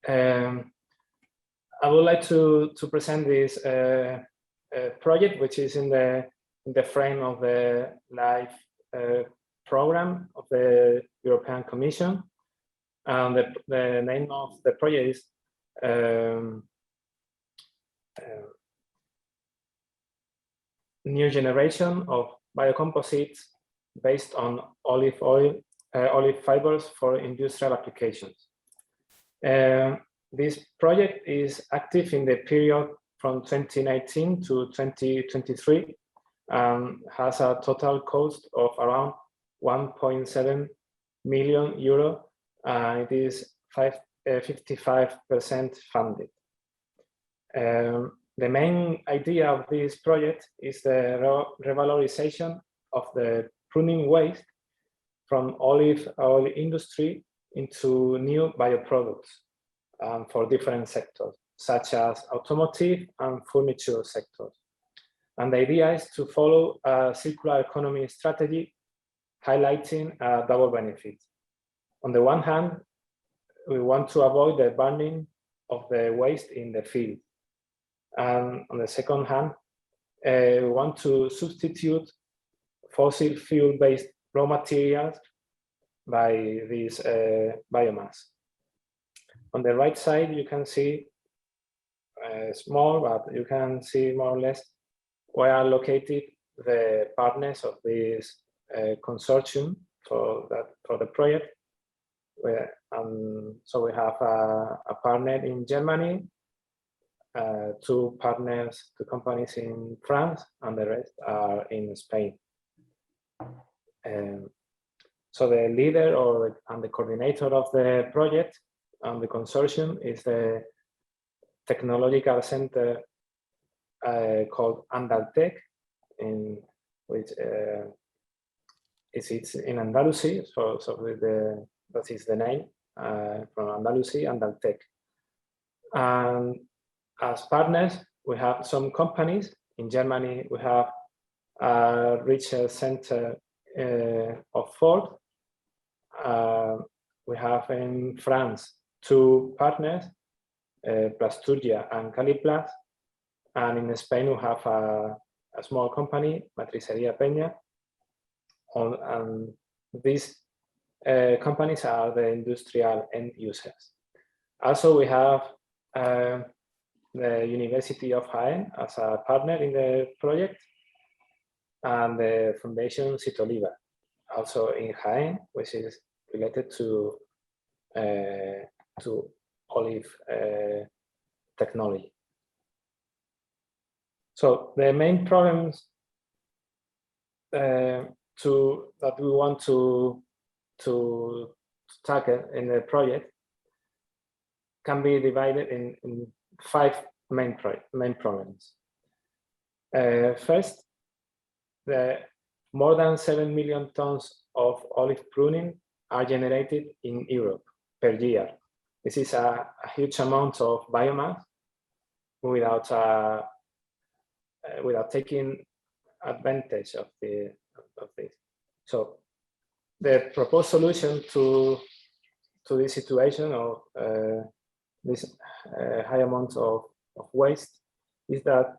I would like to present this project, which is in the frame of the LIFE program of the European Commission. And the name of the project is New Generation of Biocomposites based on olive fibers for industrial applications. This project is active in the period from 2019 to 2023 and has a total cost of around 1.7 million euro. It is 55% funded. The main idea of this project is the revalorization of the pruning waste from olive oil industry into new bioproducts for different sectors, such as automotive and furniture sectors. And the idea is to follow a circular economy strategy, highlighting a double benefit. On the one hand, we want to avoid the burning of the waste in the field. And on the second hand, we want to substitute fossil fuel-based raw materials by this biomass. On the right side, you can see small, but you can see more or less where are located the partners of this consortium for the project. So we have a partner in Germany, two companies in France, and the rest are in Spain. So the leader and the coordinator of the project and the consortium is the technological center called Andaltec, which is in Andalusia. So that is the name from Andalusia, Andaltec. And as partners, we have some companies. In Germany, we have a research center of Ford. We have in France two partners, Plasturgia and Caliplas. And in Spain, we have a small company, Matricería Peña. And these companies are the industrial end users. Also, we have the University of Jaén as a partner in the project, and the Foundation Citoliva, also in Jaén, which is related to olive technology. So the main problems that we want to tackle in the project can be divided in 5 main problems. First, the more than 7 million tons of olive pruning are generated in Europe per year. This is a huge amount of biomass without taking advantage of this. So the proposed solution to this situation of this high amount of waste is that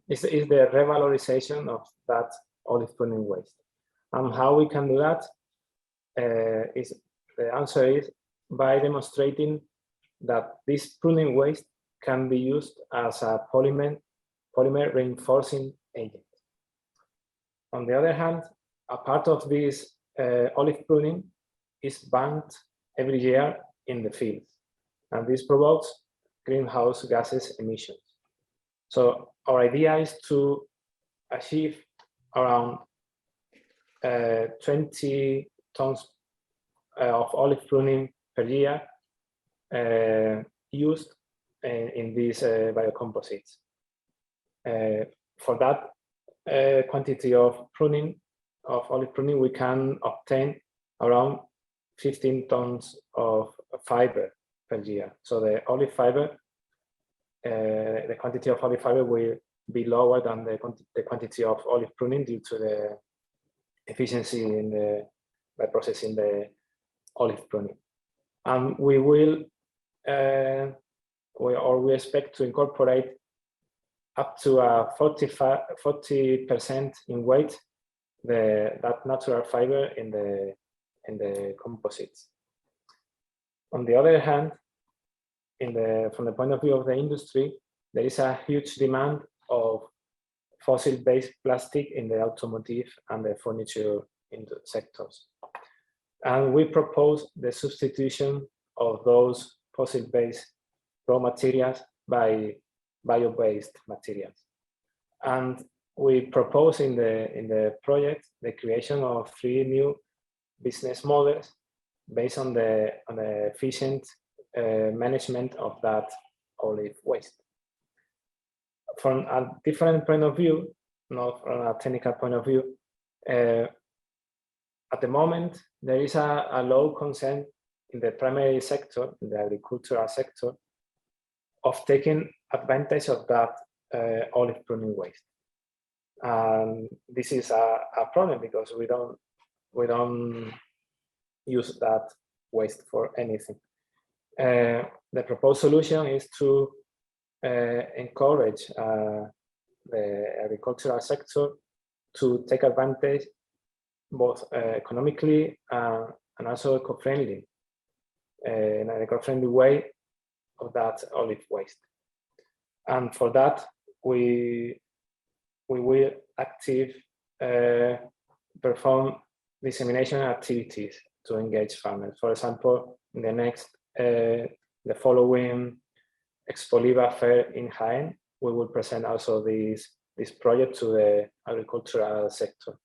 is the revalorization of that olive pruning waste. And how we can do that is the answer is by demonstrating that this pruning waste can be used as a polymer reinforcing agent. On the other hand, a part of this olive pruning is burned every year in the field, and this provokes greenhouse gases emissions. So our idea is to achieve around 20 tons of olive pruning per year used in these biocomposites. For that quantity of olive pruning, we can obtain around 15 tons of fiber per year. So the olive fiber, the quantity of olive fiber will be lower than the quantity of olive pruning due to the efficiency by processing the olive pruning. And we will we expect to incorporate up to 40% in weight that natural fiber in the composites. On the other hand, from the point of view of the industry, there is a huge demand of fossil-based plastic in the automotive and the furniture sectors. And we propose the substitution of those fossil-based raw materials by bio-based materials. And we propose in the project the creation of 3 new business models based on the efficient management of that olive waste. From a different point of view, not from a technical point of view, at the moment, there is a low consent in the primary sector, in the agricultural sector, of taking advantage of that olive pruning waste. And this is a problem because we don't use that waste for anything. The proposed solution is to encourage the agricultural sector to take advantage both economically and also eco-friendly, in an eco-friendly way of that olive waste. And for that, we will perform dissemination activities to engage farmers. For example, in the following Expoliva fair in Jaén, we will present also this project to the agricultural sector,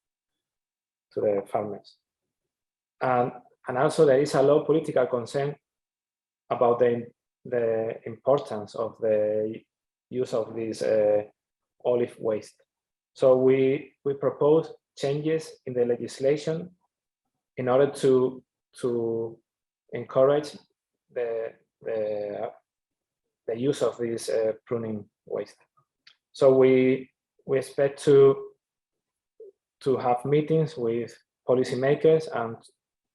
to the farmers. And also there is a low political consent about the importance of the use of this olive waste. So we propose changes in the legislation in order to encourage the use of this pruning waste. So we expect to have meetings with policymakers, and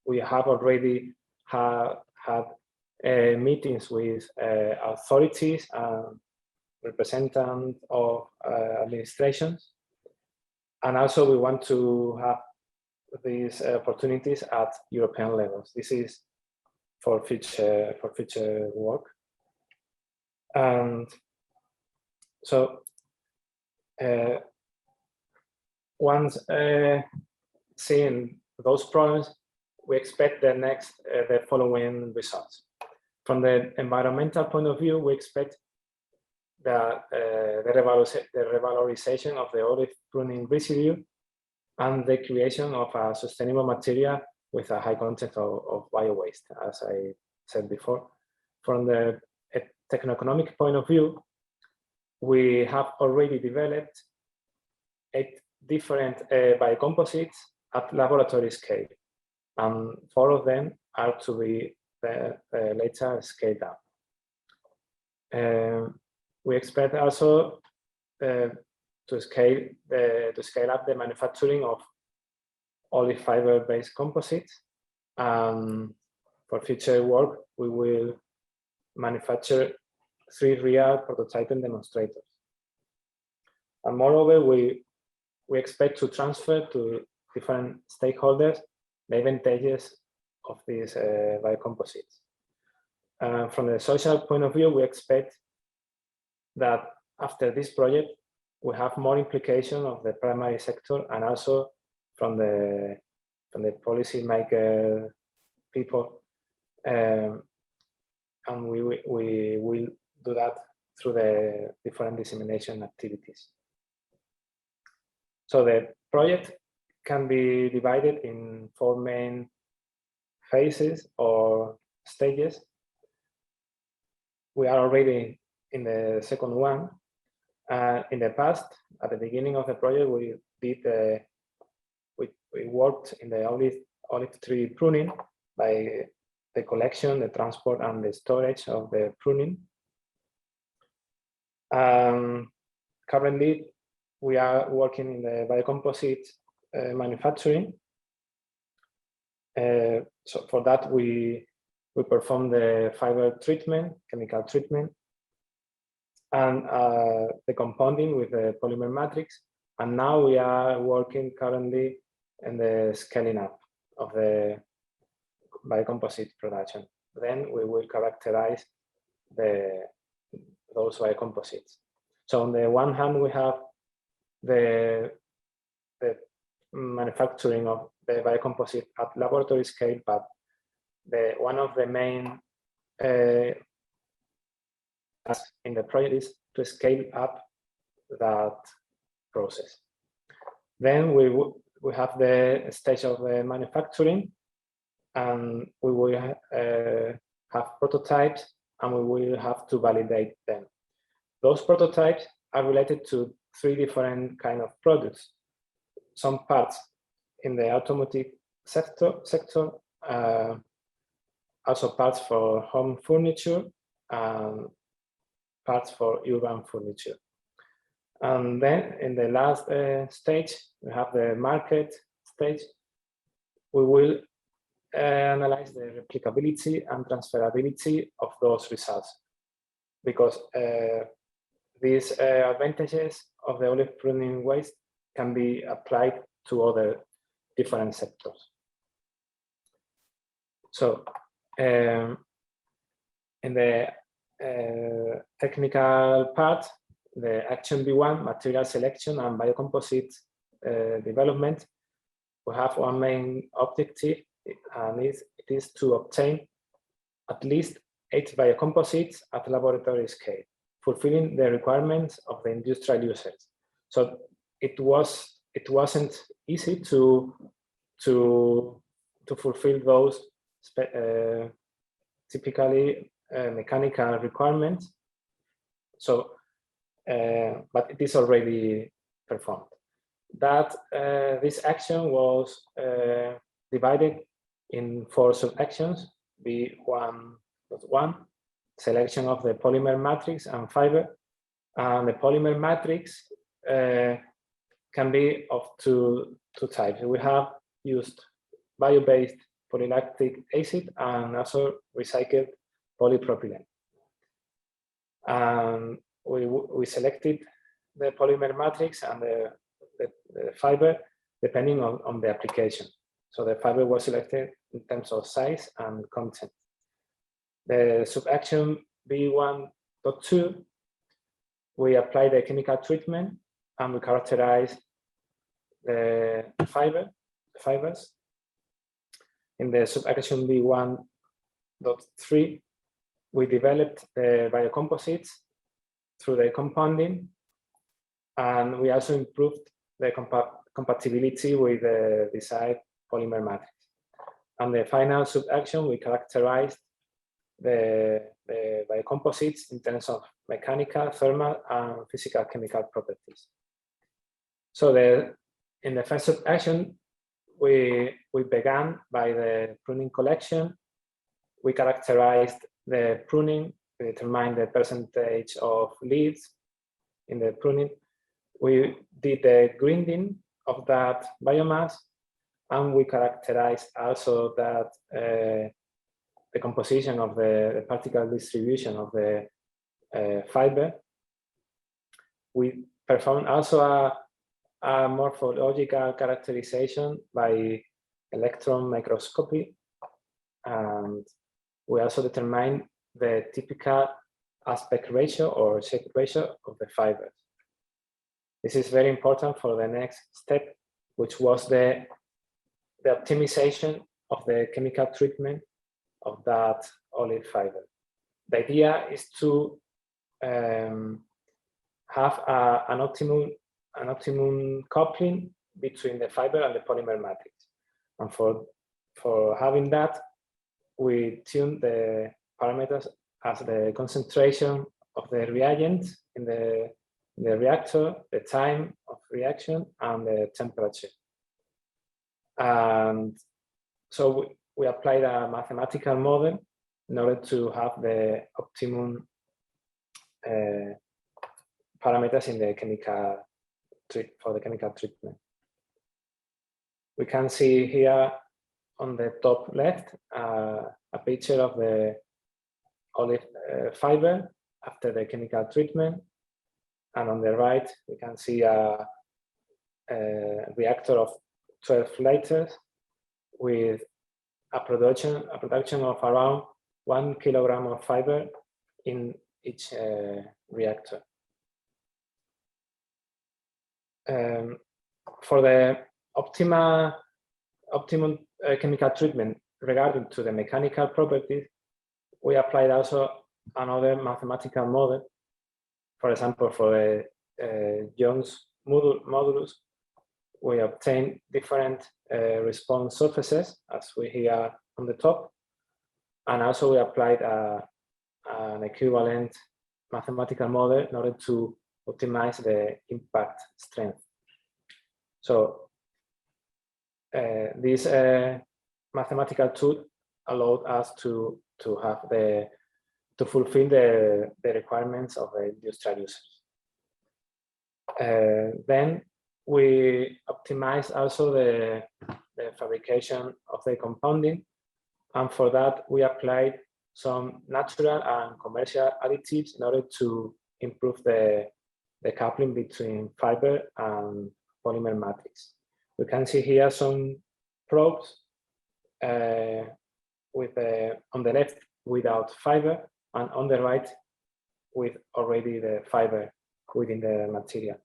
we have already had meetings with authorities and representatives of administrations. And also we want to have these opportunities at European levels. This is for future work. And so once seeing those problems, we expect the following results. From the environmental point of view, we expect that the revalorization of the olive pruning residue and the creation of a sustainable material with a high content of bio-waste, as I said before. From the techno-economic point of view, we have already developed 8 different biocomposites at laboratory scale, and 4 of them are to be later scaled up. We expect also to scale up the manufacturing of olive fiber-based composites. For future work, we will manufacture 3 real prototyping demonstrators. And moreover, we expect to transfer to different stakeholders the advantages of these biocomposites. From the social point of view, we expect that after this project, we have more implication of the primary sector and also from the policymaker people, and we will do that through the different dissemination activities. So the project can be divided in 4 main phases or stages. We are already in the second one. In the past, at the beginning of the project, we worked in the olive tree pruning by the collection, the transport, and the storage of the pruning. Currently, we are working in the biocomposite manufacturing. So for that, we we perform the fiber treatment, chemical treatment, and the compounding with the polymer matrix. And now we are working currently in the scaling up of the biocomposite production. Then we will characterize those biocomposites. So on the one hand, we have the manufacturing of the biocomposite at laboratory scale, but one of the main tasks in the project is to scale up that process. Then we have the stage of the manufacturing, and we will have prototypes, and we will have to validate them. Those prototypes are related to 3 different kinds of products. Some parts in the automotive sector, also parts for home furniture, and parts for urban furniture. And then in the last stage, we have the market stage. We will analyze the replicability and transferability of those results, because these advantages of the olive pruning waste can be applied to other different sectors. So in the technical part, the action B1, material selection and biocomposite development, we have one main objective, and it is to obtain at least 8 biocomposites at laboratory scale, fulfilling the requirements of the industrial users. So it wasn't easy to fulfill those typically mechanical requirements. So, but it is already performed. That this action was divided in 4 sub-actions: B1.1, selection of the polymer matrix and fiber. And the polymer matrix can be of two types. We have used bio-based polylactic acid and also recycled polypropylene. And we selected the polymer matrix and the fiber depending on the application. So the fiber was selected in terms of size and content. The sub-action B1.2, we apply the chemical treatment and we characterize the fibers. In the sub-action B1.3, we developed the biocomposites through the compounding, and we also improved the compatibility with the desired polymer matrix. And the final sub-action, we characterized the biocomposites in terms of mechanical, thermal, and physical chemical properties. So in the first sub-action, we began by the pruning collection. We characterized the pruning, we determined the percentage of leaves in the pruning. We did the grinding of that biomass, and we characterized also that the composition of the particle distribution of the fiber. We performed also a morphological characterization by electron microscopy, and we also determined the typical aspect ratio or shape ratio of the fibers. This is very important for the next step, which was the optimization of the chemical treatment of that olive fiber. The idea is to have an optimum coupling between the fiber and the polymer matrix. And for having that, we tune the parameters as the concentration of the reagent in the reactor, the time of reaction, and the temperature. And so we applied a mathematical model in order to have the optimum parameters in the for the chemical treatment. We can see here on the top left a picture of the olive fiber after the chemical treatment. And on the right, we can see a reactor of 12 liters with a production of around 1 kilogram of fiber in each reactor. For the optimum chemical treatment regarding to the mechanical properties, we applied also another mathematical model. For example, for the Jones modulus, we obtain different response surfaces, as we here on the top, and also we applied an equivalent mathematical model in order to optimize the impact strength. So this mathematical tool allowed us to fulfill the requirements of the industrial users. Then we optimized also the fabrication of the compounding, and for that we applied some natural and commercial additives in order to improve the coupling between fiber and polymer matrix. We can see here some probes with on the left without fiber, and on the right with already the fiber within the material.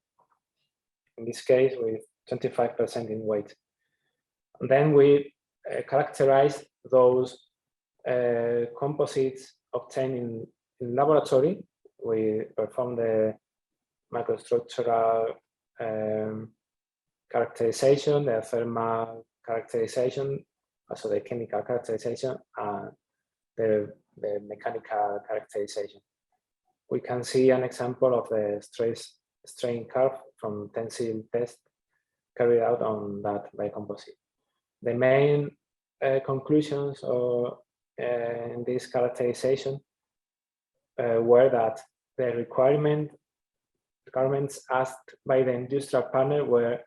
In this case, with 25% in weight. And then we characterize those composites obtained in laboratory. We perform the microstructural characterization, the thermal characterization, also the chemical characterization, and the mechanical characterization. We can see an example of the strain curve from tensile test carried out on that biocomposite. The main conclusions in this characterization were that the requirements asked by the industrial partner were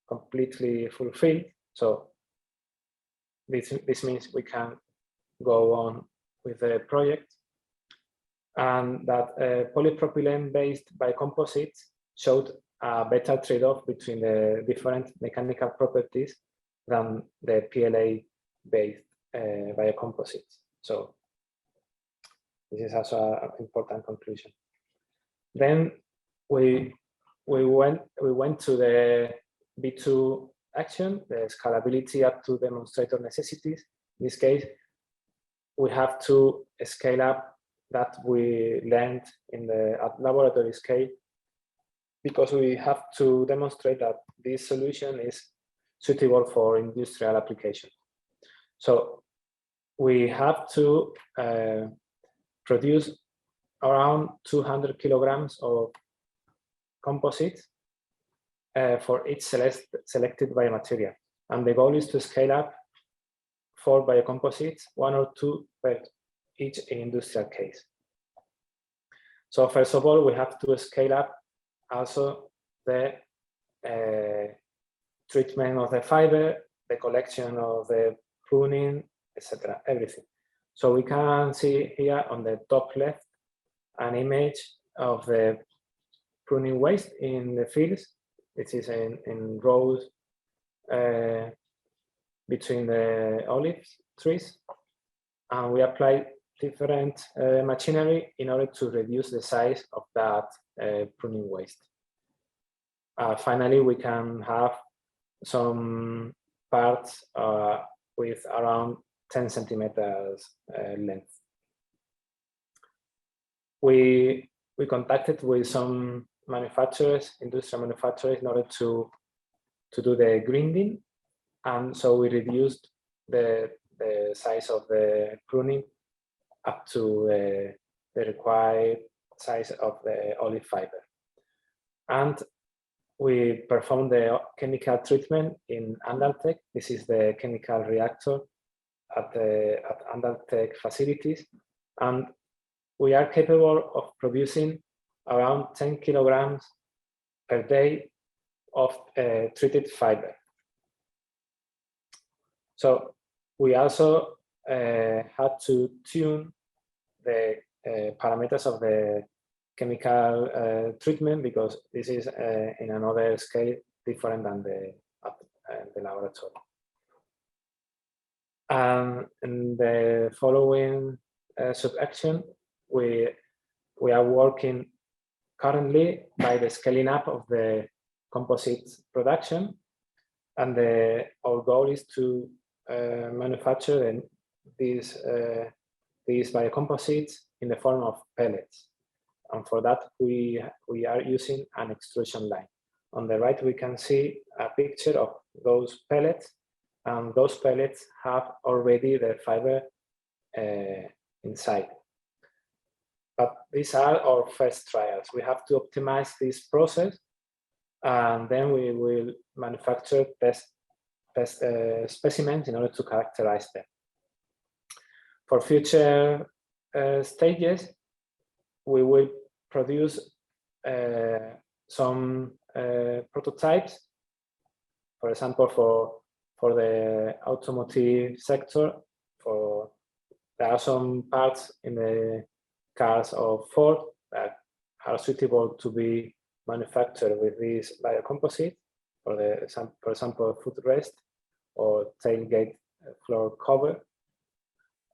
completely fulfilled. So this means we can go on with the project, and that polypropylene-based biocomposites showed a better trade-off between the different mechanical properties than the PLA-based biocomposites. So this is also an important conclusion. Then we went to the B2 action, the scalability up to demonstrator necessities. In this case, we have to scale up that we learned at laboratory scale, because we have to demonstrate that this solution is suitable for industrial application. So we have to produce around 200 kilograms of composites for each selected biomaterial. And the goal is to scale up 4 biocomposites, 1 or 2 per each industrial case. So first of all, we have to scale up also the treatment of the fiber, the collection of the pruning, etc., everything. So we can see here on the top left an image of the pruning waste in the fields. It is in rows between the olive trees, and we apply different machinery in order to reduce the size of that pruning waste. Finally, we can have some parts with around 10 centimeters length. We contacted with some manufacturers, industrial manufacturers, in order to do the grinding, and so we reduced the size of the pruning up to the required size of the olive fiber. And we performed the chemical treatment in Andaltec. This is the chemical reactor at Andaltec facilities, and we are capable of producing around 10 kilograms per day of treated fiber. So we also had to tune the parameters of the chemical treatment, because this is in another scale different than the laboratory. In the following sub-action, we are working currently by the scaling up of the composite production, and our goal is to manufacture these biocomposites in the form of pellets. And for that, we are using an extrusion line. On the right, we can see a picture of those pellets, and those pellets have already the fiber inside. But these are our first trials. We have to optimize this process, and then we will manufacture test specimens in order to characterize them. For future stages, we will produce some prototypes, for example, for the automotive sector. There are some parts in the cars of Ford that are suitable to be manufactured with this biocomposite, for example, footrest or tailgate floor cover.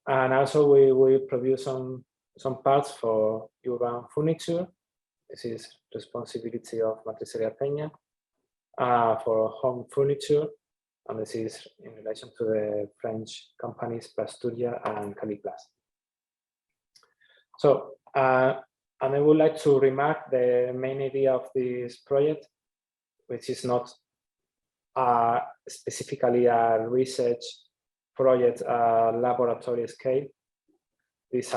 And also we will produce some parts for urban furniture. This is responsibility of Matricería Peña. For home furniture, and this is in relation to the French companies Plasturia and Caliplas. So, and I would like to remark the main idea of this project, which is not specifically a research project, laboratory scale. This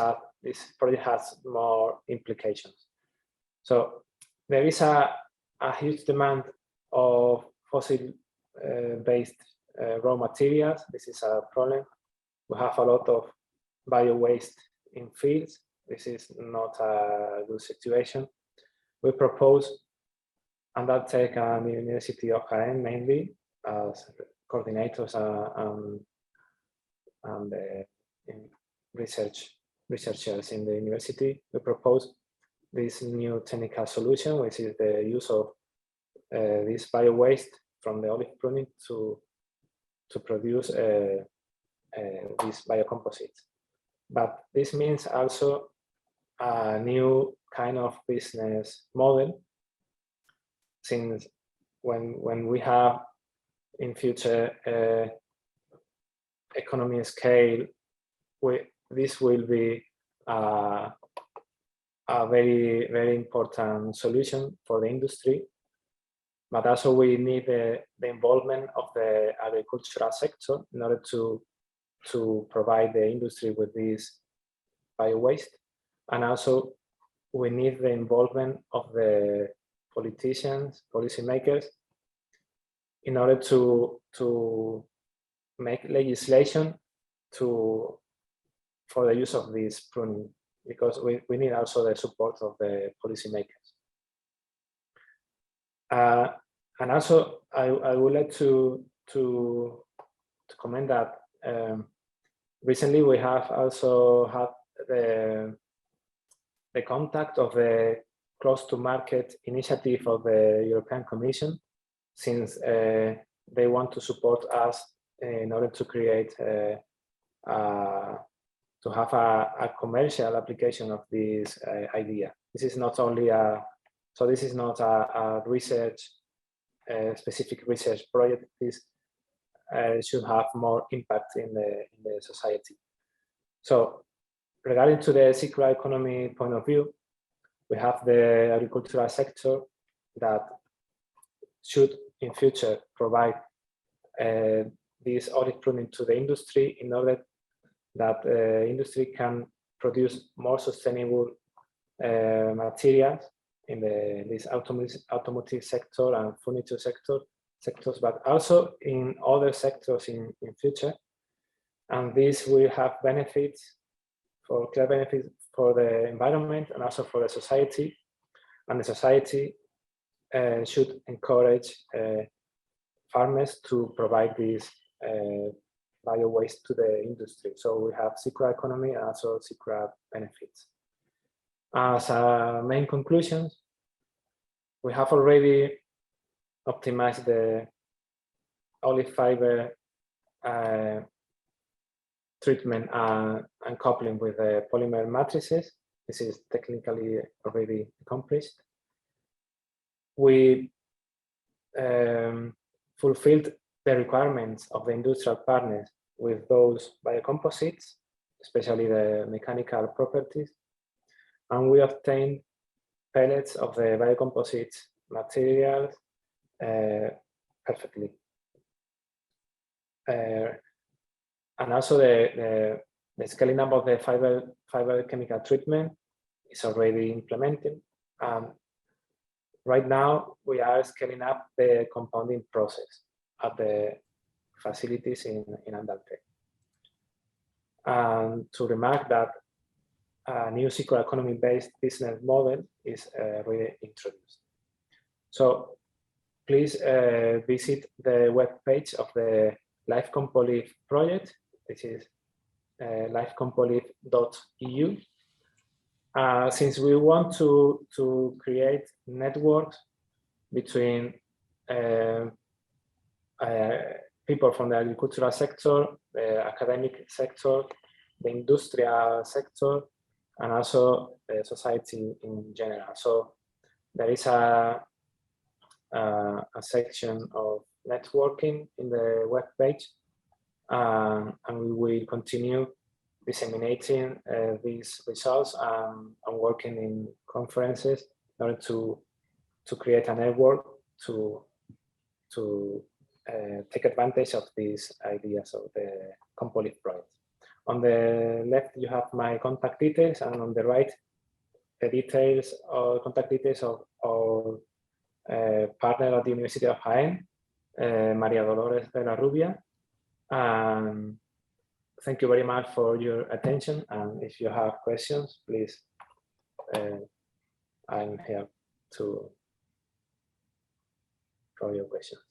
project has more implications. So there is a huge demand of fossil-based raw materials. This is a problem. We have a lot of bio-waste in fields. This is not a good situation. We propose, and I'll take the University of Jaén mainly as coordinators and researchers in the university. We propose this new technical solution, which is the use of this bio-waste from the olive pruning to produce these biocomposites. But this means also a new kind of business model, since when we have in future economy scale, this will be a very, very important solution for the industry. But also we need the involvement of the agricultural sector in order to provide the industry with this bio-waste. And also we need the involvement of the politicians, policymakers, in order to make legislation for the use of this pruning, because we need also the support of the policymakers. And also, I would like to comment that recently we have also had the contact of the Close to Market initiative of the European Commission, since they want to support us in order to create to have a commercial application of this idea. This is not only this is not a research, specific research project. This should have more impact in the society. So regarding to the circular economy point of view, we have the agricultural sector that should in future provide this olive pruning to the industry in order that industry can produce more sustainable materials in this automotive sector and furniture sectors, but also in other sectors in future. And this will have clear benefits for the environment and also for the society. And the society should encourage farmers to provide this bio waste to the industry. So we have circular economy and also circular benefits. As main conclusions, we have already optimized the olive fiber treatment and coupling with the polymer matrices. This is technically already accomplished. We fulfilled the requirements of the industrial partners with those biocomposites, especially the mechanical properties, and we obtained pellets of the biocomposite materials perfectly. And also the scaling up of the fiber chemical treatment is already implemented. Right now, we are scaling up the compounding process at the facilities in Andalpe. And to remark that a new circular economy-based business model is really introduced. So please visit the webpage of the Life Compolive project. This is lifecompolive.eu. Since we want to create networks between people from the agricultural sector, the academic sector, the industrial sector, and also the society in general. So there is a section of networking in the webpage, and we will continue disseminating these results and working in conferences in order to create a network to take advantage of these ideas of the Compolive project. On the left, you have my contact details, and on the right, the details or contact details of our partner at the University of Jaén, María Dolores de la Rubia. Thank you very much for your attention, and if you have questions, please, I'm here for your questions.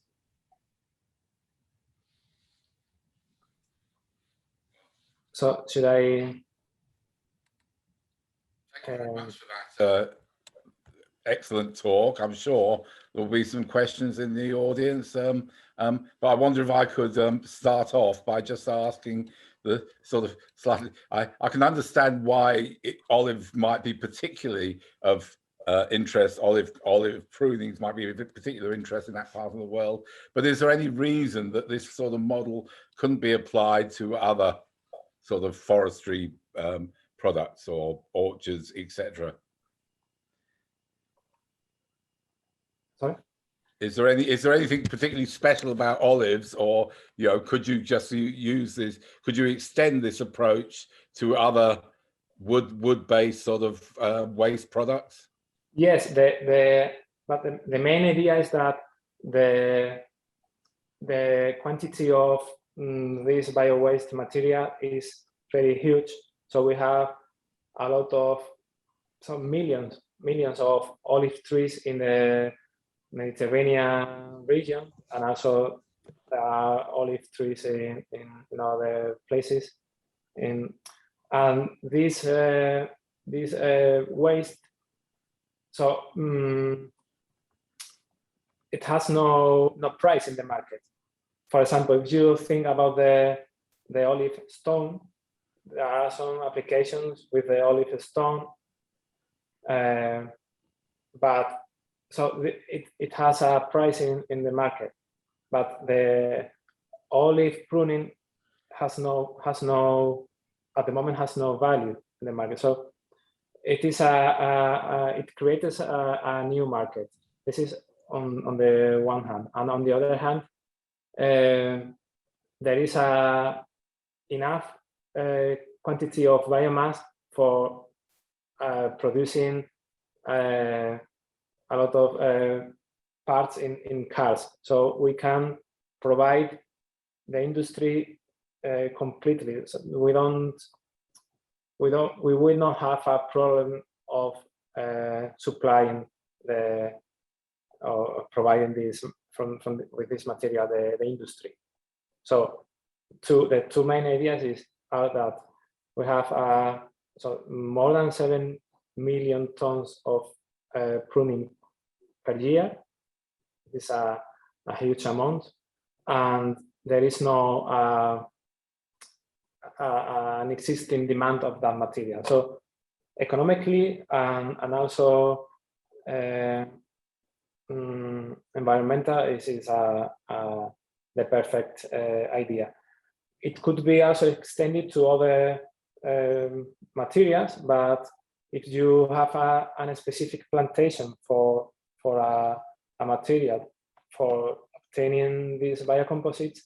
So should I? Thank you very much for that excellent talk. I'm sure there'll be some questions in the audience, but I wonder if I could start off by just asking the sort of slightly, I can understand why olive might be particularly of interest, olive prunings might be of particular interest in that part of the world, but is there any reason that this sort of model couldn't be applied to other sort of forestry products or orchards, etc.? Sorry? Is there anything particularly special about olives, or could you just use this? Could you extend this approach to other wood-based sort of waste products? Yes, but the main idea is that the quantity of this bio-waste material is very huge. So we have a lot of millions of olive trees in the Mediterranean region, and also there are olive trees in other places. And this waste, so it has no price in the market. For example, if you think about the olive stone, there are some applications with the olive stone, but so it has a price in the market, but the olive pruning has no at the moment has no value in the market. So it is it creates a new market. This is on the one hand, and on the other hand, there is enough quantity of biomass for producing a lot of parts in cars. So we can provide the industry completely. So we will not have a problem of supplying or providing this with this material the industry. So the two main ideas are that we have so more than 7 million tons of pruning per year. It's a huge amount, and there is no an existing demand of that material. So economically and also environmental is the perfect idea. It could be also extended to other materials, but if you have a specific plantation for a material for obtaining these biocomposites,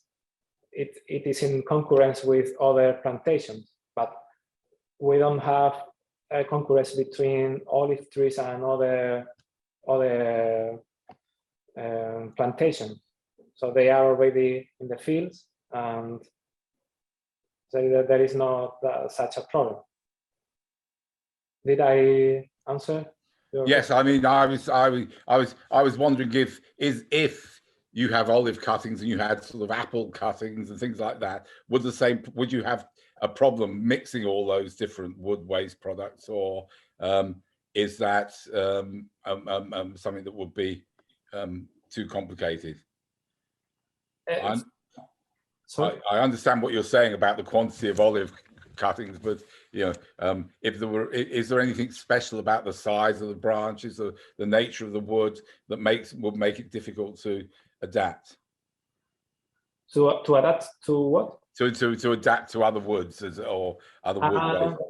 it is in concurrence with other plantations, but we don't have a concurrence between olive trees and other plantations. So they are already in the fields, and so there is not such a problem. Did I answer? Yes, I mean, I was wondering if you have olive cuttings and you had sort of apple cuttings and things like that, would you have a problem mixing all those different wood waste products, or is that something that would be too complicated? I understand what you're saying about the quantity of olive cuttings, but you know, is there anything special about the size of the branches or the nature of the wood that would make it difficult to adapt? To adapt to what? To adapt to other woods or other wood waste.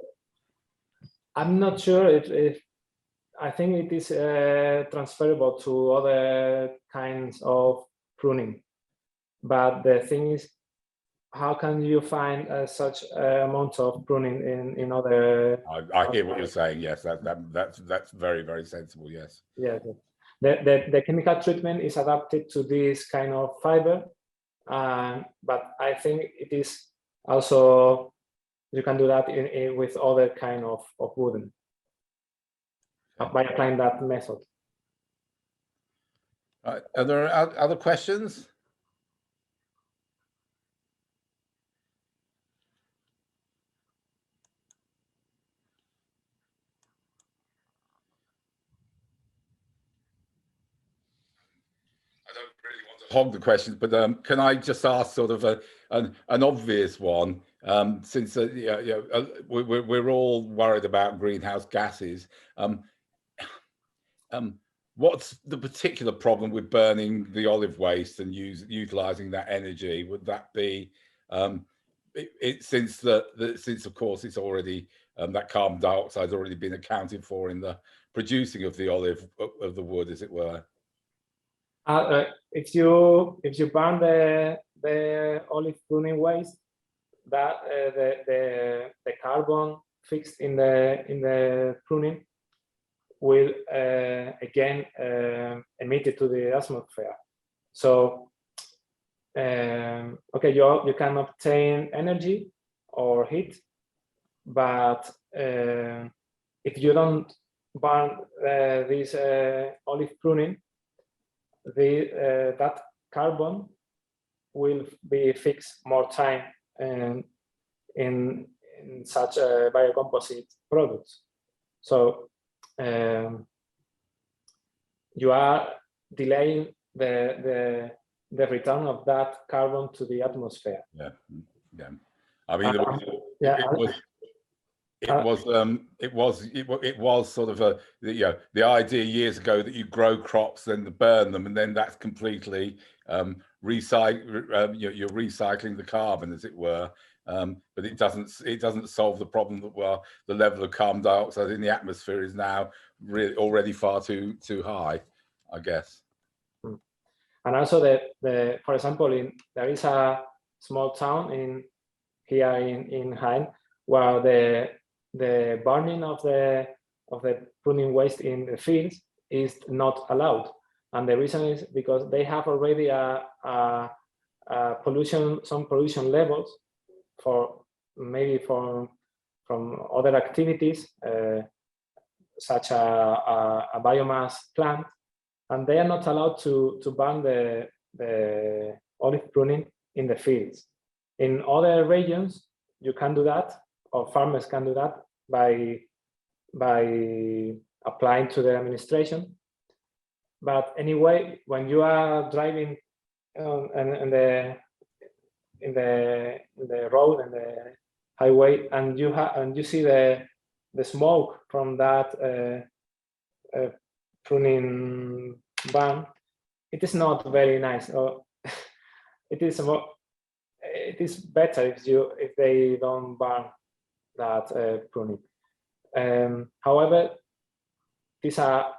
I'm not sure if I think it is transferable to other kinds of pruning, but the thing is, how can you find such amount of pruning in other? I hear what you're saying. Yes, that's very, very sensible. Yes. Yeah, the chemical treatment is adapted to this kind of fiber, but I think it is also you can do that with other kind of wooden by applying that method. Are there other questions? I don't really want to hog the questions, but can I just ask sort of an obvious one? Since we're all worried about greenhouse gases. What's the particular problem with burning the olive waste and utilizing that energy? Would that be since of course it's already that carbon dioxide has already been accounted for in the producing of the wood, as it were? If you burn the olive pruning waste, that the carbon fixed in the pruning will again emit it to the atmosphere. So okay, you can obtain energy or heat, but if you don't burn this olive pruning, that carbon will be fixed more time in such biocomposite products. So you are delaying the return of that carbon to the atmosphere. Yeah. I mean, it was sort of the idea years ago that you grow crops, then to burn them, and then that's completely you're recycling the carbon, as it were. But it doesn't solve the problem that the level of carbon dioxide in the atmosphere is now really already far too high, I guess. And also for example, there is a small town here in Jaén where the burning of the pruning waste in the fields is not allowed, and the reason is because they have already some pollution levels from other activities such a biomass plant, and they are not allowed to burn the olive pruning in the fields. In other regions, you can do that, or farmers can do that by applying to the administration. But anyway, when you are driving in the road and the highway, and you see the smoke from that pruning ban, it is not very nice. It is better if they don't burn that pruning. However, these are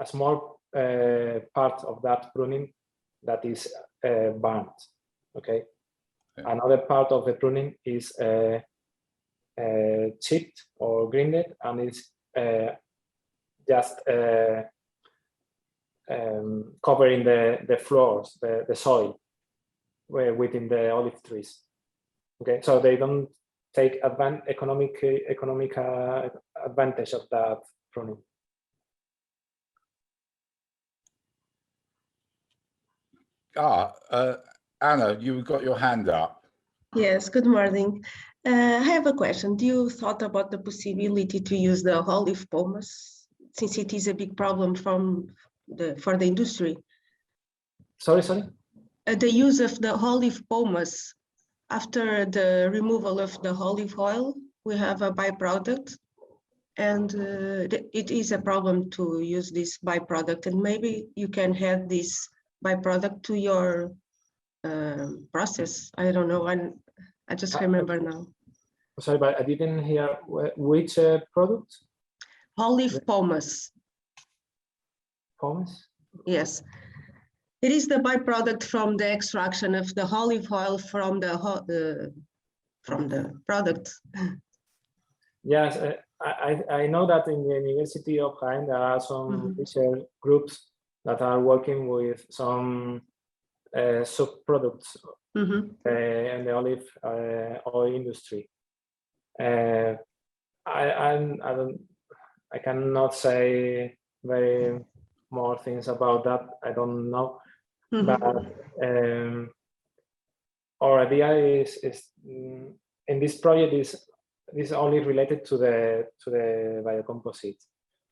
a small part of that pruning that is burned. Okay. Yeah. Another part of the pruning is chipped or grinded, and it's just covering the floors, the soil within the olive trees. Okay, so they don't take economic advantage of that pruning. Anna, you've got your hand up. Yes, good morning. I have a question. Do you thought about the possibility to use the olive pomace, since it is a big problem for the industry? Sorry? The use of the olive pomace after the removal of the olive oil, we have a byproduct, and it is a problem to use this byproduct, and maybe you can add this byproduct to your process. I don't know, I just remember now. Sorry, but I didn't hear which product? Olive pomace. Pomace? Yes. It is the byproduct from the extraction of the olive oil from the product. Yes, I know that in the University of Jaén there are some research groups that are working with some subproducts in the olive oil industry. I cannot say very more things about that. I don't know. But our idea is in this project is only related to the biocomposite,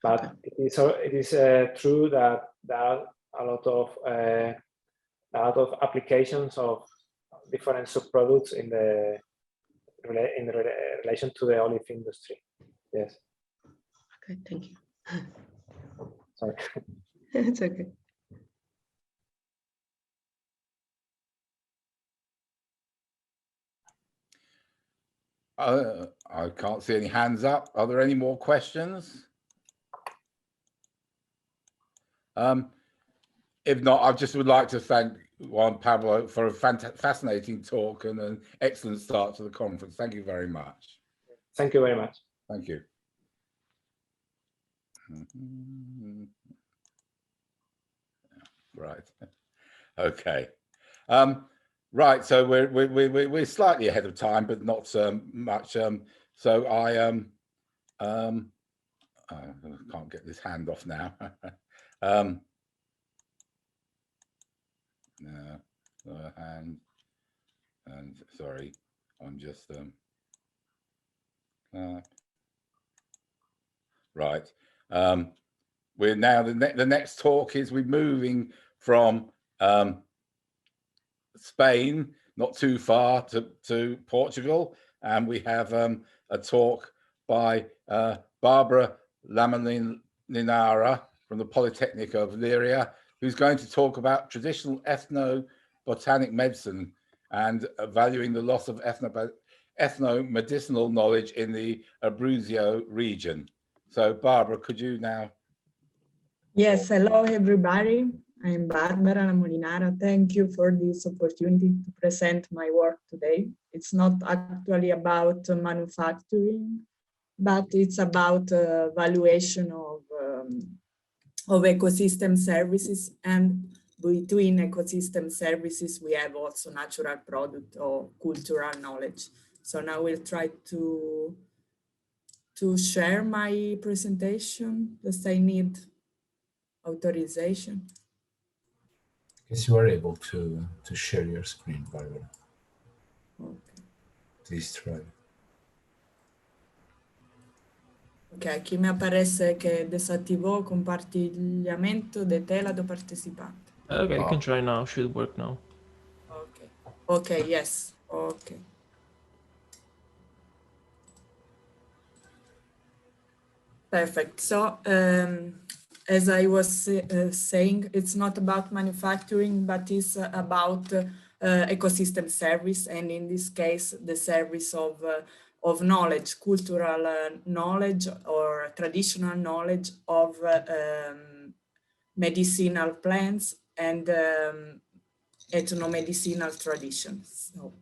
but it is true that there are a lot of applications of different subproducts in relation to the olive industry. Yes. Okay, thank you. Sorry. It's okay. I can't see any hands up. Are there any more questions? If not, I just would like to thank Juan Pablo for a fascinating talk and an excellent start to the conference. Thank you very much. Thank you very much. Thank you. Right. Okay. Right. So we're slightly ahead of time, but not much. So I can't get this hand off now. No, hand, and sorry, I'm just right. We're now the next talk is we're moving from Spain, not too far, to Portugal, and we have a talk by Barbara Laminara from the Polytechnic of Leiria, who's going to talk about traditional ethnobotanic medicine and valuing the loss of ethnomedicinal knowledge in the Abruzzo region. So Barbara, could you now? Yes, hello everybody. I'm Barbara Molinara. Thank you for this opportunity to present my work today. It's not actually about manufacturing, but it's about valuation of ecosystem services, and between ecosystem services we have also natural product or cultural knowledge. So now we'll try to share my presentation. Does I need authorization? Yes, you are able to share your screen, Barbara. Okay. Please try. Ok, aquí me aparece que desactivó compartilhamento de tela do participante. Okay, you can try now. Should work now. Okay. Okay, yes. Okay. Perfect. So, as I was saying, it's not about manufacturing, but it's about ecosystem service, and in this case, the service of knowledge, cultural knowledge or traditional knowledge of medicinal plants and ethnomedicinal traditions. So,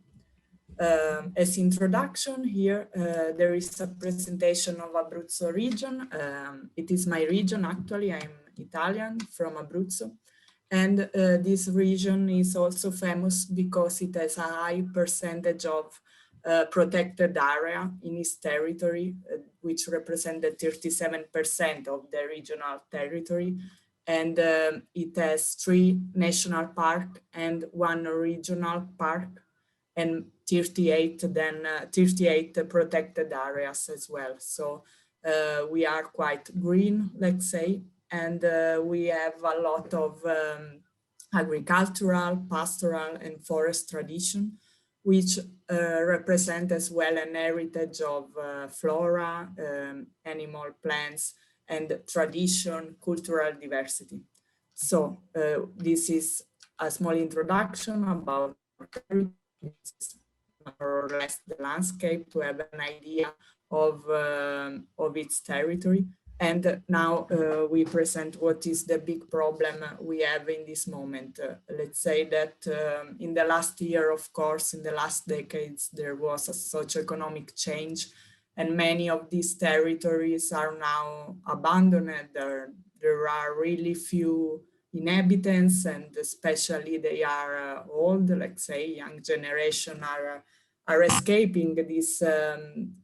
as introduction here, there is a presentation of Abruzzo region. It is my region, actually. I'm Italian from Abruzzo. And this region is also famous because it has a high percentage of protected area in its territory, which represented 37% of the regional territory. And it has 3 national parks and 1 regional park, and 38 protected areas as well. So we are quite green, let's say, and we have a lot of agricultural, pastoral, and forest tradition, which represent as well an heritage of flora, animal plants, and tradition, cultural diversity. So this is a small introduction about more or less the landscape to have an idea of its territory. And now we present what is the big problem we have in this moment. Let's say that in the last year, of course, in the last decades, there was a socioeconomic change, and many of these territories are now abandoned. There are really few inhabitants, and especially they are old, let's say, young generation are escaping these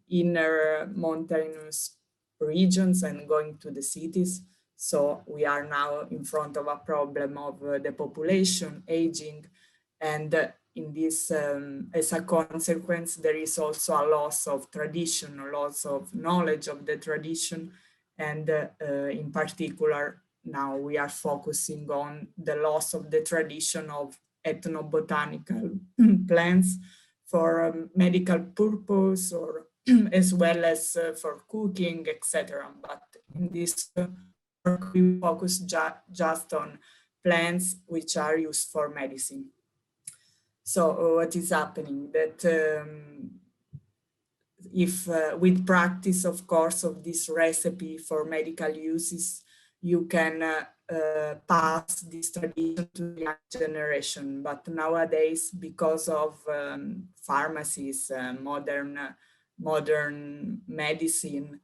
inner mountainous regions and going to the cities. So we are now in front of a problem of the population aging, and in this, as a consequence, there is also a loss of tradition, a loss of knowledge of the tradition, and in particular, now we are focusing on the loss of the tradition of ethnobotanical plants for medical purpose, or as well as for cooking, etc. But in this work, we focus just on plants which are used for medicine. So what is happening? That if with practice, of course, of this recipe for medical uses, you can pass this tradition to the young generation. But nowadays, because of pharmacies, modern medicine,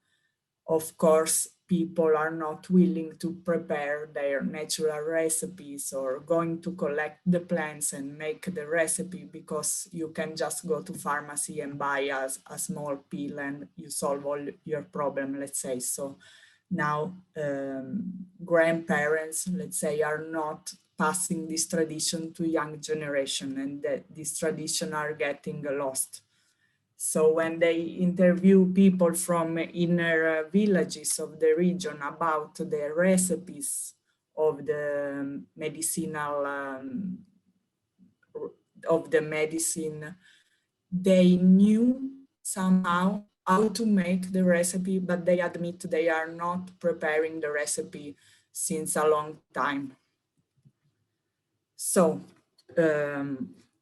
of course, people are not willing to prepare their natural recipes or going to collect the plants and make the recipe, because you can just go to pharmacy and buy a small pill and you solve all your problem, let's say. So now grandparents, let's say, are not passing this tradition to young generation, and that this tradition are getting lost. So when they interview people from inner villages of the region about the recipes of the medicinal, of the medicine, they knew somehow how to make the recipe, but they admit they are not preparing the recipe since a long time. So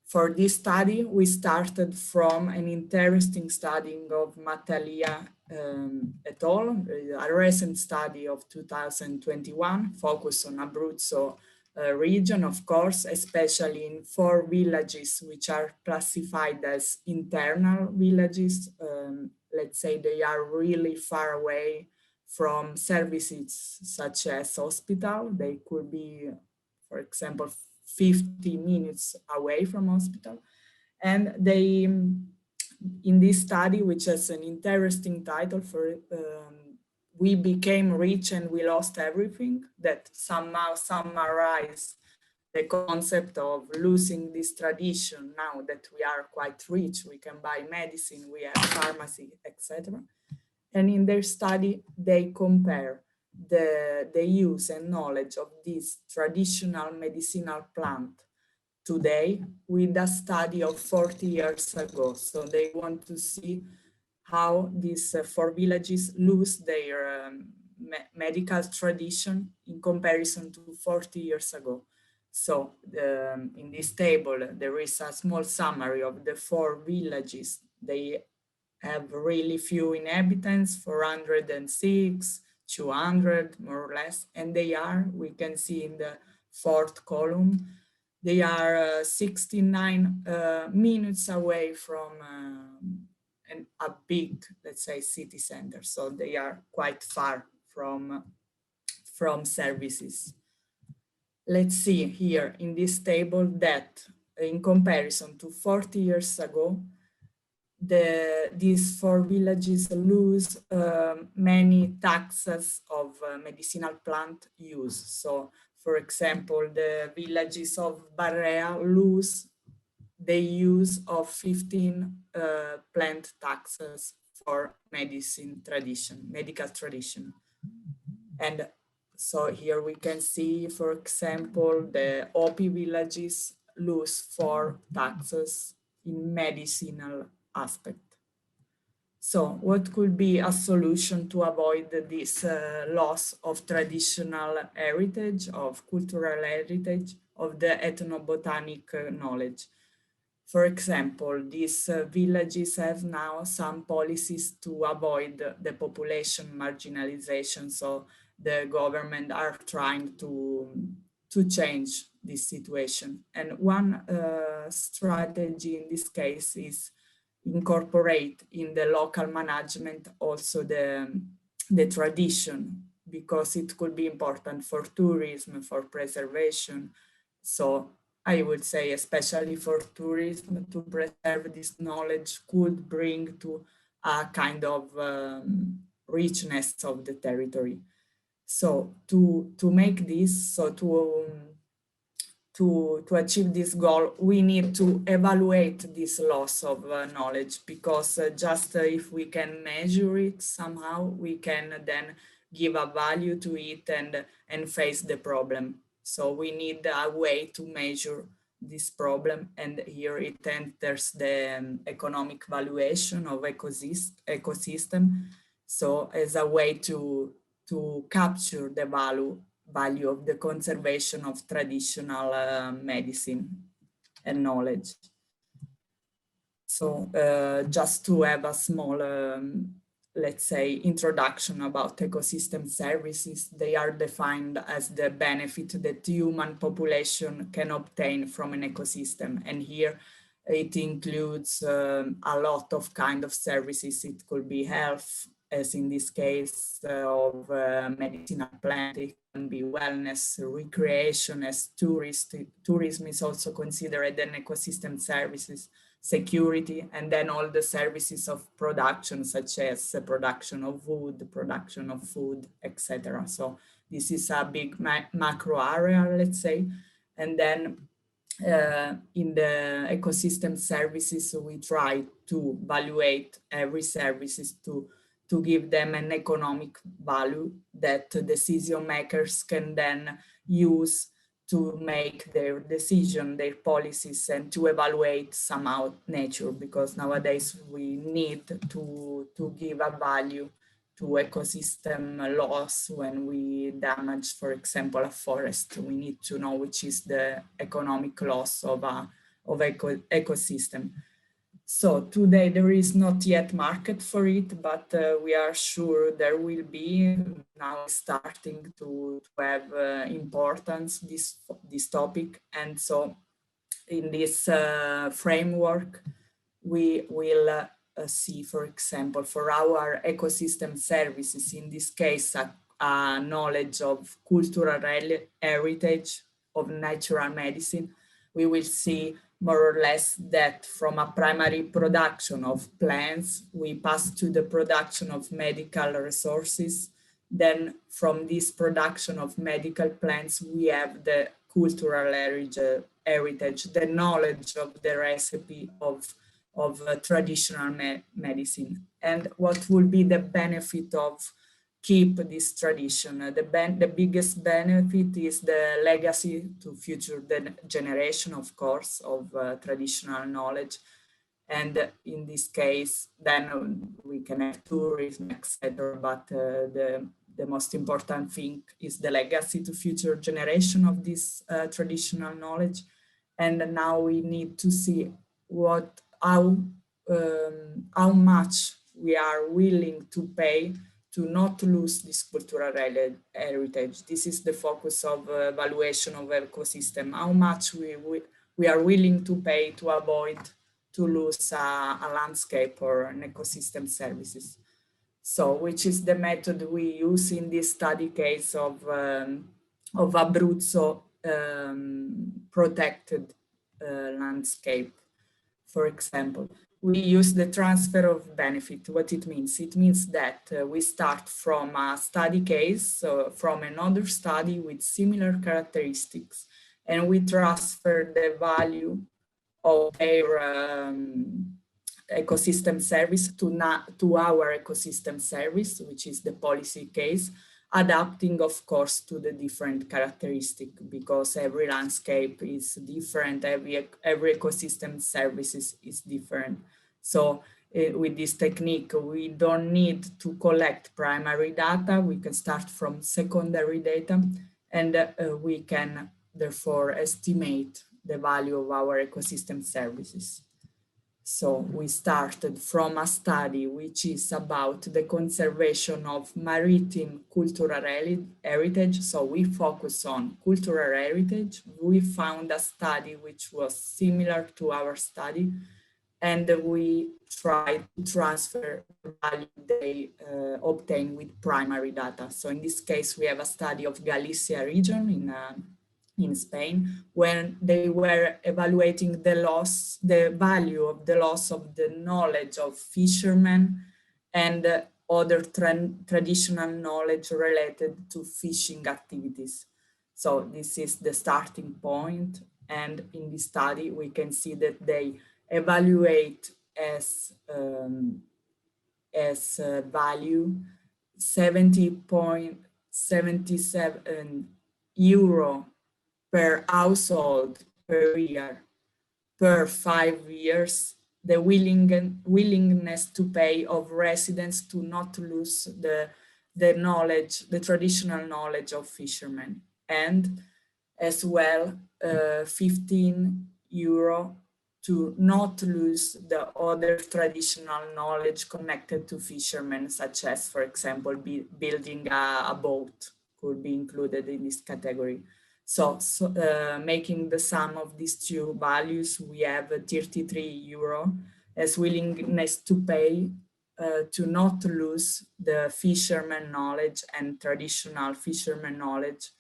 for this study, we started from an interesting study of Matalia et al., a recent study of 2021, focused on Abruzzo region, of course, especially in 4 villages, which are classified as internal villages. Let's say they are really far away from services such as hospital. They could be, for example, 50 minutes away from hospital. And they, in this study, which has an interesting title for We Became Rich and We Lost Everything, that somehow summarize the concept of losing this tradition now that we are quite rich, we can buy medicine, we have pharmacy, etc. And in their study, they compare the use and knowledge of this traditional medicinal plant today with a study of 40 years ago. So they want to see how these 4 villages lose their medical tradition in comparison to 40 years ago. So in this table, there is a small summary of the 4 villages. They have really few inhabitants, 406, 200 more or less, and they are, we can see in the 4th column, they are 69 minutes away from a big, let's say, city center. So they are quite far from services. Let's see here in this table that in comparison to 40 years ago, these 4 villages lose many taxes of medicinal plant use. So, for example, the villages of Barrea lose the use of 15 plant taxes for medical tradition. And so here we can see, for example, the OP villages lose 4 taxes in medicinal aspect. So what could be a solution to avoid this loss of traditional heritage, of cultural heritage, of the ethnobotanic knowledge? For example, these villages have now some policies to avoid the population marginalization. So the government are trying to change this situation. And one strategy in this case is incorporate in the local management also the tradition, because it could be important for tourism, for preservation. So I would say, especially for tourism, to preserve this knowledge could bring to a kind of richness of the territory. So to make this, so to achieve this goal, we need to evaluate this loss of knowledge, because just if we can measure it somehow, we can then give a value to it and face the problem. So we need a way to measure this problem, and here it enters the economic valuation of ecosystem. So as a way to capture the value of the conservation of traditional medicine and knowledge. So just to have a small, let's say, introduction about ecosystem services, they are defined as the benefit that human population can obtain from an ecosystem. And here it includes a lot of kind of services. It could be health, as in this case of medicinal plant, it can be wellness, recreation, as tourism is also considered an ecosystem services, security, and then all the services of production, such as the production of wood, production of food, etc. So this is a big macro area, let's say. And then in the ecosystem services, we try to evaluate every services to give them an economic value that decision makers can then use to make their decision, their policies, and to evaluate somehow nature, because nowadays we need to give a value to ecosystem loss when we damage, for example, a forest. We need to know which is the economic loss of ecosystem. So today there is not yet market for it, but we are sure there will be now starting to have importance, this topic. And so in this framework, we will see, for example, for our ecosystem services, in this case, a knowledge of cultural heritage of natural medicine, we will see more or less that from a primary production of plants, we pass to the production of medical resources. Then from this production of medical plants, we have the cultural heritage, the knowledge of the recipe of traditional medicine, and what will be the benefit of keep this tradition. The biggest benefit is the legacy to future generation, of course, of traditional knowledge. And in this case, then we can have tourism, etc. But the most important thing is the legacy to future generation of this traditional knowledge. And now we need to see how much we are willing to pay to not lose this cultural heritage. This is the focus of evaluation of ecosystem. How much we are willing to pay to avoid to lose a landscape or an ecosystem services. So, which is the method we use in this study case of Abruzzo protected landscape, for example. We use the transfer of benefit. What it means? It means that we start from a study case, so from another study with similar characteristics, and we transfer the value of their ecosystem service to our ecosystem service, which is the policy case, adapting, of course, to the different characteristic, because every landscape is different, every ecosystem services is different. So with this technique, we don't need to collect primary data. We can start from secondary data, and we can therefore estimate the value of our ecosystem services. So we started from a study which is about the conservation of maritime cultural heritage. So we focus on cultural heritage. We found a study which was similar to our study, and we tried to transfer the value they obtained with primary data. So in this case, we have a study of Galicia region in Spain, when they were evaluating the value of the loss of the knowledge of fishermen and other traditional knowledge related to fishing activities. So this is the starting point. And in this study, we can see that they evaluate as value 70.77 euro per household per year, per 5 years, the willingness to pay of residents to not lose the knowledge, the traditional knowledge of fishermen, and as well 15 euro to not lose the other traditional knowledge connected to fishermen, such as, for example, building a boat could be included in this category. So making the sum of these two values, we have 33 euro as willingness to pay to not lose the fisherman knowledge and traditional fisherman knowledge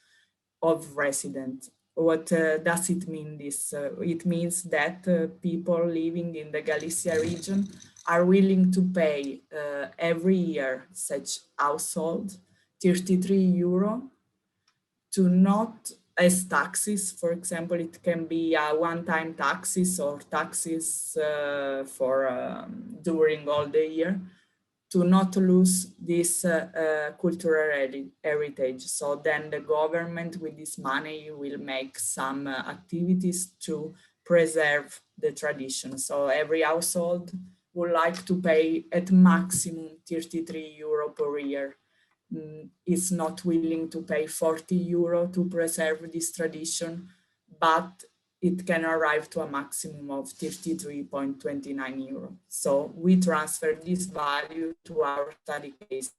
of residents. What does it mean this? It means that people living in the Galicia region are willing to pay every year such household 33 euro to not as taxes. For example, it can be a one-time taxes or taxes for during all the year, to not lose this cultural heritage. So then the government with this money will make some activities to preserve the tradition. So every household would like to pay at maximum 33 euro per year. Is not willing to pay 40 euro to preserve this tradition, but it can arrive to a maximum of 33.29 euro. So we transfer this value to our study case,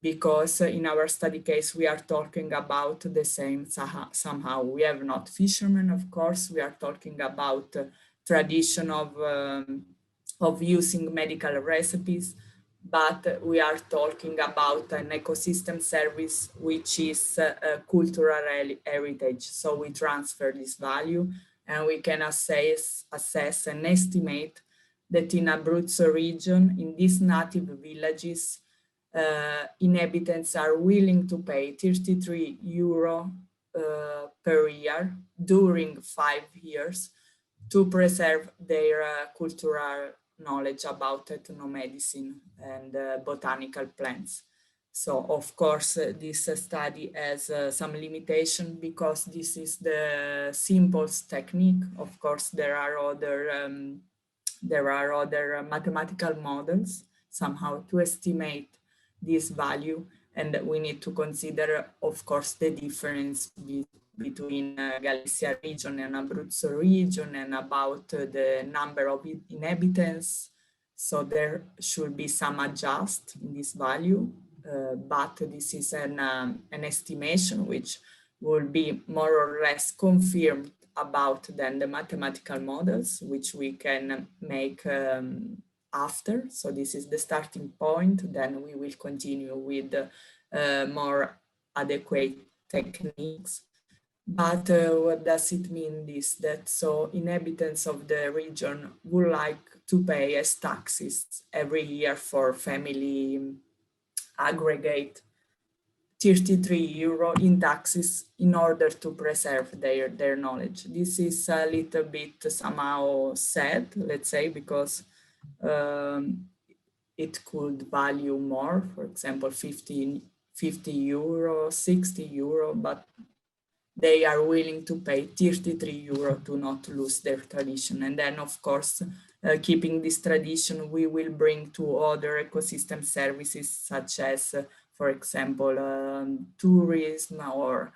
because in our study case, we are talking about the same somehow. We have not fishermen, of course, we are talking about tradition of using medical recipes, but we are talking about an ecosystem service, which is a cultural heritage. So we transfer this value, and we can assess and estimate that in Abruzzo region, in these native villages, inhabitants are willing to pay 33 euro per year during 5 years to preserve their cultural knowledge about ethnomedicine and botanical plants. So of course, this study has some limitation because this is the simplest technique. Of course, there are other mathematical models somehow to estimate this value, and we need to consider, of course, the difference between Galicia region and Abruzzo region and about the number of inhabitants. So there should be some adjust in this value, but this is an estimation which will be more or less confirmed about then the mathematical models, which we can make after. So this is the starting point. Then we will continue with more adequate techniques. But what does it mean this? That so inhabitants of the region would like to pay as taxes every year for family aggregate 33 euro in taxes in order to preserve their knowledge. This is a little bit somehow sad, let's say, because it could value more, for example, 50 euro, 60 euro, but they are willing to pay 33 euro to not lose their tradition. And then, of course, keeping this tradition, we will bring to other ecosystem services, such as, for example, tourism or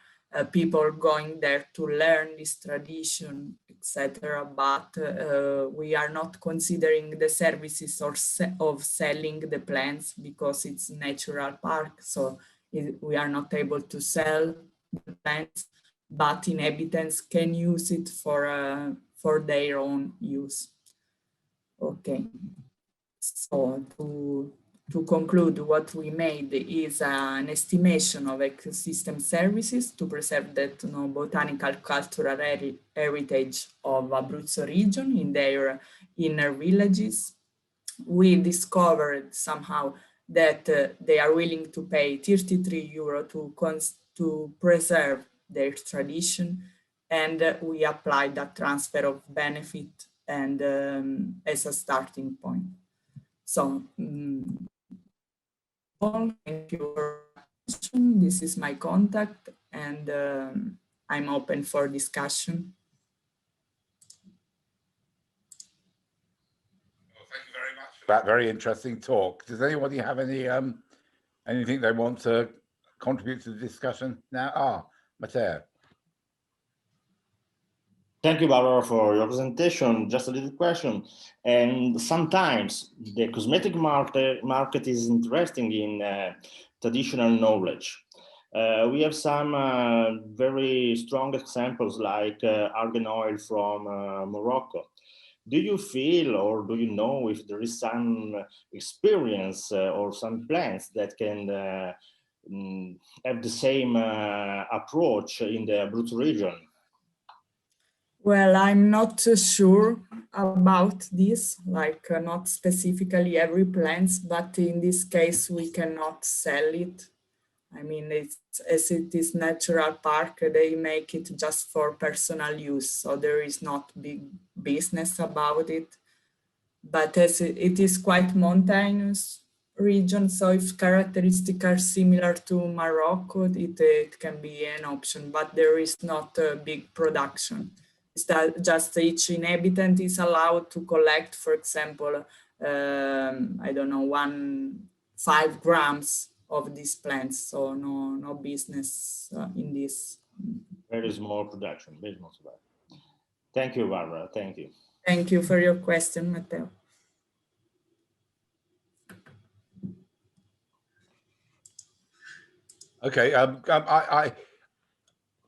people going there to learn this tradition, etc. But we are not considering the services of selling the plants because it's natural park. So we are not able to sell the plants, but inhabitants can use it for their own use. Okay, so to conclude, what we made is an estimation of ecosystem services to preserve the botanical cultural heritage of Abruzzo region in their inner villages. We discovered somehow that they are willing to pay 33 euro to preserve their tradition, and we applied that transfer of benefit and as a starting point. So thank you for your question. This is my contact, and I'm open for discussion. Well, thank you very much for that very interesting talk. Does anybody have any anything they want to contribute to the discussion now? Matteo. Thank you, Barbara, for your presentation. Just a little question. And sometimes the cosmetic market is interesting in traditional knowledge. We have some very strong examples like argan oil from Morocco. Do you feel or do you know if there is some experience or some plants that can have the same approach in the Abruzzo region? Well, I'm not sure about this, like not specifically every plant, but in this case, we cannot sell it. I mean, as it is natural park, they make it just for personal use. So there is not big business about it. But as it is quite mountainous region, so if characteristics are similar to Morocco, it can be an option, but there is not a big production. It's that just each inhabitant is allowed to collect, for example, I don't know, 5 grams of these plants. So no business in this. Very small production, very small. Thank you, Barbara. Thank you. Thank you for your question, Matteo. Okay, I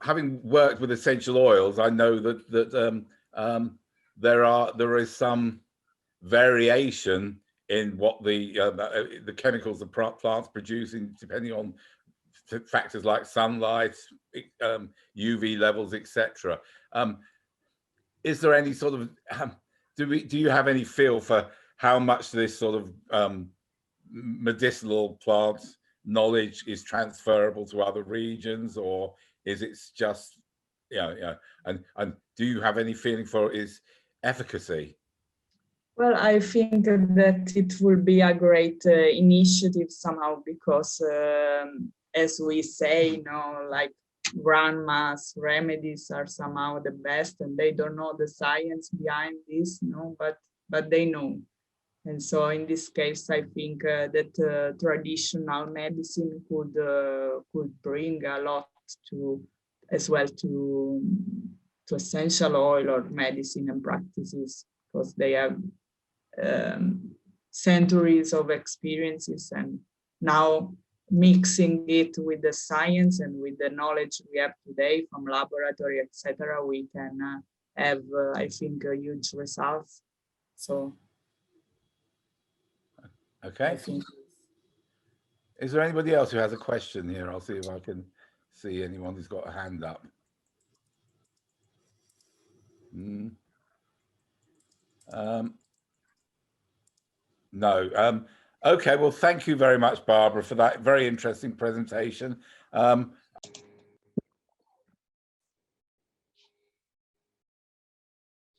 having worked with essential oils, I know that there is some variation in what the chemicals the plants producing, depending on factors like sunlight, UV levels, etc. Is there any sort of do you have any feel for how much this sort of medicinal plants knowledge is transferable to other regions, or is it just, and do you have any feeling for its efficacy? Well, I think that it will be a great initiative somehow, because as we say, like grandma's remedies are somehow the best, and they don't know the science behind this, but they know. And so in this case, I think that traditional medicine could bring a lot to, as well, to essential oil or medicine and practices, because they have centuries of experiences, and now mixing it with the science and with the knowledge we have today from laboratory, etc., we can have, I think, huge results. So, okay. Is there anybody else who has a question here? I'll see if I can see anyone who's got a hand up. No. Okay, well, thank you very much, Barbara, for that very interesting presentation.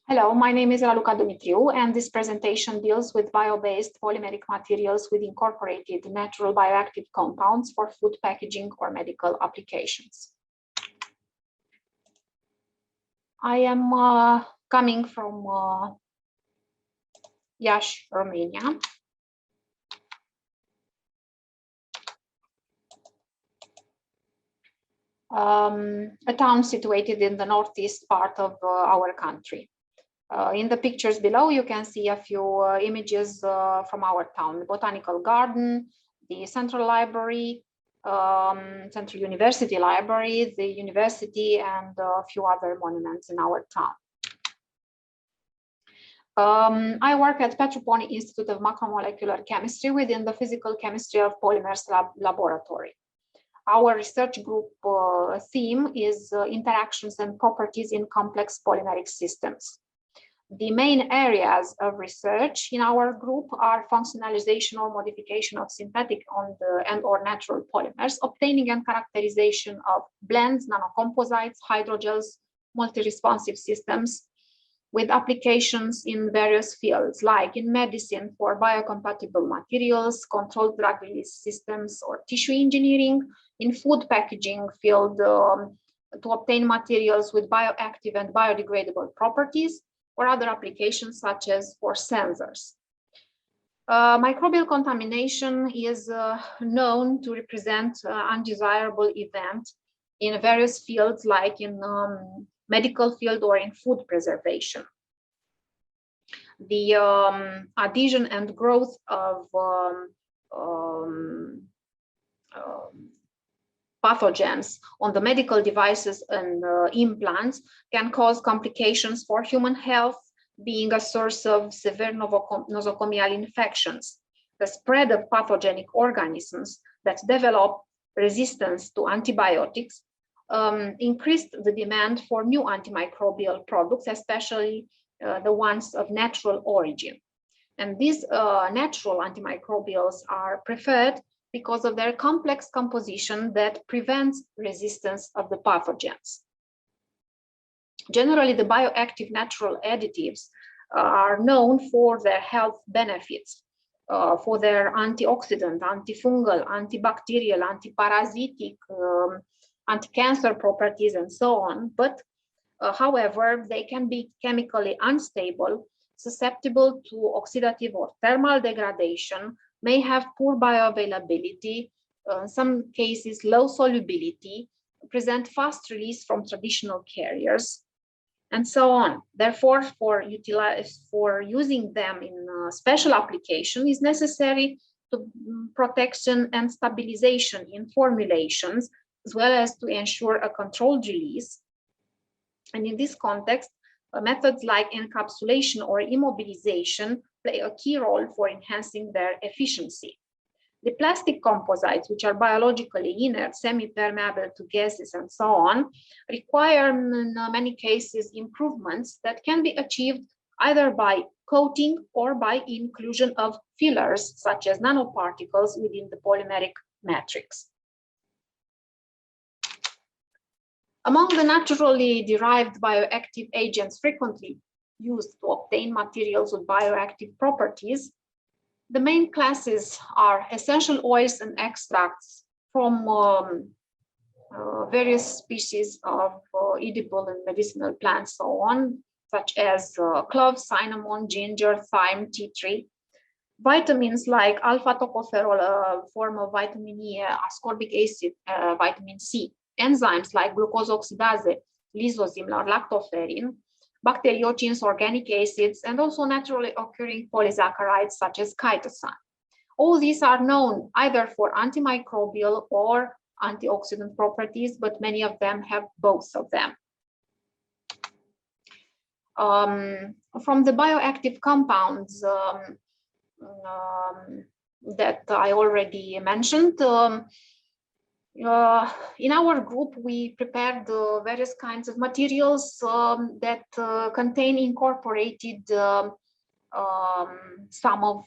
Hello, my name is Raluca Dumitriu, and this presentation deals with bio-based polymeric materials with incorporated natural bioactive compounds for food packaging or medical applications. I am coming from Iași, Romania. A town situated in the northeast part of our country. In the pictures below, you can see a few images from our town: the Botanical Garden, the Central Library, Central University Library, the university, and a few other monuments in our town. I work at Petropony Institute of Macromolecular Chemistry within the Physical Chemistry of Polymers laboratory. Our research group theme is interactions and properties in complex polymeric systems. The main areas of research in our group are functionalization or modification of synthetic and/or natural polymers, obtaining and characterization of blends, nanocomposites, hydrogels, multi-responsive systems, with applications in various fields, like in medicine for biocompatible materials, controlled drug release systems, or tissue engineering, in food packaging field to obtain materials with bioactive and biodegradable properties, or other applications such as for sensors. Microbial contamination is known to represent undesirable event in various fields, like in medical field or in food preservation. The adhesion and growth of pathogens on the medical devices and implants can cause complications for human health, being a source of severe nosocomial infections. The spread of pathogenic organisms that develop resistance to antibiotics increased the demand for new antimicrobial products, especially the ones of natural origin. And these natural antimicrobials are preferred because of their complex composition that prevents resistance of the pathogens. Generally, the bioactive natural additives are known for their health benefits, for their antioxidant, antifungal, antibacterial, antiparasitic, anti-cancer properties, and so on. But however, they can be chemically unstable, susceptible to oxidative or thermal degradation, may have poor bioavailability, in some cases low solubility, present fast release from traditional carriers, and so on. Therefore, for using them in special application is necessary to protection and stabilization in formulations, as well as to ensure a controlled release. And in this context, methods like encapsulation or immobilization play a key role for enhancing their efficiency. The plastic composites, which are biologically inert, semi-permeable to gases, and so on, require in many cases improvements that can be achieved either by coating or by inclusion of fillers, such as nanoparticles within the polymeric matrix. Among the naturally derived bioactive agents frequently used to obtain materials with bioactive properties, the main classes are essential oils and extracts from various species of edible and medicinal plants, so on, such as clove, cinnamon, ginger, thyme, tea tree. Vitamins like alpha tocopherol, a form of vitamin E, ascorbic acid, vitamin C, enzymes like glucose oxidase, lysozyme or lactoferrin, bacteriocins, organic acids, and also naturally occurring polysaccharides such as chitosan. All these are known either for antimicrobial or antioxidant properties, but many of them have both of them. From the bioactive compounds that I already mentioned, in our group, we prepared various kinds of materials that contain incorporated some of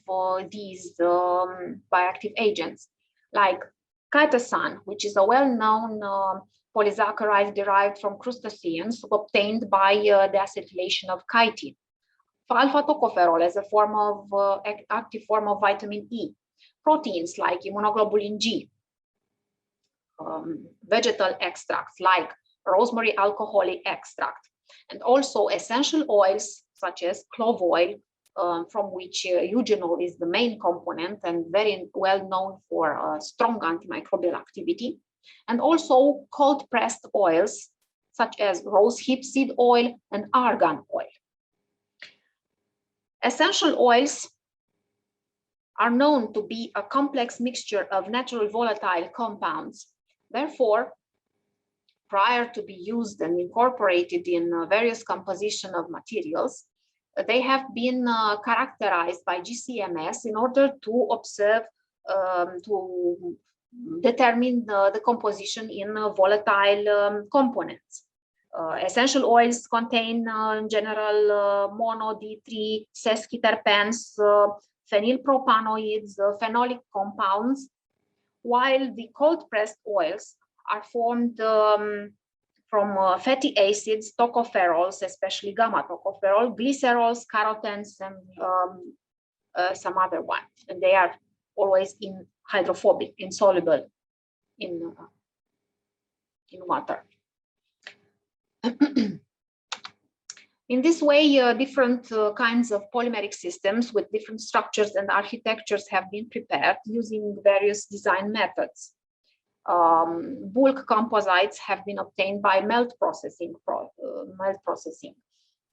these bioactive agents, like chitosan, which is a well-known polysaccharide derived from crustaceans obtained by the acetylation of chitin. Alpha tocopherol as a form of active form of vitamin E. Proteins like immunoglobulin G. Vegetal extracts like rosemary alcoholic extract, and also essential oils such as clove oil, from which eugenol is the main component and very well known for strong antimicrobial activity, and also cold pressed oils such as rosehip seed oil and argan oil. Essential oils are known to be a complex mixture of natural volatile compounds. Therefore, prior to be used and incorporated in various composition of materials, they have been characterized by GCMS in order to observe, to determine the composition in volatile components. Essential oils contain in general mono, D3, sesquiterpenes, phenylpropanoids, phenolic compounds, while the cold pressed oils are formed from fatty acids, tocopherols, especially gamma tocopherol, glycerols, carotenes, and some other ones. And they are always hydrophobic, insoluble in water. In this way, different kinds of polymeric systems with different structures and architectures have been prepared using various design methods. Bulk composites have been obtained by melt processing.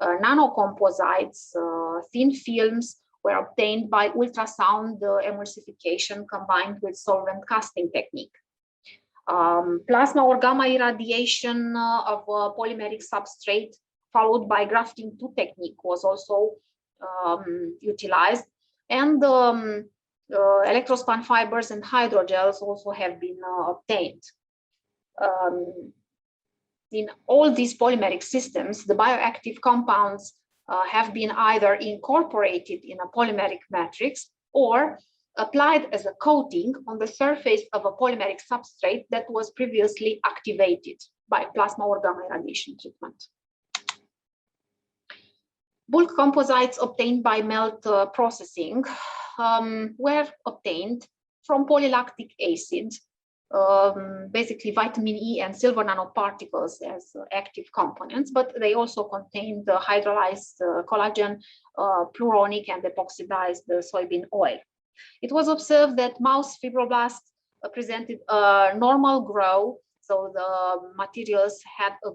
Nanocomposites, thin films, were obtained by ultrasound emulsification combined with solvent casting technique. Plasma or gamma irradiation of a polymeric substrate followed by grafting 2 technique was also utilized, and electrospan fibers and hydrogels also have been obtained. In all these polymeric systems, the bioactive compounds have been either incorporated in a polymeric matrix or applied as a coating on the surface of a polymeric substrate that was previously activated by plasma or gamma irradiation treatment. Bulk composites obtained by melt processing were obtained from polylactic acid, basically vitamin E and silver nanoparticles as active components, but they also contained the hydrolyzed collagen, pluronic and epoxidized soybean oil. It was observed that mouse fibroblasts presented a normal growth, so the materials had a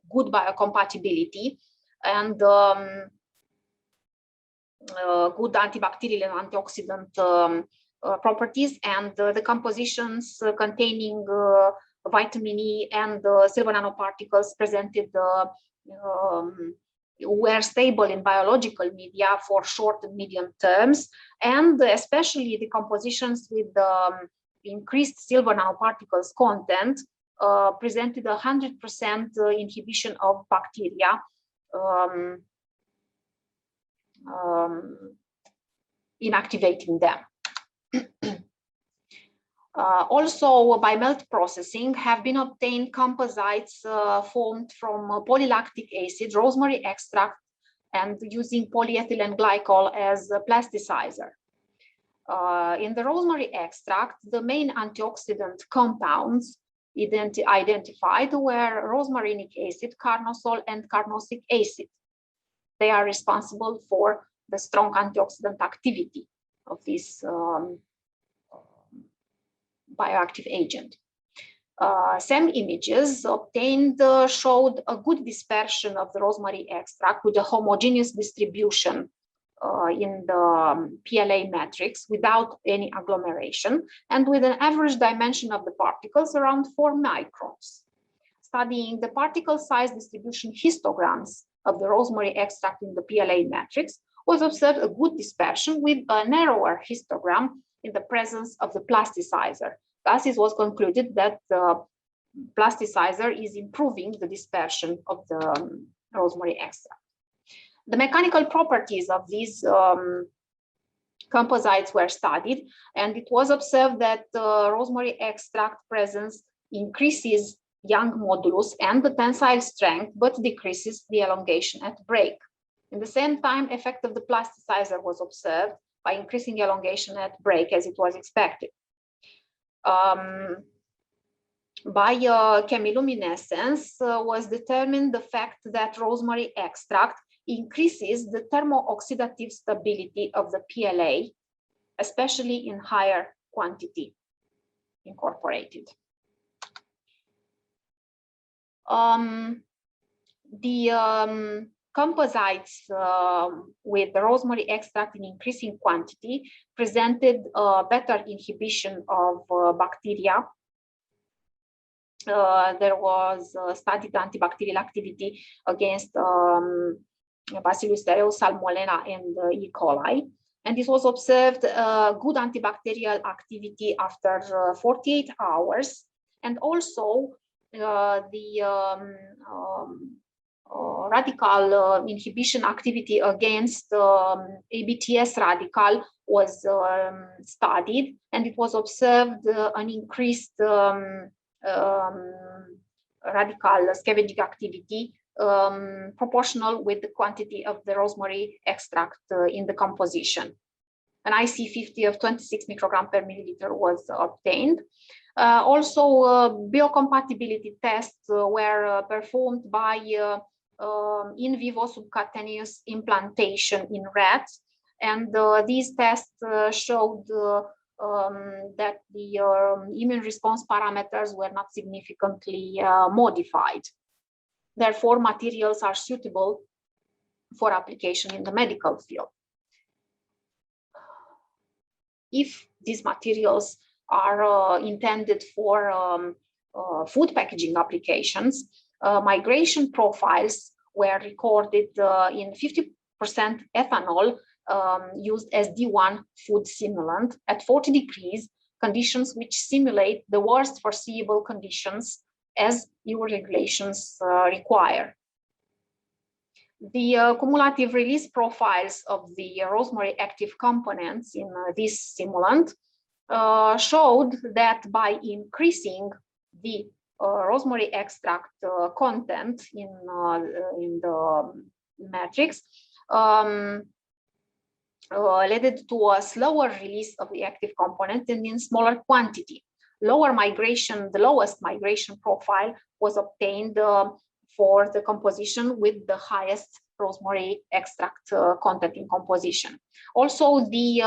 good biocompatibility and good antibacterial and antioxidant properties, and the compositions containing vitamin E and silver nanoparticles presented were stable in biological media for short and medium terms, and especially the compositions with increased silver nanoparticles content presented 100% inhibition of bacteria inactivating them. Also, by melt processing have been obtained composites formed from polylactic acid, rosemary extract, and using polyethylene glycol as a plasticizer. In the rosemary extract, the main antioxidant compounds identified were rosmarinic acid, carnosol, and carnosic acid. They are responsible for the strong antioxidant activity of this bioactive agent. SEM images obtained showed a good dispersion of the rosemary extract with a homogeneous distribution in the PLA matrix without any agglomeration and with an average dimension of the particles around 4 microns. Studying the particle size distribution histograms of the rosemary extract in the PLA matrix was observed a good dispersion with a narrower histogram in the presence of the plasticizer. Thus, it was concluded that the plasticizer is improving the dispersion of the rosemary extract. The mechanical properties of these composites were studied, and it was observed that rosemary extract presence increases Young modulus and the tensile strength, but decreases the elongation at break. In the same time, effect of the plasticizer was observed by increasing elongation at break as it was expected. By chemiluminescence was determined the fact that rosemary extract increases the thermo-oxidative stability of the PLA, especially in higher quantity incorporated. Composites with the rosemary extract in increasing quantity presented better inhibition of bacteria. There was studied antibacterial activity against Bacillus cereus, Salmonella, and E. coli. And this was observed good antibacterial activity after 48 hours. And also radical inhibition activity against ABTS radical was studied, and it was observed an increased radical scavenging activity proportional with the quantity of the rosemary extract in the composition. An IC50 of 26 microgram per milliliter was obtained. Also, biocompatibility tests were performed by in vivo subcutaneous implantation in rats, and these tests showed that the immune response parameters were not significantly modified. Therefore, materials are suitable for application in the medical field. If these materials are intended for food packaging applications, migration profiles were recorded in 50% ethanol used as D1 food simulant at 40 degrees, conditions which simulate the worst foreseeable conditions as EU regulations require. The cumulative release profiles of the rosemary active components in this simulant showed that by increasing the rosemary extract content in the matrix led to a slower release of the active component and in smaller quantity. The lowest migration profile was obtained for the composition with the highest rosemary extract content in composition. Also, the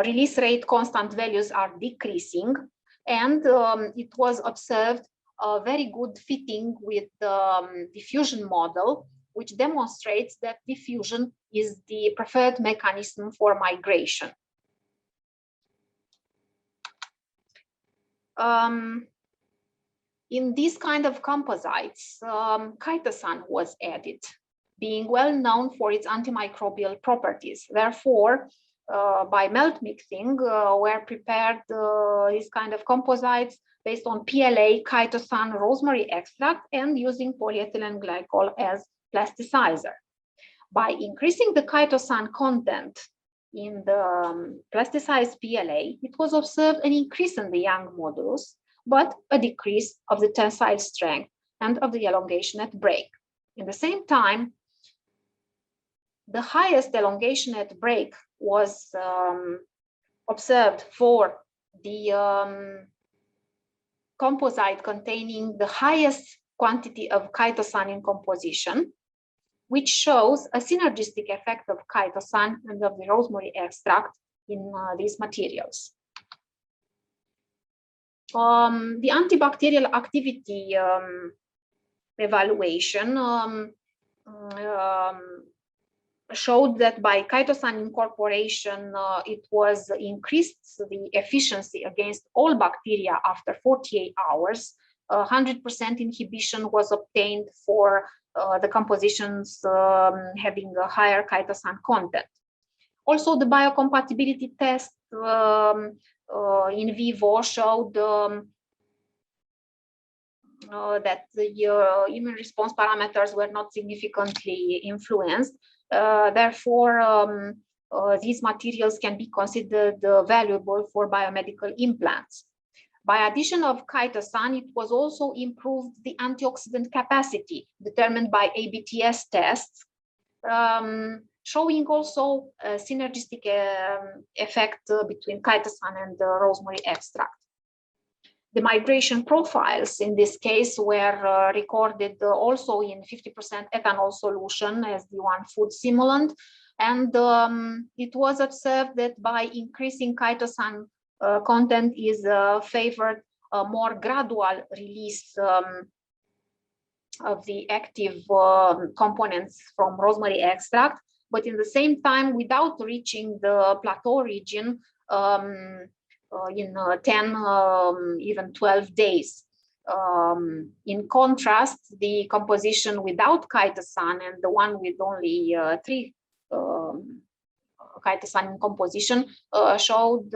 release rate constant values are decreasing, and it was observed a very good fitting with the diffusion model, which demonstrates that diffusion is the preferred mechanism for migration. In this kind of composites, chitosan was added, being well known for its antimicrobial properties. Therefore, by melt mixing, were prepared this kind of composites based on PLA, chitosan, rosemary extract, and using polyethylene glycol as plasticizer. By increasing the chitosan content in the plasticized PLA, it was observed an increase in the Young modulus, but a decrease of the tensile strength and of the elongation at break. In the same time, the highest elongation at break was observed for the composite containing the highest quantity of chitosan in composition, which shows a synergistic effect of chitosan and of the rosemary extract in these materials. The antibacterial activity evaluation showed that by chitosan incorporation, it was increased the efficiency against all bacteria after 48 hours. 100% inhibition was obtained for the compositions having a higher chitosan content. Also, the biocompatibility test in vivo showed that the immune response parameters were not significantly influenced. Therefore, these materials can be considered valuable for biomedical implants. By addition of chitosan, it was also improved the antioxidant capacity determined by ABTS tests, showing also a synergistic effect between chitosan and the rosemary extract. The migration profiles in this case were recorded also in 50% ethanol solution as the one food simulant, and it was observed that by increasing chitosan content is favored a more gradual release of the active components from rosemary extract, but in the same time without reaching the plateau region in 10, even 12 days. In contrast, the composition without chitosan and the one with only 3 chitosan in composition showed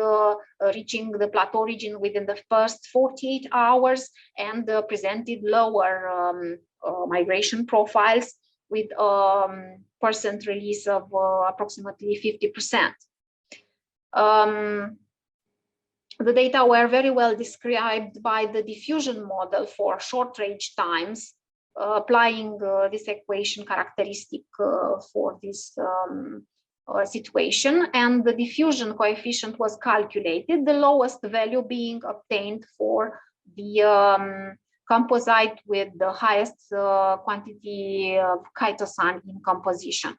reaching the plateau region within the first 48 hours and presented lower migration profiles with percent release of approximately 50%. The data were very well described by the diffusion model for short range times, applying this equation characteristic for this situation, and the diffusion coefficient was calculated, the lowest value being obtained for the composite with the highest quantity of chitosan in composition.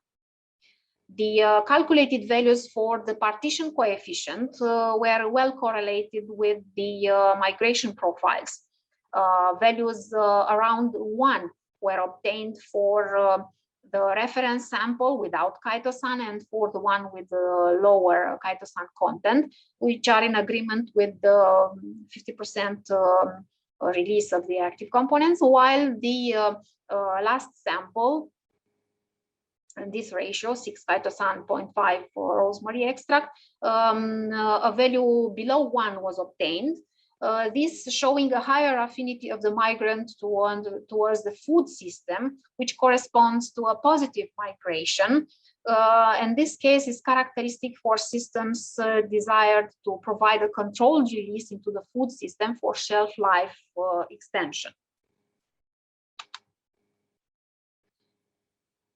The calculated values for the partition coefficient were well correlated with the migration profiles. Values around 1 were obtained for the reference sample without chitosan and for the one with the lower chitosan content, which are in agreement with the 50% release of the active components, while the last sample, and this ratio, 6 chitosan, 0.5 for rosemary extract, a value below 1 was obtained. This showing a higher affinity of the migrant towards the food system, which corresponds to a positive migration. And this case is characteristic for systems desired to provide a controlled release into the food system for shelf life extension.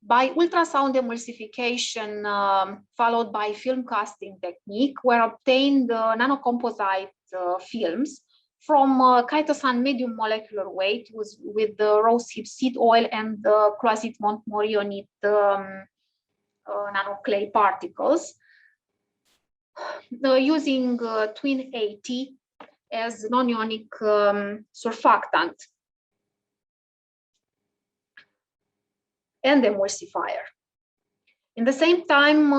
By ultrasound emulsification, followed by film casting technique, were obtained nanocomposite films from chitosan medium molecular weight with the rosehip seed oil and the cloisite montmorillonite nanoclay particles, using twin AT as non-ionic surfactant and emulsifier. In the same time,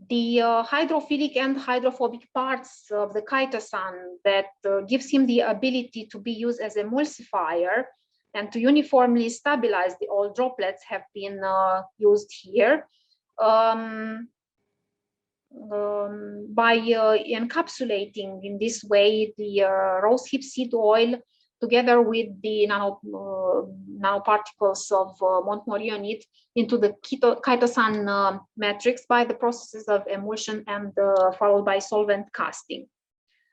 the hydrophilic and hydrophobic parts of the chitosan that gives him the ability to be used as emulsifier and to uniformly stabilize the oil droplets have been used here. By encapsulating in this way the rosehip seed oil together with the nanoparticles of Montmorillonite into the chitosan matrix by the processes of emulsion and followed by solvent casting.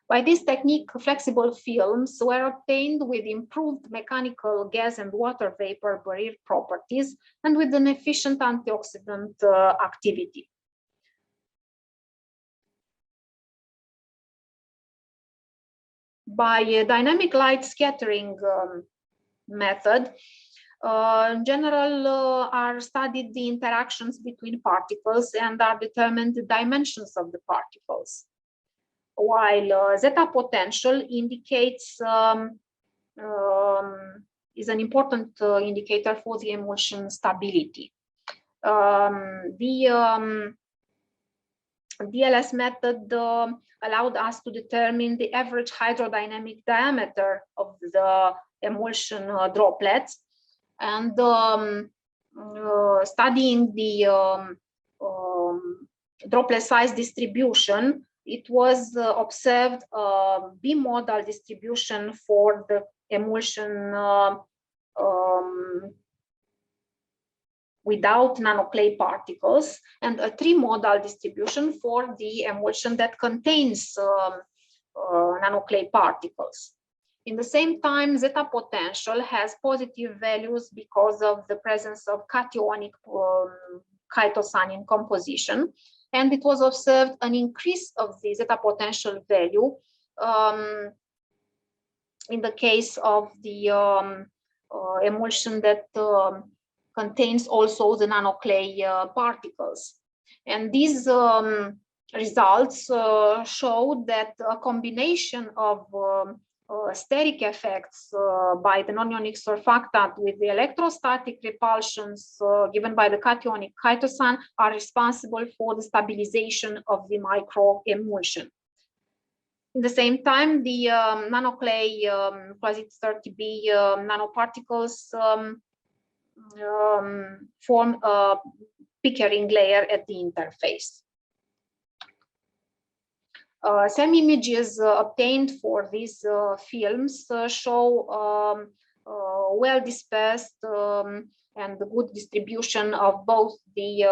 By this technique, flexible films were obtained with improved mechanical gas and water vapor barrier properties and with an efficient antioxidant activity. By dynamic light scattering method, in general are studied the interactions between particles and are determined the dimensions of the particles, while zeta potential indicates is an important indicator for the emulsion stability. The DLS method allowed us to determine the average hydrodynamic diameter of the emulsion droplets, and studying the droplet size distribution, it was observed bimodal distribution for the emulsion without nanoclay particles, and a trimodal distribution for the emulsion that contains nanoclay particles. In the same time, zeta potential has positive values because of the presence of cationic chitosan in composition, and it was observed an increase of the zeta potential value in the case of the emulsion that contains also the nanoclay particles. And these results showed that a combination of steric effects by the non-ionic surfactant with the electrostatic repulsions given by the cationic chitosan are responsible for the stabilization of the microemulsion. At the same time, the nanoclay Quasi-30B nanoparticles form a Pickering layer at the interface. Some images obtained for these films show well dispersed and good distribution of both the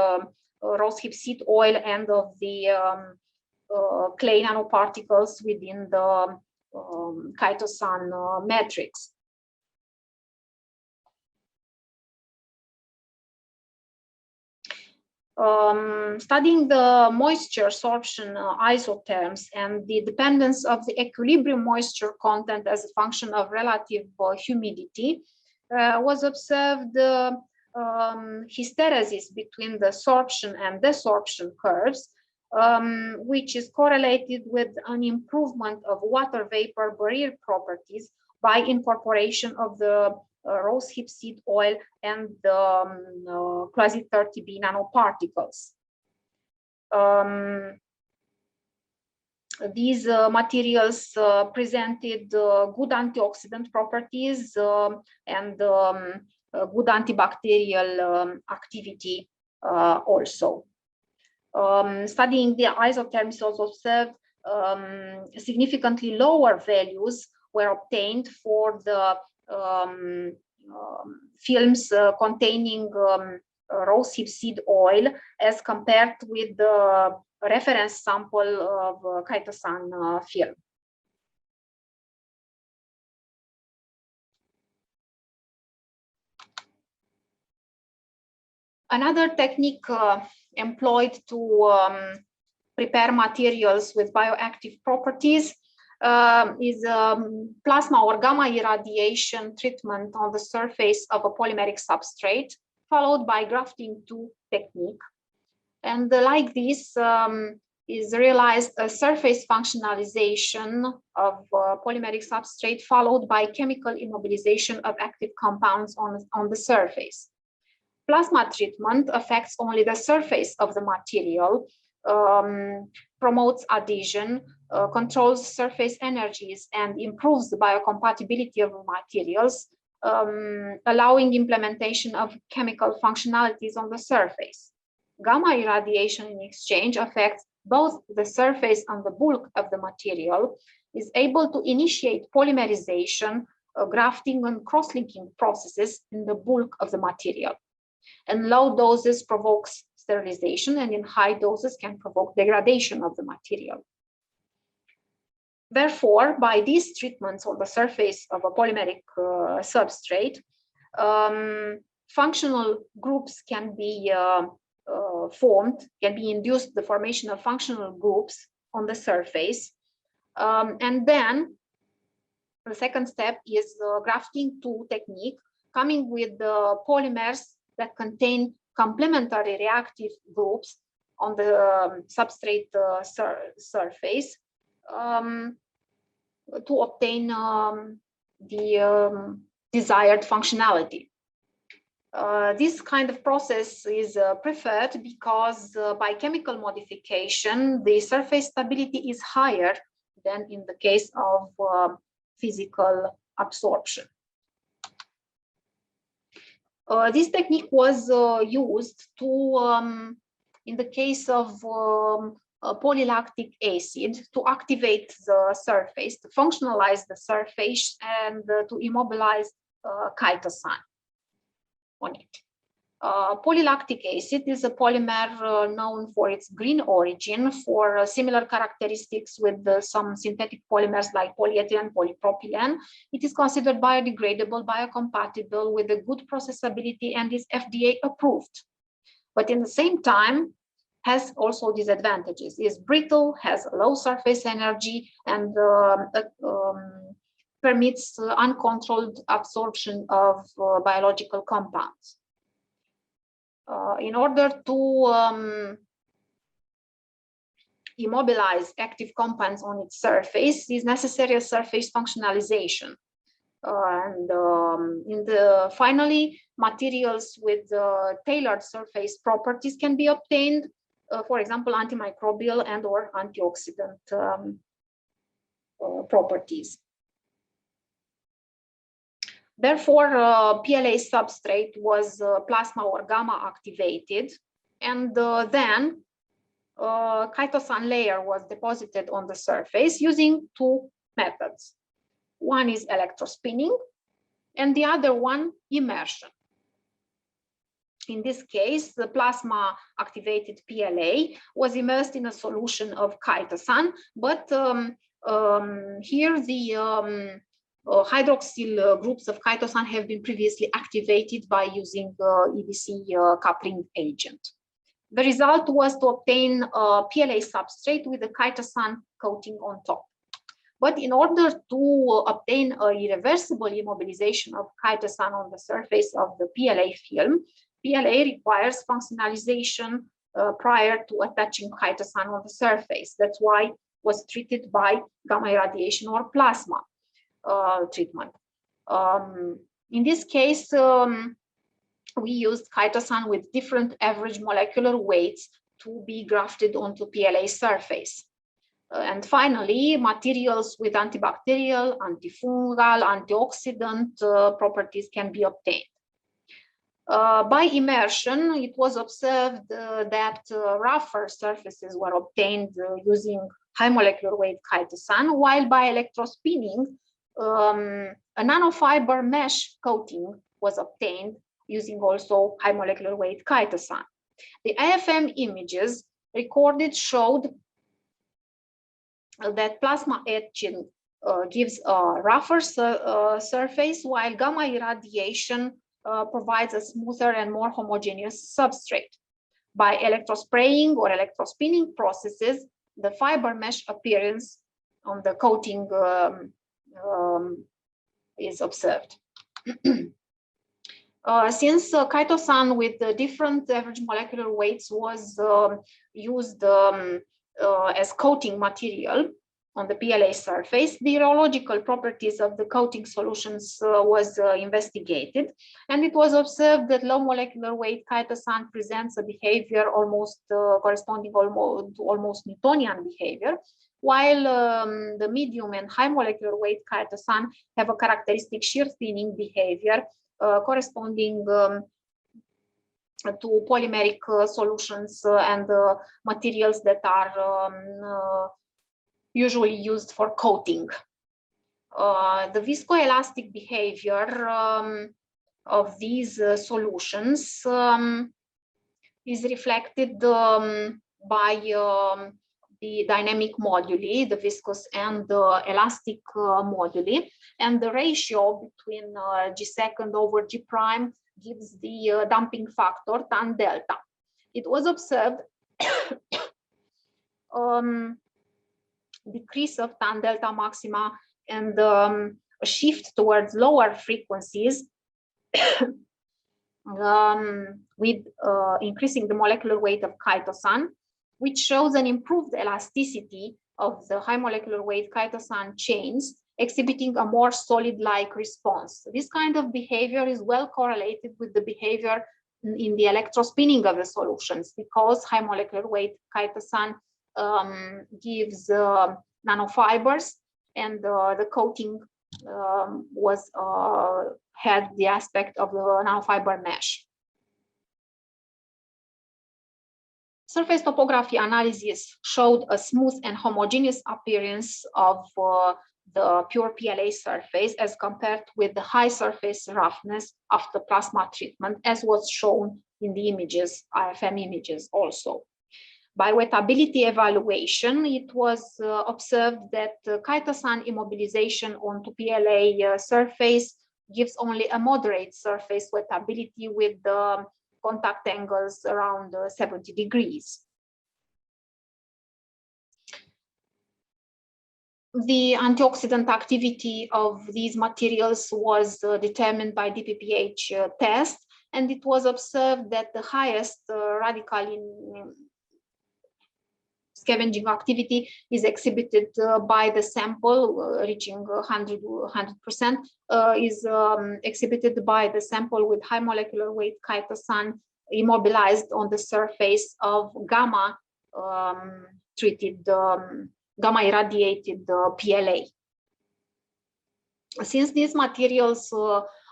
rosehip seed oil and of the clay nanoparticles within the chitosan matrix. Studying the moisture sorption isotherms and the dependence of the equilibrium moisture content as a function of relative humidity was observed hysteresis between the sorption and desorption curves, which is correlated with an improvement of water vapor barrier properties by incorporation of the rosehip seed oil and the Quasi-30B nanoparticles. These materials presented good antioxidant properties and good antibacterial activity also. Studying the isotherms also observed significantly lower values were obtained for the films containing rosehip seed oil as compared with the reference sample of chitosan film. Another technique employed to prepare materials with bioactive properties is plasma or gamma irradiation treatment on the surface of a polymeric substrate, followed by grafting 2 technique. And like this is realized a surface functionalization of polymeric substrate, followed by chemical immobilization of active compounds on the surface. Plasma treatment affects only the surface of the material, promotes adhesion, controls surface energies, and improves the biocompatibility of materials, allowing implementation of chemical functionalities on the surface. Gamma irradiation in exchange affects both the surface and the bulk of the material, is able to initiate polymerization grafting and cross-linking processes in the bulk of the material. And low doses provokes sterilization, and in high doses can provoke degradation of the material. Therefore, by these treatments on the surface of a polymeric substrate, functional groups can be formed, can be induced the formation of functional groups on the surface. And then the second step is the grafting tool technique, coming with the polymers that contain complementary reactive groups on the substrate surface to obtain the desired functionality. This kind of process is preferred because by chemical modification, the surface stability is higher than in the case of physical absorption. This technique was used to, in the case of polylactic acid, to activate the surface, to functionalize the surface, and to immobilize chitosan on it. Polylactic acid is a polymer known for its green origin, for similar characteristics with some synthetic polymers like polyethylene, polypropylene. It is considered biodegradable, biocompatible, with a good processability, and is FDA approved. But in the same time, has also disadvantages. It is brittle, has low surface energy, and permits uncontrolled absorption of biological compounds. In order to immobilize active compounds on its surface, is necessary a surface functionalization. Finally, materials with tailored surface properties can be obtained, for example, antimicrobial and or antioxidant properties. Therefore, PLA substrate was plasma or gamma activated, and then chitosan layer was deposited on the surface using two methods. One is electrospinning, and the other one immersion. In this case, the plasma activated PLA was immersed in a solution of chitosan, but here the hydroxyl groups of chitosan have been previously activated by using EDC coupling agent. The result was to obtain a PLA substrate with a chitosan coating on top. But in order to obtain a irreversible immobilization of chitosan on the surface of the PLA film, PLA requires functionalization prior to attaching chitosan on the surface. That's why it was treated by gamma irradiation or plasma treatment. In this case, we used chitosan with different average molecular weights to be grafted onto PLA surface. And finally, materials with antibacterial, antifungal, antioxidant properties can be obtained. By immersion, it was observed that rougher surfaces were obtained using high molecular weight chitosan, while by electrospinning, a nanofiber mesh coating was obtained using also high molecular weight chitosan. The AFM images recorded showed that plasma etching gives a rougher surface, while gamma irradiation provides a smoother and more homogeneous substrate. By electrospraying or electrospinning processes, the fiber mesh appearance on the coating is observed. Since chitosan with different average molecular weights was used as coating material on the PLA surface, the rheological properties of the coating solutions was investigated, and it was observed that low molecular weight chitosan presents a behavior almost corresponding to almost Newtonian behavior, while the medium and high molecular weight chitosan have a characteristic shear thinning behavior corresponding to polymeric solutions and materials that are usually used for coating. The viscoelastic behavior of these solutions is reflected by the dynamic moduli, the viscous and the elastic moduli, and the ratio between G2 over G prime gives the damping factor tan delta. It was observed decrease of tan delta maxima and a shift towards lower frequencies with increasing the molecular weight of chitosan, which shows an improved elasticity of the high molecular weight chitosan chains, exhibiting a more solid-like response. This kind of behavior is well correlated with the behavior in the electrospinning of the solutions, because high molecular weight chitosan gives nanofibers, and the coating had the aspect of the nanofiber mesh. Surface topography analysis showed a smooth and homogeneous appearance of the pure PLA surface as compared with the high surface roughness after plasma treatment, as was shown in the images, IFM images also. By wettability evaluation, it was observed that chitosan immobilization onto PLA surface gives only a moderate surface wettability with the contact angles around 70 degrees. The antioxidant activity of these materials was determined by DPPH test, and it was observed that the highest radical scavenging activity is exhibited by the sample reaching 100%, is exhibited by the sample with high molecular weight chitosan immobilized on the surface of gamma treated, gamma irradiated PLA. Since these materials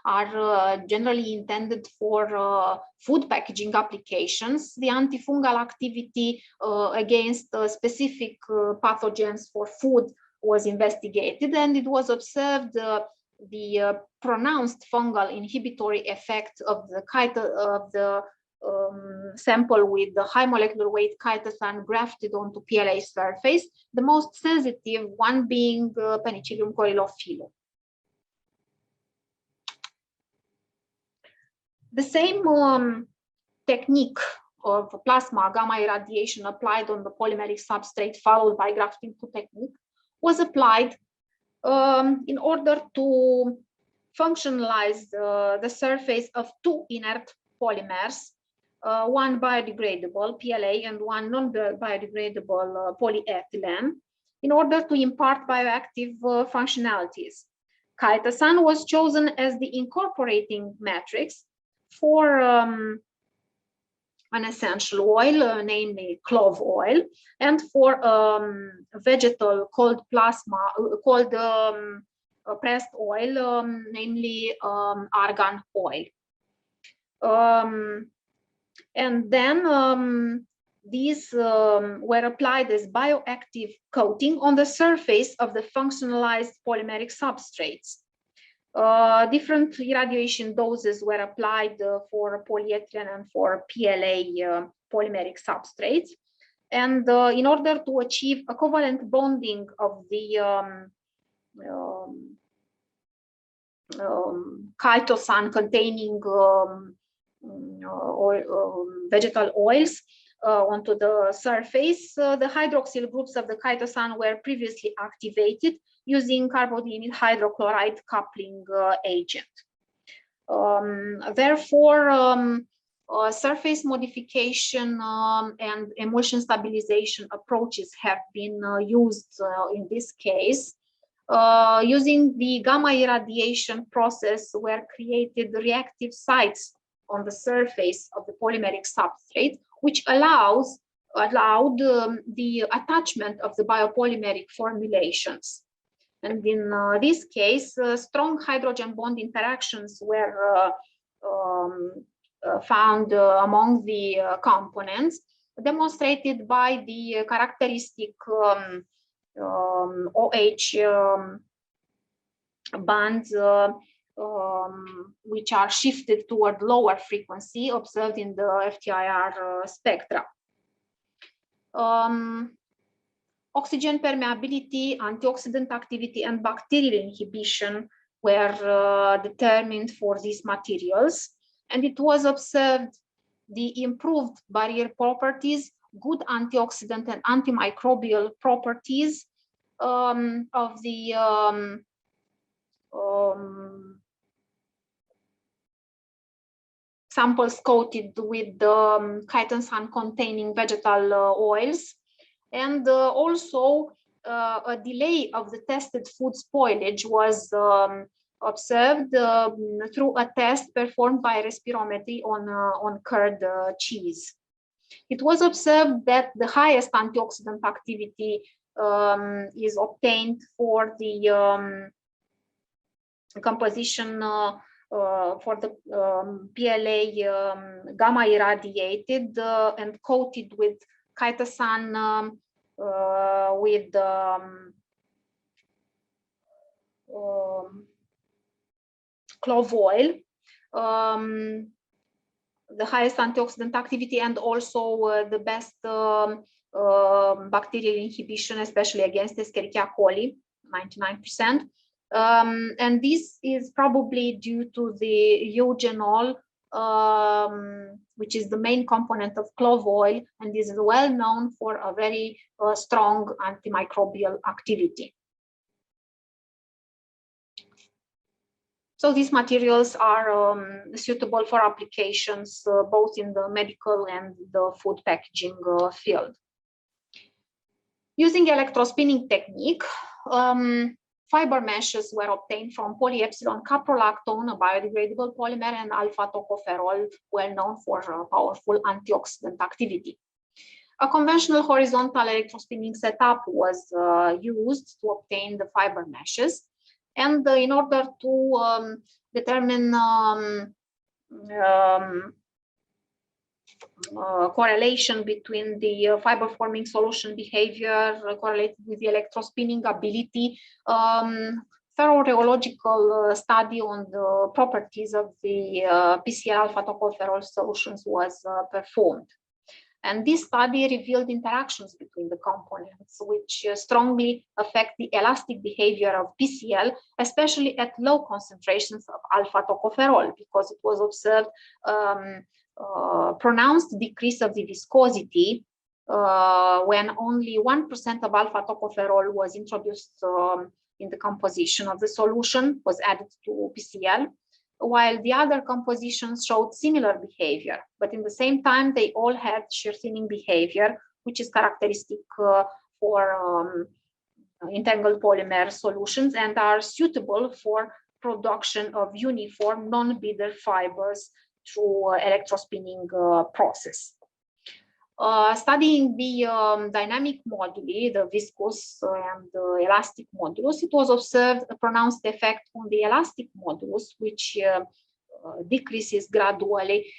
are generally intended for food packaging applications, the antifungal activity against specific pathogens for food was investigated, and it was observed the pronounced fungal inhibitory effect of the sample with the high molecular weight chitosan grafted onto PLA surface, the most sensitive one being Penicillium corylophyllum. The same technique of plasma gamma irradiation applied on the polymeric substrate followed by grafting technique was applied in order to functionalize the surface of two inert polymers, one biodegradable PLA and one non-biodegradable polyethylene, in order to impart bioactive functionalities. Chitosan was chosen as the incorporating matrix for an essential oil, namely clove oil, and for vegetal called plasma, called pressed oil, namely argan oil. And then these were applied as bioactive coating on the surface of the functionalized polymeric substrates. Different irradiation doses were applied for polyethylene and for PLA polymeric substrates. And in order to achieve a covalent bonding of the chitosan containing vegetal oils onto the surface, the hydroxyl groups of the chitosan were previously activated using carbodiamide hydrochloride coupling agent. Therefore, surface modification and emulsion stabilization approaches have been used in this case. Using the gamma irradiation process were created reactive sites on the surface of the polymeric substrate, which allowed the attachment of the biopolymeric formulations. And in this case, strong hydrogen bond interactions were found among the components, demonstrated by the characteristic OH bands which are shifted toward lower frequency observed in the FTIR spectra. Oxygen permeability, antioxidant activity, and bacterial inhibition were determined for these materials, and it was observed the improved barrier properties, good antioxidant and antimicrobial properties of the samples coated with the chitin containing vegetal oils, and also a delay of the tested food spoilage was observed through a test performed by respirometry on curd cheese. It was observed that the highest antioxidant activity is obtained for the composition for the PLA gamma irradiated and coated with chitosan with clove oil, the highest antioxidant activity, and also the best bacterial inhibition, especially against Escherichia coli, 99%. And this is probably due to the eugenol, which is the main component of clove oil, and is well known for a very strong antimicrobial activity. So these materials are suitable for applications both in the medical and the food packaging field. Using electrospinning technique, fiber meshes were obtained from polyepsilon caprolactone, a biodegradable polymer, and alpha tocopherol, well known for powerful antioxidant activity. A conventional horizontal electrospinning setup was used to obtain the fiber meshes. And in order to determine correlation between the fiber forming solution behavior correlated with the electrospinning ability, thorough rheological study on the properties of the PCl alpha tocopherol solutions was performed. And this study revealed interactions between the components, which strongly affect the elastic behavior of PCl, especially at low concentrations of alpha tocopherol, because it was observed pronounced decrease of the viscosity when only 1% of alpha tocopherol was introduced in the composition of the solution, was added to PCl, while the other compositions showed similar behavior, but in the same time, they all had shear thinning behavior, which is characteristic for entangled polymer solutions and are suitable for production of uniform non-bitter fibers through electrospinning process. Studying the dynamic moduli, the viscous and the elastic modulus, it was observed a pronounced effect on the elastic modulus, which decreases gradually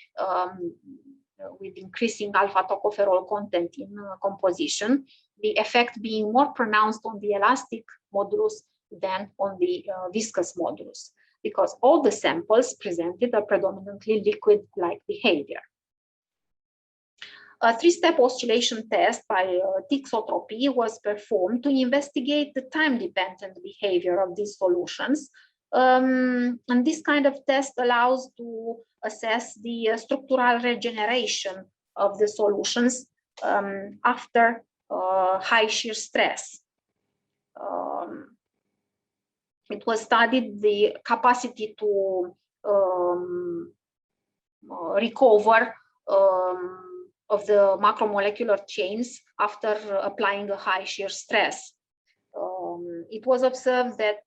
with increasing alpha tocopherol content in composition, the effect being more pronounced on the elastic modulus than on the viscous modulus, because all the samples presented a predominantly liquid-like behavior. A three-step oscillation test by Isotropy was performed to investigate the time-dependent behavior of these solutions. And this kind of test allows to assess the structural regeneration of the solutions after high shear stress. It was studied the capacity to recover of the macromolecular chains after applying a high shear stress. It was observed that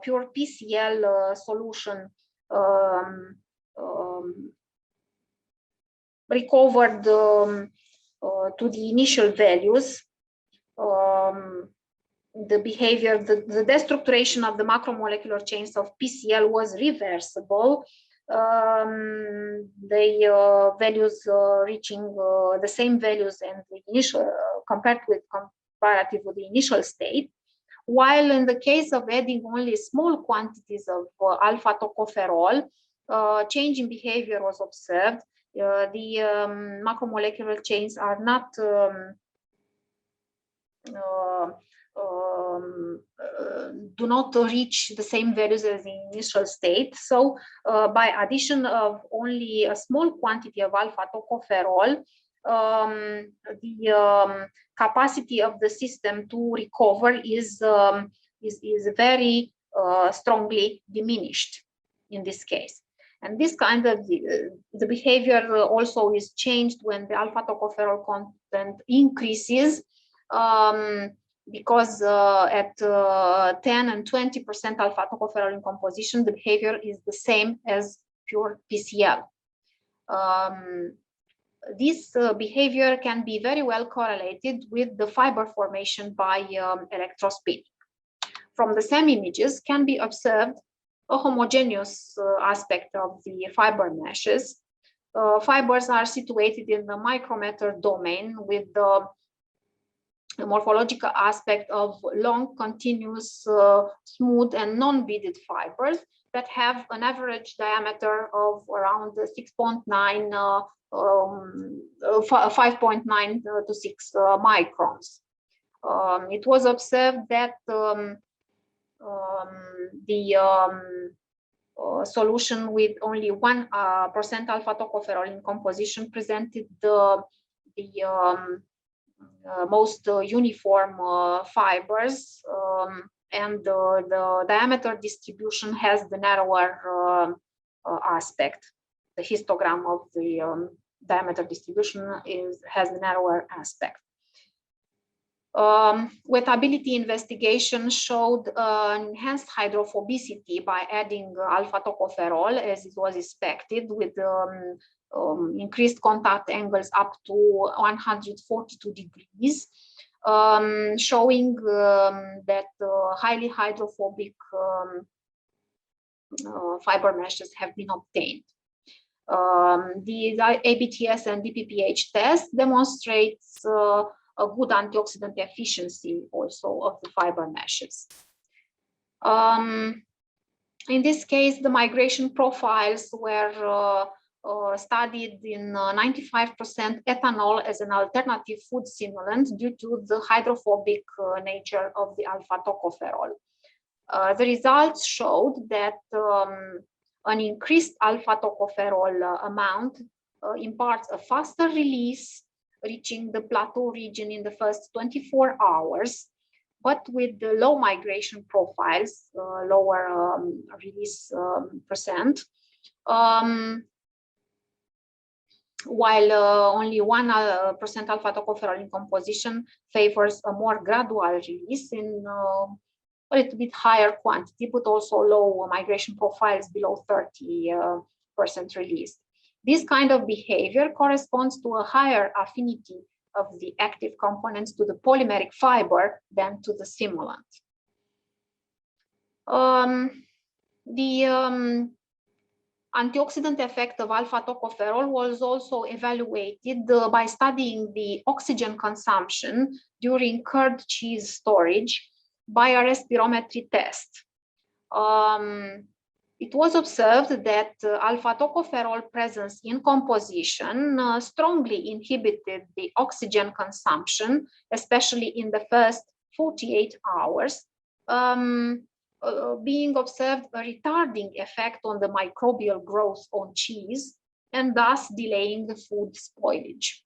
pure PCl solution recovered to the initial values. The behavior, the destructuration of the macromolecular chains of PCl was reversible. The values reaching the same values and the initial comparative with the initial state, while in the case of adding only small quantities of alpha tocopherol, change in behavior was observed. The macromolecular chains are not do not reach the same values as the initial state. So by addition of only a small quantity of alpha tocopherol, the capacity of the system to recover is very strongly diminished in this case. And this kind of the behavior also is changed when the alpha tocopherol content increases, because at 10 and 20% alpha tocopherol in composition, the behavior is the same as pure PCl. This behavior can be very well correlated with the fiber formation by electrospinning. From the SEM images can be observed a homogeneous aspect of the fiber meshes. Fibers are situated in the micrometer domain with the morphological aspect of long, continuous, smooth and non-beaded fibers that have an average diameter of around 6.9, 5.9 to 6 microns. It was observed that the solution with only 1% alpha tocopherol in composition presented the most uniform fibers, and the diameter distribution has the narrower aspect. The histogram of the diameter distribution has the narrower aspect. Wettability investigation showed enhanced hydrophobicity by adding alpha tocopherol, as it was expected, with increased contact angles up to 142 degrees, showing that highly hydrophobic fiber meshes have been obtained. The ABTS and DPPH test demonstrates a good antioxidant efficiency also of the fiber meshes. In this case, the migration profiles were studied in 95% ethanol as an alternative food stimulant due to the hydrophobic nature of the alpha tocopherol. The results showed that an increased alpha tocopherol amount imparts a faster release, reaching the plateau region in the first 24 hours, but with the low migration profiles, lower release percent, while only 1% alpha tocopherol in composition favors a more gradual release in a little bit higher quantity, but also low migration profiles below 30% release. This kind of behavior corresponds to a higher affinity of the active components to the polymeric fiber than to the simulant. The antioxidant effect of alpha tocopherol was also evaluated by studying the oxygen consumption during curd cheese storage by a respirometry test. It was observed that alpha tocopherol presence in composition strongly inhibited the oxygen consumption, especially in the first 48 hours, being observed a retarding effect on the microbial growth on cheese and thus delaying the food spoilage.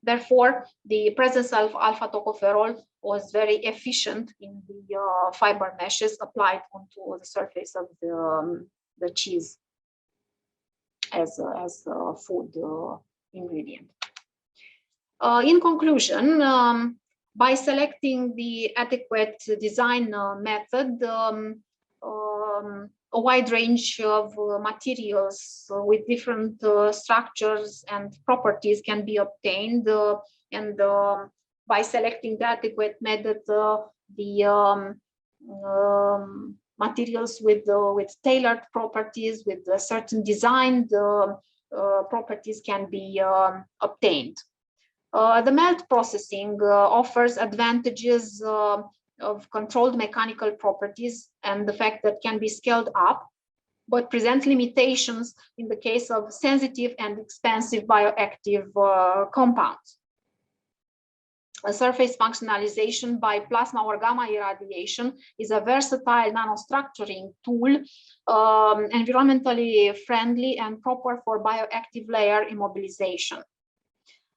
Therefore, the presence of alpha tocopherol was very efficient in the fiber meshes applied onto the surface of the cheese as a food ingredient. In conclusion, by selecting the adequate design method, a wide range of materials with different structures and properties can be obtained, and by selecting the adequate method, the materials with tailored properties, with certain designed properties can be obtained. The melt processing offers advantages of controlled mechanical properties and the fact that can be scaled up, but present limitations in the case of sensitive and expensive bioactive compounds. A surface functionalization by plasma or gamma irradiation is a versatile nanostructuring tool, environmentally friendly and proper for bioactive layer immobilization.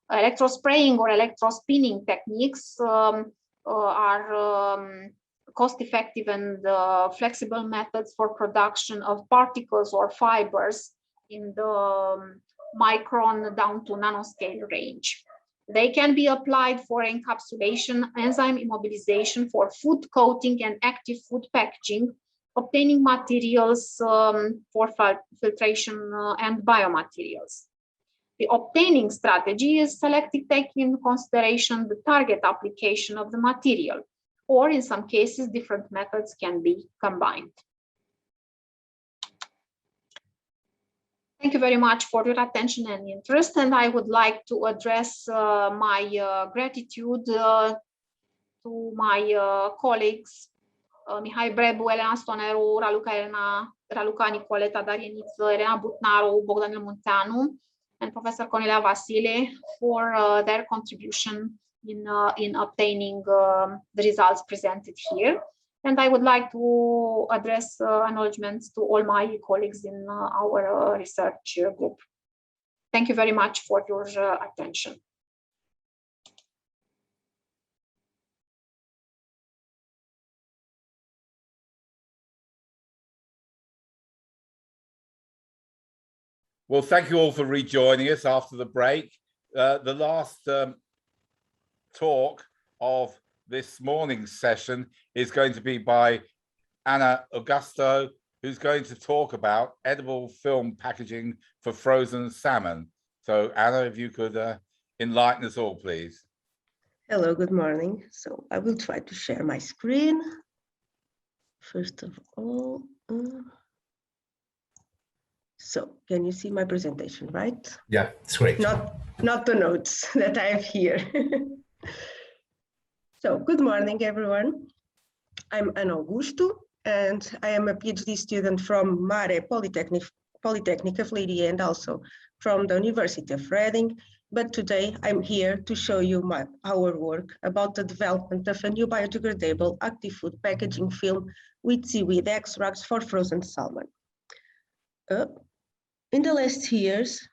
Electrospraying or electrospinning techniques are cost-effective and flexible methods for production of particles or fibers in the micron down to nanoscale range. They can be applied for encapsulation, enzyme immobilization, for food coating and active food packaging, obtaining materials for filtration and biomaterials. The obtaining strategy is selected taking into consideration the target application of the material, or in some cases, different methods can be combined. Thank you very much for your attention and interest, and I would like to address my gratitude to my colleagues, Mihai Brebu, Elena Stoneru, Raluca Nicoleta Darieniță, Elena Butnaru, Bogdan Munteanu, and Professor Cornelia Vasile for their contribution in obtaining the results presented here. And I would like to address acknowledgements to all my colleagues in our research group. Thank you very much for your attention. Well, thank you all for rejoining us after the break. The last talk of this morning's session is going to be by Anna Augusto, who's going to talk about edible film packaging for frozen salmon. So Anna, if you could enlighten us all, please. Hello, good morning. So I will try to share my screen. First of all, so can you see my presentation, right? Yeah, it's great. Not the notes that I have here. So good morning, everyone. I'm Ana Augusto, and I am a PhD student from Mare Polytechnic of Leiria and also from the University of Reading. But today I'm here to show you our work about the development of a new biodegradable active food packaging film with seaweed extracts for frozen salmon. In the last years,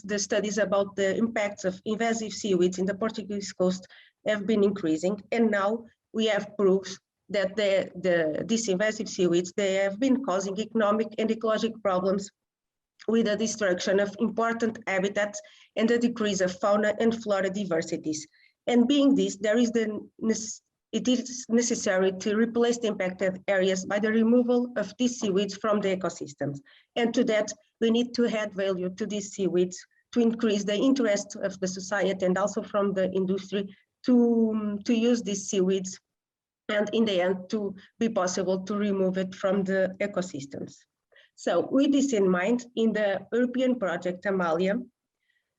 the studies about the impacts of invasive seaweeds in the Portuguese coast have been increasing, and now we have proofs that these invasive seaweeds, they have been causing economic and ecological problems with the destruction of important habitats and the decrease of fauna and flora diversities. And being this, it is necessary to replace the impacted areas by the removal of these seaweeds from the ecosystems. And to that, we need to add value to these seaweeds to increase the interest of the society and also from the industry to use these seaweeds, and in the end to be possible to remove it from the ecosystems. So with this in mind, in the European project Amalia,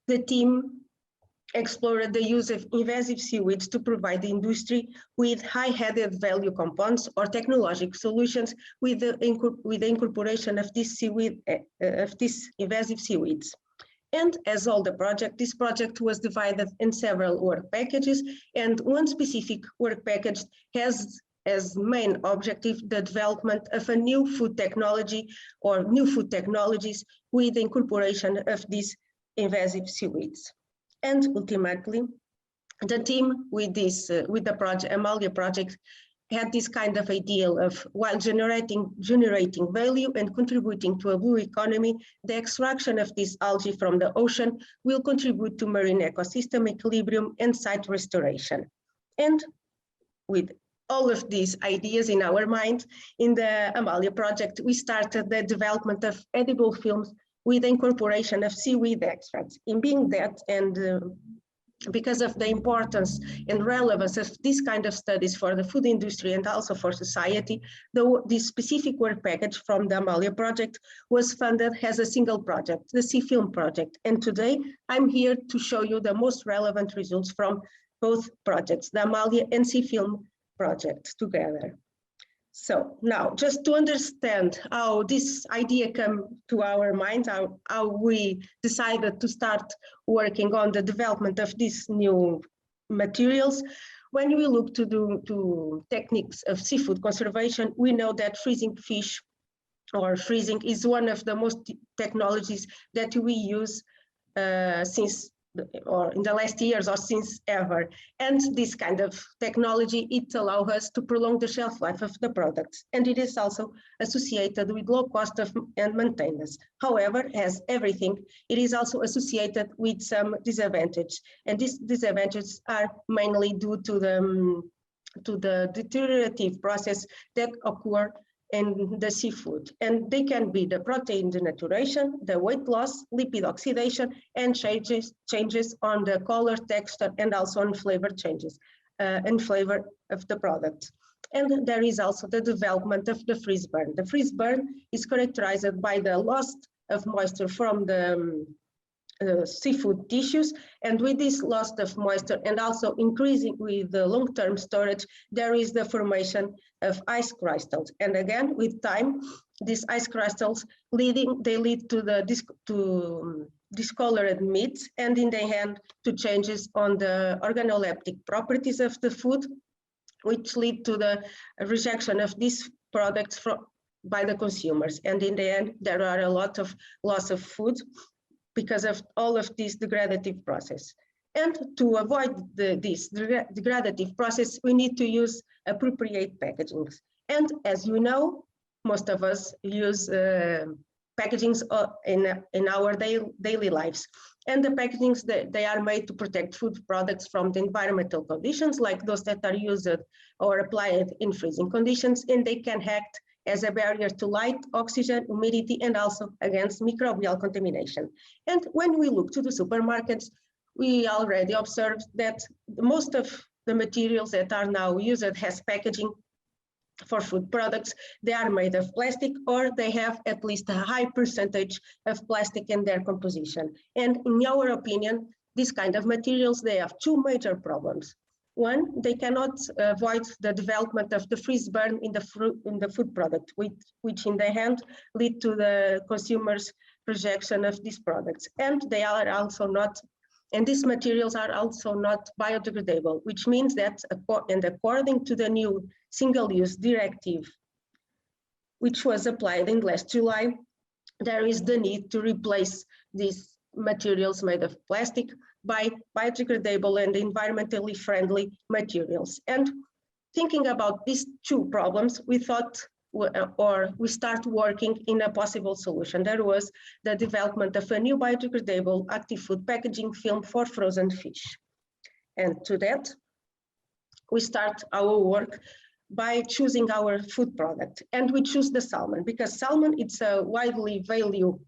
the team explored the use of invasive seaweeds to provide the industry with high added value compounds or technological solutions with the incorporation of this invasive seaweeds. And as all the project, this project was divided in several work packages, and one specific work package has as main objective the development of a new food technology or new food technologies with the incorporation of these invasive seaweeds. And ultimately, the team with the project, Amalia project, had this kind of ideal of, while generating value and contributing to a blue economy, the extraction of this algae from the ocean will contribute to marine ecosystem equilibrium and site restoration. And with all of these ideas in our mind, in the Amalia project, we started the development of edible films with the incorporation of seaweed extracts. In being that, and because of the importance and relevance of this kind of studies for the food industry and also for society, this specific work package from the Amalia project was funded as a single project, the Sea Film project. And today I'm here to show you the most relevant results from both projects, the Amalia and C-Film project together. So now, just to understand how this idea came to our minds, how we decided to start working on the development of these new materials, when we look to techniques of seafood conservation, we know that freezing fish or freezing is one of the most technologies that we use since or in the last years or since ever. And this kind of technology, it allows us to prolong the shelf life of the products. And it is also associated with low cost of and maintenance. However, as everything, it is also associated with some disadvantage. And these disadvantages are mainly due to the deteriorative process that occur in the seafood. And they can be the protein denaturation, the weight loss, lipid oxidation, and changes on the color, texture, and also on flavor changes and flavor of the product. And there is also the development of the freeze burn. The freeze burn is characterized by the loss of moisture from the seafood tissues, and with this loss of moisture and also increasing with the long-term storage, there is the formation of ice crystals. And again, with time, these ice crystals lead to the discolored meats, and in the end to changes on the organoleptic properties of the food, which lead to the rejection of these products by the consumers. And in the end, there are a lot of loss of food because of all of this degradative process. And to avoid this degradative process, we need to use appropriate packagings. And as you know, most of us use packagings in our daily lives. And the packagings, they are made to protect food products from the environmental conditions, like those that are used or applied in freezing conditions, and they can act as a barrier to light, oxygen, humidity, and also against microbial contamination. And when we look to the supermarkets, we already observed that most of the materials that are now used as packaging for food products, they are made of plastic, or they have at least a high percentage of plastic in their composition. And in our opinion, these kind of materials, they have two major problems. One, they cannot avoid the development of the freeze burn in the food product, which in the end lead to the consumer's rejection of these products. And they are also not, and these materials are also not biodegradable, which means that, and according to the new single-use directive, which was applied in last July, there is the need to replace these materials made of plastic by biodegradable and environmentally friendly materials. And thinking about these two problems, we thought, or we start working in a possible solution. There was the development of a new biodegradable active food packaging film for frozen fish. And to that, we start our work by choosing our food product. And we choose the salmon, because salmon, it's a well-valued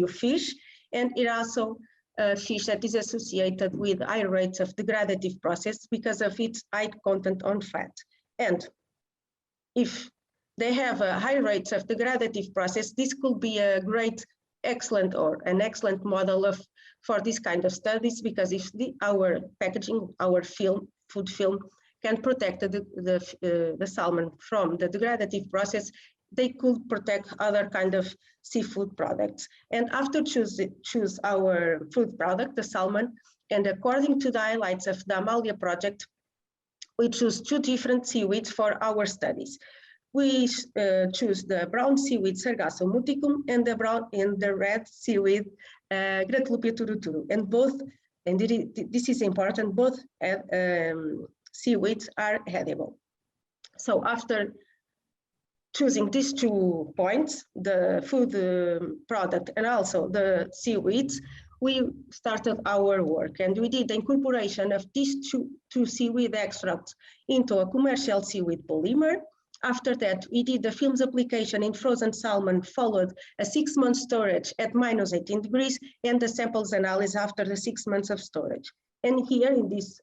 fish, and it also a fish that is associated with high rates of degradative process because of its high content on fat. And if they have a high rates of degradative process, this could be a excellent model for this kind of studies, because if our packaging, our food film can protect the salmon from the degradative process, they could protect other kind of seafood products. And after choose our food product, the salmon, and according to the highlights of the Amalia project, we choose two different seaweeds for our studies. We choose the brown seaweed Sargasso muticum and the red seaweed Gratulupia turuturu. And both, and this is important, both seaweeds are edible. So after choosing these 2 points, the food product and also the seaweeds, we started our work, and we did the incorporation of these two seaweed extracts into a commercial seaweed polymer. After that, we did the film's application in frozen salmon, followed a 6-month storage at -18 degrees, and the samples analysis after the 6 months of storage. And here in this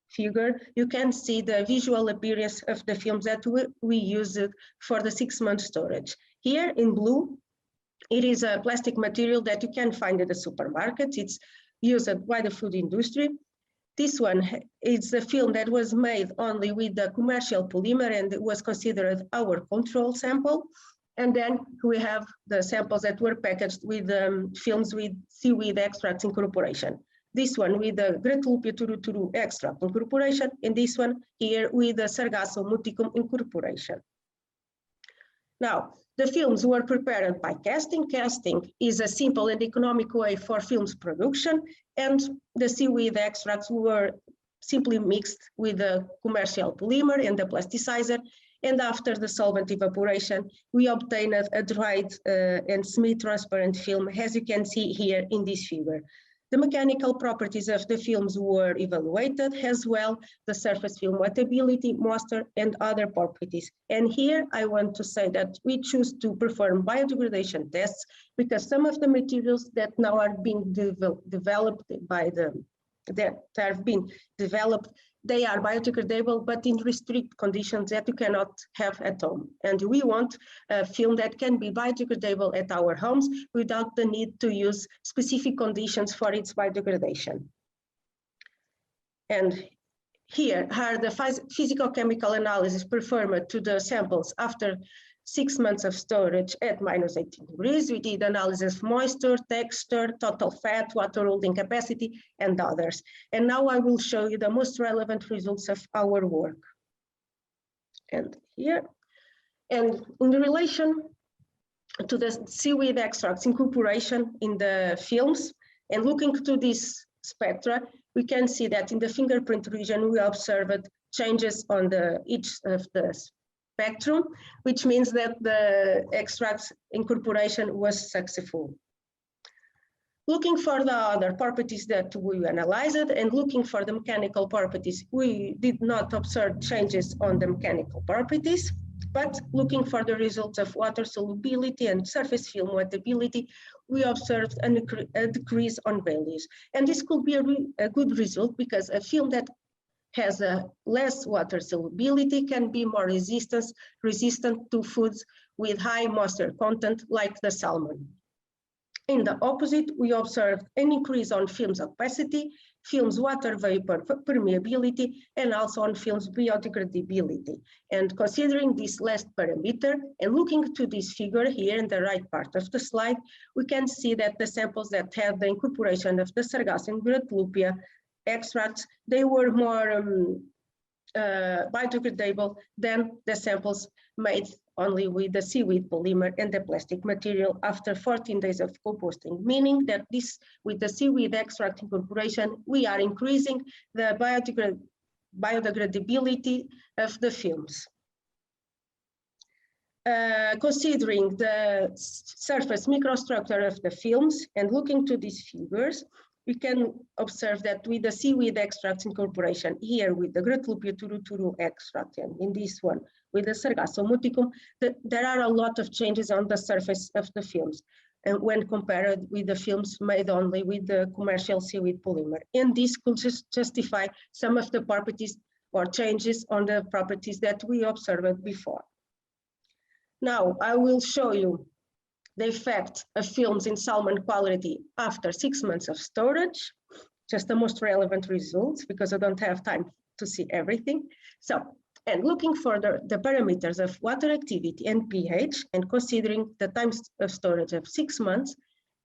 figure, you can see the visual appearance of the films that we used for the 6-month storage. Here in blue, it is a plastic material that you can find at the supermarket. It's used by the food industry. This one is a film that was made only with the commercial polymer and it was considered our control sample. And then we have the samples that were packaged with films with seaweed extracts incorporation. This one with the Gratulpia turuturu extract incorporation, and this one here with the Sargasso muticum incorporation. Now, the films were prepared by casting. Casting is a simple and economic way for films production, and the seaweed extracts were simply mixed with the commercial polymer and the plasticizer. And after the solvent evaporation, we obtained a dried and semi-transparent film, as you can see here in this figure. The mechanical properties of the films were evaluated, as well the surface film wettability, moisture, and other properties. And here I want to say that we choose to perform biodegradation tests because some of the materials that now are being developed by they are biodegradable, but in restricted conditions that you cannot have at home. And we want a film that can be biodegradable at our homes without the need to use specific conditions for its biodegradation. And here are the physical-chemical analysis performed to the samples after 6 months of storage at -18 degrees. We did analysis of moisture, texture, total fat, water holding capacity, and others. And now I will show you the most relevant results of our work. And here, and in relation to the seaweed extracts incorporation in the films, and looking to this spectra, we can see that in the fingerprint region, we observed changes on each of the spectrum, which means that the extract incorporation was successful. Looking for the other properties that we analyzed and looking for the mechanical properties, we did not observe changes on the mechanical properties, but looking for the results of water solubility and surface film wettability, we observed a decrease on values. And this could be a good result because a film that has a less water solubility can be more resistant to foods with high moisture content like the salmon. In the opposite, we observed an increase on films opacity, films water vapor permeability, and also on films biodegradability. And considering this last parameter and looking to this figure here in the right part of the slide, we can see that the samples that had the incorporation of the Sargasso and Gratulpia extracts, they were more biodegradable than the samples made only with the seaweed polymer and the plastic material after 14 days of composting, meaning that this, with the seaweed extract incorporation, we are increasing the biodegradability of the films. Considering the surface microstructure of the films and looking to these figures, we can observe that with the seaweed extracts incorporation here with the Gratulpia turuturu extract and in this one with the Sargasso muticum, there are a lot of changes on the surface of the films and when compared with the films made only with the commercial seaweed polymer. And this could just justify some of the properties or changes on the properties that we observed before. Now I will show you the effect of films in salmon quality after 6 months of storage, just the most relevant results because I don't have time to see everything. So, and looking for the parameters of water activity and pH and considering the times of storage of 6 months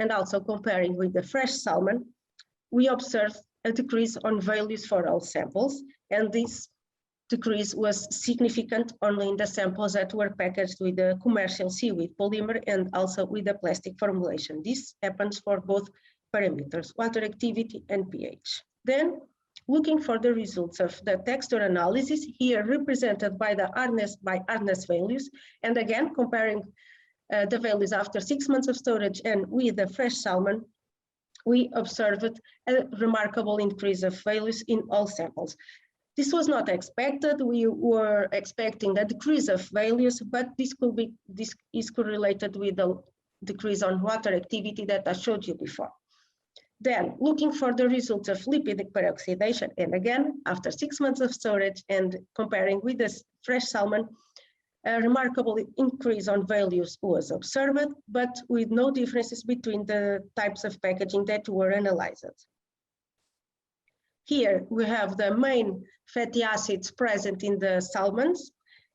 and also comparing with the fresh salmon, we observed a decrease on values for all samples, and this decrease was significant only in the samples that were packaged with the commercial seaweed polymer and also with the plastic formulation. This happens for both parameters, water activity and pH. Then, looking for the results of the texture analysis, here represented by the hardness values, and again, comparing the values after 6 months of storage and with the fresh salmon, we observed a remarkable increase of values in all samples. This was not expected. We were expecting a decrease of values, but this is correlated with the decrease on water activity that I showed you before. Then, looking for the results of lipid peroxidation, and again, after 6 months of storage and comparing with the fresh salmon, a remarkable increase on values was observed, but with no differences between the types of packaging that were analyzed. Here we have the main fatty acids present in the salmons,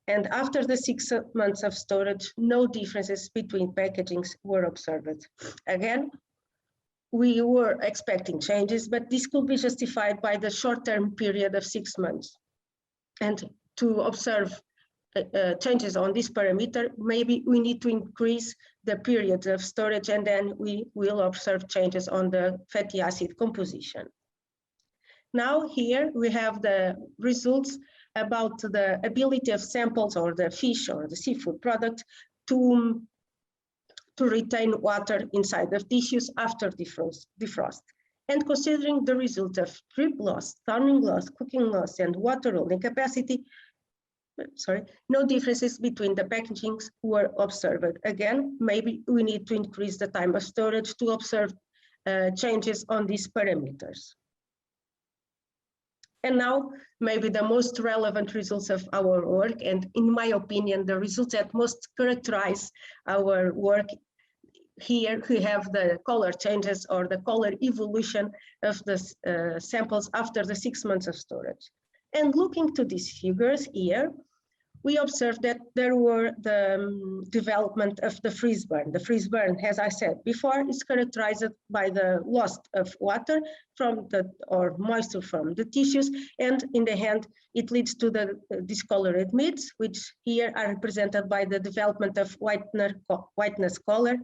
and after the 6 months of storage, no differences between packagings were observed. Again, we were expecting changes, but this could be justified by the short-term period of 6 months. And to observe changes on this parameter, maybe we need to increase the period of storage, and then we will observe changes on the fatty acid composition. Now here we have the results about the ability of samples or the fish or the seafood product to retain water inside of tissues after defrost. And considering the result of drip loss, thawing loss, cooking loss, and water holding capacity, no differences between the packagings were observed. Again, maybe we need to increase the time of storage to observe changes on these parameters. And now, maybe the most relevant results of our work, and in my opinion, the results that most characterize our work. Here we have the color changes or the color evolution of the samples after the 6 months of storage. And looking to these figures here, we observed that there were the development of the freeze burn. The freeze burn, as I said before, is characterized by the loss of water from or moisture from the tissues, and in the end, it leads to the discolored meats, which here are represented by the development of whiteness color,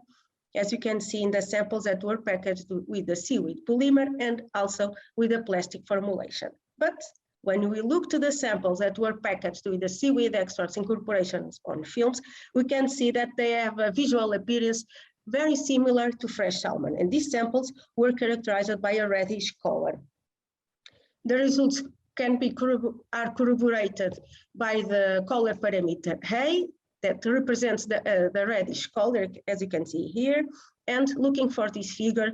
as you can see in the samples that were packaged with the seaweed polymer and also with a plastic formulation. But when we look to the samples that were packaged with the seaweed extracts incorporations on films, we can see that they have a visual appearance very similar to fresh salmon. And these samples were characterized by a reddish color. The results are corroborated by the color parameter A, that represents the reddish color, as you can see here. And looking for this figure,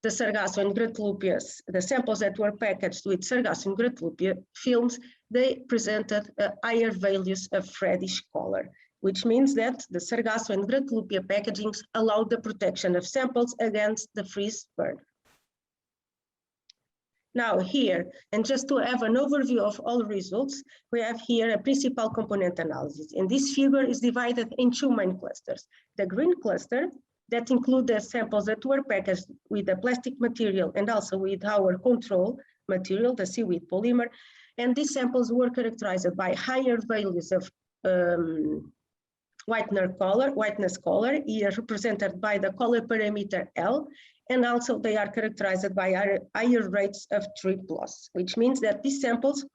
the Sargasso and Gratelupia, the samples that were packaged with Sargasso and Gratelupia films, they presented higher values of reddish color, which means that the Sargasso and Gratelupia packagings allowed the protection of samples against the freeze burn. Now here, and just to have an overview of all results, we have here a principal component analysis. And this figure is divided in 2 main clusters. The green cluster, that include the samples that were packaged with the plastic material and also with our control material, the seaweed polymer. And these samples were characterized by higher values of whiteness color, here represented by the color parameter L, and also they are characterized by higher rates of drip loss, which means that these samples,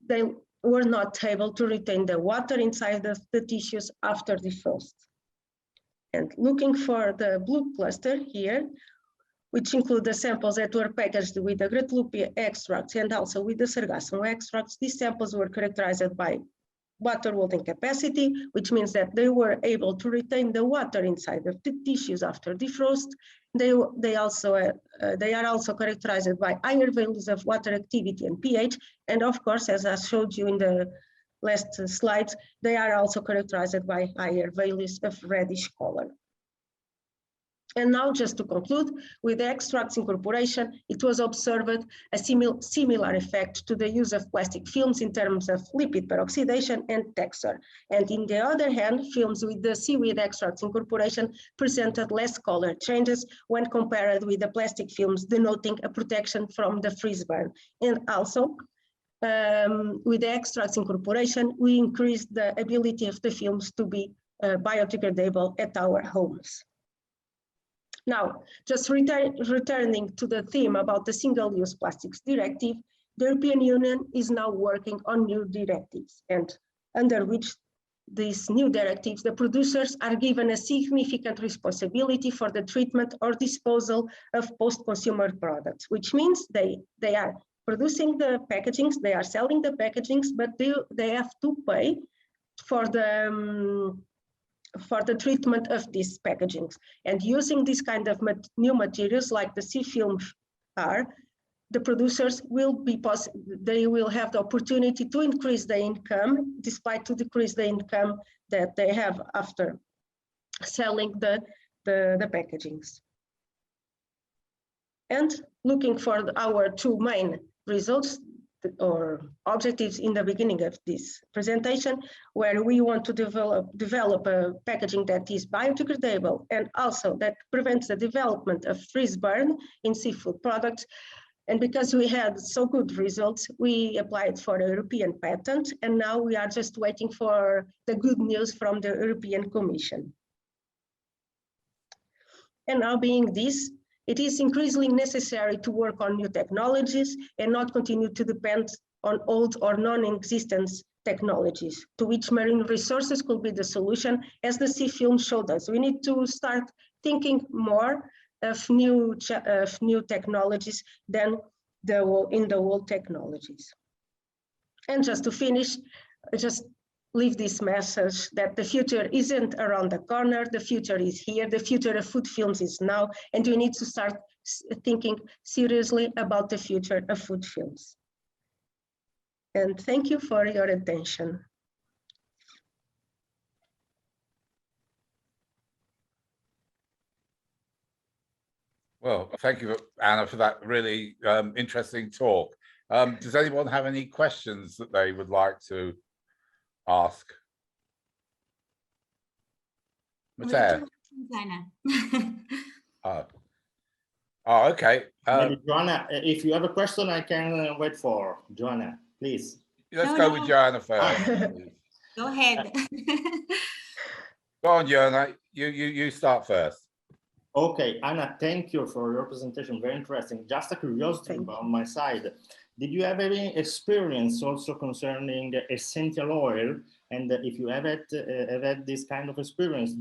they were not able to retain the water inside the tissues after defrost. And looking for the blue cluster here, which include the samples that were packaged with the Gratelupia extracts and also with the Sargasso extracts, these samples were characterized by water holding capacity, which means that they were able to retain the water inside of the tissues after defrost. They are also characterized by higher values of water activity and pH, and of course, as I showed you in the last slides, they are also characterized by higher values of reddish color. And now, just to conclude, with the extracts incorporation, it was observed a similar effect to the use of plastic films in terms of lipid peroxidation and texture. And in the other hand, films with the seaweed extracts incorporation presented less color changes when compared with the plastic films, denoting a protection from the freeze burn. And also, with the extracts incorporation, we increased the ability of the films to be biodegradable at our homes. Now, just returning to the theme about the Single-Use Plastics Directive, the European Union is now working on new directives, and under which these new directives, the producers are given a significant responsibility for the treatment or disposal of post-consumer products, which means they are producing the packagings, they are selling the packagings, but they have to pay for the treatment of these packagings. And using this kind of new materials like the sea film are, the producers will have the opportunity to increase the income, despite to decrease the income that they have after selling the packagings. And looking for our 2 main results or objectives in the beginning of this presentation, where we want to develop a packaging that is biodegradable and also that prevents the development of freeze burn in seafood products. And because we had so good results, we applied for a European patent, and now we are just waiting for the good news from the European Commission. And now being this, it is increasingly necessary to work on new technologies and not continue to depend on old or non-existent technologies, to which marine resources could be the solution, as the sea film showed us. We need to start thinking more of new technologies than in the old technologies. And just to finish, just leave this message that the future isn't around the corner, the future is here, the future of food films is now, and we need to start thinking seriously about the future of food films. And thank you for your attention. Well, thank you, Anna, for that really interesting talk. Does anyone have any questions that they would like to ask? Matea? Oh, okay. Maybe Joanna, if you have a question, I can wait for Joanna, please. Let's go with Joanna first. Go ahead. Go on, Joanna. You start first. Okay, Anna, thank you for your presentation. Very interesting. Just a curiosity on my side. Did you have any experience also concerning essential oil? And if you have had this kind of experience,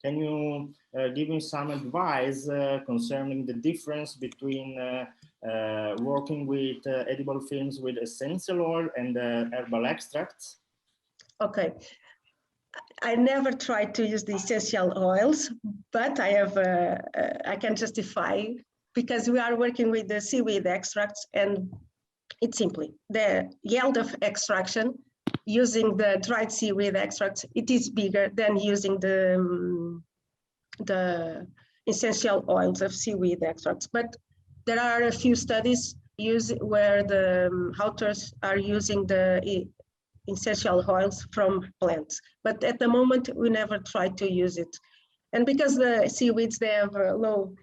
can you give me some advice concerning the difference between working with edible films with essential oil and herbal extracts? Okay. I never tried to use the essential oils, but I can justify, because we are working with the seaweed extracts, and it's simply the yield of extraction using the dried seaweed extracts. It is bigger than using the essential oils of seaweed extracts. But there are a few studies where the authors are using the essential oils from plants, but at the moment we never tried to use it. And because the seaweeds, they have a low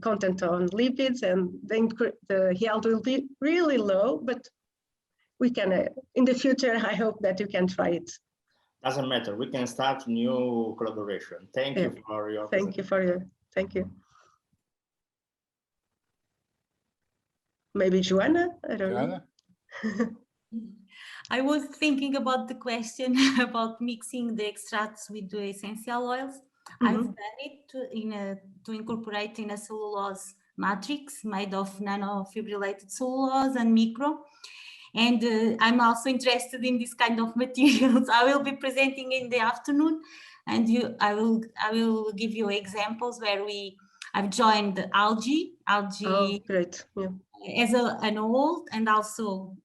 content on lipids, and the yield will be really low, but we can, in the future, I hope that you can try it. Doesn't matter, we can start new collaboration. Thank you for your thank you. Maybe Joanna, I don't know. I was thinking about the question about mixing the extracts with the essential oils. I've done it to incorporate in a cellulose matrix made of nanofibrillated cellulose and micro. And I'm also interested in this kind of materials. I will be presenting in the afternoon, and I will give you examples where I've joined algae. Oh, great. Yeah. As an oil, and also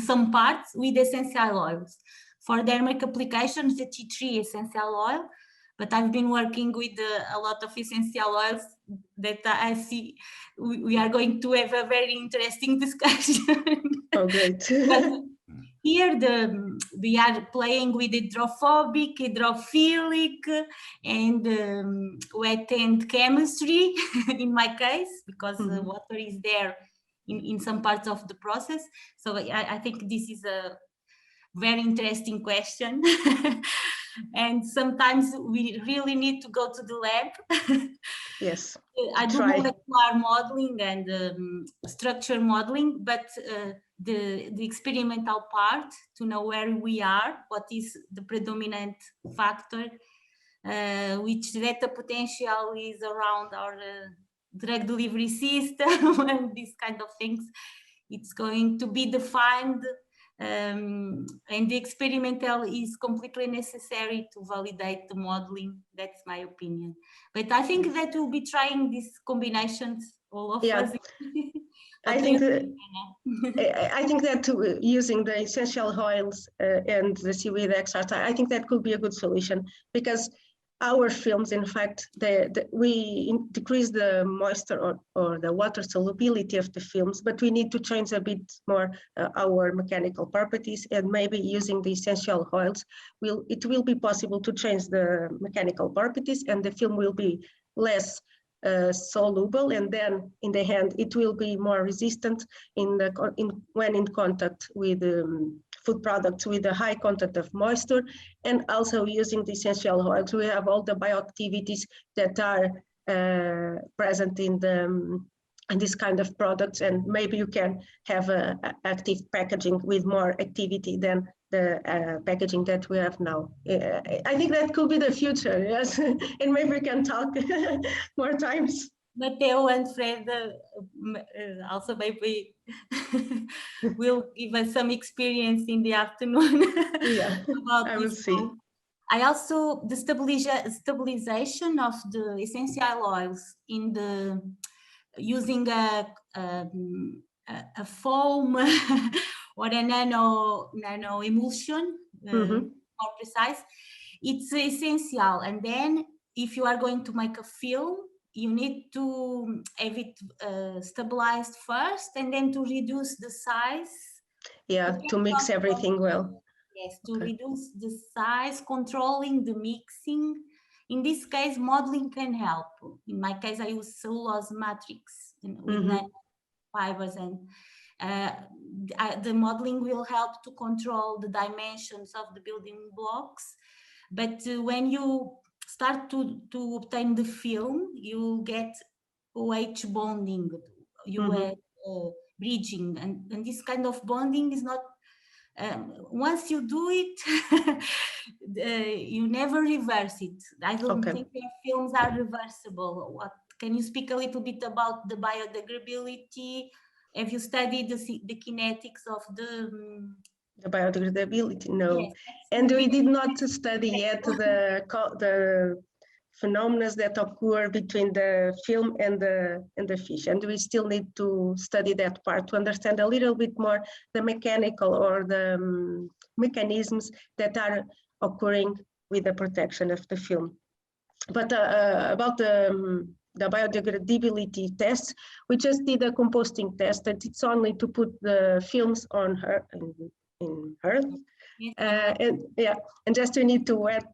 some parts with essential oils. For dermic applications, the tea tree essential oil, but I've been working with a lot of essential oils that I see we are going to have a very interesting discussion. Oh, great. But here we are playing with hydrophobic, hydrophilic, and wet end chemistry in my case, because the water is there in some parts of the process. So I think this is a very interesting question. And sometimes we really need to go to the lab. Yes. I do molecular modeling and structure modeling, but the experimental part, to know where we are, what is the predominant factor, which data potential is around our drug delivery system and these kind of things, it's going to be defined, and the experimental is completely necessary to validate the modeling. That's my opinion. But I think that we'll be trying these combinations, all of us. I think that using the essential oils and the seaweed extract, I think that could be a good solution, because our films, in fact, we decrease the moisture or the water solubility of the films, but we need to change a bit more our mechanical properties, and maybe using the essential oils, it will be possible to change the mechanical properties, and the film will be less soluble, and then in the end it will be more resistant when in contact with food products with a high content of moisture. And also using the essential oils, we have all the bioactivities that are present in this kind of products, and maybe you can have active packaging with more activity than the packaging that we have now. I think that could be the future, yes, and maybe we can talk more times. Matteo and Fred also maybe will give us some experience in the afternoon. Yeah, about I will see. I also, the stabilization of the essential oils in the using a foam or a nano emulsion, more precise, it's essential. And then if you are going to make a film, you need to have it stabilized first, and then to reduce the size. Yeah, to mix everything well. Yes, to reduce the size, controlling the mixing. In this case, modeling can help. In my case, I use cellulose matrix with nanofibers, and the modeling will help to control the dimensions of the building blocks. But when you start to obtain the film, you get OH bonding, you bridging, and this kind of bonding is not, once you do it, you never reverse it. I don't think your films are reversible. Can you speak a little bit about the biodegradability? Have you studied the kinetics of the biodegradability? No, yes, and we did not study yet the phenomena that occur between the film and the fish, and we still need to study that part to understand a little bit more the mechanical or the mechanisms that are occurring with the protection of the film. But about the biodegradability test, we just did a composting test, and it's only to put the films on her in earth, and just you need to wet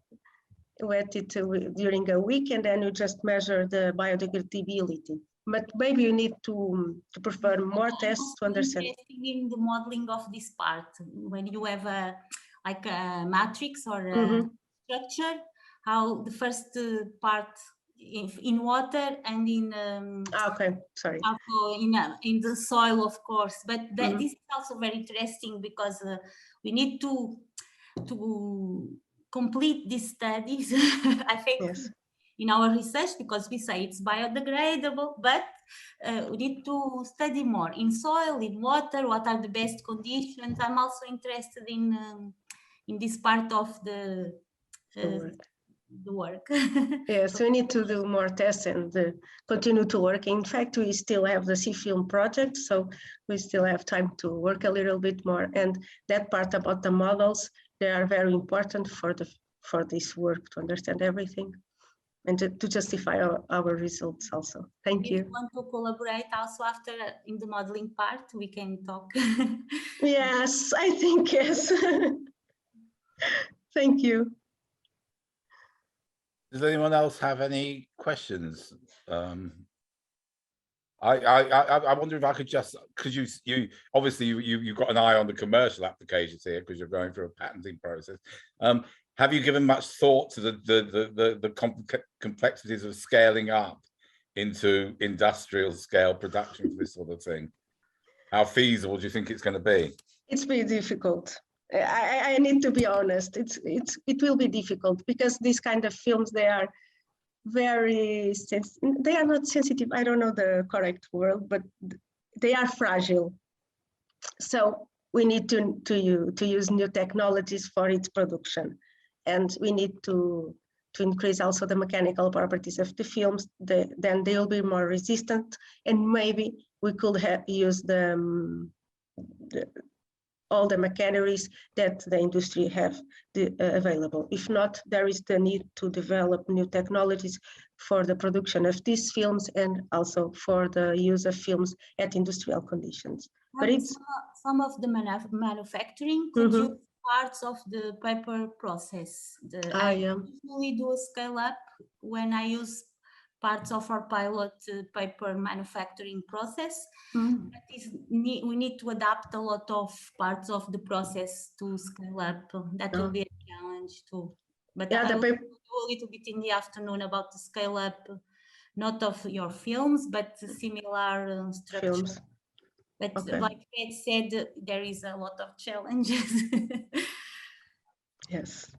it during a week, and then you just measure the biodegradability. But maybe you need to perform more tests to understand. In the modeling of this part, when you have a matrix or a structure, how the first part in water and in in the soil, of course. But this is also very interesting, because we need to complete these studies, I think, in our research, because we say it's biodegradable, but we need to study more in soil, in water, what are the best conditions. I'm also interested in this part of the work. Yes, we need to do more tests and continue to work. In fact, we still have the C-Film project, so we still have time to work a little bit more. And that part about the models, they are very important for this work, to understand everything and to justify our results also. Thank you. If you want to collaborate also after in the modeling part, we can talk. Yes, I think yes. Thank you. Does anyone else have any questions? I wonder if I could just, because you obviously you've got an eye on the commercial applications here, because you're going through a patenting process. Have you given much thought to the complexities of scaling up into industrial scale production for this sort of thing? How feasible do you think it's going to be? It's very difficult. I need to be honest. It will be difficult, because these kind of films, they are very sensitive. They are not sensitive. I don't know the correct word, but they are fragile. So we need to use new technologies for its production, and we need to increase also the mechanical properties of the films. Then they will be more resistant, and maybe we could use all the machineries that the industry have available. If not, there is the need to develop new technologies for the production of these films and also for the use of films at industrial conditions. But it's some of the manufacturing could use parts of the paper process. I usually do a scale up when I use parts of our pilot paper manufacturing process. We need to adapt a lot of parts of the process to scale up. That will be a challenge too. But I will do a little bit in the afternoon about the scale up, not of your films, but similar structures. But like Ed said, there is a lot of challenges. Yes,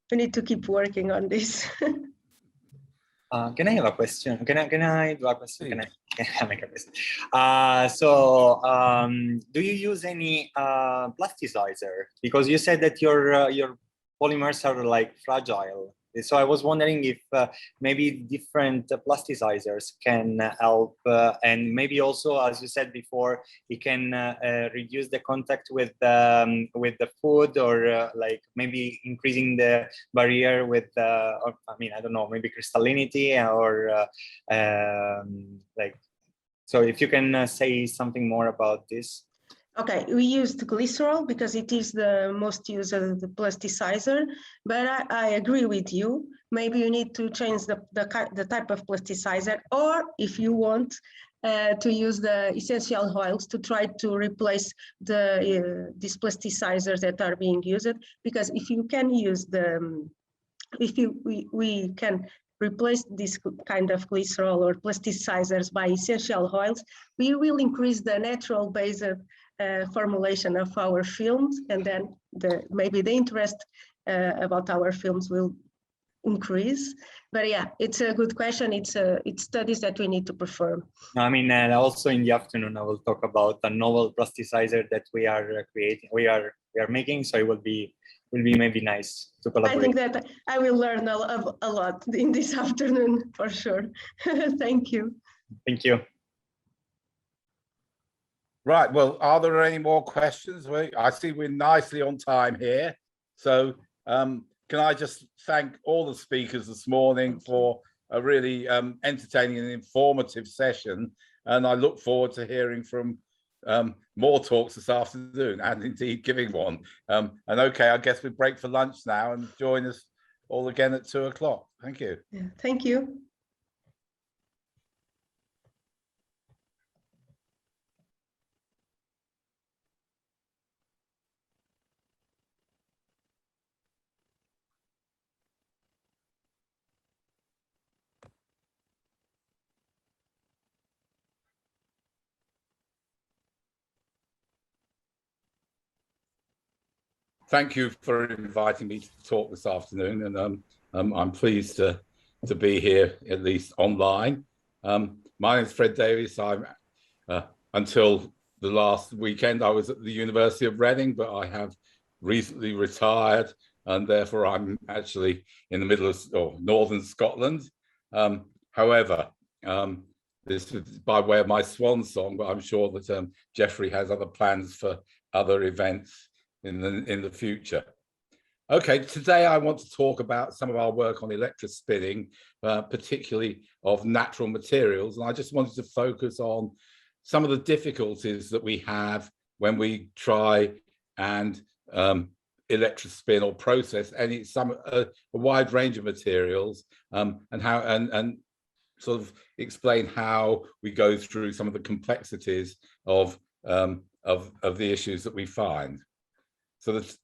we need to keep working on this. Can I have a question? Can I do a question? Can I make a question? Do you use any plasticizer? Because you said that your polymers are like fragile. So I was wondering if maybe different plasticizers can help, and maybe also, as you said before, it can reduce the contact with the food, or like maybe increasing the barrier with, or, I mean, I don't know, maybe crystallinity, or like. So if you can say something more about this. Okay, we used glycerol because it is the most used of the plasticizer, but I agree with you. Maybe you need to change the type of plasticizer, or if you want to use the essential oils to try to replace these plasticizers that are being used. Because if you can use we can replace this kind of glycerol or plasticizers by essential oils, we will increase the natural base of formulation of our films, and then maybe the interest about our films will increase. But yeah, it's a good question. It's studies that we need to perform. I mean, also in the afternoon, I will talk about a novel plasticizer that we are creating. We are making. So it will be maybe nice to collaborate. I think that I will learn a lot in this afternoon for sure. Thank you. Thank you. Right, well, are there any more questions? I see we're nicely on time here. So can I just thank all the speakers this morning for a really entertaining and informative session. And I look forward to hearing from more talks this afternoon, and indeed giving one. And okay, I guess we break for lunch now and join us all again at 2 o'clock. Thank you. Yeah, thank you. Thank you for inviting me to talk this afternoon, and I'm pleased to be here, at least online. My name is Fred Davies. I'm until the last weekend I was at the University of Reading, but I have recently retired, and therefore I'm actually in the middle of northern Scotland. However, this is by way of my swan song, but I'm sure that Jeffrey has other plans for other events in the future. Okay, today I want to talk about some of our work on electrospinning, particularly of natural materials. And I just wanted to focus on some of the difficulties that we have when we try and electrospin or process a wide range of materials, and how and sort of explain how we go through some of the complexities of the issues that we find. So the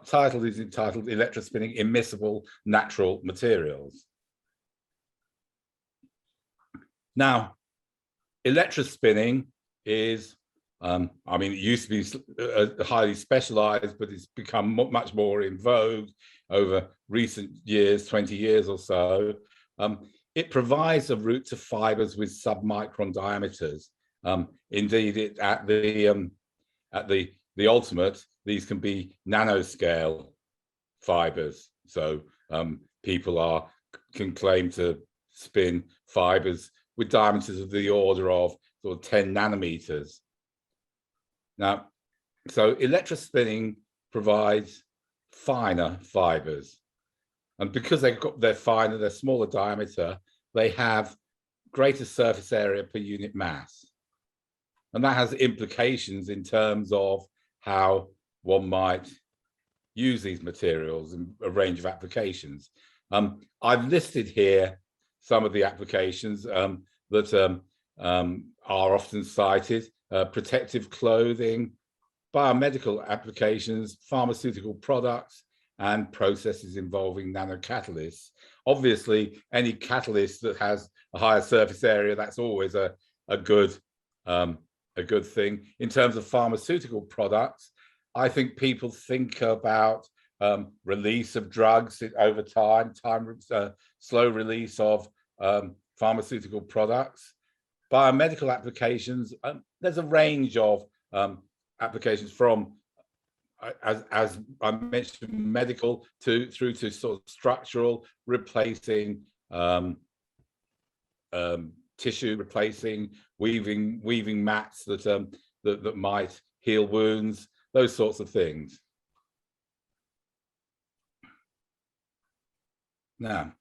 title is entitled Electrospinning Immiscible Natural Materials. Now, electrospinning is, I mean, it used to be highly specialized, but it's become much more in vogue over recent years, 20 years or so. It provides a route to fibers with submicron diameters. Indeed, at the ultimate, these can be nanoscale fibers. So people can claim to spin fibers with diameters of the order of sort of 10 nanometers. Now, So electrospinning provides finer fibers. And because they're finer, they're smaller diameter, they have greater surface area per unit mass. And that has implications in terms of how one might use these materials in a range of applications. I've listed here some of the applications that are often cited: protective clothing, biomedical applications, pharmaceutical products, and processes involving nanocatalysts. Obviously, any catalyst that has a higher surface area, that's always a good thing. In terms of pharmaceutical products, I think people think about release of drugs over time, slow release of pharmaceutical products. Biomedical applications, there's a range of applications from, as I mentioned, medical through to sort of structural, replacing tissue, replacing weaving mats that might heal wounds, those sorts of things. Now,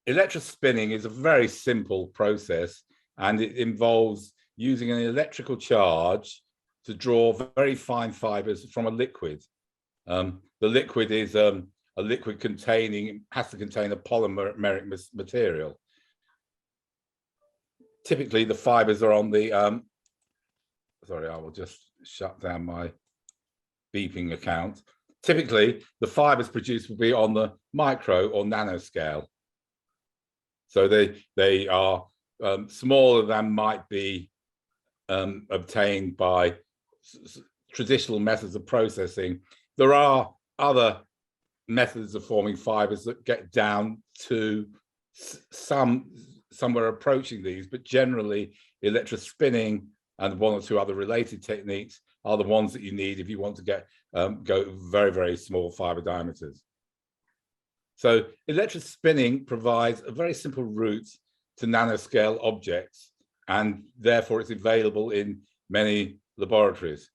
electrospinning is a very simple process, and it involves using an electrical charge to draw very fine fibers from a liquid. The liquid is a liquid has to contain a polymeric material. Typically, the fibers are on the, sorry, I will just shut down my beeping account. Typically, the fibers produced will be on the micro or nano scale. So they are smaller than might be obtained by traditional methods of processing. There are other methods of forming fibers that get down to somewhere approaching these, but generally electrospinning and one or two other related techniques are the ones that you need if you want to get go very, very small fiber diameters. So electrospinning provides a very simple route to nanoscale objects, and therefore it's available in many laboratories.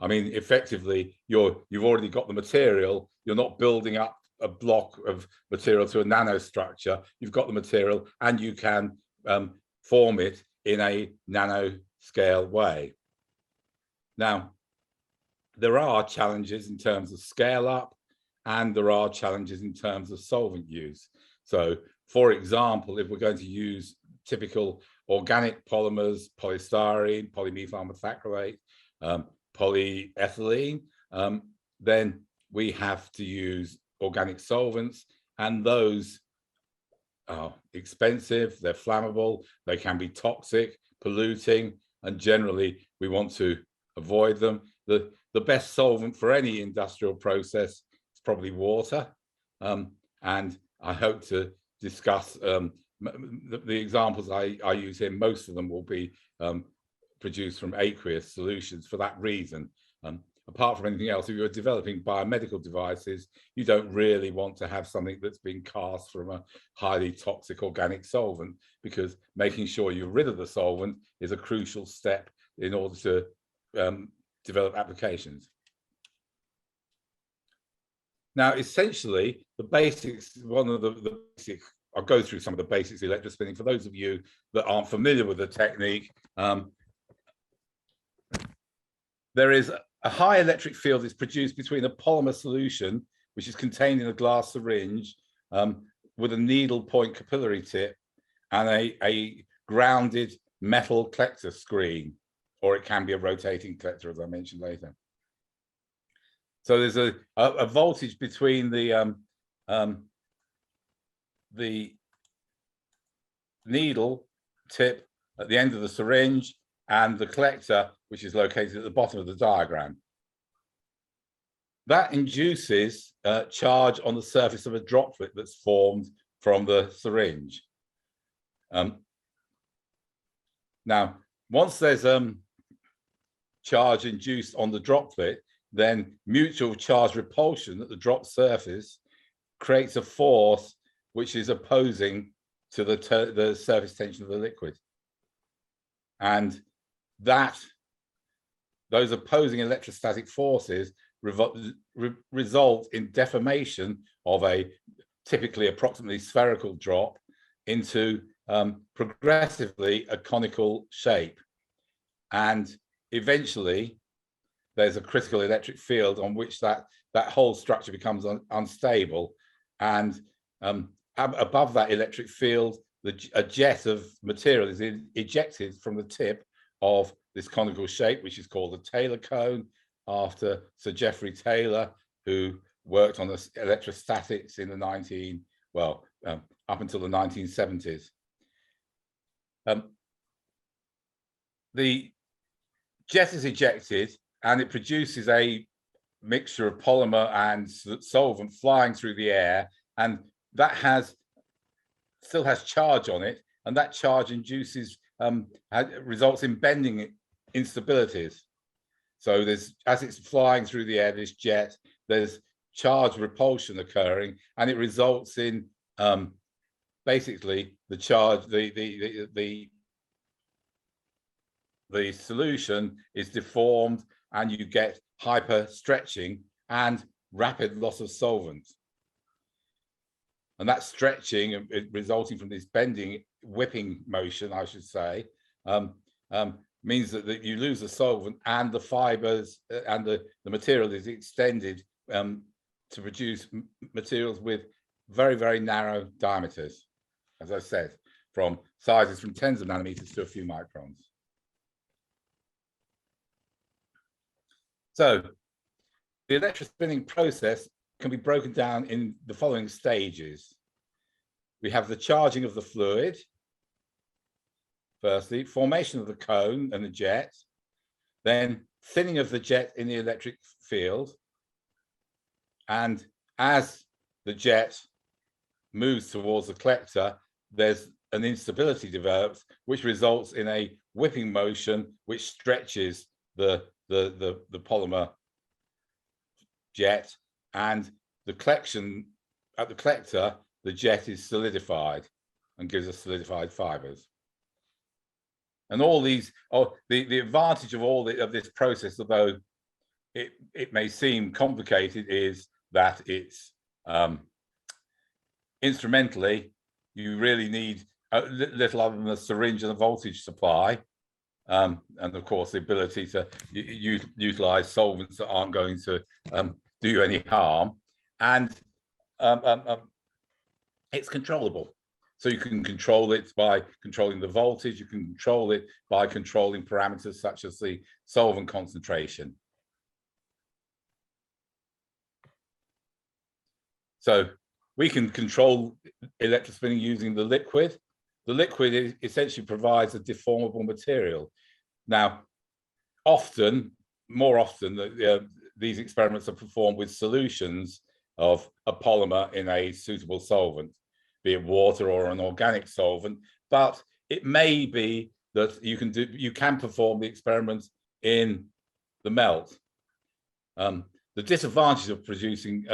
I mean, effectively, you've already got the material. You're not building up a block of material to a nanostructure. You've got the material, and you can form it in a nanoscale way. Now, there are challenges in terms of scale up, and there are challenges in terms of solvent use. So, for example, if we're going to use typical organic polymers, polystyrene, polymethyl methacrylate, polyethylene, then we have to use organic solvents, and those are expensive, they're flammable, they can be toxic, polluting, and generally we want to avoid them. The best solvent for any industrial process is probably water, and I hope to discuss the examples I use here. Most of them will be produced from aqueous solutions for that reason. Apart from anything else, if you're developing biomedical devices, you don't really want to have something that's been cast from a highly toxic organic solvent, because making sure you're rid of the solvent is a crucial step in order to develop applications. Now, essentially, the basics, one of the basic, I'll go through some of the basics of electrospinning. For those of you that aren't familiar with the technique, there is a high electric field is produced between a polymer solution, which is contained in a glass syringe with a needle point capillary tip and a grounded metal collector screen, or it can be a rotating collector, as I mentioned later. So there's a voltage between the needle tip at the end of the syringe and the collector, which is located at the bottom of the diagram. That induces charge on the surface of a droplet that's formed from the syringe. Now, once there's charge induced on the droplet, then mutual charge repulsion at the drop surface creates a force which is opposing to the surface tension of the liquid. And that those opposing electrostatic forces result in deformation of a typically approximately spherical drop into progressively a conical shape. And eventually, there's a critical electric field on which that whole structure becomes unstable. And above that electric field, a jet of material is ejected from the tip of this conical shape, which is called the Taylor cone, after Sir Geoffrey Taylor, who worked on the electrostatics in the up until the 1970s. The jet is ejected and it produces a mixture of polymer and solvent flying through the air, and that still has charge on it, and that charge induces results in bending instabilities. So as it's flying through the air, this jet, there's charge repulsion occurring, and it results in basically the charge, the solution is deformed, and you get hyper stretching and rapid loss of solvent. And that stretching resulting from this bending, whipping motion, I should say, means that you lose the solvent, and the fibers and the material is extended to produce materials with very, very narrow diameters, as I said, from sizes from tens of nanometers to a few microns. So the electrospinning process can be broken down in the following stages. We have the charging of the fluid. Firstly, formation of the cone and the jet, then thinning of the jet in the electric field. And as the jet moves towards the collector, there's an instability develops, which results in a whipping motion, which stretches the polymer jet, and the collection at the collector, the jet is solidified and gives us solidified fibers. And all these, the advantage of of this process, although it may seem complicated, is that it's instrumentally, you really need little other than a syringe and a voltage supply, and of course the ability to utilize solvents that aren't going to do you any harm, and it's controllable. So you can control it by controlling the voltage, you can control it by controlling parameters such as the solvent concentration. So we can control electrospinning using the liquid. The liquid essentially provides a deformable material. Now, more often, these experiments are performed with solutions of a polymer in a suitable solvent, be it water or an organic solvent, but it may be that you can perform the experiments in the melt. The disadvantage of producing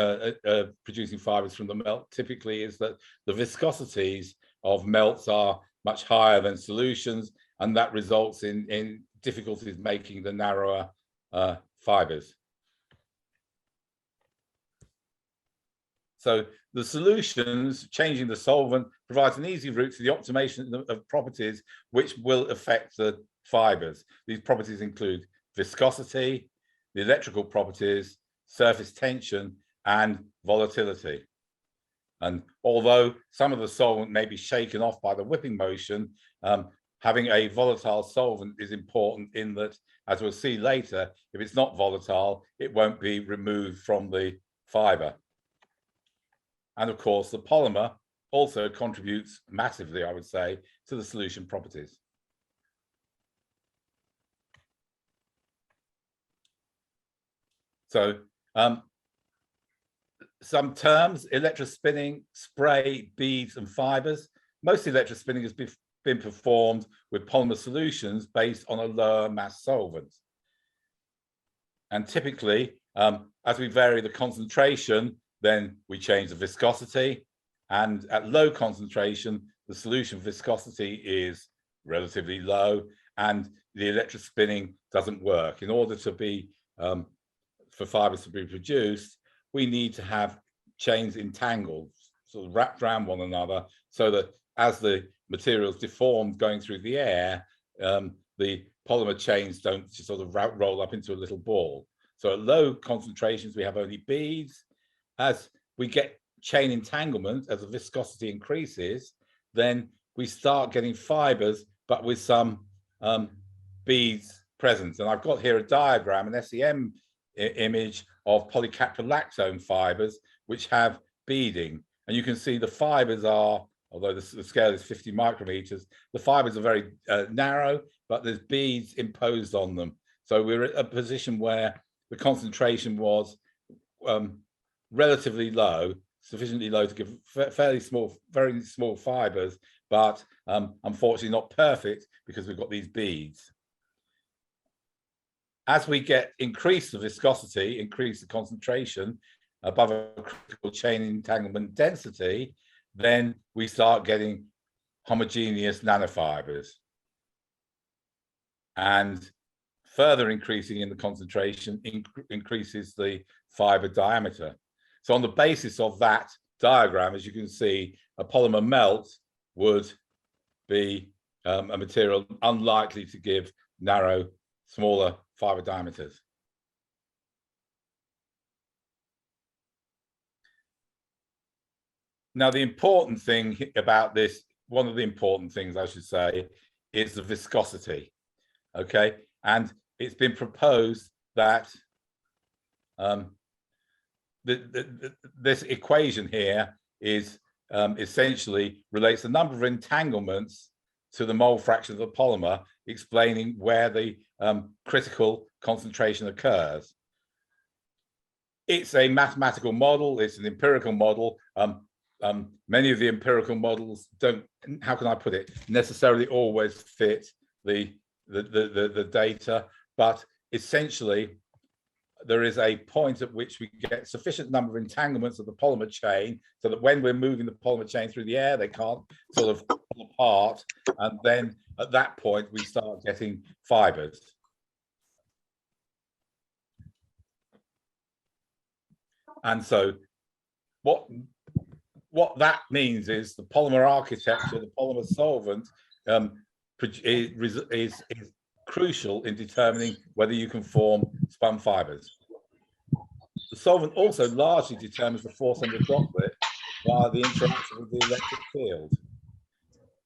fibers from the melt typically is that the viscosities of melts are much higher than solutions, and that results in difficulties making the narrower fibers. So the solutions, changing the solvent, provides an easy route to the optimization of properties which will affect the fibers. These properties include viscosity, the electrical properties, surface tension, and volatility. And although some of the solvent may be shaken off by the whipping motion, having a volatile solvent is important in that, as we'll see later, if it's not volatile, it won't be removed from the fiber. And of course, the polymer also contributes massively, I would say, to the solution properties. So some terms: electrospinning, spray, beads, and fibers. Most electrospinning has been performed with polymer solutions based on a lower mass solvent. And typically, as we vary the concentration, then we change the viscosity. And at low concentration, the solution viscosity is relatively low. and the electrospinning doesn't work. In order to be, for fibers to be produced, we need to have chains entangled, sort of wrapped around one another, so that as the materials deformed going through the air, the polymer chains don't just sort of roll up into a little ball. So at low concentrations, we have only beads. As we get chain entanglement, as the viscosity increases, then we start getting fibers, but with some beads present. And I've got here a diagram, an SEM image of polycaprolactone fibers, which have beading. And you can see the fibers are, although the scale is 50 micrometers, the fibers are very narrow, but there's beads imposed on them. So we're at a position where the concentration was relatively low, sufficiently low to give fairly small, very small fibers, but unfortunately not perfect because we've got these beads. As we increase the viscosity, increase the concentration above a critical chain entanglement density, then we start getting homogeneous nanofibers. And further increasing in the concentration increases the fiber diameter. So on the basis of that diagram, as you can see, a polymer melt would be a material unlikely to give narrow, smaller fiber diameters. Now, the important thing about this, one of the important things I should say, is the viscosity. Okay, and it's been proposed that this equation here is essentially relates the number of entanglements to the mole fraction of the polymer, explaining where the critical concentration occurs. It's a mathematical model, it's an empirical model. Many of the empirical models don't, how can I put it, necessarily always fit the data, but essentially there is a point at which we get sufficient number of entanglements of the polymer chain so that when we're moving the polymer chain through the air, they can't sort of pull apart. And then at that point, we start getting fibers. And so what that means is the polymer architecture, the polymer solvent is crucial in determining whether you can form spun fibers. The solvent also largely determines the force on the droplet via the interaction with the electric field,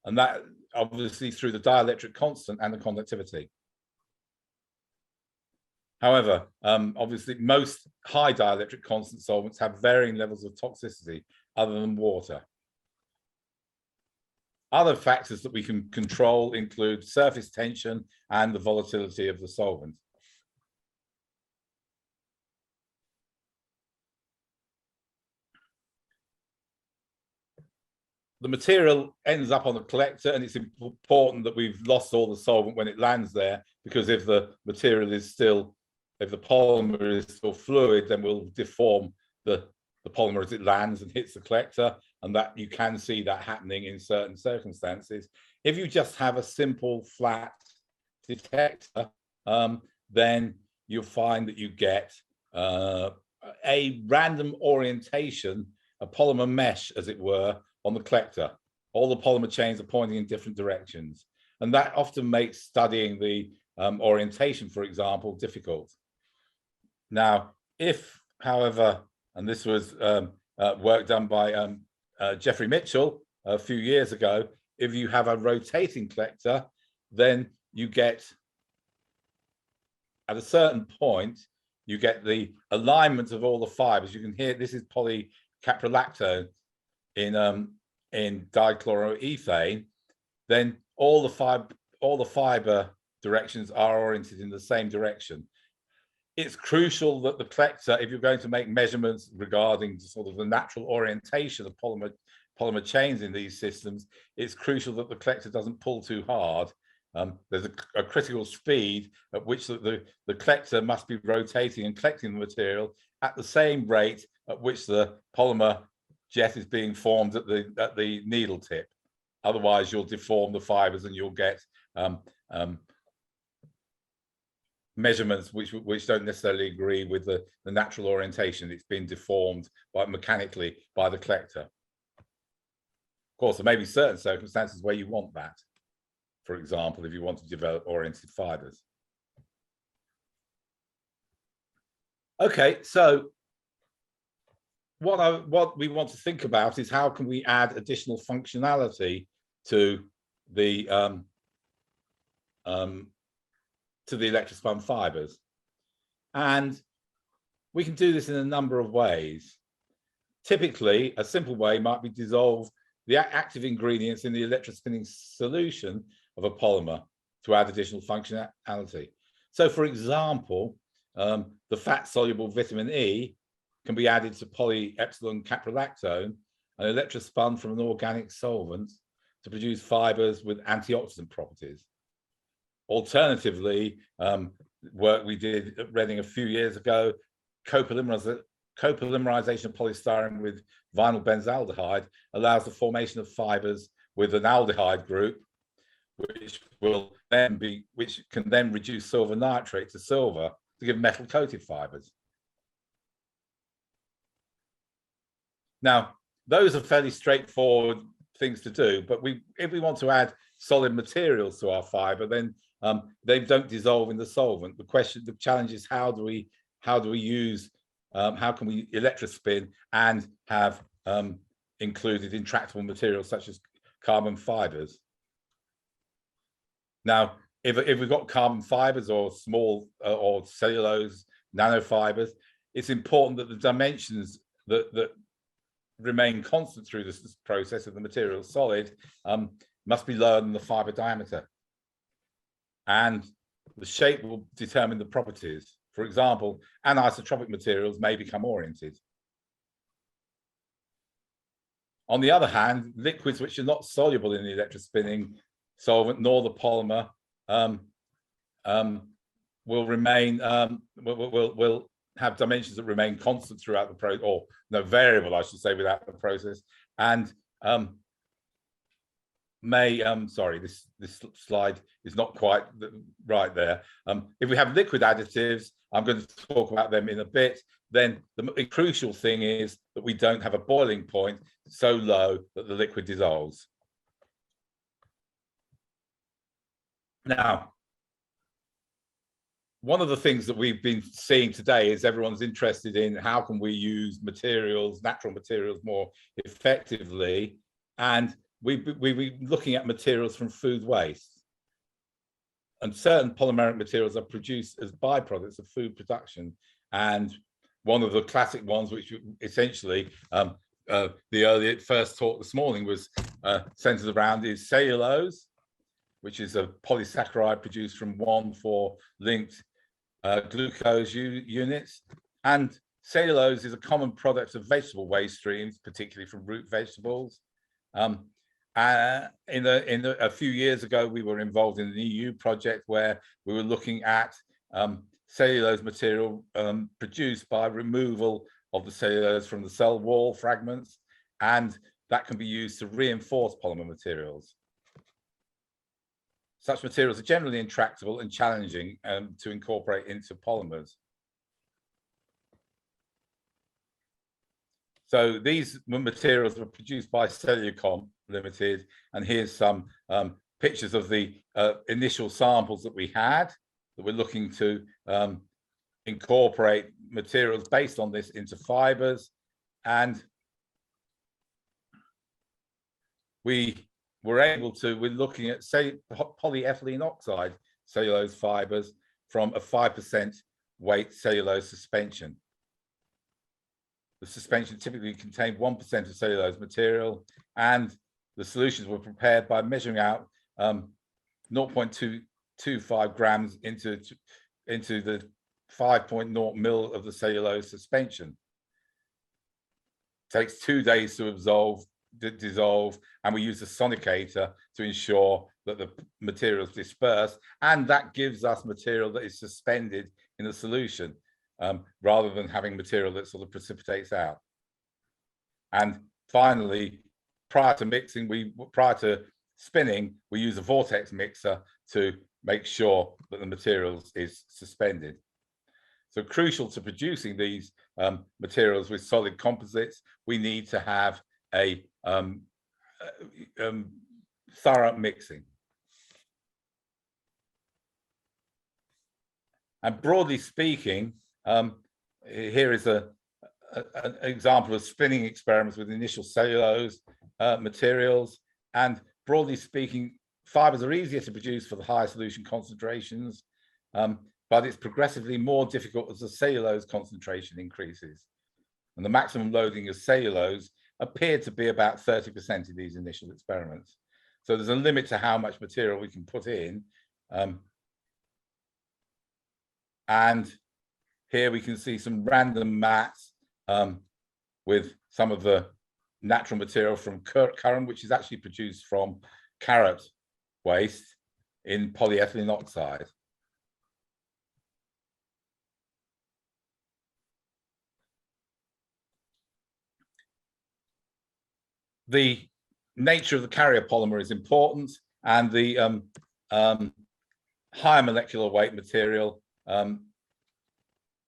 and that obviously through the dielectric constant and the conductivity. However, obviously most high dielectric constant solvents have varying levels of toxicity other than water. Other factors that we can control include surface tension and the volatility of the solvent. The material ends up on the collector, and it's important that we've lost all the solvent when it lands there, because if the material is still, if the polymer is still fluid, then we'll deform the polymer as it lands and hits the collector, and that you can see that happening in certain circumstances. If you just have a simple flat detector, then you'll find that you get a random orientation, a polymer mesh, as it were, on the collector. All the polymer chains are pointing in different directions, and that often makes studying the orientation, for example, difficult. Now, if, however, and this was work done by Jeffrey Mitchell a few years ago, if you have a rotating collector, then you get, at a certain point, you get the alignment of all the fibers. You can hear this is polycaprolactone in dichloroethane. Then all the fiber directions are oriented in the same direction. It's crucial that the collector, if you're going to make measurements regarding sort of the natural orientation of polymer chains in these systems, it's crucial that the collector doesn't pull too hard. There's a critical speed at which the collector must be rotating and collecting the material at the same rate at which the polymer jet is being formed at the needle tip. Otherwise, you'll deform the fibers and you'll get measurements which don't necessarily agree with the natural orientation. It's been deformed mechanically by the collector. Of course, there may be certain circumstances where you want that. For example, if you want to develop oriented fibers. Okay, so what we want to think about is how can we add additional functionality to the electrospun fibers, and we can do this in a number of ways. Typically, a simple way might be dissolve the active ingredients in the electrospinning solution of a polymer to add additional functionality. So, for example, the fat-soluble vitamin E can be added to polyethylene caprolactone and electrospun from an organic solvent to produce fibers with antioxidant properties. Alternatively, work we did at Reading a few years ago, copolymerization of polystyrene with vinyl benzaldehyde allows the formation of fibers with an aldehyde group, which can then reduce silver nitrate to silver to give metal coated fibers. Now, those are fairly straightforward things to do, but if we want to add solid materials to our fiber, then they don't dissolve in the solvent. The challenge is how can we electrospin and have included intractable materials such as carbon fibers. Now, if we've got carbon fibers or small or cellulose nanofibers, it's important that the dimensions that remain constant through this process of the material solid must be lower than the fiber diameter. And the shape will determine the properties. For example, anisotropic materials may become oriented. On the other hand, liquids which are not soluble in the electrospinning solvent nor the polymer will remain will have dimensions that remain constant throughout the process, or no, variable, I should say, without the process, and may sorry, this slide is not quite right there. If we have liquid additives, I'm going to talk about them in a bit. Then the crucial thing is that we don't have a boiling point so low that the liquid dissolves. Now, one of the things that we've been seeing today is everyone's interested in how can we use materials, natural materials, more effectively, and we're looking at materials from food waste. And certain polymeric materials are produced as byproducts of food production. And one of the classic ones, which essentially the first talk this morning was centered around, is cellulose, which is a polysaccharide produced from 1,4 linked glucose units. And cellulose is a common product of vegetable waste streams, particularly from root vegetables. A few years ago, we were involved in an EU project where we were looking at cellulose material produced by removal of the cellulose from the cell wall fragments, and that can be used to reinforce polymer materials. Such materials are generally intractable and challenging to incorporate into polymers. So these materials were produced by Cellucom Limited, and here's some pictures of the initial samples that we had that we're looking to incorporate materials based on this into fibers. And we're looking at, say, polyethylene oxide cellulose fibers from a 5% weight cellulose suspension. The suspension typically contained 1% of cellulose material, and the solutions were prepared by measuring out 0.225 grams into the 5.0 mil of the cellulose suspension. It takes 2 days to dissolve, and we use a sonicator to ensure that the materials disperse, and that gives us material that is suspended in the solution, rather than having material that sort of precipitates out. And finally, prior to spinning, we use a vortex mixer to make sure that the materials is suspended. So crucial to producing these materials with solid composites, we need to have a thorough mixing. And broadly speaking, here is an example of spinning experiments with initial cellulose materials. And broadly speaking, fibers are easier to produce for the higher solution concentrations, but it's progressively more difficult as the cellulose concentration increases. And the maximum loading of cellulose appeared to be about 30% in these initial experiments. So there's a limit to how much material we can put in. And here we can see some random mats with some of the natural material from currant, which is actually produced from carrot waste in polyethylene oxide. The nature of the carrier polymer is important, and the higher molecular weight material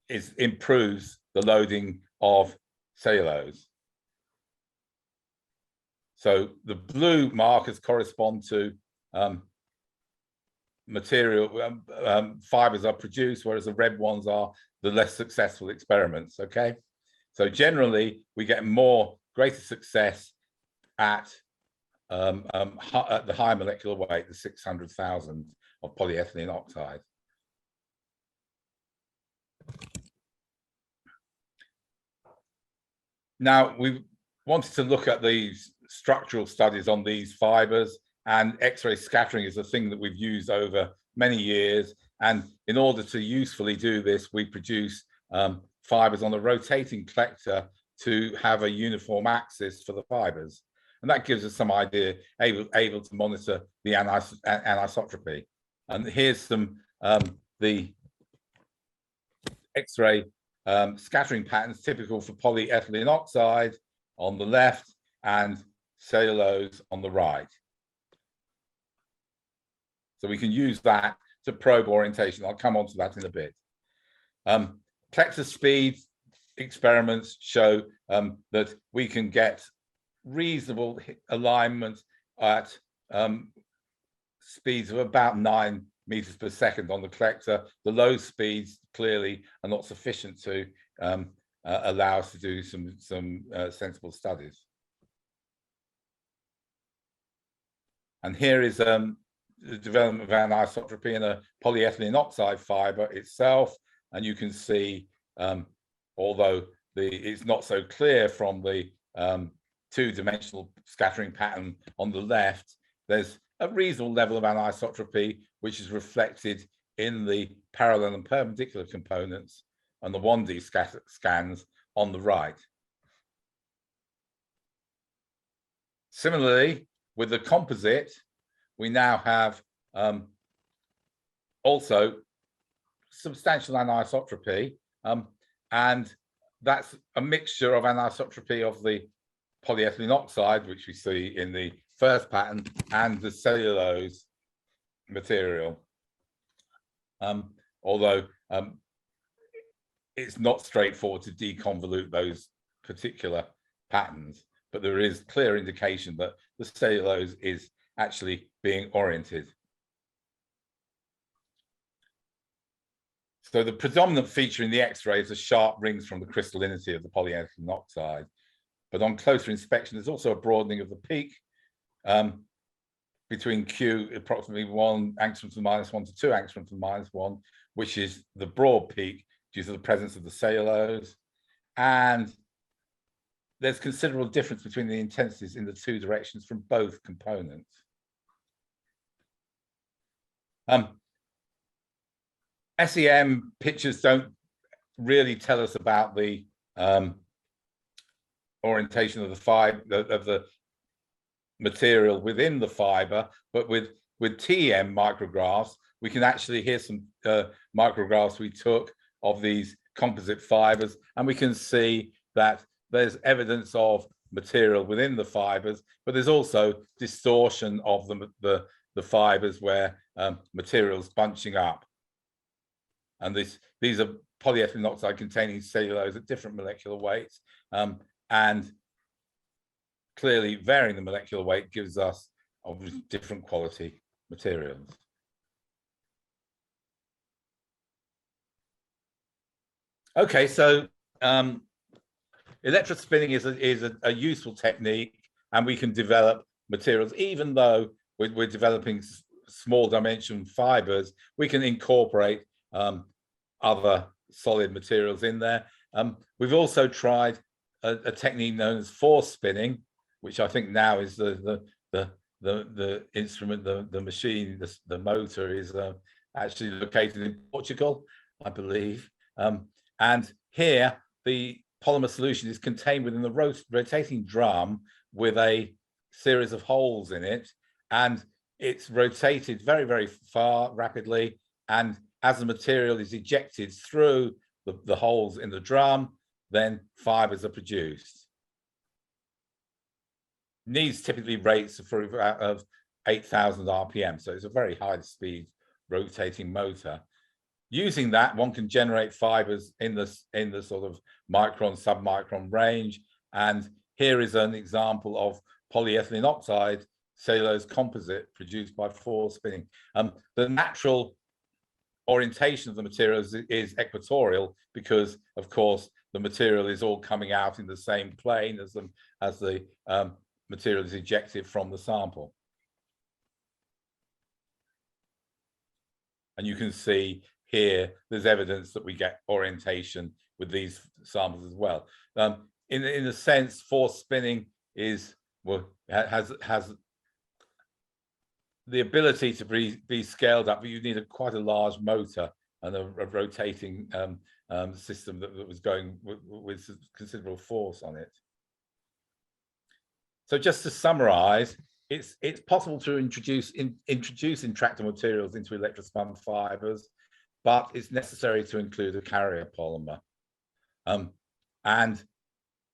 improves the loading of cellulose. So the blue markers correspond to material fibers are produced, whereas the red ones are the less successful experiments. Okay, so generally we get greater success at the high molecular weight, the 600,000 of polyethylene oxide. Now, we wanted to look at these structural studies on these fibers, and X-ray scattering is a thing that we've used over many years. And in order to usefully do this, we produce fibers on a rotating collector to have a uniform axis for the fibers. And that gives us some idea, able to monitor the anisotropy. And here's some the X-ray scattering patterns typical for polyethylene oxide on the left and cellulose on the right. So we can use that to probe orientation. I'll come on to that in a bit. Collector speed experiments show that we can get reasonable alignment at speeds of about 9 meters per second on the collector. The low speeds clearly are not sufficient to allow us to do some sensible studies. And here is the development of anisotropy in a polyethylene oxide fiber itself. And you can see, although it's not so clear from the two-dimensional scattering pattern on the left, there's a reasonable level of anisotropy, which is reflected in the parallel and perpendicular components and the 1D scans on the right. Similarly, with the composite, we now have also substantial anisotropy, and that's a mixture of anisotropy of the polyethylene oxide, which we see in the first pattern, and the cellulose material. Although it's not straightforward to deconvolute those particular patterns, but there is clear indication that the cellulose is actually being oriented. So the predominant feature in the X-ray is the sharp rings from the crystallinity of the polyethylene oxide. But on closer inspection, there's also a broadening of the peak between Q, approximately 1 angstrom to the -1 to 2 angstrom to the -1, which is the broad peak due to the presence of the cellulose. And there's considerable difference between the intensities in the two directions from both components. SEM pictures don't really tell us about the orientation of the fiber, material within the fiber, but with TEM micrographs, we can actually hear some micrographs we took of these composite fibers, and we can see that there's evidence of material within the fibers, but there's also distortion of the the fibers where materials bunching up. And these are polyethylene oxide containing cellulose at different molecular weights, and clearly varying the molecular weight gives us obviously different quality materials. Okay, so electrospinning is a useful technique, and we can develop materials. Even though we're developing small dimension fibers, we can incorporate other solid materials in there. We've also tried a technique known as force spinning, which I think now is the instrument, the machine, the motor is actually located in Portugal, I believe. And here the polymer solution is contained within the rotating drum with a series of holes in it, and it's rotated very, very far, rapidly, and as the material is ejected through the holes in the drum, then fibers are produced. Needs typically rates of 8,000 RPM, so it's a very high speed rotating motor. Using that, one can generate fibers in the sort of micron, submicron range. And here is an example of polyethylene oxide cellulose composite produced by force spinning. The natural orientation of the materials is equatorial because, of course, the material is all coming out in the same plane as the material is ejected from the sample. And you can see here, there's evidence that we get orientation with these samples as well. In a sense, force spinning has the ability to be scaled up, but you need quite a large motor and a rotating system that was going with considerable force on it. So just to summarize, it's possible to introduce intractable materials into electrospun fibers, but it's necessary to include a carrier polymer. And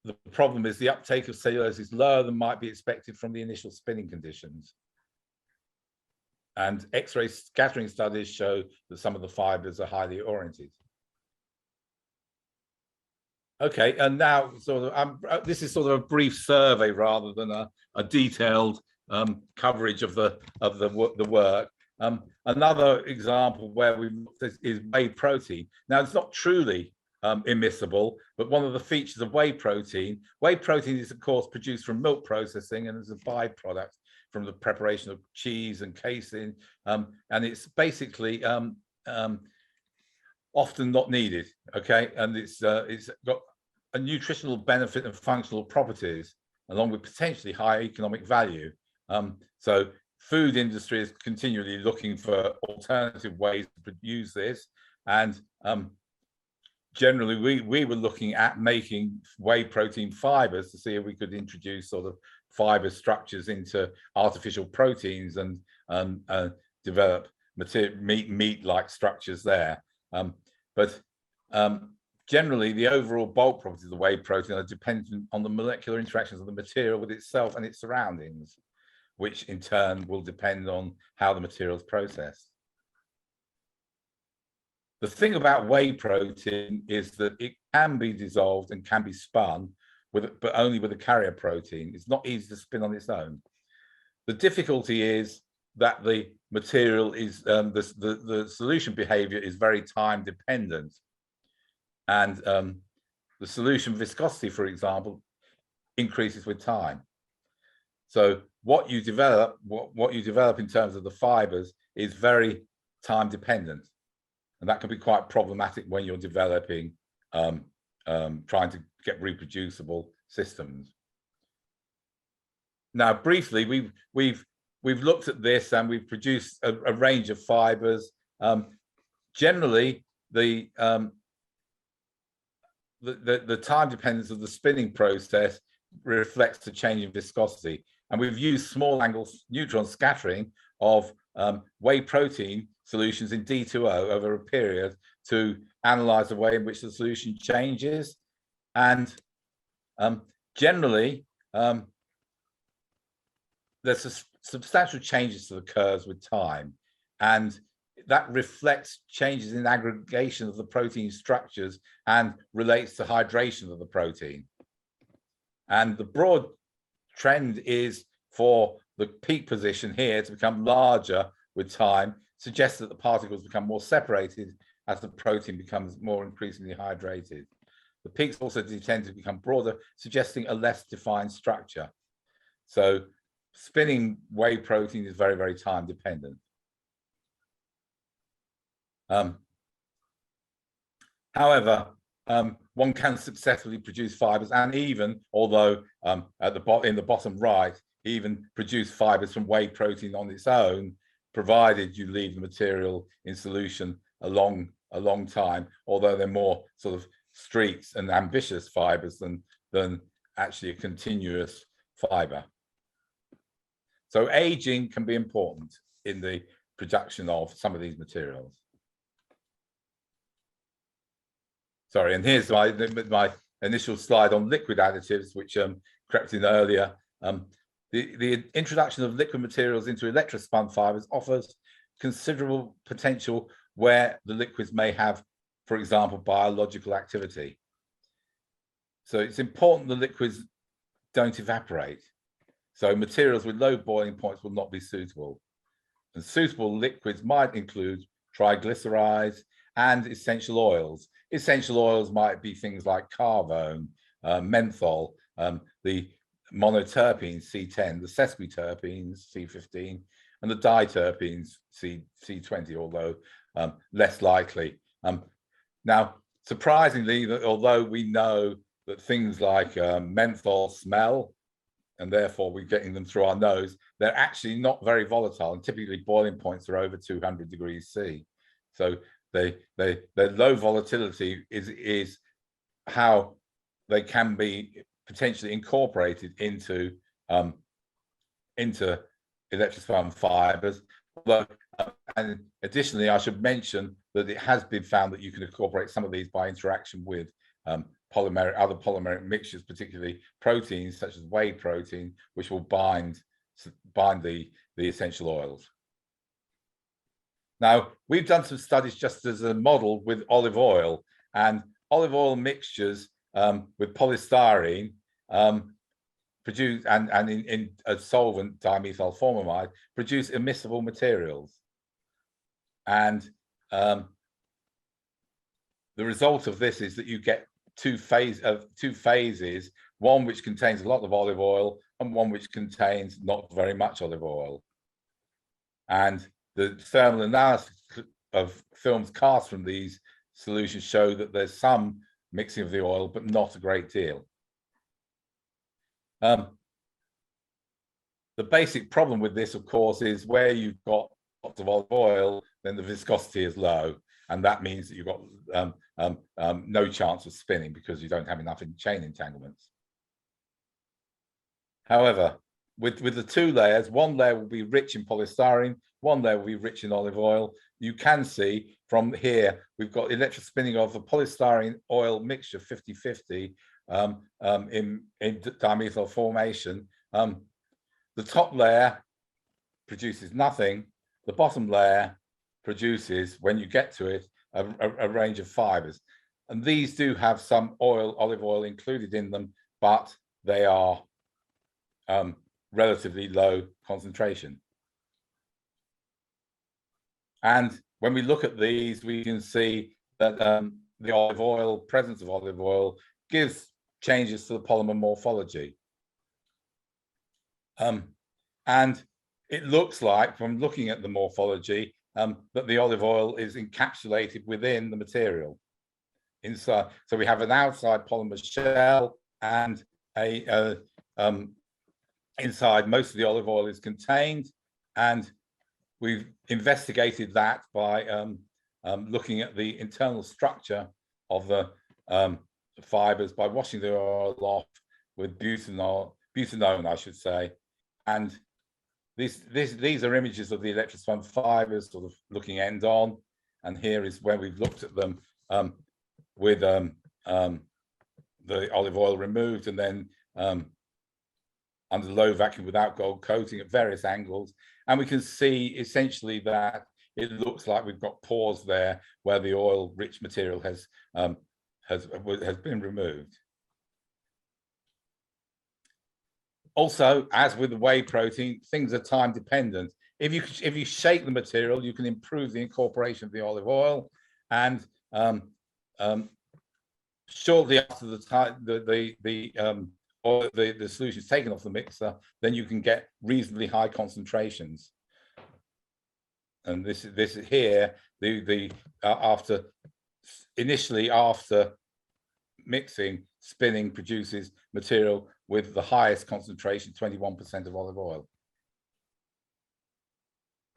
the problem is the uptake of cellulose is lower than might be expected from the initial spinning conditions. And X-ray scattering studies show that some of the fibers are highly oriented. Okay, and now this is sort of a brief survey rather than a detailed coverage of the work. Another example where we looked at is whey protein. Now, it's not truly immiscible, but one of the features of whey protein is, of course, produced from milk processing and as a byproduct from the preparation of cheese and casein, and it's basically often not needed. Okay, and it's got a nutritional benefit and functional properties, along with potentially high economic value. So food industry is continually looking for alternative ways to use this, and generally we were looking at making whey protein fibers to see if we could introduce sort of fiber structures into artificial proteins and develop meat-like structures there. But generally, the overall bulk properties of the whey protein are dependent on the molecular interactions of the material with itself and its surroundings, which in turn will depend on how the material is processed. The thing about whey protein is that it can be dissolved and can be spun, but only with a carrier protein. It's not easy to spin on its own. The difficulty is that the material is, the solution behavior is very time dependent. And the solution viscosity, for example, increases with time. So what you develop in terms of the fibers is very time dependent. And that can be quite problematic when you're developing, trying to get reproducible systems. Now, briefly, we've looked at this and we've produced a range of fibers. Generally, the time dependence of the spinning process reflects the change in viscosity. And we've used small angle neutron scattering of whey protein solutions in D2O over a period to analyze the way in which the solution changes. And generally, there's substantial changes to the curves with time, and that reflects changes in aggregation of the protein structures and relates to hydration of the protein. And the broad trend is for the peak position here to become larger with time, suggests that the particles become more separated as the protein becomes more increasingly hydrated. The peaks also tend to become broader, suggesting a less defined structure. So spinning whey protein is very, very time dependent. However, one can successfully produce fibers, and even, although in the bottom right, even produce fibers from whey protein on its own, provided you leave the material in solution a long time, although they're more sort of streaks and ambitious fibers than actually a continuous fiber. So aging can be important in the production of some of these materials. Sorry, and here's my initial slide on liquid additives, which crept in earlier. The introduction of liquid materials into electrospun fibers offers considerable potential where the liquids may have, for example, biological activity. So it's important the liquids don't evaporate. So materials with low boiling points will not be suitable. And suitable liquids might include triglycerides and essential oils. Essential oils might be things like carvone, menthol, the monoterpenes C10, the sesquiterpenes C15, and the diterpenes C20, although less likely. Now, surprisingly, although we know that things like menthol smell, and therefore we're getting them through our nose, they're actually not very volatile, and typically boiling points are over 200 degrees C. So their low volatility is how they can be potentially incorporated into electrospun fibers. And additionally, I should mention that it has been found that you can incorporate some of these by interaction with other polymeric mixtures, particularly proteins such as whey protein, which will bind the essential oils. Now, we've done some studies just as a model with olive oil, and olive oil mixtures with polystyrene produce, and in a solvent, dimethyl formamide, produce immiscible materials. And the result of this is that you get two phases, one which contains a lot of olive oil and one which contains not very much olive oil. And the thermal analysis of films cast from these solutions show that there's some mixing of the oil, but not a great deal. The basic problem with this, of course, is where you've got lots of olive oil, then the viscosity is low, and that means that you've got no chance of spinning because you don't have enough chain entanglements. However, with the two layers, one layer will be rich in polystyrene, one layer will be rich in olive oil. You can see from here, we've got electrospinning of the polystyrene oil mixture 50-50 in dimethyl formation. The top layer produces nothing. The bottom layer produces, when you get to it, a range of fibers. And these do have some olive oil included in them, but they are relatively low concentration. And when we look at these, we can see that the presence of olive oil gives changes to the polymer morphology. And it looks like, from looking at the morphology, that the olive oil is encapsulated within the material. Inside, so we have an outside polymer shell, and inside most of the olive oil is contained, and we've investigated that by looking at the internal structure of the fibers by washing the oil off with butanone, I should say. And these are images of the electrospun fibers, sort of looking end on, and here is where we've looked at them with the olive oil removed, and then under low vacuum without gold coating at various angles. And we can see essentially that it looks like we've got pores there where the oil-rich material has been removed. Also, as with the whey protein, things are time dependent. If you shake the material, you can improve the incorporation of the olive oil, and shortly after the solution is taken off the mixer, then you can get reasonably high concentrations. And this is here initially after mixing, spinning produces material with the highest concentration, 21% of olive oil.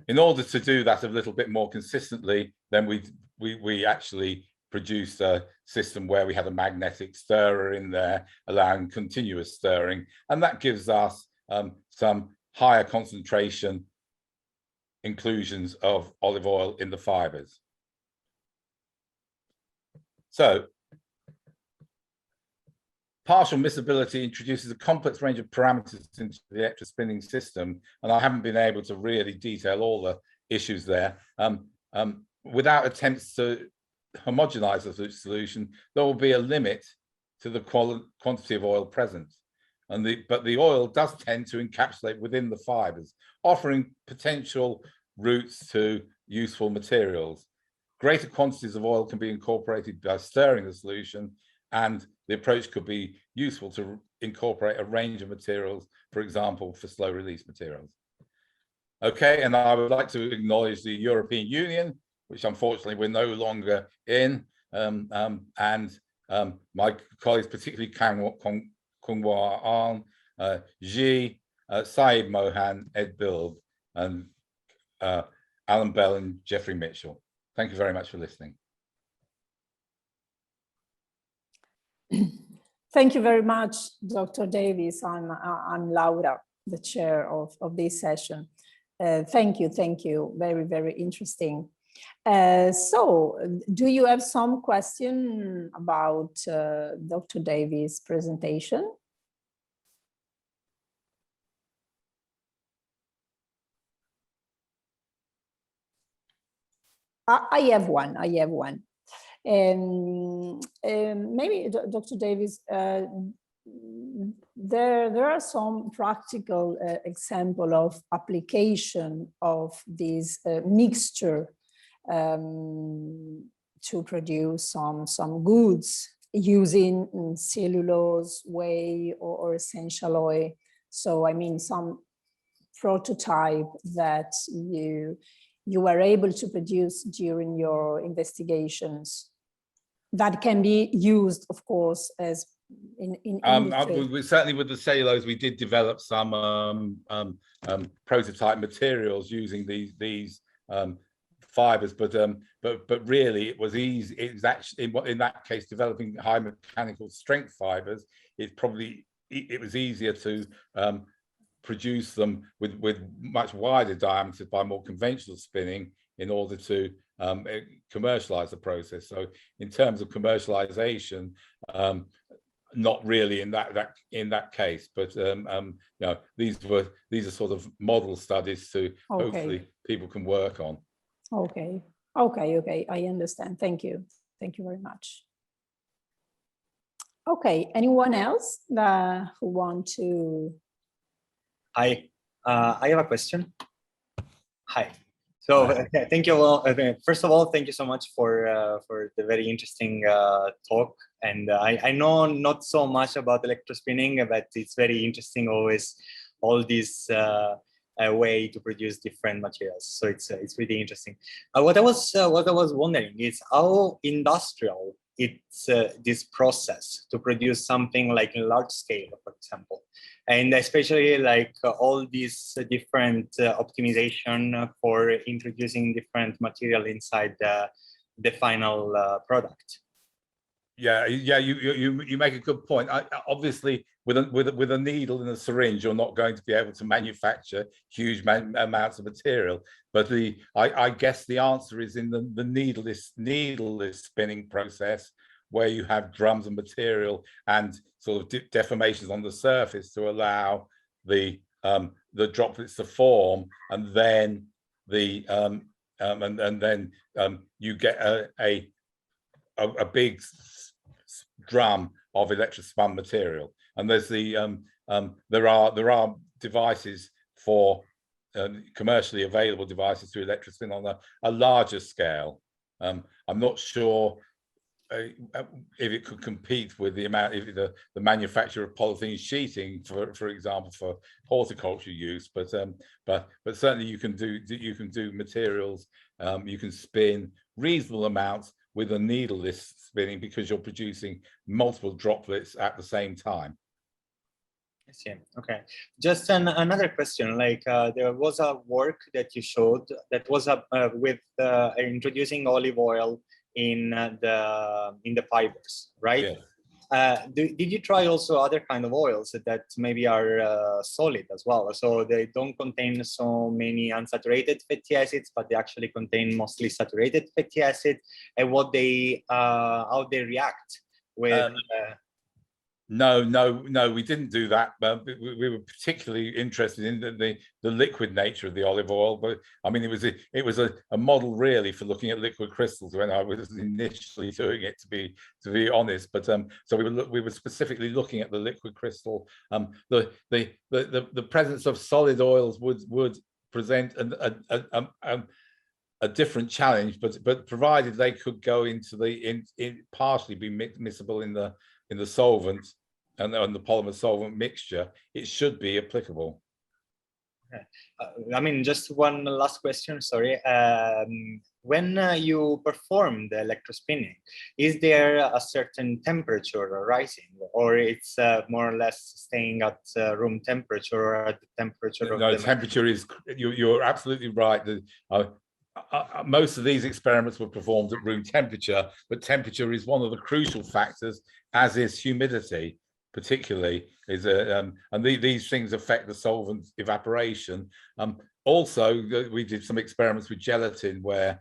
In order to do that a little bit more consistently, then we actually produced a system where we had a magnetic stirrer in there, allowing continuous stirring, and that gives us some higher concentration inclusions of olive oil in the fibers. So partial miscibility introduces a complex range of parameters into the electrospinning system, and I haven't been able to really detail all the issues there. Without attempts to homogenize the solution, there will be a limit to the quantity of oil present. But the oil does tend to encapsulate within the fibers, offering potential routes to useful materials. Greater quantities of oil can be incorporated by stirring the solution, and the approach could be useful to incorporate a range of materials, for example, for slow release materials. Okay, and I would like to acknowledge the European Union, which unfortunately we're no longer in, and my colleagues, particularly Kungwa An, Ji, Saeed Mohan, Ed Bild, and Alan Bell and Jeffrey Mitchell. Thank you very much for listening. Thank you very much, Dr. Davies. I'm Laura, the chair of this session. Thank you. Very, very interesting. So, do you have some question about Dr. Davies' presentation? I have one. Maybe, Dr. Davies, there are some practical example of application of this mixture to produce some goods using cellulose, whey, or essential oil. So, I mean, some prototype that you were able to produce during your investigations that can be used, of course, as in industry. Certainly with the cellulose, we did develop some prototype materials using these fibers, but really it was easy. It was actually in that case developing high mechanical strength fibers. It was easier to produce them with much wider diameters by more conventional spinning in order to commercialize the process. So in terms of commercialization, not really in that case, but you know, these are sort of model studies to hopefully people can work on. Okay, I understand. Thank you very much. Okay, anyone else who want to? Hi, I have a question. Hi. So thank you all. First of all, thank you so much for the very interesting talk. And I know not so much about electrospinning, but it's very interesting always all this way to produce different materials. So it's really interesting. What I was wondering is how industrial it's this process to produce something like in large scale, for example, and especially like all these different optimization for introducing different material inside the final product. Yeah, you make a good point. Obviously, with a needle and a syringe, you're not going to be able to manufacture huge amounts of material. But I guess the answer is in the needleless spinning process, where you have drums of material and sort of deformations on the surface to allow the droplets to form, and then you get a big drum of electrospun material. And there's there are devices for commercially available devices to electrospin on a larger scale. I'm not sure if it could compete with the amount, if the manufacture of polythene sheeting, for example, for horticulture use, but certainly you can do materials. You can spin reasonable amounts with a needleless spinning because you're producing multiple droplets at the same time. I see. Okay. Just another question. Like there was a work that you showed that was with introducing olive oil in the fibers, right? Yeah. Did you try also other kind of oils that maybe are solid as well? So they don't contain so many unsaturated fatty acids, but they actually contain mostly saturated fatty acids, and what they how they react with. No, we didn't do that. But we were particularly interested in the liquid nature of the olive oil. But I mean, it was a model really for looking at liquid crystals when I was initially doing it, to be honest. But so we were specifically looking at the liquid crystal. The presence of solid oils would present a different challenge, but provided they could go into partially be miscible in the solvent and the polymer solvent mixture, it should be applicable. Okay. I mean, just one last question, sorry. When you perform the electrospinning, is there a certain temperature rising, or it's more or less staying at room temperature or at the temperature of the temperature is, you're absolutely right. Most of these experiments were performed at room temperature, but temperature is one of the crucial factors, as is humidity, particularly. And these things affect the solvent evaporation. Also, we did some experiments with gelatin where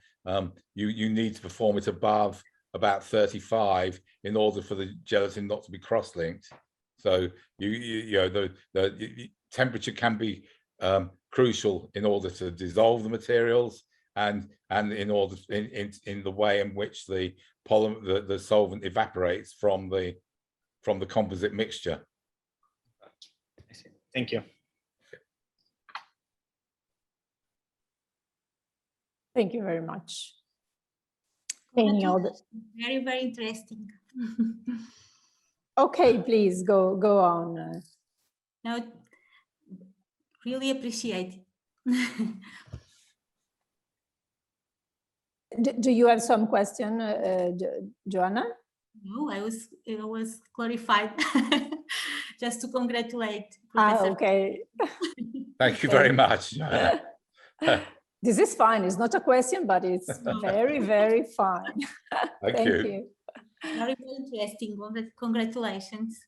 you need to perform it above about 35 in order for the gelatin not to be cross-linked. So the temperature can be crucial in order to dissolve the materials, and in order in the way in which the solvent evaporates from the composite mixture. Thank you. Thank you very much. Any other? Very, very interesting. Okay, please go on. No, really appreciate it. Do you have some question, Joanna? No, I was clarified. Just to congratulate Professor. Okay. Thank you very much. This is fine. It's not a question, but it's very, very fine. Thank you. Very, very interesting. Congratulations.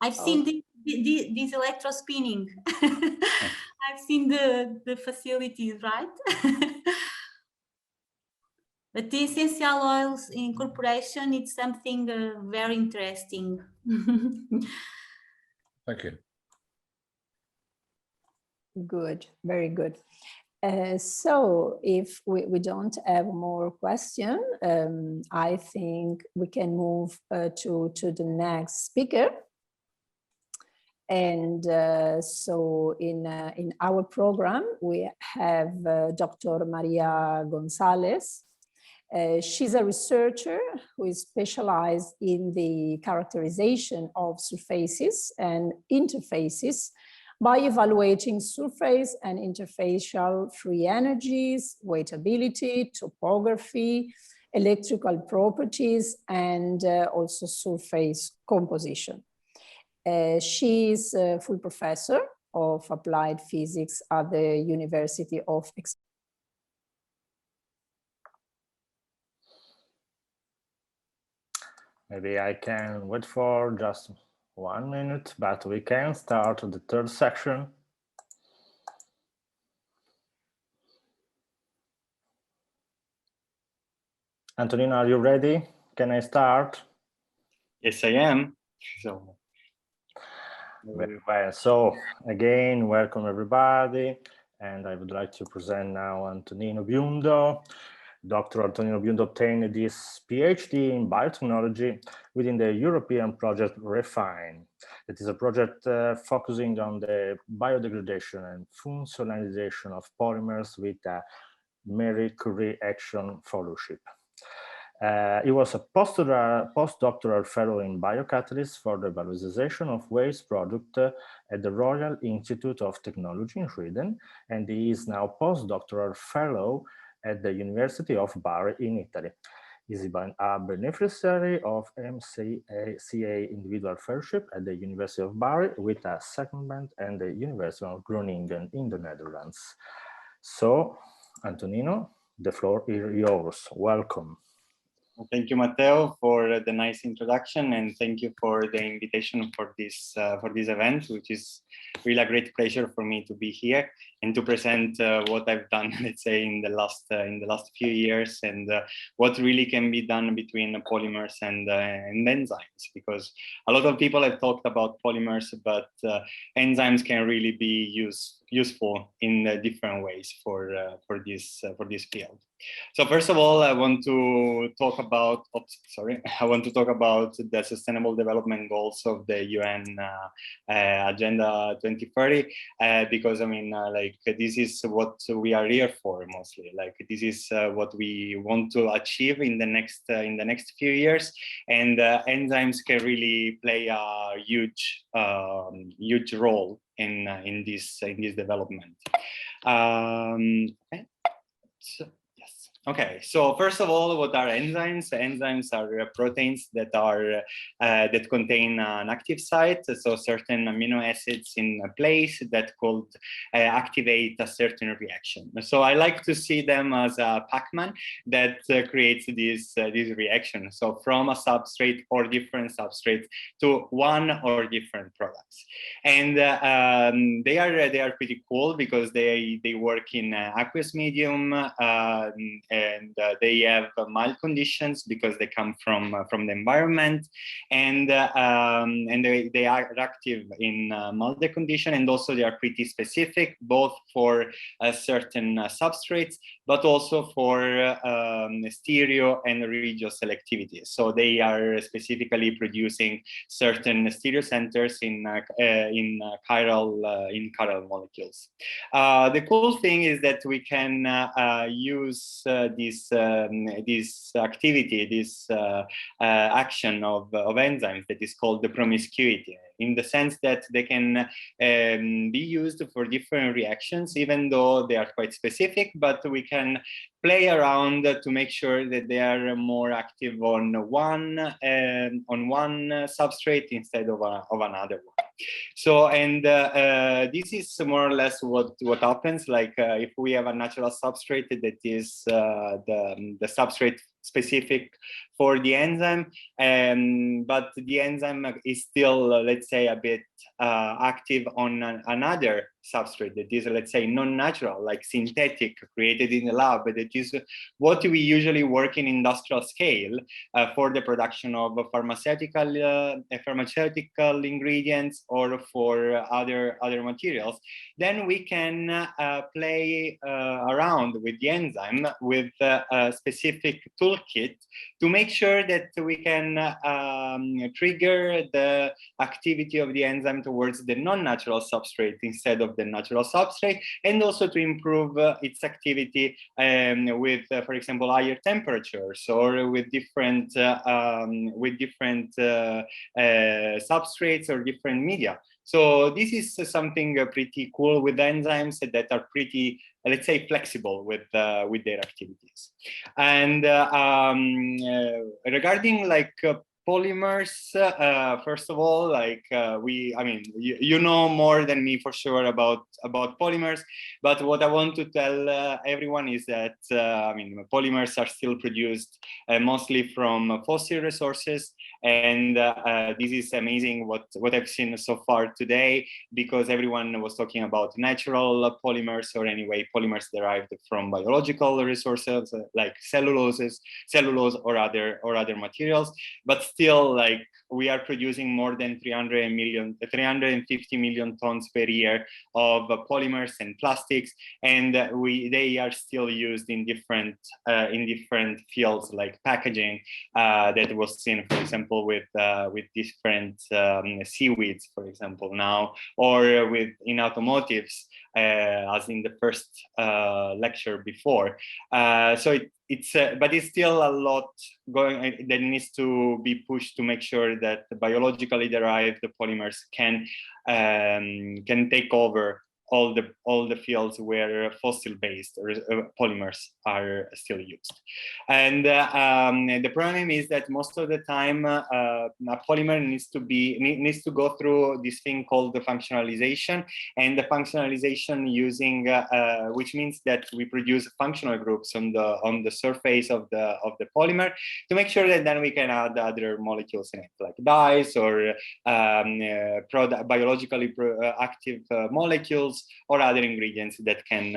I've seen this electrospinning. I've seen the facilities, right? But the essential oils incorporation, it's something very interesting. Thank you. Good, very good. So if we don't have more questions, I think we can move to the next speaker. And so in our program, we have Dr. Maria Gonzalez. She's a researcher who is specialized in the characterization of surfaces and interfaces by evaluating surface and interfacial free energies, weightability, topography, electrical properties, and also surface composition. She is a full professor of applied physics at the University of Maybe I can wait for just 1 minute, but we can start the third section. Antonino, are you ready? Can I start? Yes, I am. So. Very well. So again, welcome everybody. And I would like to present now Antonino Biondo. Dr. Antonino Biondo obtained this PhD in biotechnology within the European project REFINE. That is a project focusing on the biodegradation and functionalization of polymers with a Marie Curie Action Fellowship. He was a postdoctoral fellow in biocatalysts for the valorization of waste product at the Royal Institute of Technology in Sweden, and he is now postdoctoral fellow at the University of Bari in Italy. He is a beneficiary of MCA Individual Fellowship at the University of Bari with a secondment and the University of Groningen in the Netherlands. So, Antonino, the floor is yours. Welcome. Thank you, Matteo, for the nice introduction, and thank you for the invitation for this event, which is really a great pleasure for me to be here and to present what I've done, let's say, in the last few years, and what really can be done between polymers and enzymes. Because a lot of people have talked about polymers, but enzymes can really be useful in different ways for this field. So first of all, I want to talk about the Sustainable Development Goals of the UN Agenda 2030, because I mean, like, this is what we are here for mostly. Like, this is what we want to achieve in the next few years, and enzymes can really play a huge role in this development. Okay. Okay, so first of all, what are enzymes? Enzymes are proteins that contain an active site, so certain amino acids in a place that could activate a certain reaction. So I like to see them as a Pac-Man that creates this reaction. So from a substrate or different substrates to one or different products, and they are pretty cool because they work in aqueous medium. And they have mild conditions because they come from the environment, and they are active in milder condition, and also they are pretty specific both for certain substrates, but also for stereo and regio selectivity. So they are specifically producing certain stereo centers in chiral molecules. The cool thing is that we can use this activity, this action of enzymes that is called the promiscuity, in the sense that they can be used for different reactions, even though they are quite specific, but we can play around to make sure that they are more active on one substrate instead of another one. So, and this is more or less what happens. Like if we have a natural substrate that is the substrate specific for the enzyme, but the enzyme is still, let's say, a bit active on another substrate that is, let's say, non-natural, like synthetic, created in the lab, that is what we usually work in industrial scale for the production of pharmaceutical ingredients or for other materials. Then we can play around with the enzyme with a specific toolkit to make sure that we can trigger the activity of the enzyme towards the non-natural substrate instead of the natural substrate, and also to improve its activity with, for example, higher temperatures or with different substrates or different media. So this is something pretty cool with enzymes that are pretty, let's say, flexible with their activities. And regarding like polymers, first of all, like you know more than me for sure about polymers, but what I want to tell everyone is that polymers are still produced mostly from fossil resources, and this is amazing what I've seen so far today, because everyone was talking about natural polymers, or anyway polymers derived from biological resources like cellulose or other materials, but still, like, we are producing more than 350 million tons per year of polymers and plastics, and they are still used in different fields like packaging, that was seen, for example, with different seaweeds, for example, now, or in automotives, as in the first lecture before. So but it's still a lot going that needs to be pushed to make sure that the biologically derived polymers can take over all the fields where fossil-based polymers are still used. And the problem is that most of the time a polymer needs to go through this thing called the functionalization, and the functionalization using which means that we produce functional groups on the surface of the polymer to make sure that then we can add other molecules in it, like dyes or biologically active molecules, or other ingredients that can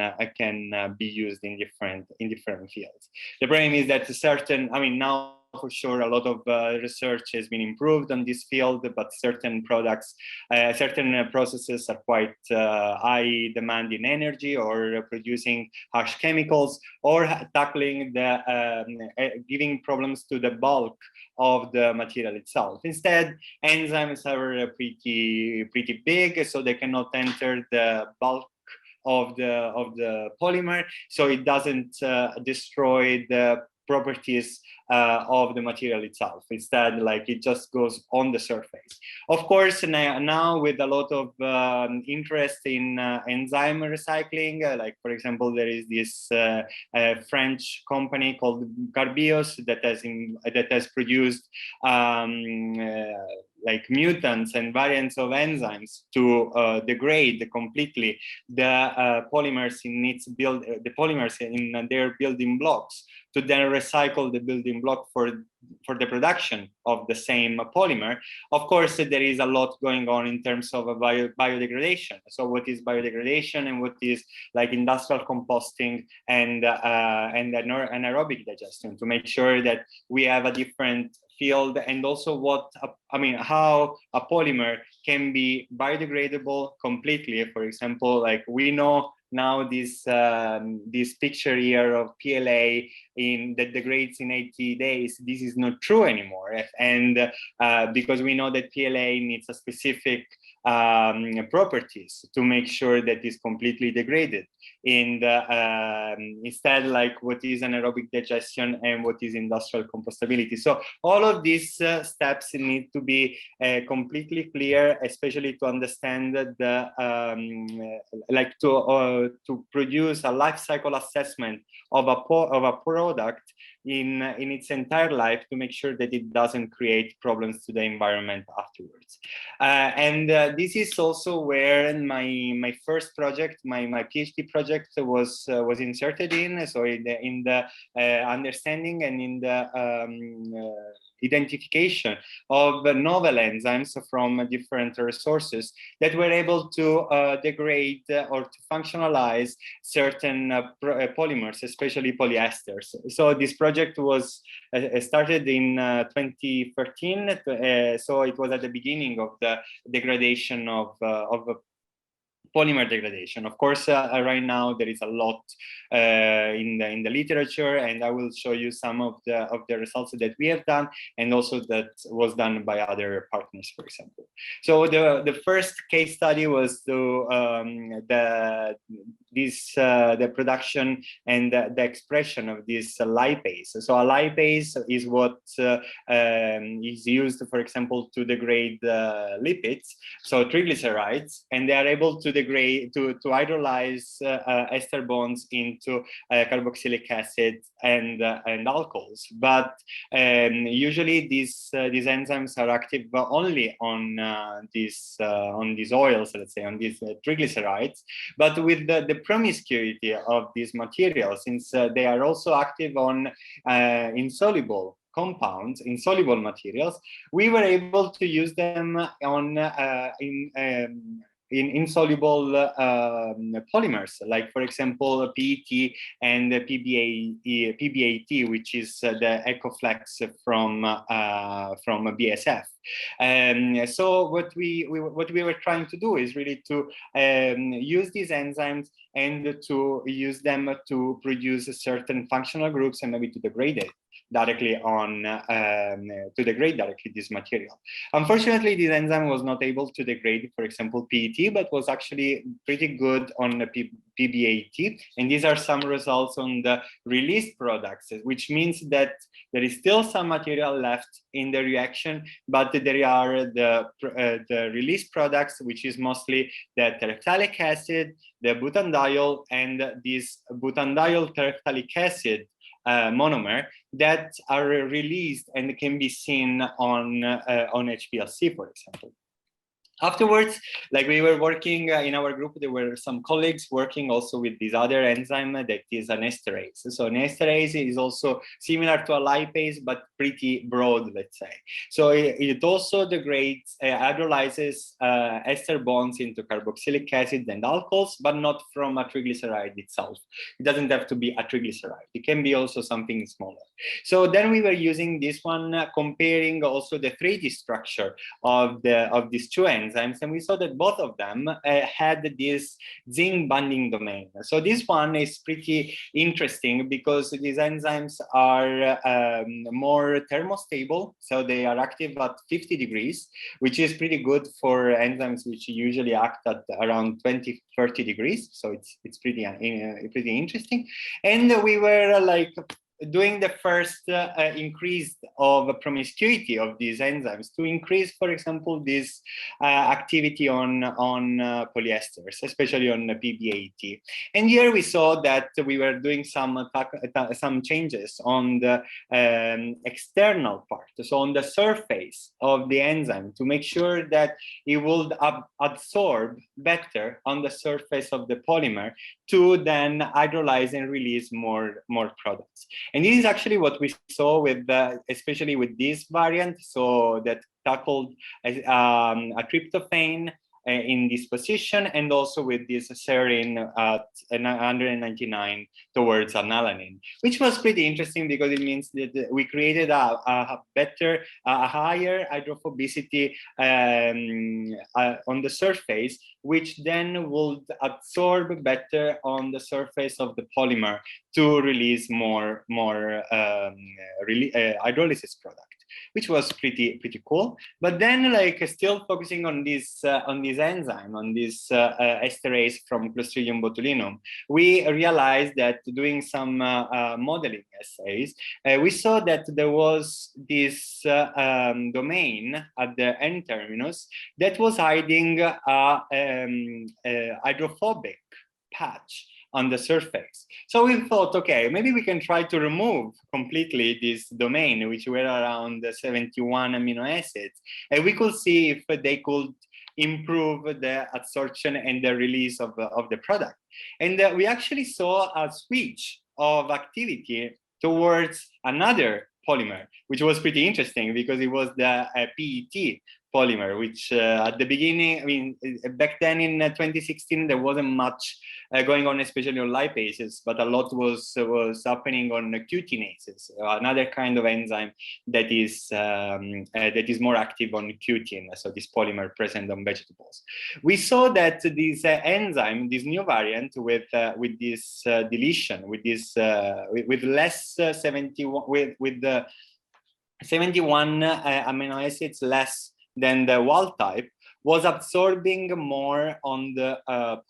be used in different fields. The problem is that now for sure a lot of research has been improved on this field, but certain products, certain processes are quite high demand in energy, or producing harsh chemicals, or tackling giving problems to the bulk of the material itself. Instead, enzymes are pretty big, so they cannot enter the bulk of the polymer, so it doesn't destroy the properties of the material itself. Instead, like, it just goes on the surface. Of course, now with a lot of interest in enzyme recycling, like for example, there is this French company called Carbios that has produced like mutants and variants of enzymes to degrade completely the polymers in their building blocks, to then recycle the building block for the production of the same polymer. Of course, there is a lot going on in terms of biodegradation. So what is biodegradation, and what is like industrial composting and anaerobic digestion, to make sure that we have a different field, and also how a polymer can be biodegradable completely. For example, like we know now this picture here of PLA that degrades in 80 days, this is not true anymore. And because we know that PLA needs a specific properties to make sure that it's completely degraded. Instead, like what is anaerobic digestion and what is industrial compostability. So all of these steps need to be completely clear, especially to understand to produce a life cycle assessment of a product in its entire life, to make sure that it doesn't create problems to the environment afterwards. This is also where my first project, my PhD project was inserted in. So in the understanding and in the identification of novel enzymes from different resources that were able to degrade or to functionalize certain polymers, especially polyesters. So this project was started in 2013. So it was at the beginning of the degradation of polymer degradation. Of course, right now there is a lot in the literature, and I will show you some of the results that we have done, and also that was done by other partners, for example. So the first case study was the production and the expression of this lipase. So a lipase is what is used, for example, to degrade lipids, so triglycerides, and they are able to degrade to hydrolyze ester bonds into carboxylic acid and alcohols. But usually these enzymes are active only on these oils, let's say, on these triglycerides. But with the promiscuity of these materials, since they are also active on insoluble compounds, insoluble materials, we were able to use them on in insoluble polymers, like for example PET and PBAT, which is the Ecoflex from BASF. So what we were trying to do is really to use these enzymes and to use them to produce certain functional groups and maybe to degrade it directly on to degrade directly this material. Unfortunately, this enzyme was not able to degrade, for example, PET, but was actually pretty good on the PBAT. And these are some results on the released products, which means that there is still some material left in the reaction, but there are the released products, which is mostly the terephthalic acid, the butanediol, and this butanediol terephthalic acid monomer that are released and can be seen on HPLC, for example. Afterwards, like we were working in our group, there were some colleagues working also with this other enzyme that is an esterase. So an esterase is also similar to a lipase, but pretty broad, let's say. So it also degrades, hydrolyzes ester bonds into carboxylic acid and alcohols, but not from a triglyceride itself. It doesn't have to be a triglyceride. It can be also something smaller. So then we were using this one, comparing also the 3D structure of these two enzymes, and we saw that both of them had this zinc binding domain. So this one is pretty interesting because these enzymes are more thermostable, so they are active at 50 degrees, which is pretty good for enzymes which usually act at around 20-30 degrees. So it's pretty interesting. And we were like doing the first increase of promiscuity of these enzymes to increase, for example, this activity on polyesters, especially on the PBAT. And here we saw that we were doing some changes on the external part, so on the surface of the enzyme, to make sure that it would absorb better on the surface of the polymer to then hydrolyze and release more products. And this is actually what we saw with, especially with this variant, so that tackled a tryptophan in this position, and also with this serine at 199 towards aniline, which was pretty interesting because it means that we created a better, a higher hydrophobicity on the surface, which then would absorb better on the surface of the polymer to release more hydrolysis product, which was pretty cool. But then, like, still focusing on this enzyme, on this esterase from Clostridium botulinum, we realized that doing some modeling essays, we saw that there was this domain at the N terminus that was hiding a hydrophobic patch on the surface. So we thought, okay, maybe we can try to remove completely this domain, which were around 71 amino acids, and we could see if they could improve the absorption and the release of the product. And we actually saw a switch of activity towards another polymer, which was pretty interesting because it was the PET polymer, which at the beginning, I mean, back then in 2016, there wasn't much going on, especially on lipases, but a lot was happening on cutinases, another kind of enzyme that is more active on cutin, so this polymer present on vegetables. We saw that this enzyme, this new variant with this deletion, with this with less 71 with the 71 amino acids less than the wild type, was absorbing more on the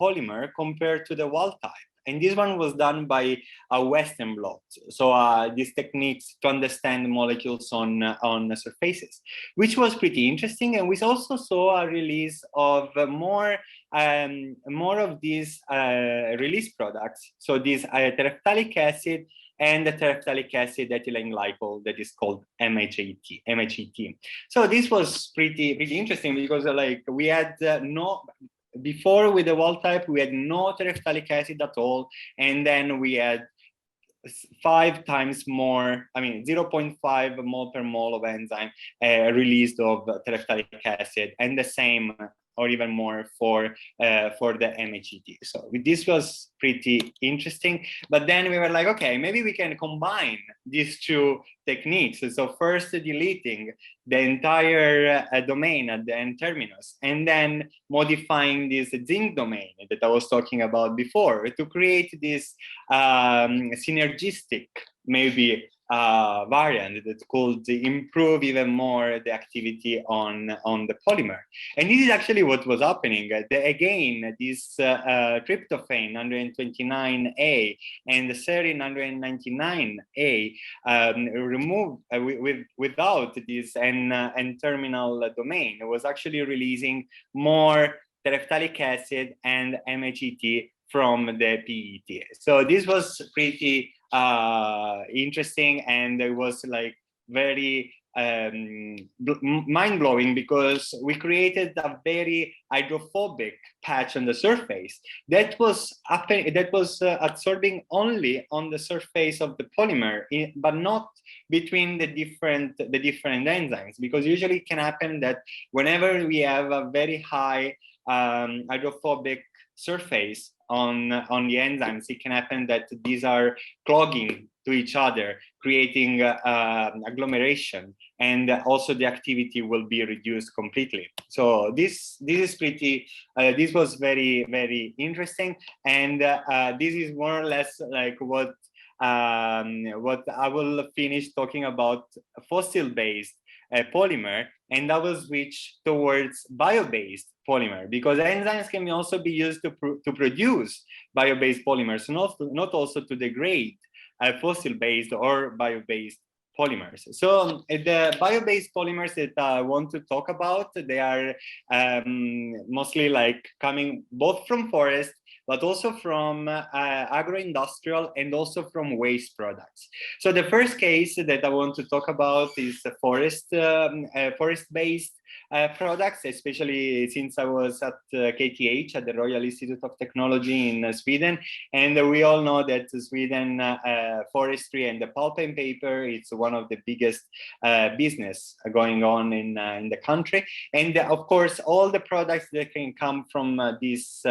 polymer compared to the wild type. And this one was done by a Western blot. So these techniques to understand molecules on surfaces, which was pretty interesting. And we also saw a release of more of these release products. So this terephthalic acid and the terephthalic acid ethylene glycol that is called MHET. So this was pretty interesting because like we had before with the wild type, we had no terephthalic acid at all. And then we had 5 times more, I mean, 0.5 mole per mole of enzyme released of terephthalic acid, and the same or even more for the MHET. So this was pretty interesting. But then we were like, okay, maybe we can combine these two techniques. So first deleting the entire domain at the end terminus, and then modifying this zinc domain that I was talking about before to create this synergistic, maybe variant that could improve even more the activity on the polymer. And this is actually what was happening. Again, this tryptophan 129A and the serine 199A removed without this N-terminal domain, it was actually releasing more terephthalic acid and MHET from the PET. So this was pretty interesting, and it was like very mind-blowing, because we created a very hydrophobic patch on the surface that was absorbing only on the surface of the polymer, but not between the different enzymes, because usually it can happen that whenever we have a very high hydrophobic surface on the enzymes, it can happen that these are clogging to each other, creating agglomeration, and also the activity will be reduced completely. So this is pretty. This was very, very interesting, and this is more or less like what I will finish talking about fossil-based polymer, and I will switch towards bio-based polymer, because enzymes can also be used to produce bio-based polymers, not also to degrade fossil-based or bio-based polymers. So the bio-based polymers that I want to talk about, they are mostly like coming both from forest, but also from agro-industrial and also from waste products. So the first case that I want to talk about is forest-based products, especially since I was at KTH, at the Royal Institute of Technology in Sweden. And we all know that Sweden forestry and the pulp and paper, it's one of the biggest business going on in the country. And of course, all the products that can come from this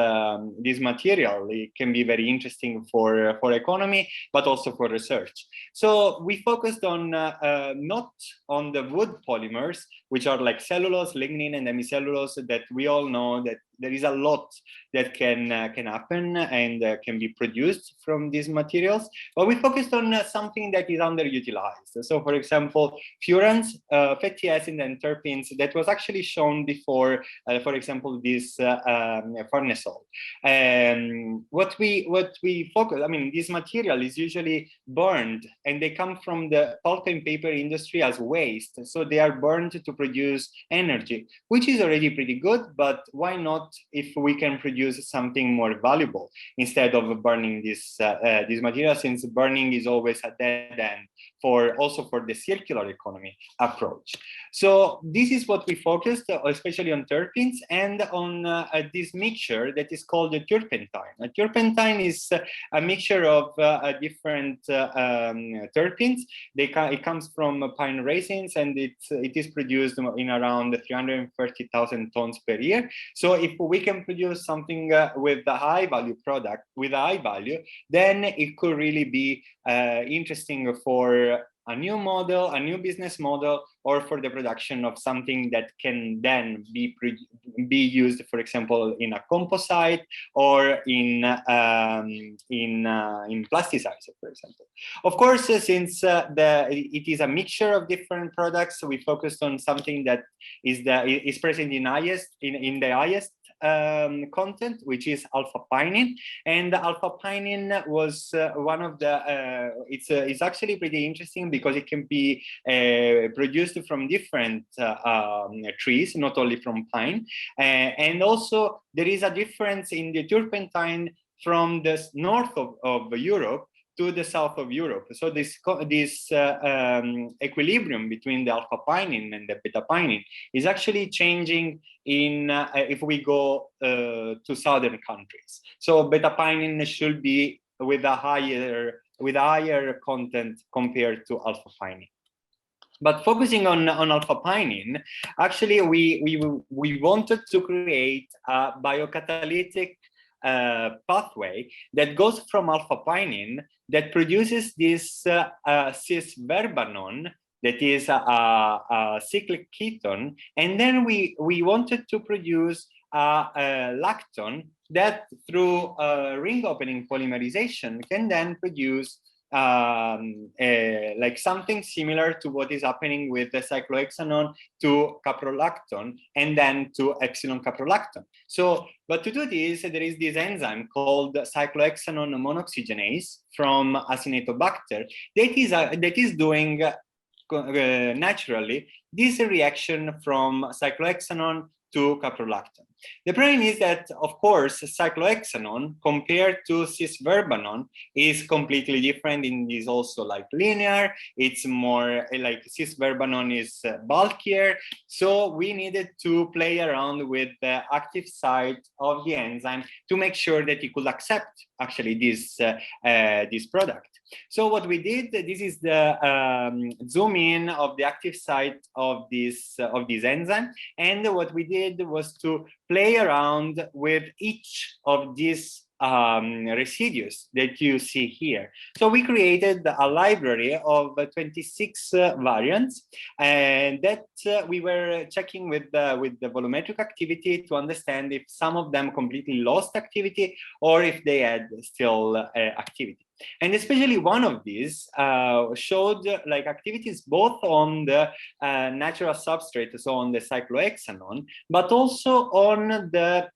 material, it can be very interesting for economy, but also for research. So we focused on not on the wood polymers, which are like cellulose, lignin, and hemicellulose, that we all know that there is a lot that can happen and can be produced from these materials. But we focused on something that is underutilized. So for example, furans, fatty acid, and terpenes, that was actually shown before, for example, this farnesol. What we focus, I mean, this material is usually burned, and they come from the pulp and paper industry as waste. So they are burned to produce energy, which is already pretty good, but why not if we can produce something more valuable instead of burning this material, since burning is always a dead end also for the circular economy approach. So this is what we focused, especially on terpenes and on this mixture that is called the turpentine. A turpentine is a mixture of different terpenes. It comes from pine resins, and it is produced in around 330,000 tons per year. So if we can produce something with a high value product, with a high value, then it could really be interesting for a new model, a new business model, or for the production of something that can then be used, for example, in a composite or in plasticizer, for example. Of course, since it is a mixture of different products, we focused on something that is present in the highest content, which is alpha-pinene. And alpha-pinene was one of the it's actually pretty interesting because it can be produced from different trees, not only from pine. And also there is a difference in the turpentine from the north of Europe to the south of Europe. So this equilibrium between the alpha-pinene and the beta-pinene is actually changing if we go to southern countries. So beta-pinene should be with a higher content compared to alpha-pinene. But focusing on alpha-pinene, actually we wanted to create a biocatalytic pathway that goes from alpha-pinene that produces this cis-verbanon that is a cyclic ketone, and then we wanted to produce a lactone that through ring opening polymerization can then produce like something similar to what is happening with the cyclohexanone to caprolactone and then to epsilon caprolactone. So, but to do this, there is this enzyme called cyclohexanone monoxygenase from Acinetobacter that is doing naturally this reaction from cyclohexanone to caprolactone. The problem is that, of course, cyclohexanone compared to cis-verbanon is completely different. It is also like linear. It's more like cis-verbanon is bulkier. So we needed to play around with the active site of the enzyme to make sure that it could accept actually this product. So what we did, this is the zoom in of the active site of this enzyme, and what we did was to play around with each of these residues that you see here. So we created a library of 26 variants, and that we were checking with the volumetric activity to understand if some of them completely lost activity or if they had still activity. And especially one of these showed like activities both on the natural substrate, so on the cyclohexanone, but also on the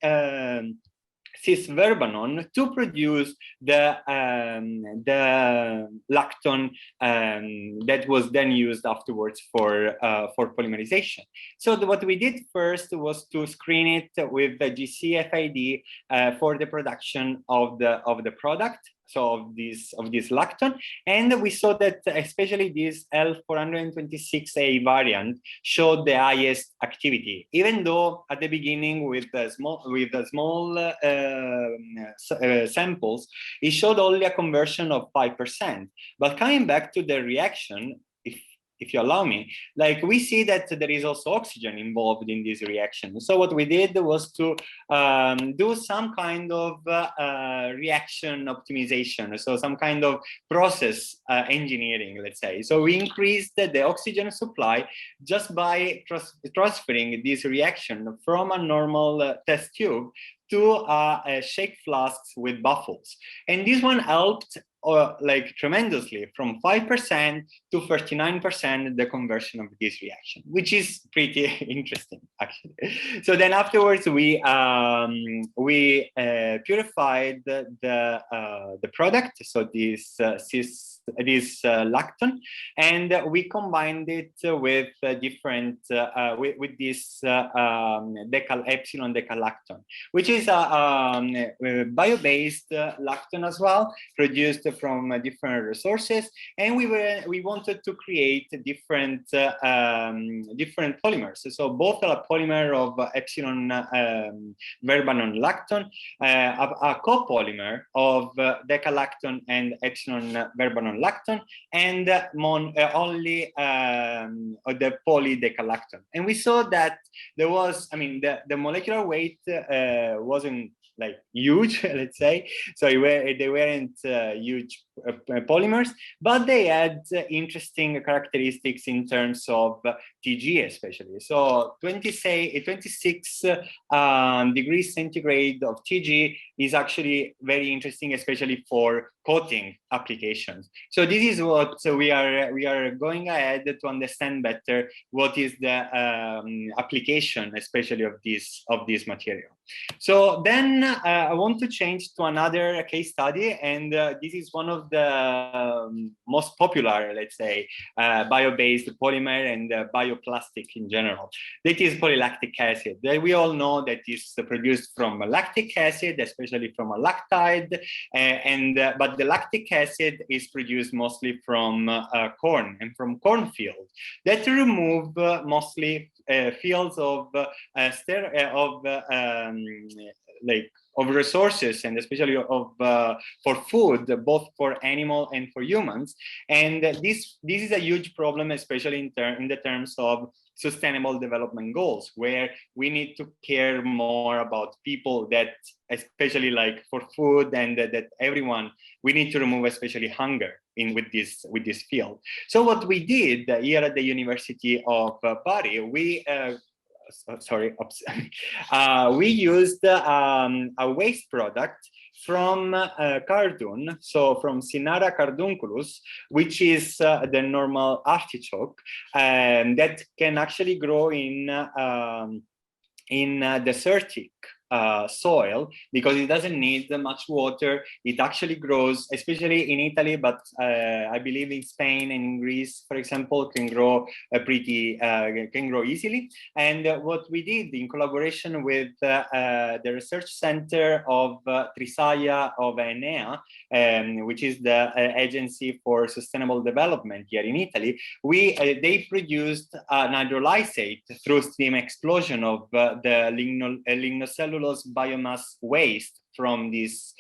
cis-verbanon to produce the lactone that was then used afterwards for polymerization. So what we did first was to screen it with the GC-FID for the production of the product. So of this lactone, and we saw that especially this L426A variant showed the highest activity, even though at the beginning with the small samples, it showed only a conversion of 5%. But coming back to the reaction, if you allow me, like we see that there is also oxygen involved in this reaction. So what we did was to do some kind of reaction optimization, so some kind of process engineering, let's say. So we increased the oxygen supply just by transferring this reaction from a normal test tube to shake flasks with baffles. And this one helped like tremendously, from 5% to 39% the conversion of this reaction, which is pretty interesting actually. So then afterwards we purified the product, so this lactone, and we combined it with different with this epsilon decalactone, which is a bio-based lactone as well, produced from different resources, and we wanted to create different polymers. So both a polymer of epsilon verbanon lactone, a copolymer of decalactone and epsilon verbanon lactone, and only the polydecalactone. And we saw that there was, I mean, the molecular weight wasn't like huge, let's say. So they weren't huge polymers, but they had interesting characteristics in terms of TG especially. So 26 degrees centigrade of TG is actually very interesting, especially for coating applications. So this is what we are going ahead to understand better what is the application, especially of this material. So then I want to change to another case study, and this is one of the most popular, let's say, bio-based polymer and bioplastic in general. That is polylactic acid. We all know that is produced from lactic acid, especially from a lactide, but the lactic acid is produced mostly from corn and from cornfields that remove mostly fields of of resources, and especially of for food, both for animal and for humans. And this is a huge problem, especially in the terms of sustainable development goals, where we need to care more about people, that especially like for food, and that everyone, we need to remove especially hunger with this field. So what we did here at the University of Bari, we used a waste product from cardoon, so from Cinara cardunculus, which is the normal artichoke, that can actually grow in desertic soil, because it doesn't need much water. It actually grows, especially in Italy, but I believe in Spain and in Greece, for example, can grow can grow easily. And what we did in collaboration with the research center of Trisaia of Enea, which is the agency for sustainable development here in Italy, they produced an hydrolysate through steam explosion of the lignocellulose biomass waste from this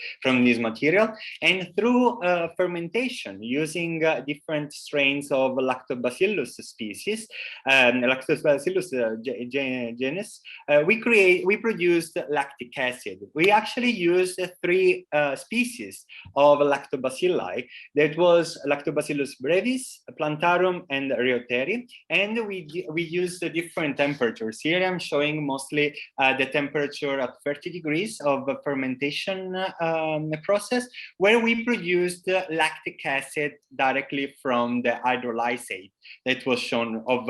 material, and through fermentation using different strains of Lactobacillus species, Lactobacillus genus, we produced lactic acid. We actually used 3 species of lactobacilli. That was Lactobacillus brevis, plantarum, and reuteri, and we used different temperatures. Here I'm showing mostly the temperature at 30 degrees of fermentation process, where we produced lactic acid directly from the hydrolysate that was shown of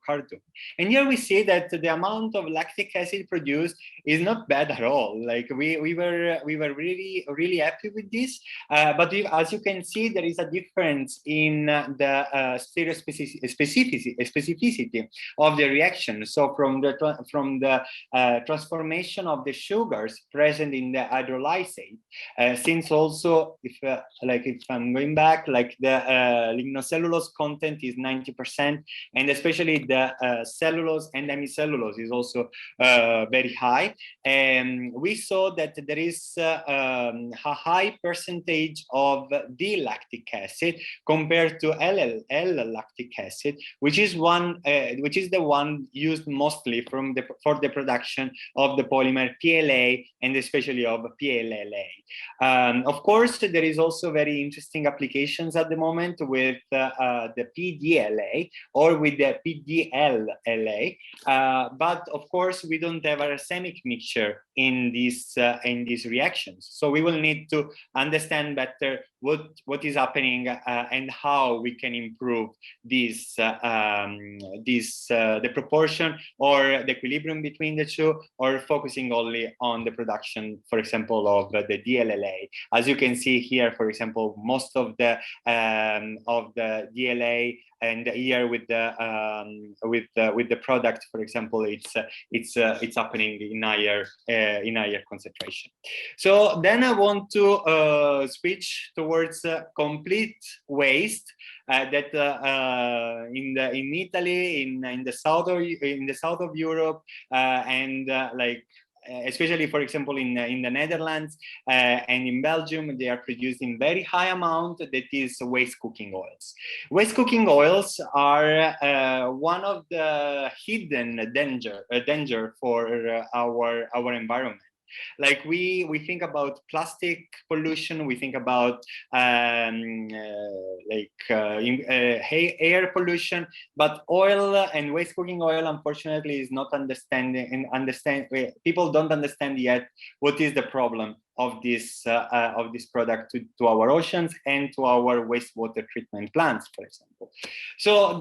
cardoon. And here we see that the amount of lactic acid produced is not bad at all. Like we were really happy with this. But as you can see, there is a difference in the specificity of the reaction. So from the transformation of the sugars present in the hydrolysate, since also if I'm going back, like the lignocellulose content is 90%, and especially the cellulose and hemicellulose is also very high. And we saw that there is a high percentage of D-lactic acid compared to L-lactic acid, which is the one used mostly for the production of the polymer PLA, and especially of PLLA. Of course, there is also very interesting applications at the moment with the PDLA or with the PDLLA, but of course we don't have a racemic mixture in these reactions. So we will need to understand better what is happening and how we can improve the proportion or the equilibrium between the two, or focusing only on the production, for example, of the DLLA. As you can see here, for example, most of the DLA, and here with the product, for example, it's happening in higher concentration. So then I want to switch towards complete waste that in Italy, in the south of Europe, and especially, for example, in the Netherlands and in Belgium, they are produced in very high amount. That is waste cooking oils. Waste cooking oils are one of the hidden danger for our environment. Like we think about plastic pollution, we think about air pollution, but oil and waste cooking oil, unfortunately, is not people don't understand yet what is the problem of this product to our oceans and to our wastewater treatment plants, for example. So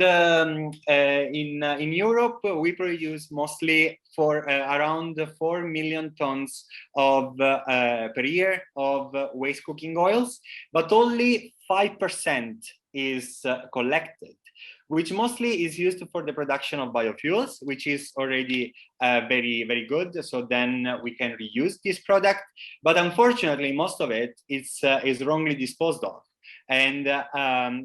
in Europe, we produce mostly for around 4 million tons of per year of waste cooking oils, but only 5% is collected, which mostly is used for the production of biofuels, which is already very, very good. So then we can reuse this product. But unfortunately, most of it is wrongly disposed of. and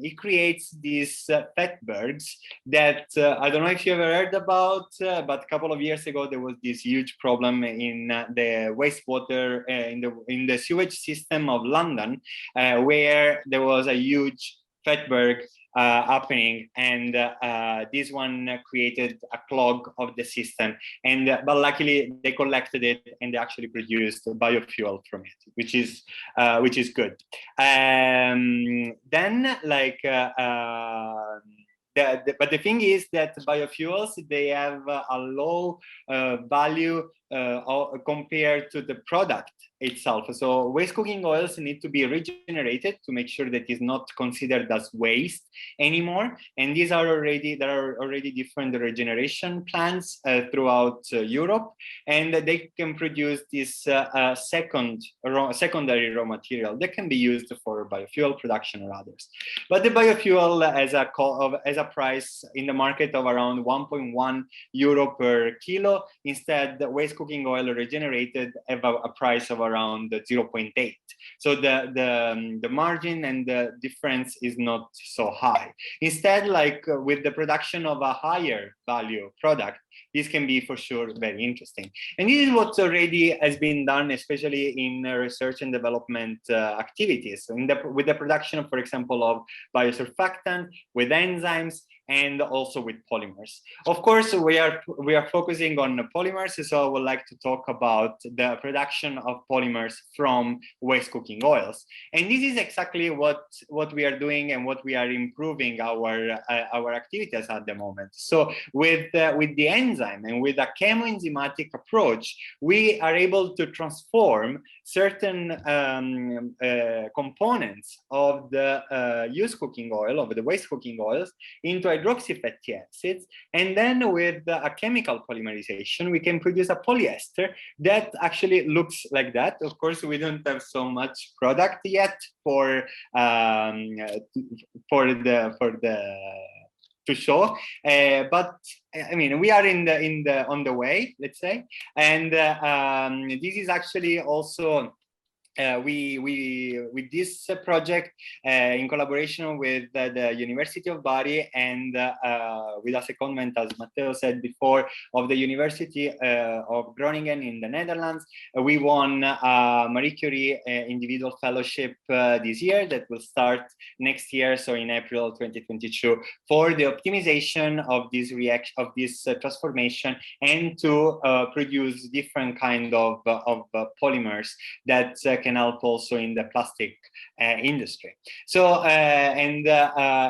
it creates these fatbergs that I don't know if you ever heard about, but a couple of years ago there was this huge problem in the wastewater in the sewage system of London, where there was a huge fatberg happening, and this one created a clog of the system, and but luckily they collected it and they actually produced biofuel from it, which is good. Then like but the thing is that biofuels, they have a low value compared to the product itself. So waste cooking oils need to be regenerated to make sure that it's not considered as waste anymore. And there are already different regeneration plants throughout Europe, and they can produce this secondary raw material that can be used for biofuel production or others. But the biofuel has a price in the market of around 1.1 euro per kilo. Instead, the waste cooking oil regenerated have a price of around 0.8. So the margin and the difference is not so high. Instead, like with the production of a higher value product, this can be for sure very interesting. And this is what already has been done, especially in research and development activities. So with the production, for example, of biosurfactant, with enzymes, and also with polymers. Of course, we are focusing on polymers, so I would like to talk about the production of polymers from waste cooking oils. And this is exactly what we are doing and what we are improving our activities at the moment. So with the enzyme and with a chemoenzymatic approach, we are able to transform certain components of the used cooking oil, of the waste cooking oils, into hydroxy fatty acids, and then with a chemical polymerization we can produce a polyester that actually looks like that. Of course, we don't have so much product yet to show, but I mean, we are on the way, let's say, and this is actually also with this project in collaboration with the University of Bari and with a secondment, as Matteo said before, of the University of Groningen in the Netherlands. We won a Marie Curie individual fellowship this year that will start next year, so in April 2022, for the optimization of this reaction, of this transformation, and to produce different kind of polymers that can help also in the plastic industry. So,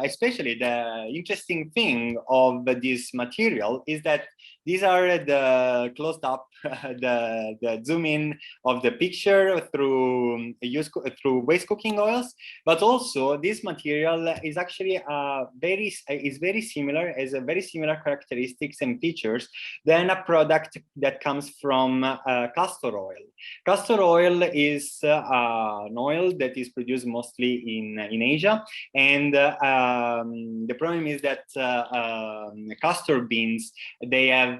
especially the interesting thing of this material is that these are the closed up, the zoom in of the picture through waste cooking oils, but also this material is actually very similar, has a very similar characteristics and features than a product that comes from castor oil. Castor oil is an oil that is produced mostly in Asia, and the problem is that castor beans, they have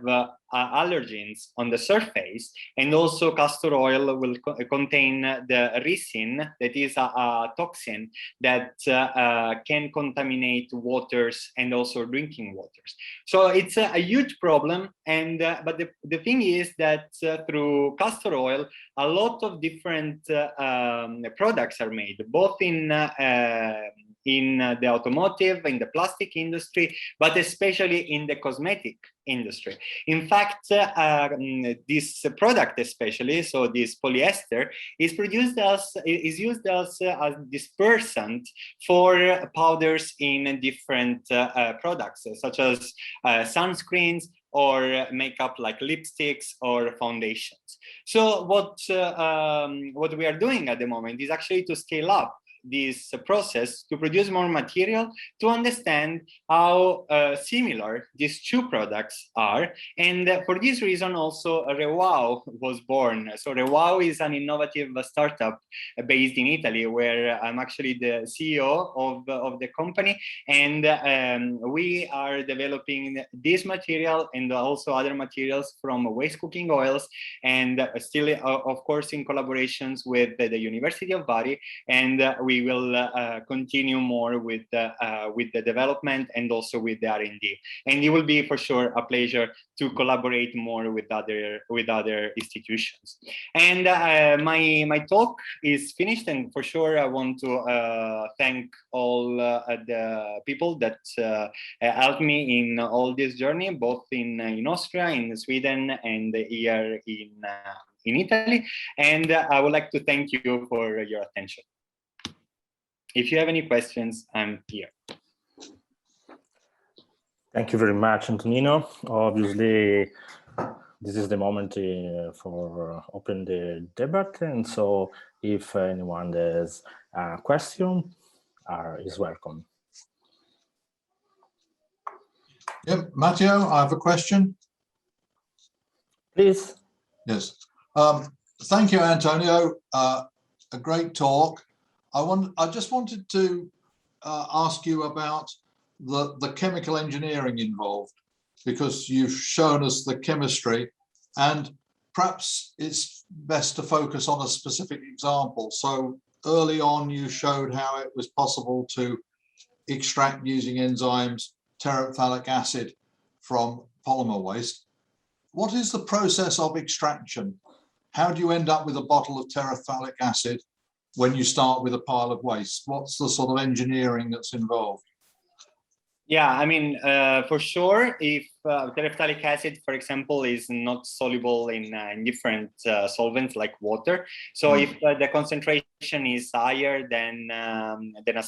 allergens on the surface, and also castor oil will contain the ricin, that is a toxin that can contaminate waters and also drinking waters. So it's a huge problem, and but the thing is that through castor oil, a lot of different products are made, both in the automotive, in the plastic industry, but especially in the cosmetic industry. In fact, this product especially, so this polyester, is used as a dispersant for powders in different products, such as sunscreens or makeup like lipsticks or foundations. So what we are doing at the moment is actually to scale up this process to produce more material, to understand how similar these two products are. And for this reason also Rewau was born. So Rewau is an innovative startup based in Italy, where I'm actually the CEO of the company, and we are developing this material and also other materials from waste cooking oils, and still of course in collaborations with the University of Bari, and we will continue more with the development and also with the R&D. And it will be for sure a pleasure to collaborate more with other institutions. And my talk is finished, and for sure I want to thank all the people that helped me in all this journey, both in Austria, in Sweden, and here in Italy. And I would like to thank you for your attention. If you have any questions, I'm here. Thank you very much, Antonino. Obviously, this is the moment for open the debate. And so if anyone has a question, is welcome. Yep, Matteo, I have a question. Please. Yes. Thank you, Antonio. A great talk. I just wanted to ask you about the chemical engineering involved, because you've shown us the chemistry, and perhaps it's best to focus on a specific example. So early on, you showed how it was possible to extract using enzymes terephthalic acid from polymer waste. What is the process of extraction? How do you end up with a bottle of terephthalic acid when you start with a pile of waste? What's the sort of engineering that's involved? Yeah, I mean, for sure, if terephthalic acid, for example, is not soluble in different solvents like water, so if the concentration is higher than the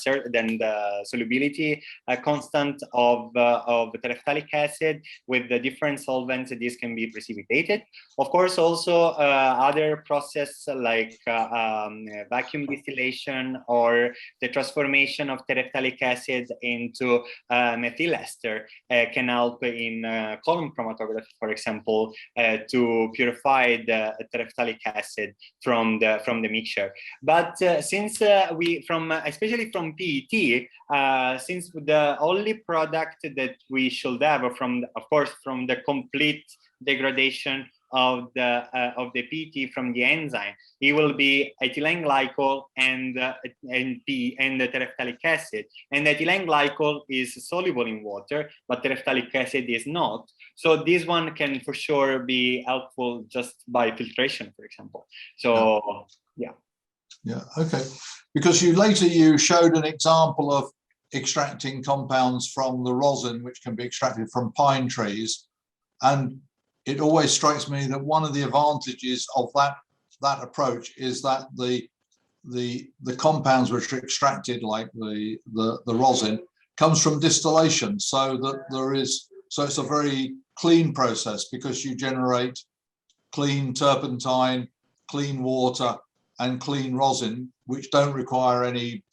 solubility constant of terephthalic acid with the different solvents, this can be precipitated. Of course, also other process like vacuum distillation or the transformation of terephthalic acid into methyl ester can help in column chromatography, for example, to purify the terephthalic acid from the mixture. But since especially from PET, since the only product that we should have, of course, from the complete degradation of the PET from the enzyme, it will be ethylene glycol and the terephthalic acid. And ethylene glycol is soluble in water, but terephthalic acid is not. So this one can for sure be helpful just by filtration, for example. So yeah. Yeah, okay. Because you showed an example of extracting compounds from the rosin, which can be extracted from pine trees. And it always strikes me that one of the advantages of that approach is that the compounds which are extracted, like the rosin, comes from distillation, so that it's a very clean process, because you generate clean turpentine, clean water, and clean rosin, which don't require any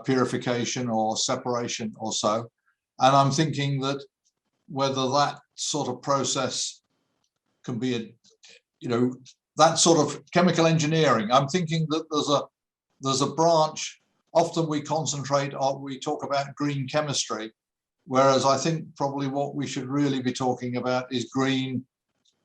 purification or separation or so. And I'm thinking that whether that sort of process can be that sort of chemical engineering. I'm thinking that there's a branch. Often we talk about green chemistry, whereas I think probably what we should really be talking about is green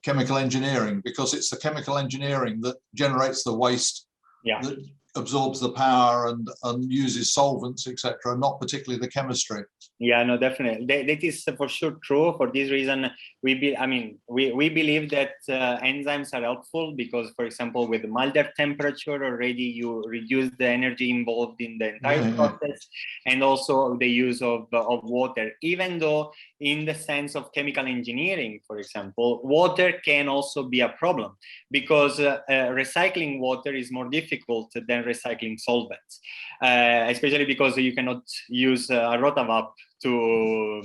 chemical engineering, because it's the chemical engineering that generates the waste, that absorbs the power and uses solvents, etc., not particularly the chemistry. Yeah, no, definitely. That is for sure true. For this reason, we believe that enzymes are helpful because, for example, with milder temperature already you reduce the energy involved in the entire process, and also the use of water. Even though in the sense of chemical engineering, for example, water can also be a problem because recycling water is more difficult than recycling solvents, especially because you cannot use a rotavac to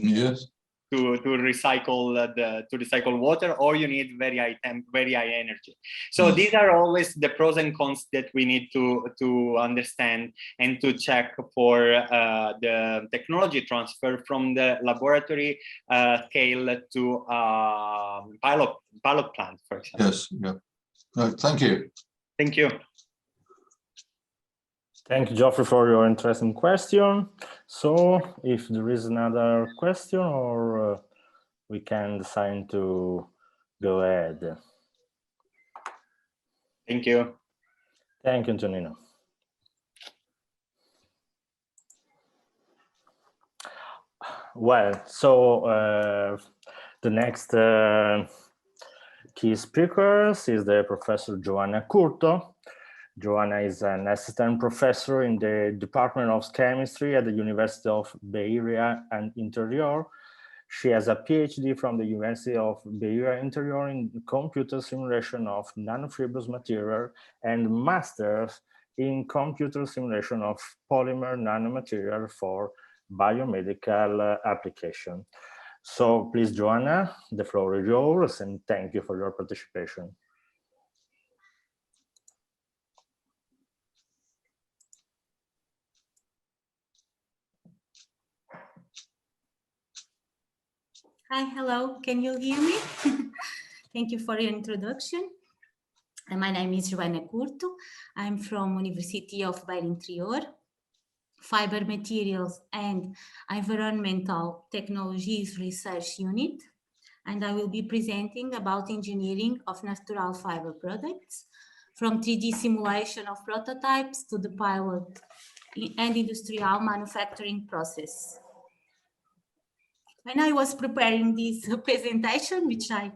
recycle water, or you need very high energy. So these are always the pros and cons that we need to understand and to check for the technology transfer from the laboratory scale to pilot plant, for example. Yes. Yeah. No, thank you. Thank you. Thank you, Geoffrey, for your interesting question. So if there is another question, or we can decide to go ahead. Thank you. Thank you, Antonino. Well, so the next key speakers is the Professor Joanna Curto. Joanna is an assistant professor in the Department of Chemistry at the University of Bay Area and Interior. She has a PhD from the University of Bay Area Interior in computer simulation of nanofibrous material and master's in computer simulation of polymer nanomaterial for biomedical application. So please, Joanna, the floor is yours, and thank you for your participation. Hi, hello, can you hear me? Thank you for your introduction. My name is Joana Curto. I'm from University of Beira Interior, Fiber Materials and Environmental Technologies Research Unit, and I will be presenting about engineering of natural fiber products, from 3D simulation of prototypes to the pilot and industrial manufacturing process. When I was preparing this presentation, which I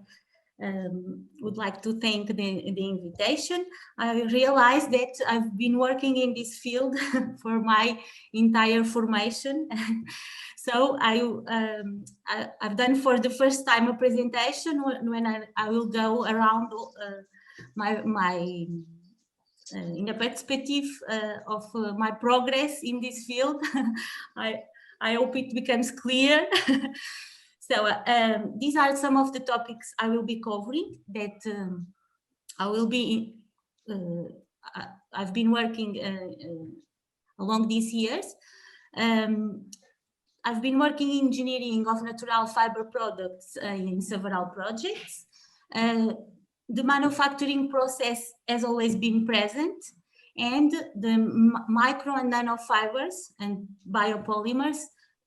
would like to thank the invitation, I realized that I've been working in this field for my entire formation. So I've done for the first time a presentation when I will go around in a perspective of my progress in this field. I hope it becomes clear. So these are some of the topics I will be covering that I've been working along these years. I've been working in engineering of natural fiber products in several projects. The manufacturing process has always been present, and the micro and nanofibers and biopolymers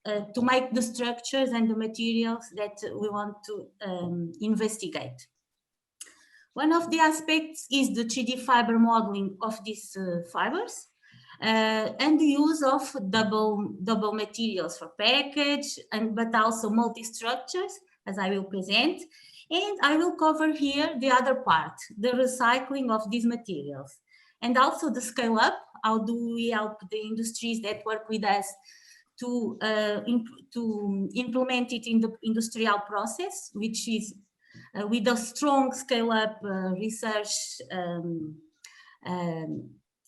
to make the structures and the materials that we want to investigate. One of the aspects is the 3D fiber modeling of these fibers and the use of double materials for package, but also multi-structures, as I will present. And I will cover here the other part, the recycling of these materials, and also the scale up. How do we help the industries that work with us to implement it in the industrial process, which is with a strong scale up research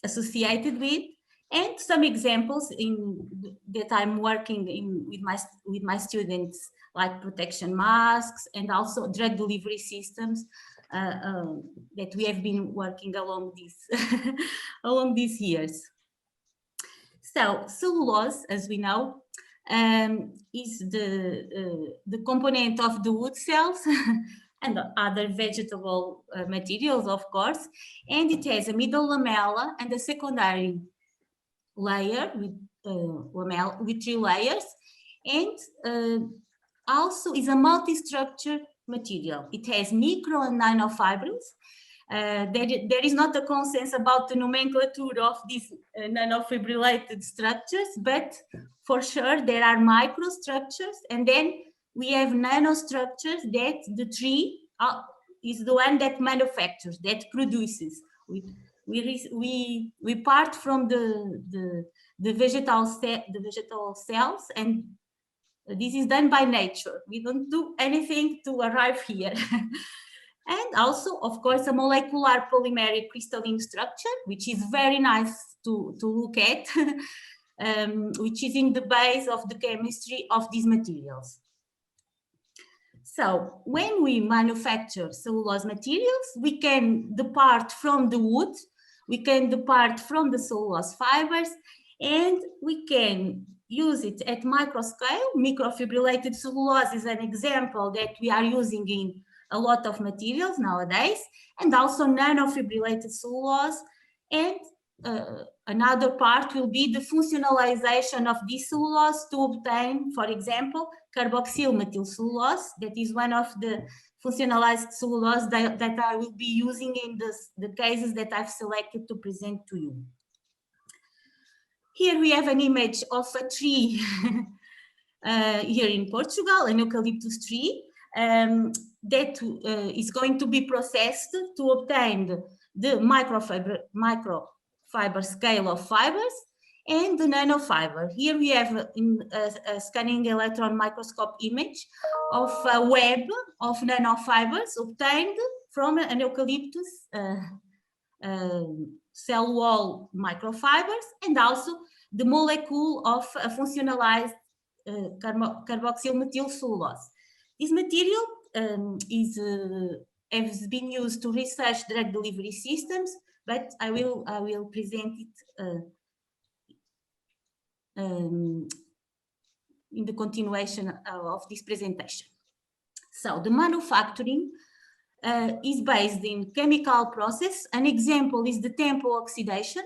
associated with, and some examples that I'm working with my students, like protection masks and also drug delivery systems that we have been working along these years. So cellulose, as we know, is the component of the wood cells and other vegetable materials, of course, and it has a middle lamella and a secondary layer with 3 layers, and also is a multi-structure material. It has micro and nanofibrils. There is not a consensus about the nomenclature of these nanofibrillated structures, but for sure there are microstructures, and then we have nanostructures that the tree is the one that manufactures, that produces. We part from the vegetal cells, and this is done by nature. We don't do anything to arrive here. And also, of course, a molecular polymeric crystalline structure, which is very nice to look at, which is in the base of the chemistry of these materials. So when we manufacture cellulose materials, we can depart from the wood, we can depart from the cellulose fibers, and we can use it at micro scale. Microfibrillated cellulose is an example that we are using in a lot of materials nowadays, and also nanofibrillated cellulose. And another part will be the functionalization of this cellulose to obtain, for example, carboxyl methylcellulose. That is one of the functionalized cellulose that I will be using in the cases that I've selected to present to you. Here we have an image of a tree here in Portugal, an eucalyptus tree, that is going to be processed to obtain the microfiber scale of fibers and the nanofiber. Here we have a scanning electron microscope image of a web of nanofibers obtained from an eucalyptus cell wall microfibers, and also the molecule of a functionalized carboxyl methyl cellulose. This material has been used to research drug delivery systems, but I will present it in the continuation of this presentation. So the manufacturing is based in chemical process. An example is the tempo oxidation,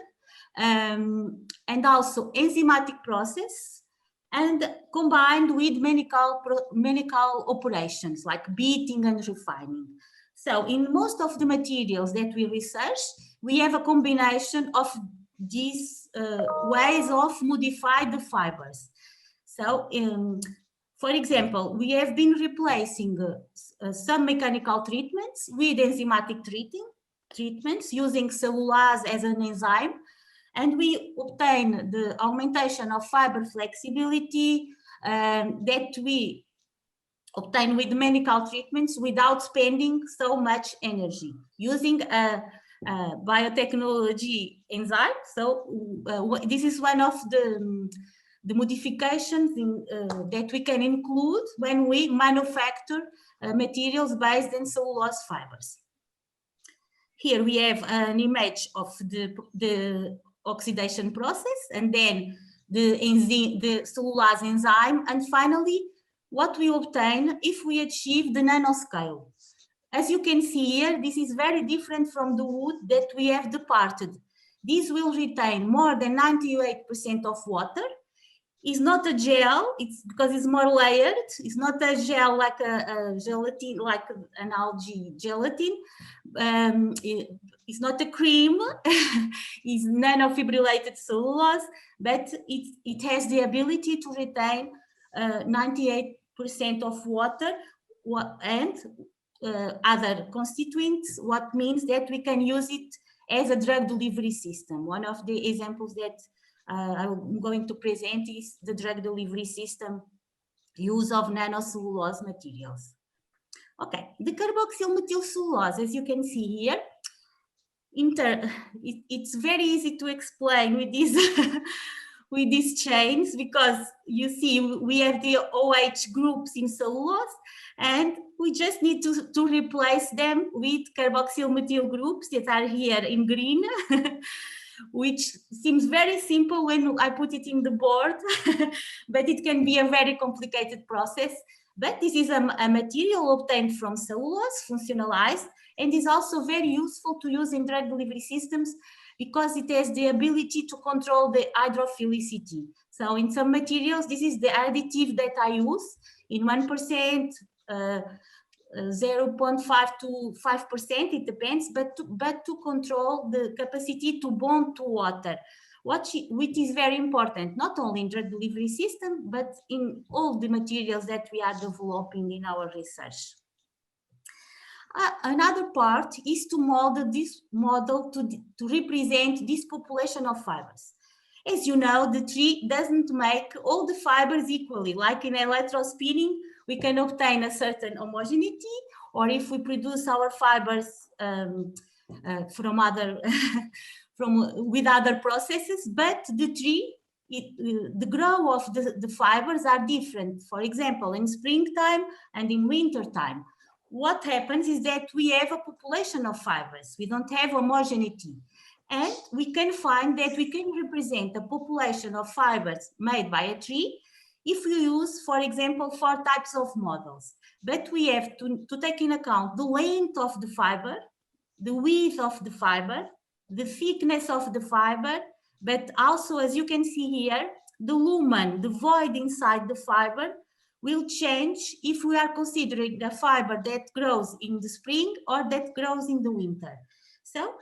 and also enzymatic process, and combined with mechanical operations like beating and refining. So in most of the materials that we research, we have a combination of these ways of modify the fibers. So for example, we have been replacing some mechanical treatments with enzymatic treatments using cellulose as an enzyme, and we obtain the augmentation of fiber flexibility that we obtain with mechanical treatments without spending so much energy, using a biotechnology enzyme. So this is one of the modifications that we can include when we manufacture materials based on cellulose fibers. Here we have an image of the oxidation process, and then the cellulose enzyme, and finally what we obtain if we achieve the nanoscale. As you can see here, this is very different from the wood that we have departed. This will retain more than 98% of water. It's not a gel, it's because it's more layered. It's not a gel like a gelatin, like an algae gelatin. It's not a cream, it's nanofibrillated cellulose, but it has the ability to retain 98% of water and other constituents, what means that we can use it as a drug delivery system. One of the examples that I'm going to present is the drug delivery system use of nanocellulose materials. Okay, the carboxyl methyl cellulose, as you can see here, it's very easy to explain with these with these chains, because you see we have the OH groups in cellulose, and we just need to replace them with carboxyl methyl groups that are here in green, which seems very simple when I put it in the board, but it can be a very complicated process. But this is a material obtained from cellulose, functionalized, and is also very useful to use in drug delivery systems because it has the ability to control the hydrophilicity. So in some materials, this is the additive that I use in 1%, 0.5 to 5%, it depends, but to control the capacity to bond to water, which is very important, not only in drug delivery system, but in all the materials that we are developing in our research. Another part is to model this model to represent this population of fibers. As you know, the tree doesn't make all the fibers equally. Like in electrospinning, we can obtain a certain homogeneity, or if we produce our fibers from other with other processes, but the tree, the growth of the fibers are different. For example, in springtime and in wintertime. What happens is that we have a population of fibers. We don't have homogeneity. And we can find that we can represent a population of fibers made by a tree if we use, for example, 4 types of models. But we have to take in account the length of the fiber, the width of the fiber, the thickness of the fiber, but also, as you can see here, the lumen, the void inside the fiber, will change if we are considering a fiber that grows in the spring or that grows in the winter. So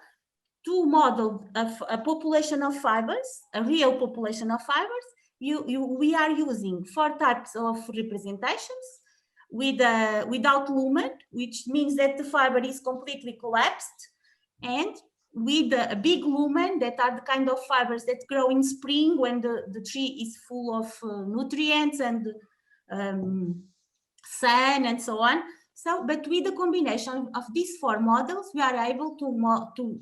to model a population of fibers, a real population of fibers, we are using 4 types of representations without lumen, which means that the fiber is completely collapsed, and with a big lumen, that are the kind of fibers that grow in spring when the tree is full of nutrients and sun and so on. So, but with the combination of these 4 models, we are able to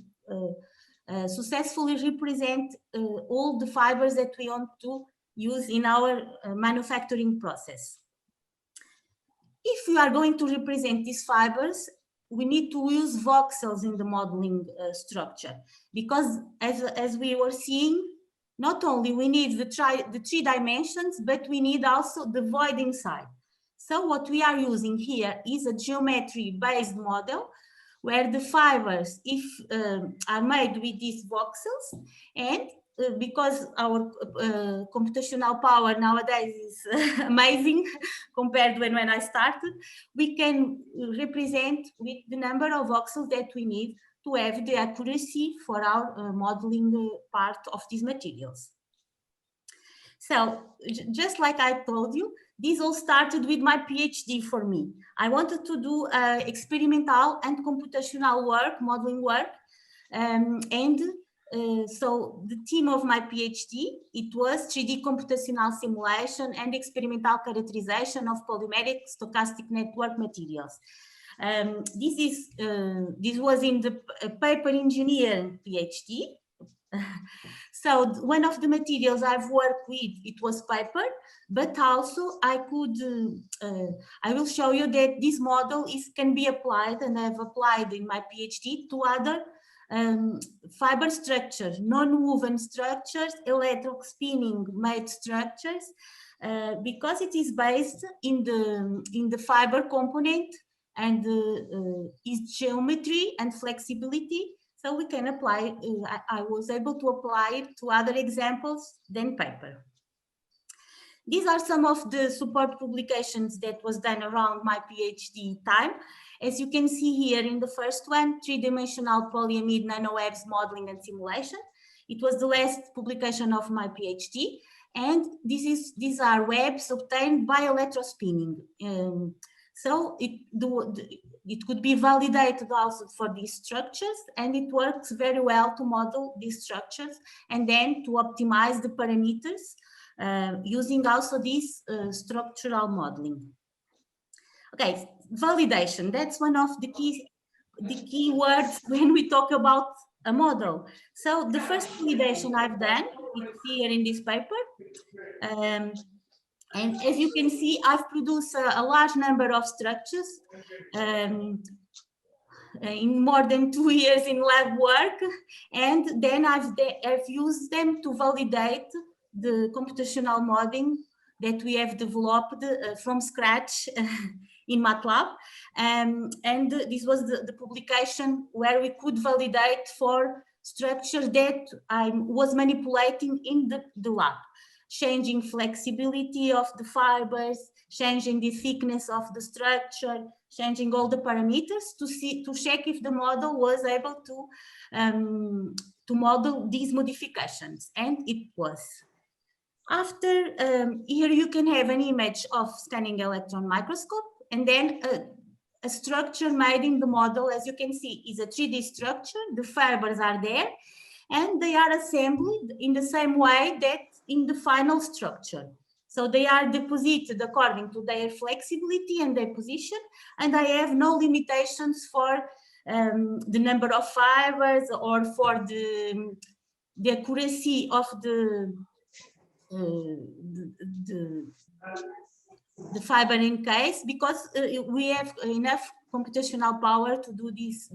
successfully represent all the fibers that we want to use in our manufacturing process. If we are going to represent these fibers, we need to use voxels in the modeling structure, because as we were seeing, not only we need the 3 dimensions, but we need also the void inside. So what we are using here is a geometry-based model where the fibers are made with these voxels, and because our computational power nowadays is amazing compared when I started, we can represent with the number of voxels that we need to have the accuracy for our modeling part of these materials. So just like I told you, this all started with my PhD for me. I wanted to do experimental and computational work, modeling work, so the theme of my PhD, it was 3D computational simulation and experimental characterization of polymeric stochastic network materials. This was in the paper engineering PhD. So one of the materials I've worked with, it was paper, but also I will show you that this model can be applied, and I've applied in my PhD to other fiber structures, non-woven structures, electrospinning made structures, because it is based in the fiber component and its geometry and flexibility. So we can apply, I was able to apply it to other examples than paper. These are some of the support publications that was done around my PhD time. As you can see here in the first one, 3-dimensional polyamide nanowebs modeling and simulation. It was the last publication of my PhD. And these are webs obtained by electrospinning. So it could be validated also for these structures, and it works very well to model these structures and then to optimize the parameters using also this structural modeling. Okay, validation, that's one of the key words when we talk about a model. So the first validation I've done, it's here in this paper. And as you can see, I've produced a large number of structures in more than 2 years in lab work. And then I've used them to validate the computational modeling that we have developed from scratch in MATLAB. And this was the publication where we could validate for structures that I was manipulating in the lab. Changing flexibility of the fibers, changing the thickness of the structure, changing all the parameters to check if the model was able to model these modifications, and it was. After here you can have an image of scanning electron microscope, and then a structure made in the model, as you can see, is a 3D structure. The fibers are there, and they are assembled in the same way that in the final structure. So they are deposited according to their flexibility and their position, and I have no limitations for the number of fibers or for the accuracy of the fiber in case, because we have enough computational power to do this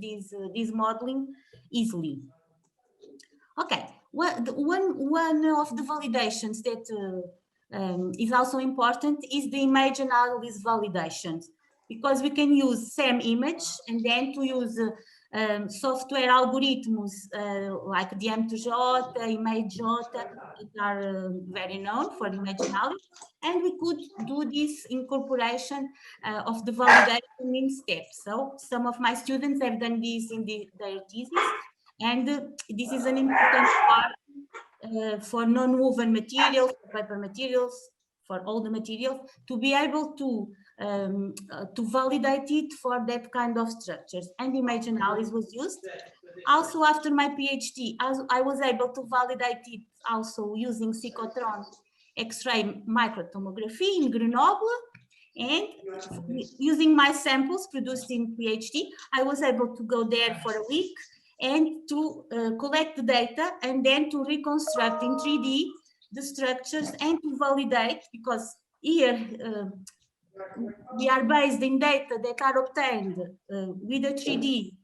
modeling easily. Okay, one of the validations that is also important is the image analysis validations, because we can use same image and then to use software algorithms like the M2J, ImageJ, that are very known for image analysis, and we could do this incorporation of the validation in steps. So some of my students have done this in their thesis, and this is an important part for non-woven materials, for paper materials, for all the materials, to be able to validate it for that kind of structures. And image analysis was used. Also, after my PhD, I was able to validate it also using cyclotron X-ray microtomography in Grenoble. And using my samples produced in PhD, I was able to go there for a week and to collect the data and then to reconstruct in 3D the structures and to validate, because here we are based in data that are obtained with a 3D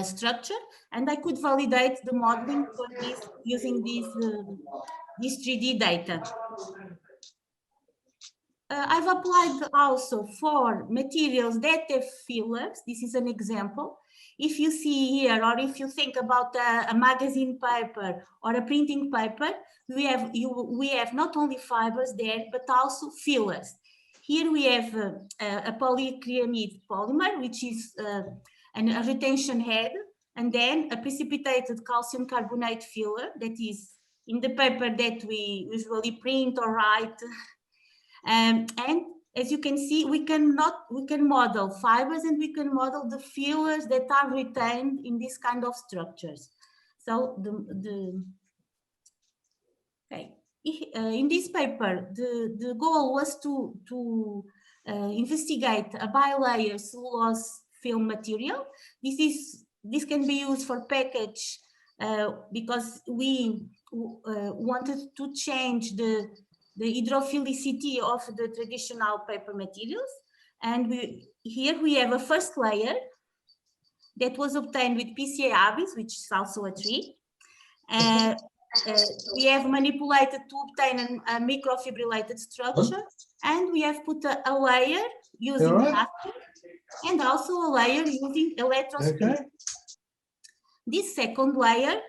structure, and I could validate the modeling for this using this 3D data. I've applied also for materials that have fillers. This is an example. If you see here, or if you think about a magazine paper or a printing paper, we have not only fibers there, but also fillers. Here we have a polyacrylamide polymer, which is a retention head, and then a precipitated calcium carbonate filler that is in the paper that we usually print or write. And as you can see, we can model fibers and we can model the fillers that are retained in this kind of structures. So in this paper, the goal was to investigate a bilayer cellulose film material. This can be used for package because we wanted to change the hydrophilicity of the traditional paper materials. And here we have a first layer that was obtained with PCA avis, which is also a tree. We have manipulated to obtain a microfibrillated structure, and we have put a layer using plastic and also a layer using electrospinning. This second layer,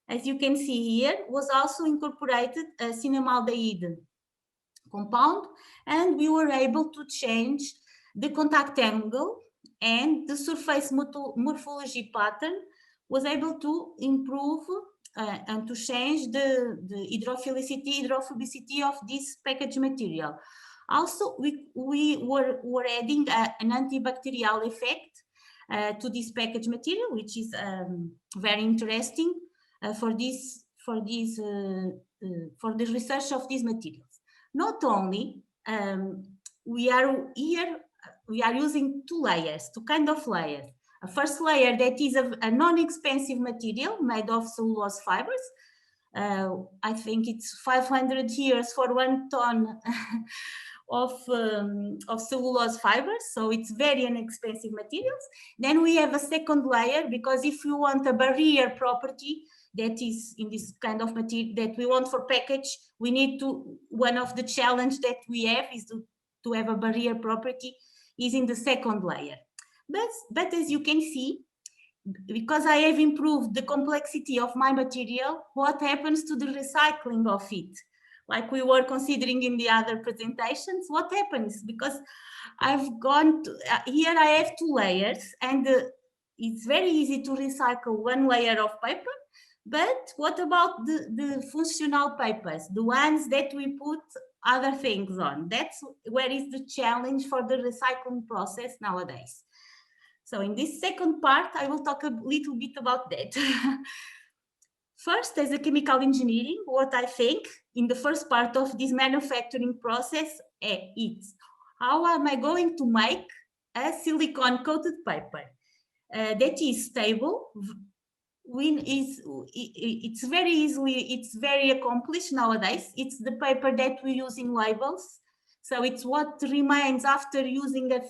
as you can see here, was also incorporated a cinnamaldehyde compound, and we were able to change the contact angle, and the surface morphology pattern was able to improve and to change the hydrophobicity of this package material. Also, we were adding an antibacterial effect to this package material, which is very interesting for the research of these materials. Not only we are using two kind of layers. A first layer that is a non-expensive material made of cellulose fibers. I think it's 500 years for 1 ton of cellulose fibers, so it's very inexpensive materials. Then we have a second layer, because if you want a barrier property that is in this kind of material that we want for package, we need to, one of the challenge that we have is to have a barrier property is in the second layer. But as you can see, because I have improved the complexity of my material, what happens to the recycling of it? Like we were considering in the other presentations, what happens? Because I've gone to, here I have 2 layers, and it's very easy to recycle 1 layer of paper. But what about the functional papers, the ones that we put other things on? That's where is the challenge for the recycling process nowadays. So in this second part, I will talk a little bit about that. First, as a chemical engineering, what I think in the first part of this manufacturing process is how am I going to make a silicone-coated paper that is stable? It's very easily, it's very accomplished nowadays. It's the paper that we use in labels. So it's what remains after using a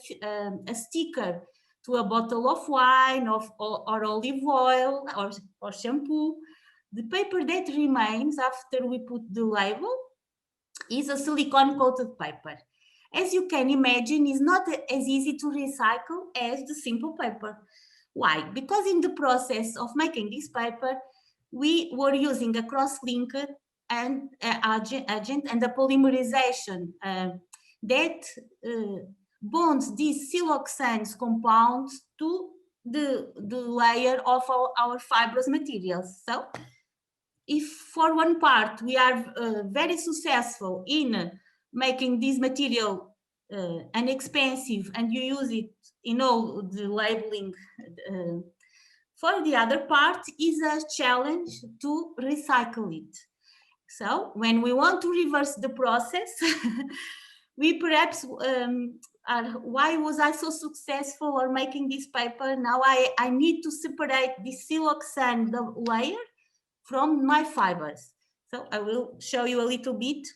sticker to a bottle of wine or olive oil or shampoo. The paper that remains after we put the label is a silicone coated paper. As you can imagine, it's not as easy to recycle as the simple paper. Why? Because in the process of making this paper, we were using a cross-linked and agent and a polymerization that bonds these siloxanes compounds to the layer of our fibrous materials. So if for one part we are very successful in making this material inexpensive and you use it in all the labeling, for the other part is a challenge to recycle it. So when we want to reverse the process, we perhaps why was I so successful or making this paper? Now I need to separate this siloxane layer from my fibers. So I will show you a little bit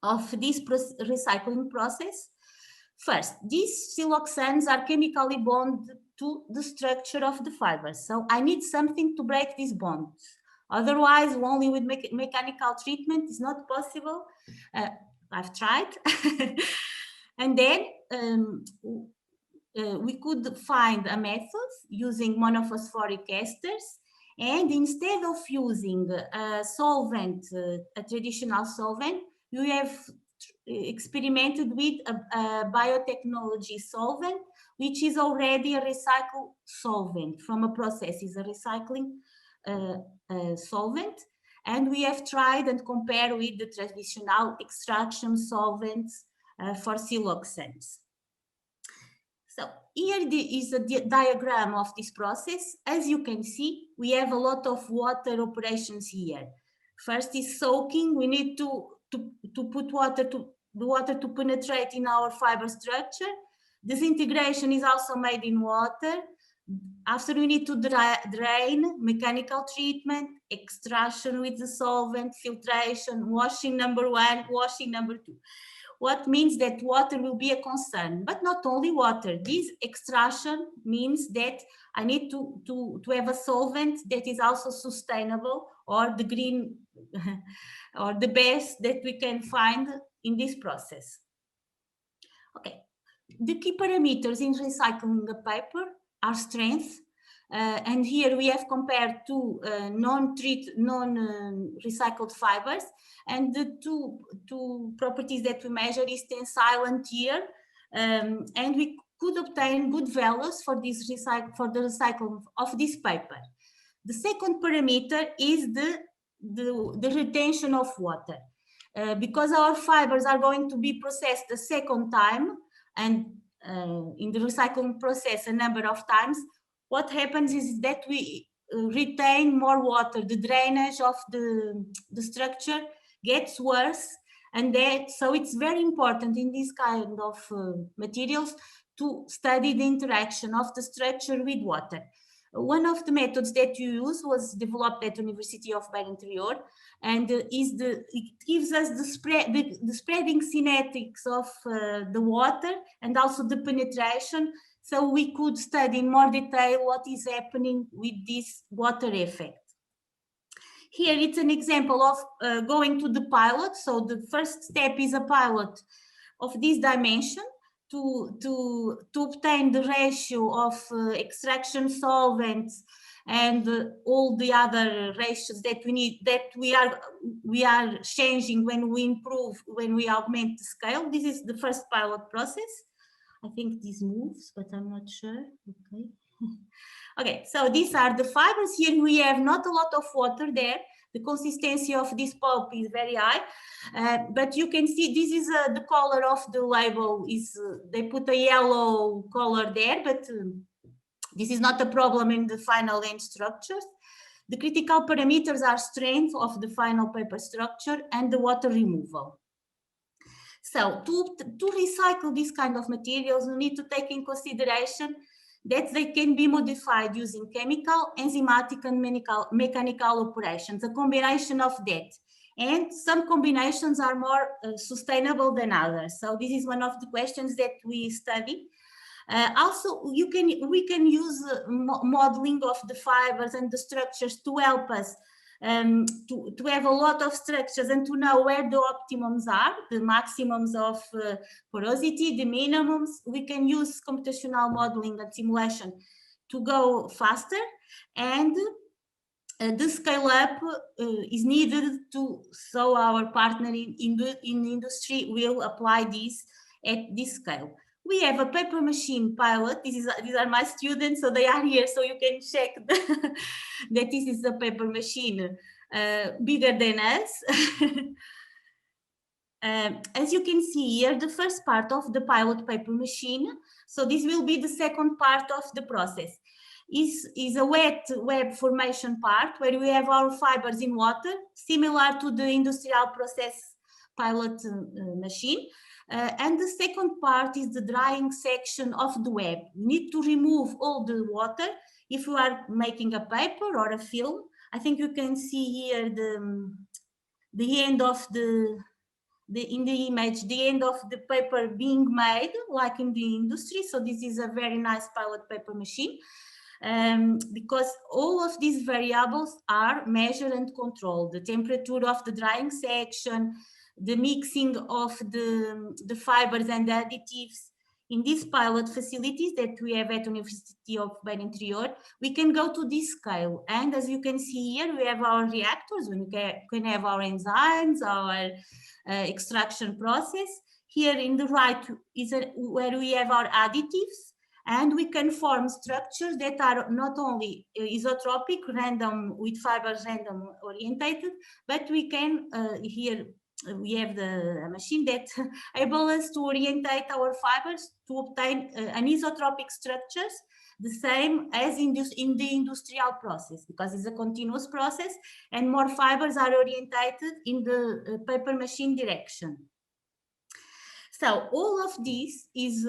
of this recycling process. First, these siloxanes are chemically bonded to the structure of the fibers. So I need something to break these bonds. Otherwise, only with mechanical treatment is not possible. I've tried. And then we could find a method using monophosphoric esters. And instead of using a solvent, a traditional solvent, we have experimented with a biotechnology solvent, which is already a recycled solvent from a process, is a recycling solvent. And we have tried and compared with the traditional extraction solvents for siloxanes. So here is a diagram of this process. As you can see, we have a lot of water operations here. First is soaking. We need to put the water to penetrate in our fiber structure. Disintegration is also made in water. After we need to drain, mechanical treatment, extraction with the solvent, filtration, washing number 1, washing number 2. What means that water will be a concern, but not only water. This extraction means that I need to have a solvent that is also sustainable, or the green or the best that we can find in this process. Okay, the key parameters in recycling a paper are strength, and here we have compared two non-recycled fibers, and the two properties that we measure is tensile and tear, and we could obtain good values for this the recycling of this paper. The second parameter is the retention of water, because our fibers are going to be processed a second time, and in the recycling process a number of times. What happens is that we retain more water. The drainage of the structure gets worse, and so it's very important in this kind of materials to study the interaction of the structure with water. One of the methods that you use was developed at the University of Beira Interior, and it gives us the spreading kinetics of the water and also the penetration, so we could study in more detail what is happening with this water effect. Here it's an example of going to the pilot. So the first step is a pilot of this dimension to obtain the ratio of extraction solvents and all the other ratios that we need, that we are changing when we improve, when we augment the scale. This is the first pilot process. I think this moves, but I'm not sure. Okay. Okay, so these are the fibers. Here we have not a lot of water there. The consistency of this pulp is very high, but you can see this is the color of the label. They put a yellow color there, but this is not a problem in the final end structures. The critical parameters are strength of the final paper structure and the water removal. So to recycle this kind of materials, we need to take in consideration that they can be modified using chemical, enzymatic, and mechanical operations, a combination of that. And some combinations are more sustainable than others. So this is one of the questions that we study. Also, we can use modeling of the fibers and the structures to help us to have a lot of structures and to know where the optimums are, the maximums of porosity, the minimums. We can use computational modeling and simulation to go faster, and the scale up is needed so our partner in the industry will apply this at this scale. We have a paper machine pilot. These are my students, so they are here, so you can check that this is a paper machine bigger than us. As you can see here, the first part of the pilot paper machine, so this will be the second part of the process, is a wet web formation part where we have our fibers in water, similar to the industrial process pilot machine. And the second part is the drying section of the web. We need to remove all the water if you are making a paper or a film. I think you can see here the end of in the image, the end of the paper being made, like in the industry. So this is a very nice pilot paper machine, because all of these variables are measured and controlled. The temperature of the drying section, the mixing of the fibers and the additives. In these pilot facilities that we have at University of Beira Interior, we can go to this scale. And as you can see here, we have our reactors, we can have our enzymes, our extraction process. Here in the right is where we have our additives, and we can form structures that are not only isotropic, random, with fibers random orientated, but we can, here we have the machine that able us to orientate our fibers to obtain an isotropic structures, the same as in the industrial process, because it's a continuous process and more fibers are orientated in the paper machine direction. So all of this is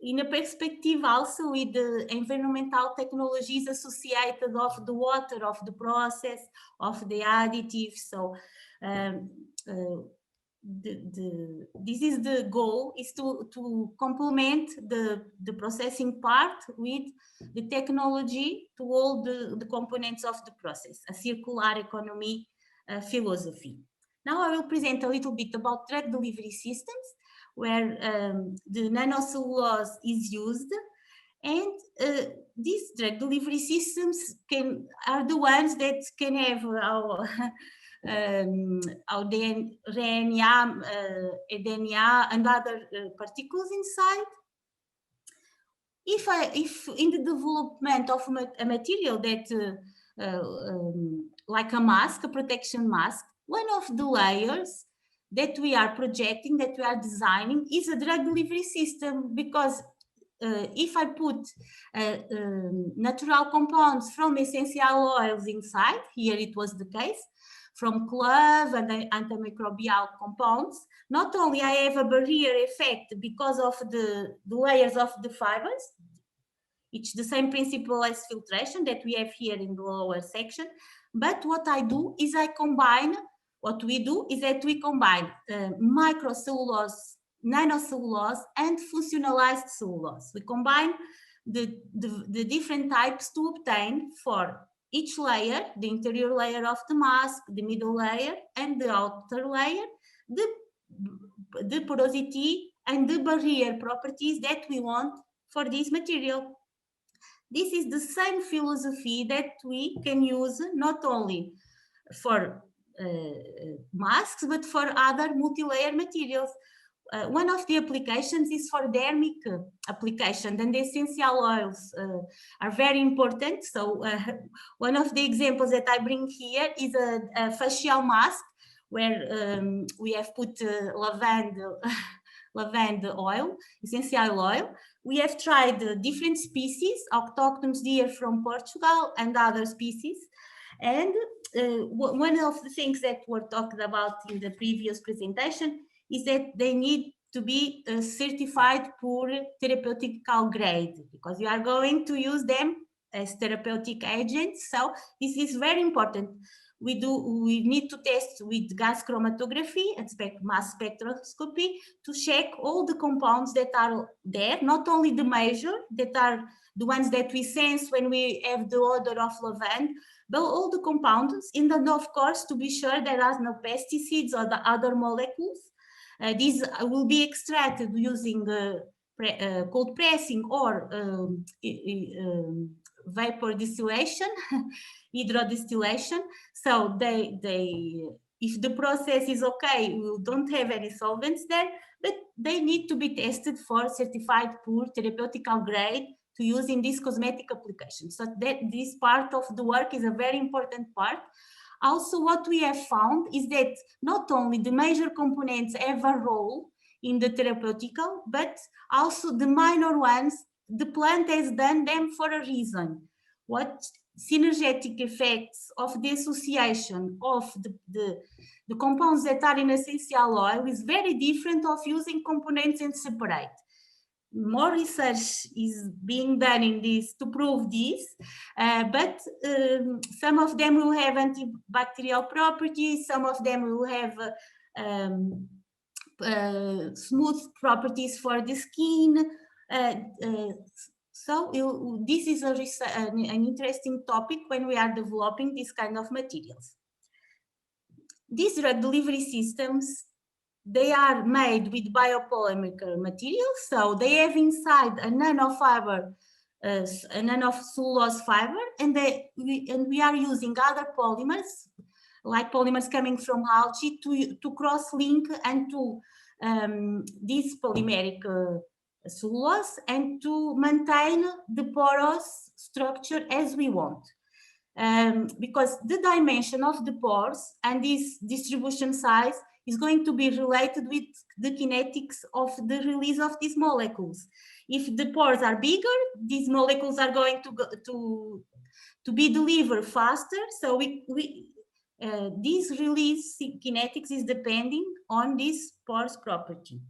in a perspective also with the environmental technologies associated of the water, of the process, of the additives. So this is the goal, is to complement the processing part with the technology to all the components of the process, a circular economy philosophy. Now I will present a little bit about drug delivery systems, where the nanocellulose is used, and these drug delivery systems are the ones that can have our RNA, DNA, and other particles inside. If in the development of a material that, like a mask, a protection mask, one of the layers that we are projecting, that we are designing, is a drug delivery system, because if I put natural compounds from essential oils inside, here it was the case, from clove and antimicrobial compounds, not only I have a barrier effect because of the layers of the fibers, it's the same principle as filtration that we have here in the lower section, but what I do is I combine, what we do is that we combine microcellulose, nanocellulose, and functionalized cellulose. We combine the different types to obtain for each layer, the interior layer of the mask, the middle layer, and the outer layer, the porosity and the barrier properties that we want for this material. This is the same philosophy that we can use not only for masks, but for other multi-layer materials. One of the applications is for dermic application, and the essential oils are very important. So one of the examples that I bring here is a facial mask, where we have put lavender oil, essential oil. We have tried different species, Auctoctonus deer from Portugal and other species. And one of the things that were talked about in the previous presentation is that they need to be certified for therapeutical grade, because you are going to use them as therapeutic agents. So this is very important. We need to test with gas chromatography and mass spectroscopy to check all the compounds that are there, not only the major, that are the ones that we sense when we have the odor of lavender, but all the compounds, and then of course to be sure there are no pesticides or the other molecules. These will be extracted using cold pressing or vapor distillation, hydrodistillation. So if the process is okay, we don't have any solvents there, but they need to be tested for certified poor therapeutical grade to use in this cosmetic application. So that this part of the work is a very important part. Also, what we have found is that not only the major components have a role in the therapeutical, but also the minor ones, the plant has done them for a reason. What synergetic effects of the association of the compounds that are in essential oil is very different of using components and separate. More research is being done in this to prove this, but some of them will have antibacterial properties, some of them will have smooth properties for the skin. So this is an interesting topic when we are developing this kind of materials. These drug delivery systems, they are made with biopolymer materials, so they have inside a nanofiber, a nanocellulose fiber, and we are using other polymers, like polymers coming from algae, to cross-link and to this polymeric cellulose and to maintain the porous structure as we want. Because the dimension of the pores and this distribution size is going to be related with the kinetics of the release of these molecules. If the pores are bigger, these molecules are going to be delivered faster. So this release kinetics is depending on this pores property.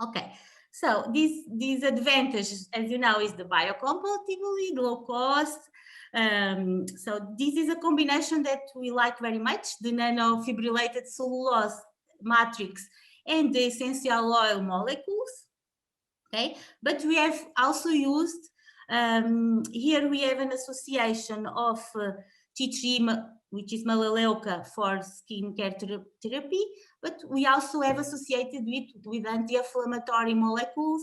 Okay, so these advantages, as you know, is the biocompatibility, the low cost. So this is a combination that we like very much, the nanofibrillated cellulose matrix and the essential oil molecules. Okay, but we have also used, here we have an association of tea tree, which is melaleuca for skin care therapy, but we also have associated with anti-inflammatory molecules.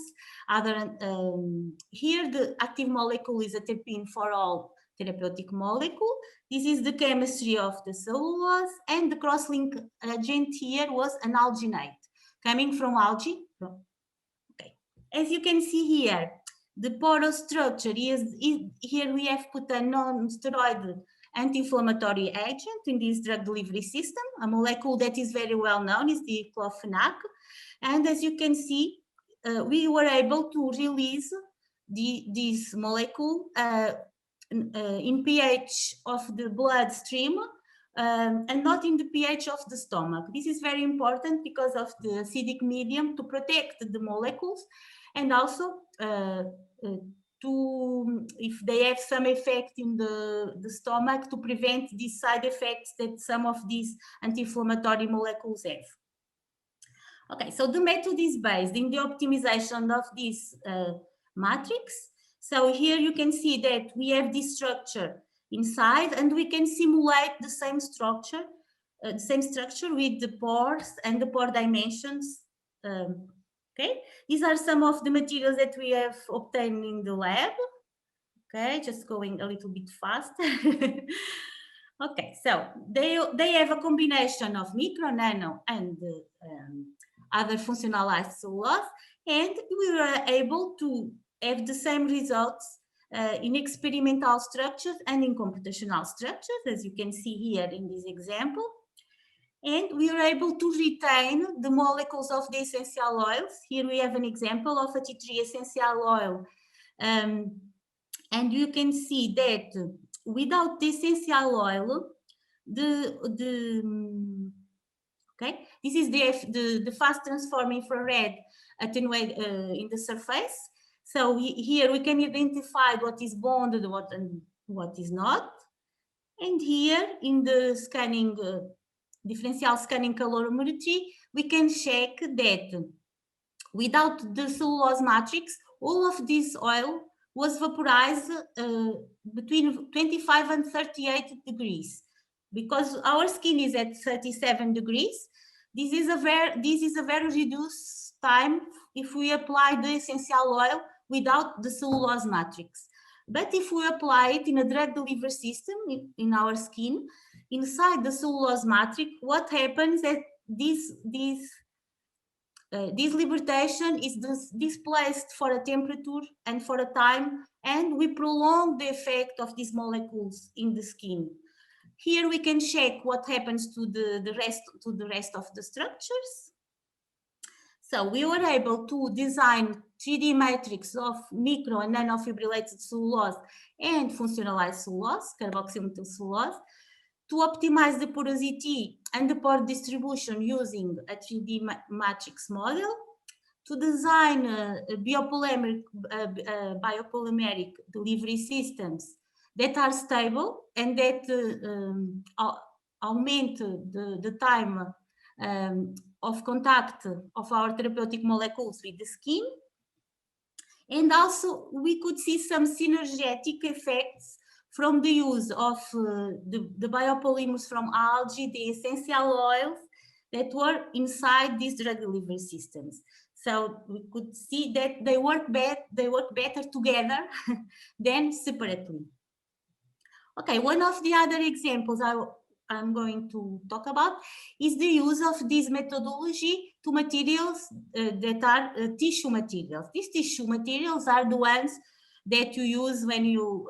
Here the active molecule is a terpene for all therapeutic molecule. This is the chemistry of the cellulose, and the cross-link agent here was an alginate coming from algae. Okay, as you can see here, the porous structure is here we have put a non-steroidal anti-inflammatory agent in this drug delivery system. A molecule that is very well known is the clofenac, and as you can see, we were able to release this molecule in pH of the bloodstream and not in the pH of the stomach. This is very important because of the acidic medium to protect the molecules, and also if they have some effect in the stomach, to prevent these side effects that some of these anti-inflammatory molecules have. Okay, so the method is based in the optimization of this matrix. So here you can see that we have this structure inside, and we can simulate the same structure with the pores and the pore dimensions. Okay, these are some of the materials that we have obtained in the lab. Okay, just going a little bit fast. Okay, so they have a combination of micro, nano, and other functionalized cellulose, and we were able to have the same results in experimental structures and in computational structures, as you can see here in this example. And we are able to retain the molecules of the essential oils. Here we have an example of a tea tree essential oil. And you can see that without the essential oil, okay, this is the fast transform infrared attenuate in the surface. So here we can identify what is bonded, and what is not. And here in the scanning, differential scanning calorimetry, we can check that without the cellulose matrix, all of this oil was vaporized between 25 and 38 degrees. Because our skin is at 37 degrees, this is a very reduced time if we apply the essential oil without the cellulose matrix. But if we apply it in a drug delivery system in our skin, inside the cellulose matrix, what happens is that this libertation is displaced for a temperature and for a time and we prolong the effect of these molecules in the skin. Here we can check what happens to the rest of the structures. So we were able to design 3D matrix of micro and nanofibrillated cellulose and functionalized cellulose, carboxymethyl cellulose, to optimize the porosity and the pore distribution using a 3D matrix model, to design biopolymeric delivery systems that are stable and that augment the time of contact of our therapeutic molecules with the skin. And also we could see some synergetic effects from the use of the biopolymers from algae, the essential oils that were inside these drug delivery systems. So we could see that they work better together than separately. Okay, one of the other examples I'm going to talk about is the use of this methodology to materials that are tissue materials. These tissue materials are the ones that you use when you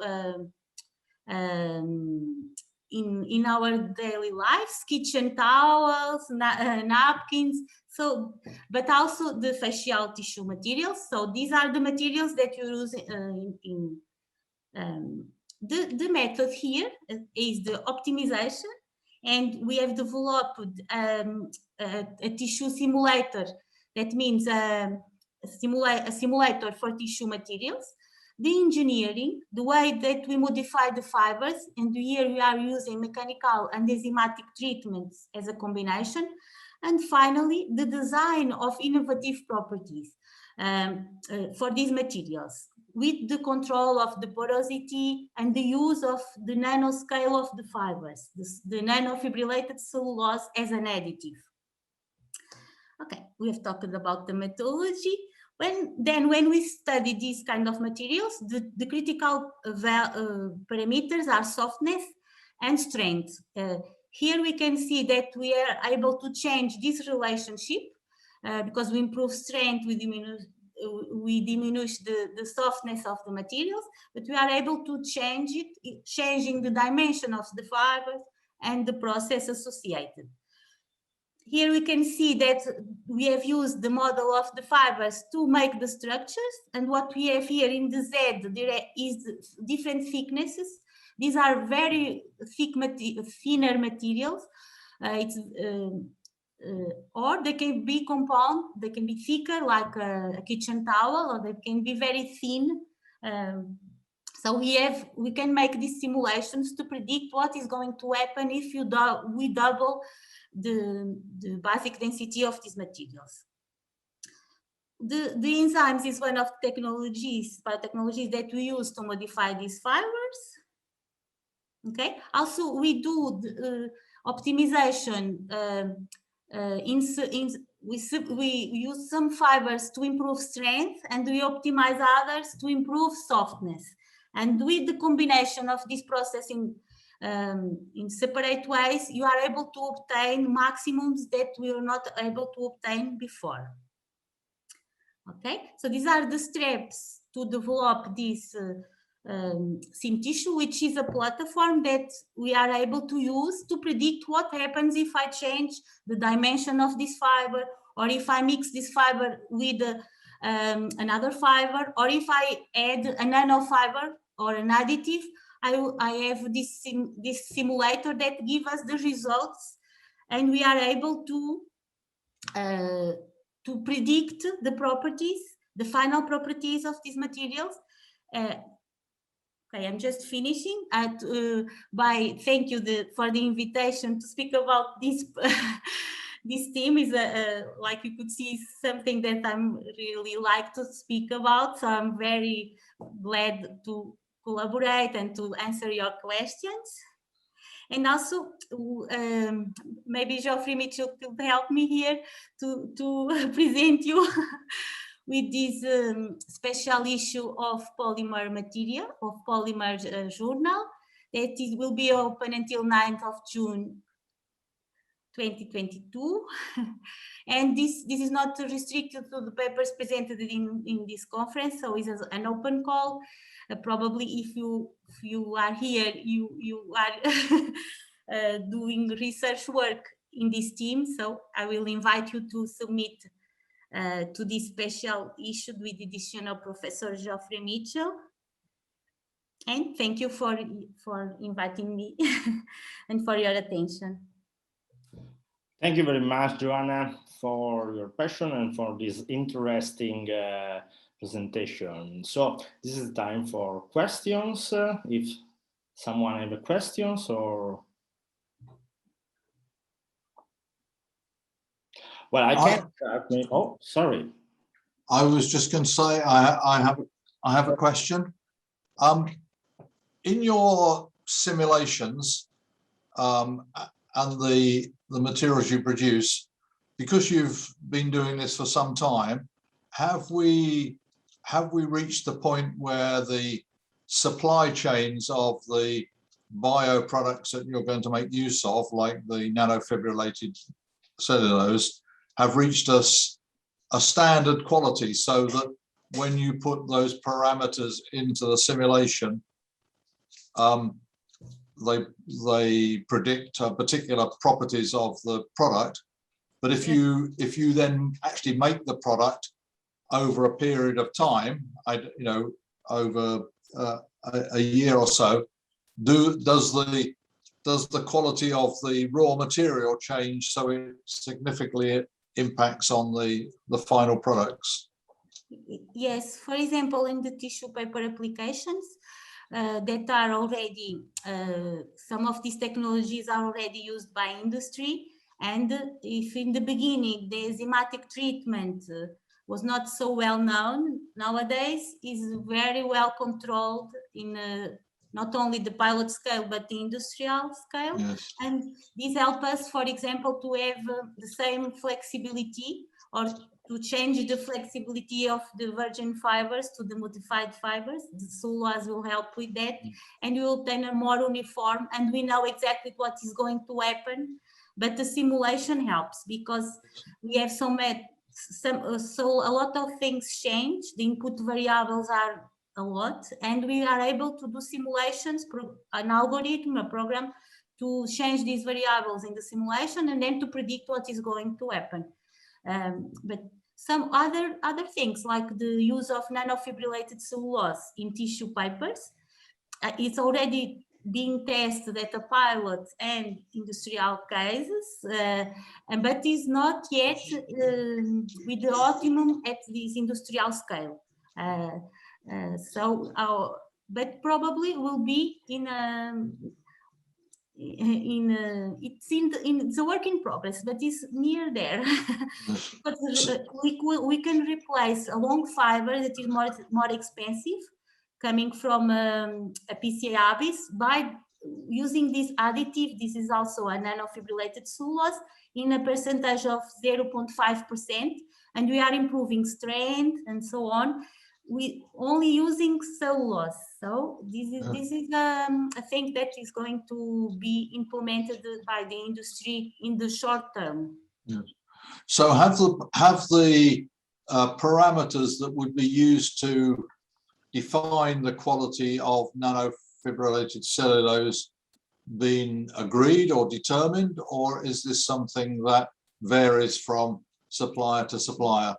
in our daily lives, kitchen towels, napkins, so, but also the facial tissue materials. So these are the materials that you use the method here is the optimization, and we have developed a tissue simulator. That means a simulator for tissue materials. The engineering, the way that we modify the fibers, and here we are using mechanical and enzymatic treatments as a combination. And finally, the design of innovative properties for these materials, with the control of the porosity and the use of the nanoscale of the fibers, the nanofibrillated cellulose as an additive. Okay, we have talked about the methodology. When we study these kind of materials, the critical parameters are softness and strength. Here we can see that we are able to change this relationship because we improve strength, we diminish the softness of the materials, but we are able to change it, changing the dimension of the fibers and the process associated. Here we can see that we have used the model of the fibers to make the structures, and what we have here in the Z is different thicknesses. These are very thick, thinner materials. Or they can be compound, they can be thicker like a kitchen towel, or they can be very thin. So we can make these simulations to predict what is going to happen if we double the basic density of these materials. The enzymes is one of the biotechnologies that we use to modify these fibers. Okay. Also, we do optimization. We use some fibers to improve strength, and we optimize others to improve softness. And with the combination of this processing in separate ways, you are able to obtain maximums that we were not able to obtain before. Okay, so these are the steps to develop this sim tissue, which is a platform that we are able to use to predict what happens if I change the dimension of this fiber, or if I mix this fiber with another fiber, or if I add a nanofiber or an additive. I have this simulator that gives us the results, and we are able to predict the properties, the final properties of these materials. Okay, I'm just finishing by thank you for the invitation to speak about this. This theme is like you could see, something that I'm really like to speak about. So I'm very glad to collaborate and to answer your questions. And also, maybe Geoffrey Mitchell could help me here to present you with this special issue of Polymer material, of Polymer journal, that it will be open until 9th of June 2022. And this is not restricted to the papers presented in this conference, so it's an open call. Probably if you are here, you are doing research work in this team. So I will invite you to submit to this special issue with the additional Professor Geoffrey Mitchell. And thank you for inviting me and for your attention. Thank you very much, Joanna, for your passion and for this interesting presentation. So this is time for questions. If someone have a questions or... Well, I can. Oh, sorry. I was just going to say I have a question. In your simulations and the materials you produce, because you've been doing this for some time, have we reached the point where the supply chains of the bioproducts that you're going to make use of, like the nanofibrillated cellulose, have reached a standard quality, so that when you put those parameters into the simulation, they predict particular properties of the product? But if you then actually make the product over a period of time, over a year or so, does the quality of the raw material change so it significantly impacts on the final products? Yes, for example, in the tissue paper applications that are already, some of these technologies are already used by industry. And if in the beginning the enzymatic treatment was not so well known, nowadays is very well controlled in not only the pilot scale, but the industrial scale. Yes. And these help us, for example, to have the same flexibility, or to change the flexibility of the virgin fibers to the modified fibers. The cellulose will help with that, and we will obtain a more uniform, and we know exactly what is going to happen. But the simulation helps because we have so a lot of things change. The input variables are a lot, and we are able to do simulations, an algorithm, a program to change these variables in the simulation and then to predict what is going to happen. But some other things, like the use of nanofibrillated cellulose in tissue papers, it's already being tested at a pilot and industrial cases, but is not yet with the optimum at this industrial scale. But probably will be it's a work in progress, but it's near there. But we can replace a long fiber that is more expensive, coming from a PCA by using this additive. This is also a nanofibrillated cellulose in a percentage of 0.5%, and we are improving strength and so on. We only using cellulose. So this is a thing that is going to be implemented by the industry in the short term. Yes. So have the parameters that would be used to define the quality of nanofibrillated cellulose been agreed or determined, or is this something that varies from supplier to supplier?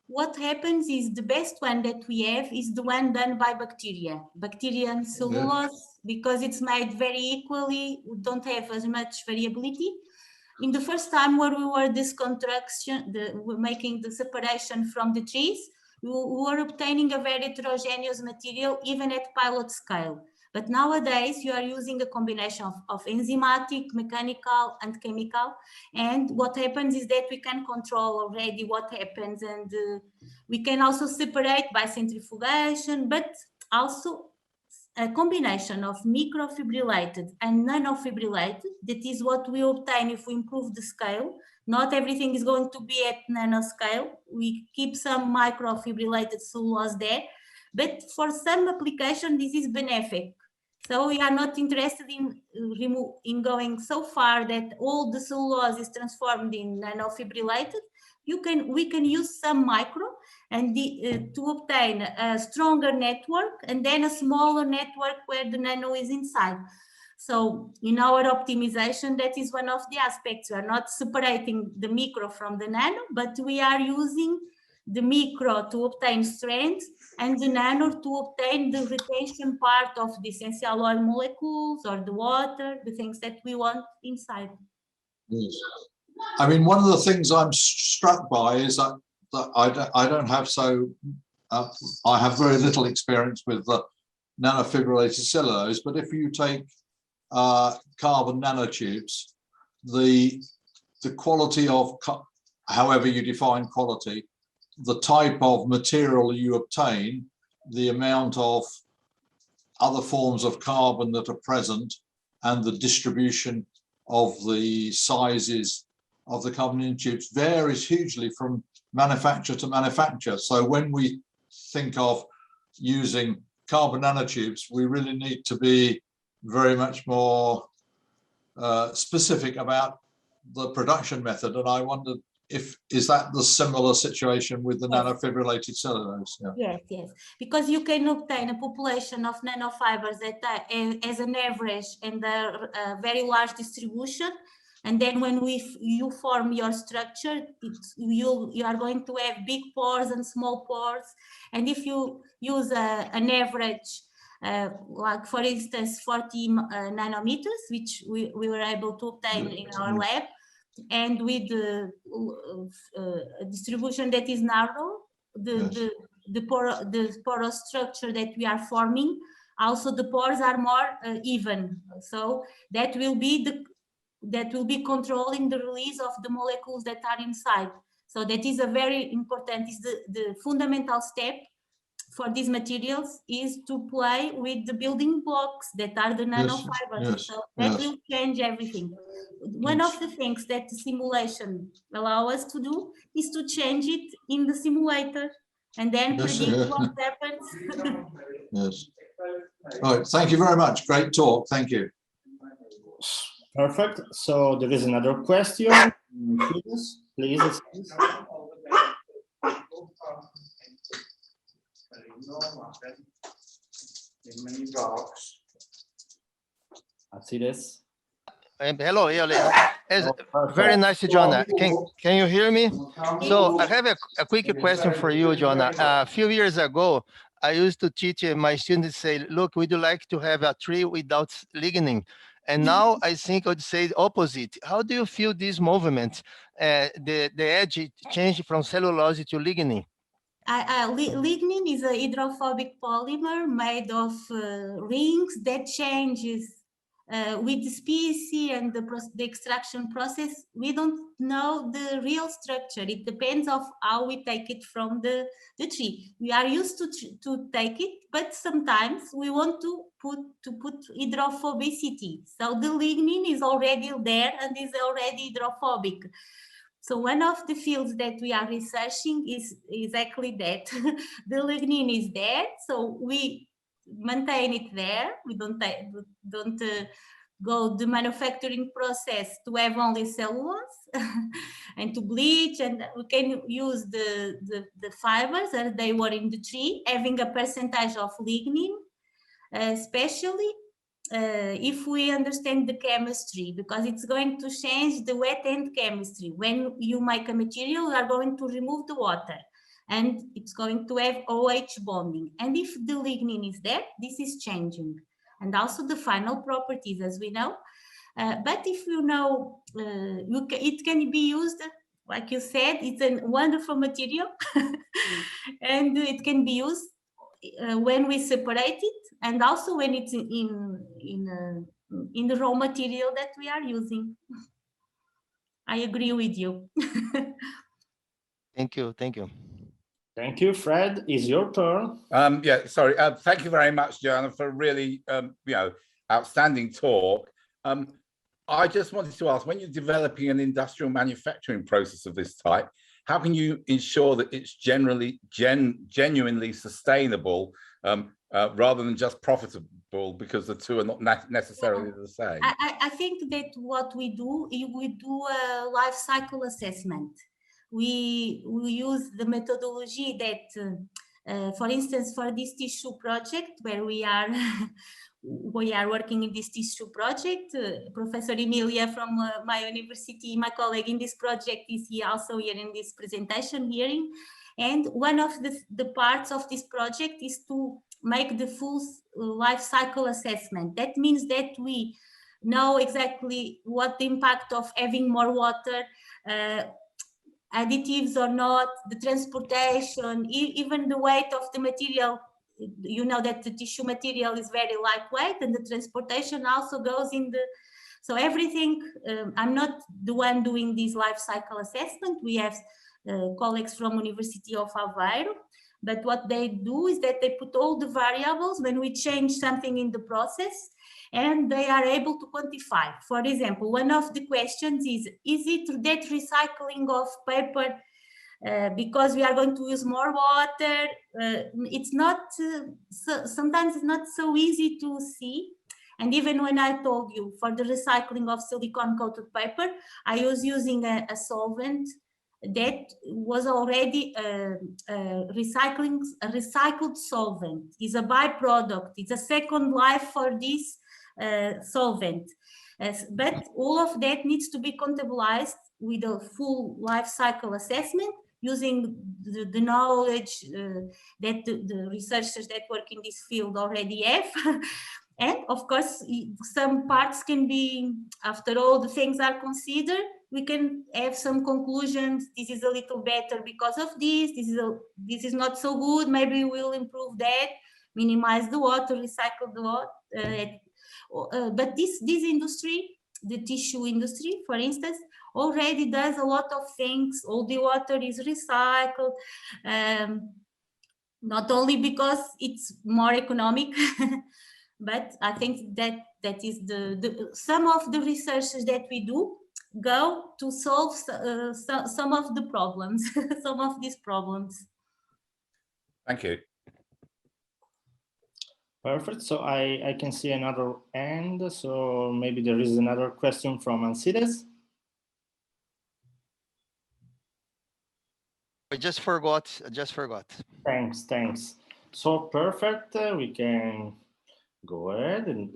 What happens is the best one that we have is the one done by bacterial cellulose, because it's made very equally. We don't have as much variability. In the first time where we were we're making the separation from the trees, we were obtaining a very heterogeneous material, even at pilot scale. But nowadays, you are using a combination of enzymatic, mechanical, and chemical. And what happens is that we can control already what happens, and we can also separate by centrifugation, but also a combination of microfibrillated and nanofibrillated. That is what we obtain if we improve the scale. Not everything is going to be at nanoscale. We keep some microfibrillated cellulose there, but for some application, this is benefic So we are not interested in going so far that all the cellulose is transformed in nanofibrillated. We can use some micro and to obtain a stronger network and then a smaller network where the nano is inside. So in our optimization, that is one of the aspects. We are not separating the micro from the nano, but we are using the micro to obtain strength and the nano to obtain the retention part of the essential oil molecules or the water, the things that we want inside. Yes. I mean, one of the things I'm struck by is that I don't have I have very little experience with the nanofibrillated cellulose, but if you take carbon nanotubes, the quality of, however you define quality, the type of material you obtain, the amount of other forms of carbon that are present, and the distribution of the sizes of the carbon nanotubes varies hugely from manufacturer to manufacturer. So when we think of using carbon nanotubes, we really need to be very much more specific about the production method. And I wondered, is that the similar situation with the nanofibrillated cellulose? Yeah. Yes, because you can obtain a population of nanofibers that are as an average and a very large distribution. And then when you form your structure, you are going to have big pores and small pores. And if you use an average, like for instance, 40 nanometers, which we were able to obtain in our lab, and with the distribution that is narrow, the porous structure that we are forming, also the pores are more even. So that will be controlling the release of the molecules that are inside. So that is a very important, is the fundamental step for these materials is to play with the building blocks that are the nanofibers. So that will change everything. One of the things that the simulation allows us to do is to change it in the simulator and then predict what happens. Yes. All right. Thank you very much. Great talk. Thank you. Perfect. So there is another question. Please. I see this. Hello, very nice, Jonah. Can you hear me? So I have a quick question for you, Jonah. A few years ago, I used to teach my students, say, look, would you like to have a tree without lignin? And now I think I would say the opposite. How do you feel this movement? The edge changed from cellulose to lignin? Lignin is a hydrophobic polymer made of rings that changes with the species and the extraction process. We don't know the real structure. It depends of how we take it from the tree. We are used to take it, but sometimes we want to put hydrophobicity. So the lignin is already there and is already hydrophobic. So one of the fields that we are researching is exactly that. The lignin is there, so we maintain it there. We don't go the manufacturing process to have only cellulose and to bleach, and we can use the fibers as they were in the tree, having a percentage of lignin, especially if we understand the chemistry, because it's going to change the wet end chemistry. When you make a material, you are going to remove the water and it's going to have OH bonding. And if the lignin is there, this is changing. And also the final properties, as we know. But if you know, it can be used, like you said, it's a wonderful material and it can be used when we separate it, and also when it's in the raw material that we are using. I agree with you. Thank you. Thank you. Thank you, Fred. Is your turn? Yeah, sorry. Thank you very much, Joanna, for a really outstanding talk. I just wanted to ask, when you're developing an industrial manufacturing process of this type, how can you ensure that it's genuinely sustainable rather than just profitable, because the two are not necessarily the same? I think that what we do a life cycle assessment. We use the methodology that, for instance, for this tissue project where we are we are working in this tissue project. Professor Emilia from my university, my colleague in this project, is here also here in this presentation hearing. And one of the parts of this project is to make the full life cycle assessment. That means that we know exactly what the impact of having more water, additives or not, the transportation, even the weight of the material. You know that the tissue material is very lightweight, and the transportation also goes in the, so everything. I'm not the one doing this life cycle assessment. We have colleagues from University of Aveiro, but what they do is that they put all the variables when we change something in the process, and they are able to quantify. For example, one of the questions is it that recycling of paper because we are going to use more water? It's not, sometimes it's not so easy to see. And even when I told you for the recycling of silicone coated paper, I was using a solvent that was already recycled solvent. Is a byproduct. It's a second life for this solvent. But all of that needs to be contabilized with a full life cycle assessment, using the knowledge that the researchers that work in this field already have. And of course, some parts can be, after all the things are considered, we can have some conclusions. This is a little better because of this. This is not so good. Maybe we'll improve that, minimize the water, recycle the water. But this industry, the tissue industry, for instance, already does a lot of things. All the water is recycled, not only because it's more economic, but I think that is some of the researches that we do go to solve some of the problems, some of these problems. Thank you. Perfect. So I can see another hand. So maybe there is another question from Alcides. I just forgot. Thanks. So perfect. We can go ahead, and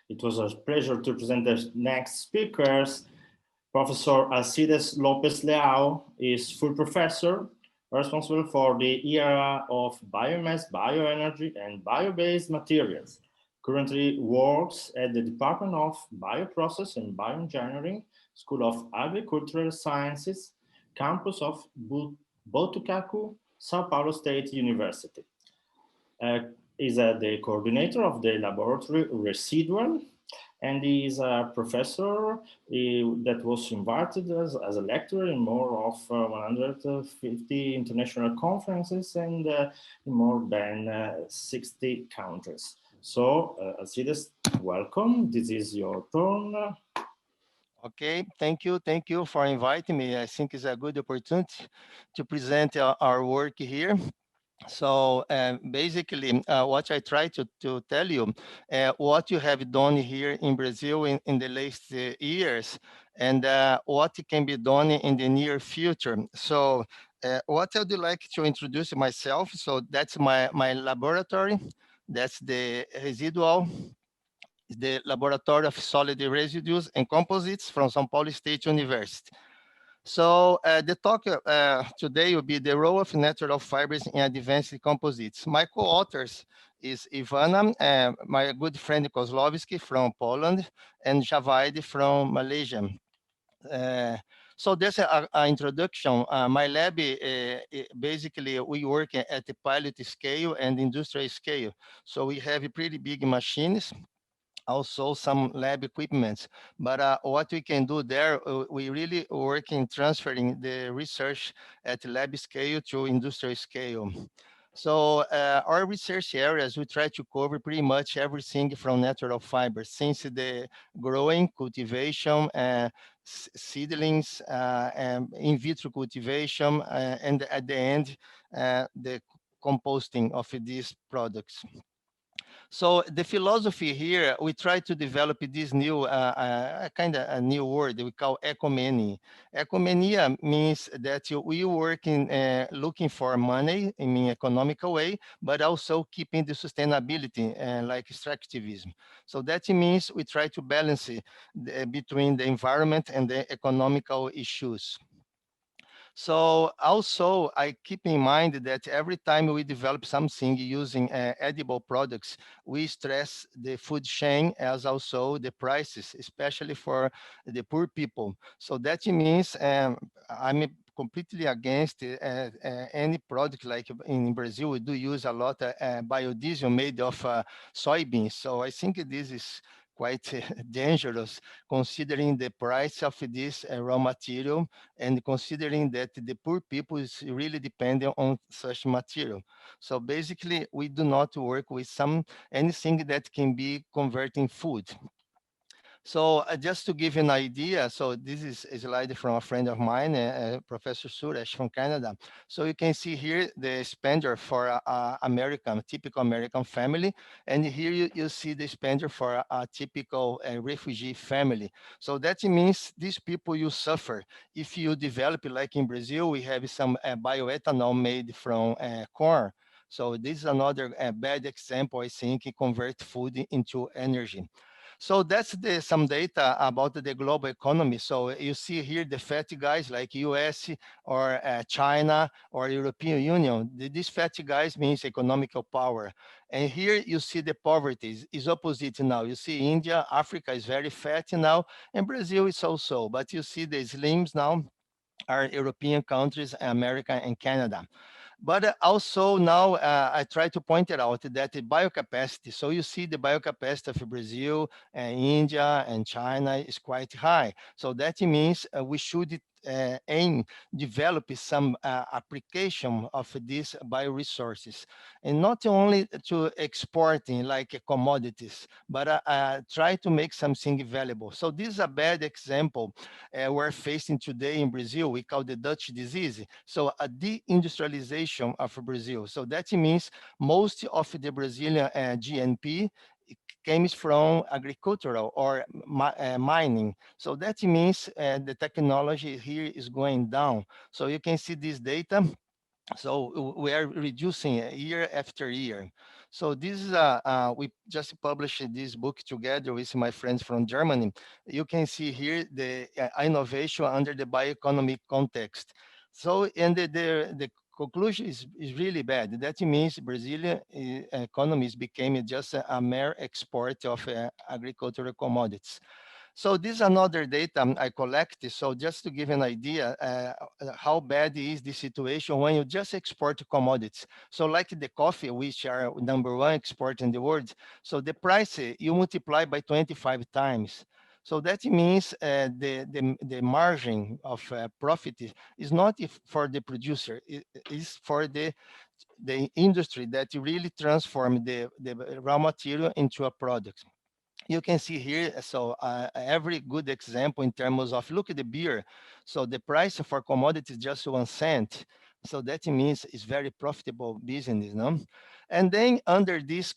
it was a pleasure to present the next speakers. Professor Alcides Lopez Leao is full professor responsible for the area of biomass, bioenergy, and bio-based materials. Currently works at the Department of Bioprocess and Bioengineering, School of Agricultural Sciences, campus of Botucatu, Sao Paulo State University. Is the coordinator of the laboratory Residual, and he is a professor that was invited as a lecturer in more of 150 international conferences and in more than 60 countries. So, Alcides, welcome. This is your turn. Okay, thank you for inviting me. I think it's a good opportunity to present our work here. So basically, what I try to tell you, what you have done here in Brazil in the last years, and what can be done in the near future. So what I would like to introduce myself. So that's my laboratory. That's the Residual, the Laboratory of Solid Residues and Composites from São Paulo State University. So the talk today will be the role of natural fibers in advanced composites. My co-authors is Ivana, my good friend Kozlowski from Poland, and Javaid from Malaysia. So there's an introduction. My lab, basically, we work at the pilot scale and industrial scale. So we have pretty big machines, also some lab equipment. But what we can do there, we really work in transferring the research at lab scale to industrial scale. So our research areas, we try to cover pretty much everything from natural fibers, since the growing, cultivation, seedlings, and in vitro cultivation, and at the end, the composting of these products. So the philosophy here, we try to develop this new kind of a new word we call ecomania. Ecomania means that we work in looking for money in an economical way, but also keeping the sustainability like extractivism. So that means we try to balance between the environment and the economical issues. So also I keep in mind that every time we develop something using edible products, we stress the food chain as also the prices, especially for the poor people. So that means I'm completely against any product like in Brazil, we do use a lot of biodiesel made of soybeans. So I think this is quite dangerous considering the price of this raw material and considering that the poor people is really dependent on such material. So basically, we do not work with anything that can be converting food. So just to give you an idea, so this is a slide from a friend of mine, Professor Suresh from Canada. So you can see here the spender for a typical American family. And here you see the spender for a typical refugee family. So that means these people you suffer. If you develop, like in Brazil, we have some bioethanol made from corn. So this is another bad example, I think, convert food into energy. So that's some data about the global economy. So you see here the fat guys like US or China or European Union. These fat guys means economical power. And here you see the poverty is opposite now. You see India, Africa is very fat now, and Brazil is also. But you see the slims now are European countries, America and Canada. But also now I try to point it out that the biocapacity, so you see the biocapacity of Brazil and India and China is quite high. So that means we should aim develop some application of these bioresources, and not only to exporting like commodities, but try to make something valuable. So this is a bad example we're facing today in Brazil. We call the Dutch disease. So a deindustrialization of Brazil. So that means most of the Brazilian GNP comes from agricultural or mining. So that means the technology here is going down. So you can see this data. So we are reducing year after year. So this is we just published this book together with my friends from Germany. You can see here the innovation under the bioeconomic context. So and the conclusion is really bad. That means Brazilian economies became just a mere export of agricultural commodities. So this is another data I collected. So just to give an idea how bad is the situation when you just export commodities. So like the coffee, which are #1 export in the world. So the price, you multiply by 25 times. So that means the margin of profit is not for the producer, it is for the industry that really transform the raw material into a product. You can see here, so every good example in terms of, look at the beer. So the price for commodity is just 1 cent. So that means it's very profitable business, no? And then under this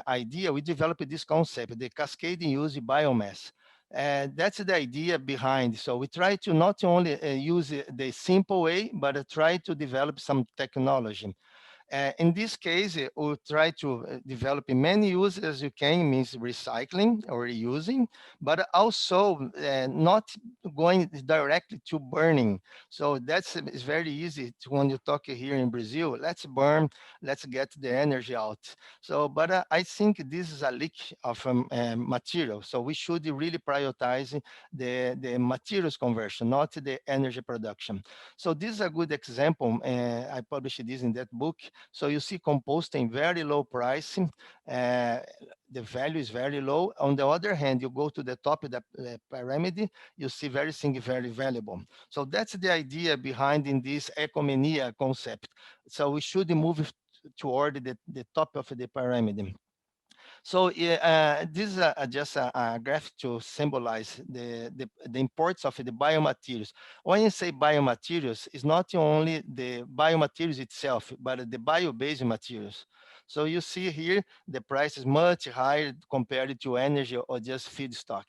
idea, we developed this concept, the cascading use biomass. That's the idea behind. So we try to not only use the simple way, but try to develop some technology. In this case, we'll try to develop many uses as you can, means recycling or reusing, but also not going directly to burning. So it's very easy when you talk here in Brazil, let's burn, let's get the energy out. So, but I think this is a leak of material. So we should really prioritize the materials conversion, not the energy production. So this is a good example. I published this in that book. So you see composting, very low price. The value is very low. On the other hand, you go to the top of the pyramid, you see very valuable. So that's the idea behind in this ecomania concept. So we should move toward the top of the pyramid. So this is just a graph to symbolize the importance of the biomaterials. When you say biomaterials, it's not only the biomaterials itself, but the bio-based materials. So you see here, the price is much higher compared to energy or just feedstock.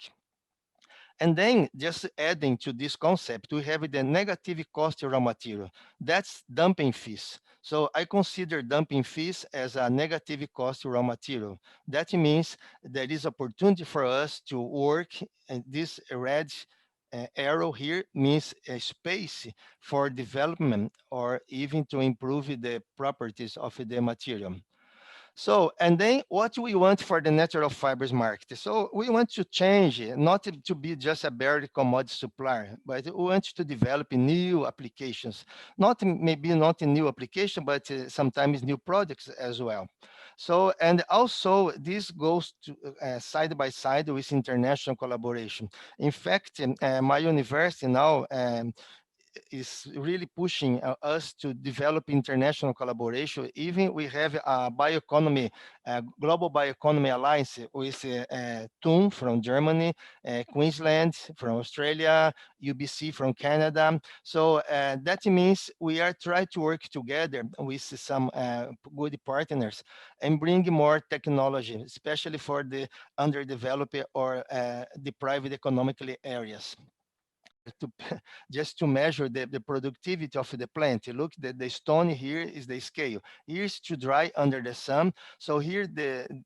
And then just adding to this concept, we have the negative cost raw material. That's dumping fees. So I consider dumping fees as a negative cost raw material. That means there is opportunity for us to work, and this red arrow here means a space for development or even to improve the properties of the material. So, and then what we want for the natural fibers market. So we want to change it, not to be just a bare commodity supplier, but we want to develop new applications, maybe not a new application, but sometimes new products as well. So, and also this goes to side by side with international collaboration. In fact, my university now is really pushing us to develop international collaboration. Even we have a bioeconomy, global bioeconomy alliance with TUM from Germany, Queensland from Australia, UBC from Canada. So that means we are trying to work together with some good partners and bring more technology, especially for the underdeveloped or deprived economically areas. To just to measure the productivity of the plant. Look, the stone here is the scale. Here's to dry under the sun. So here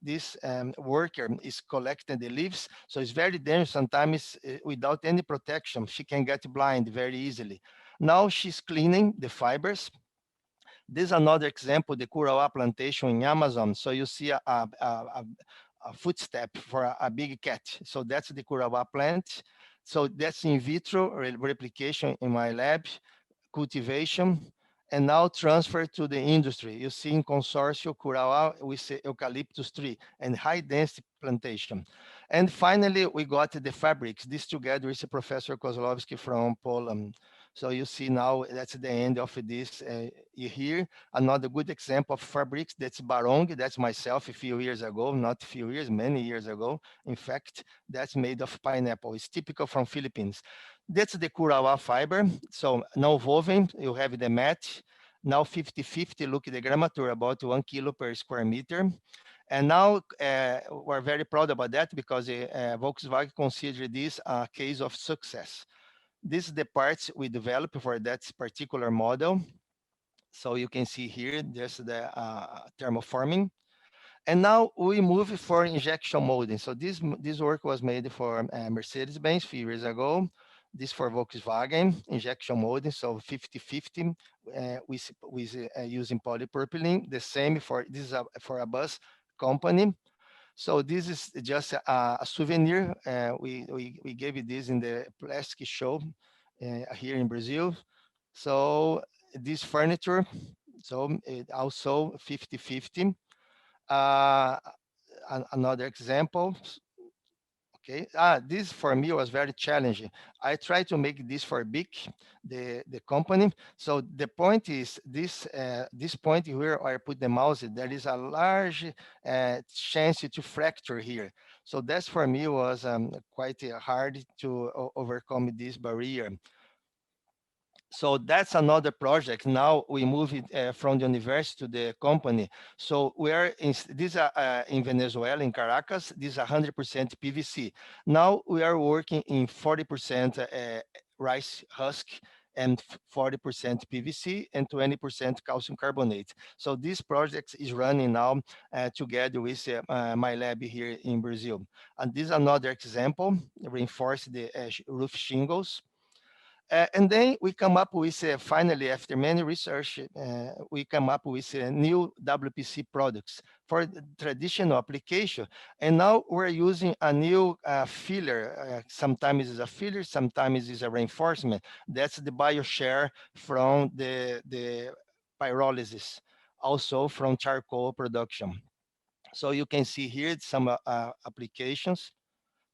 this worker is collecting the leaves. So it's very dangerous sometimes without any protection. She can get blind very easily. Now she's cleaning the fibers. This is another example, the Curawa plantation in Amazon. So you see a footstep for a big cat. So that's the Curawa plant. So that's in vitro replication in my lab, cultivation, and now transfer to the industry. You see in consortium Curawa with eucalyptus tree and high density plantation. And finally, we got the fabrics. This together is Professor Kozlowski from Poland. So you see now that's the end of this here. Another good example of fabrics, that's Barong. That's myself a few years ago, not a few years, many years ago. In fact, that's made of pineapple. It's typical from Philippines. That's the Curawa fiber. So now woven, you have the mat. Now 50-50, look at the grammature, about 1 kilo per square meter. And now we're very proud about that because Volkswagen considered this a case of success. This is the parts we developed for that particular model. So you can see here, there's the thermoforming. And now we move for injection molding. So this work was made for Mercedes-Benz a few years ago. This for Volkswagen, injection molding, so 50-50 with using polypropylene. The same for, this is for a bus company. So this is just a souvenir. We gave you this in the plastic show here in Brazil. So this furniture, so it also 50-50. Another example. Okay, this for me was very challenging. I tried to make this for BIC, the company. So the point is this point where I put the mouse, there is a large chance to fracture here. So that's for me was quite hard to overcome this barrier. So that's another project. Now we move it from the university to the company. So we are in, these are in Venezuela, in Caracas. This is 100% PVC. Now we are working in 40% rice husk and 40% PVC and 20% calcium carbonate. So this project is running now together with my lab here in Brazil. And this is another example, reinforce the roof shingles. And then we come up with, finally, after many research, we come up with new WPC products for traditional application. And now we're using a new filler. Sometimes it's a filler, sometimes it's a reinforcement. That's the bioshare from the pyrolysis, also from charcoal production. So you can see here some applications.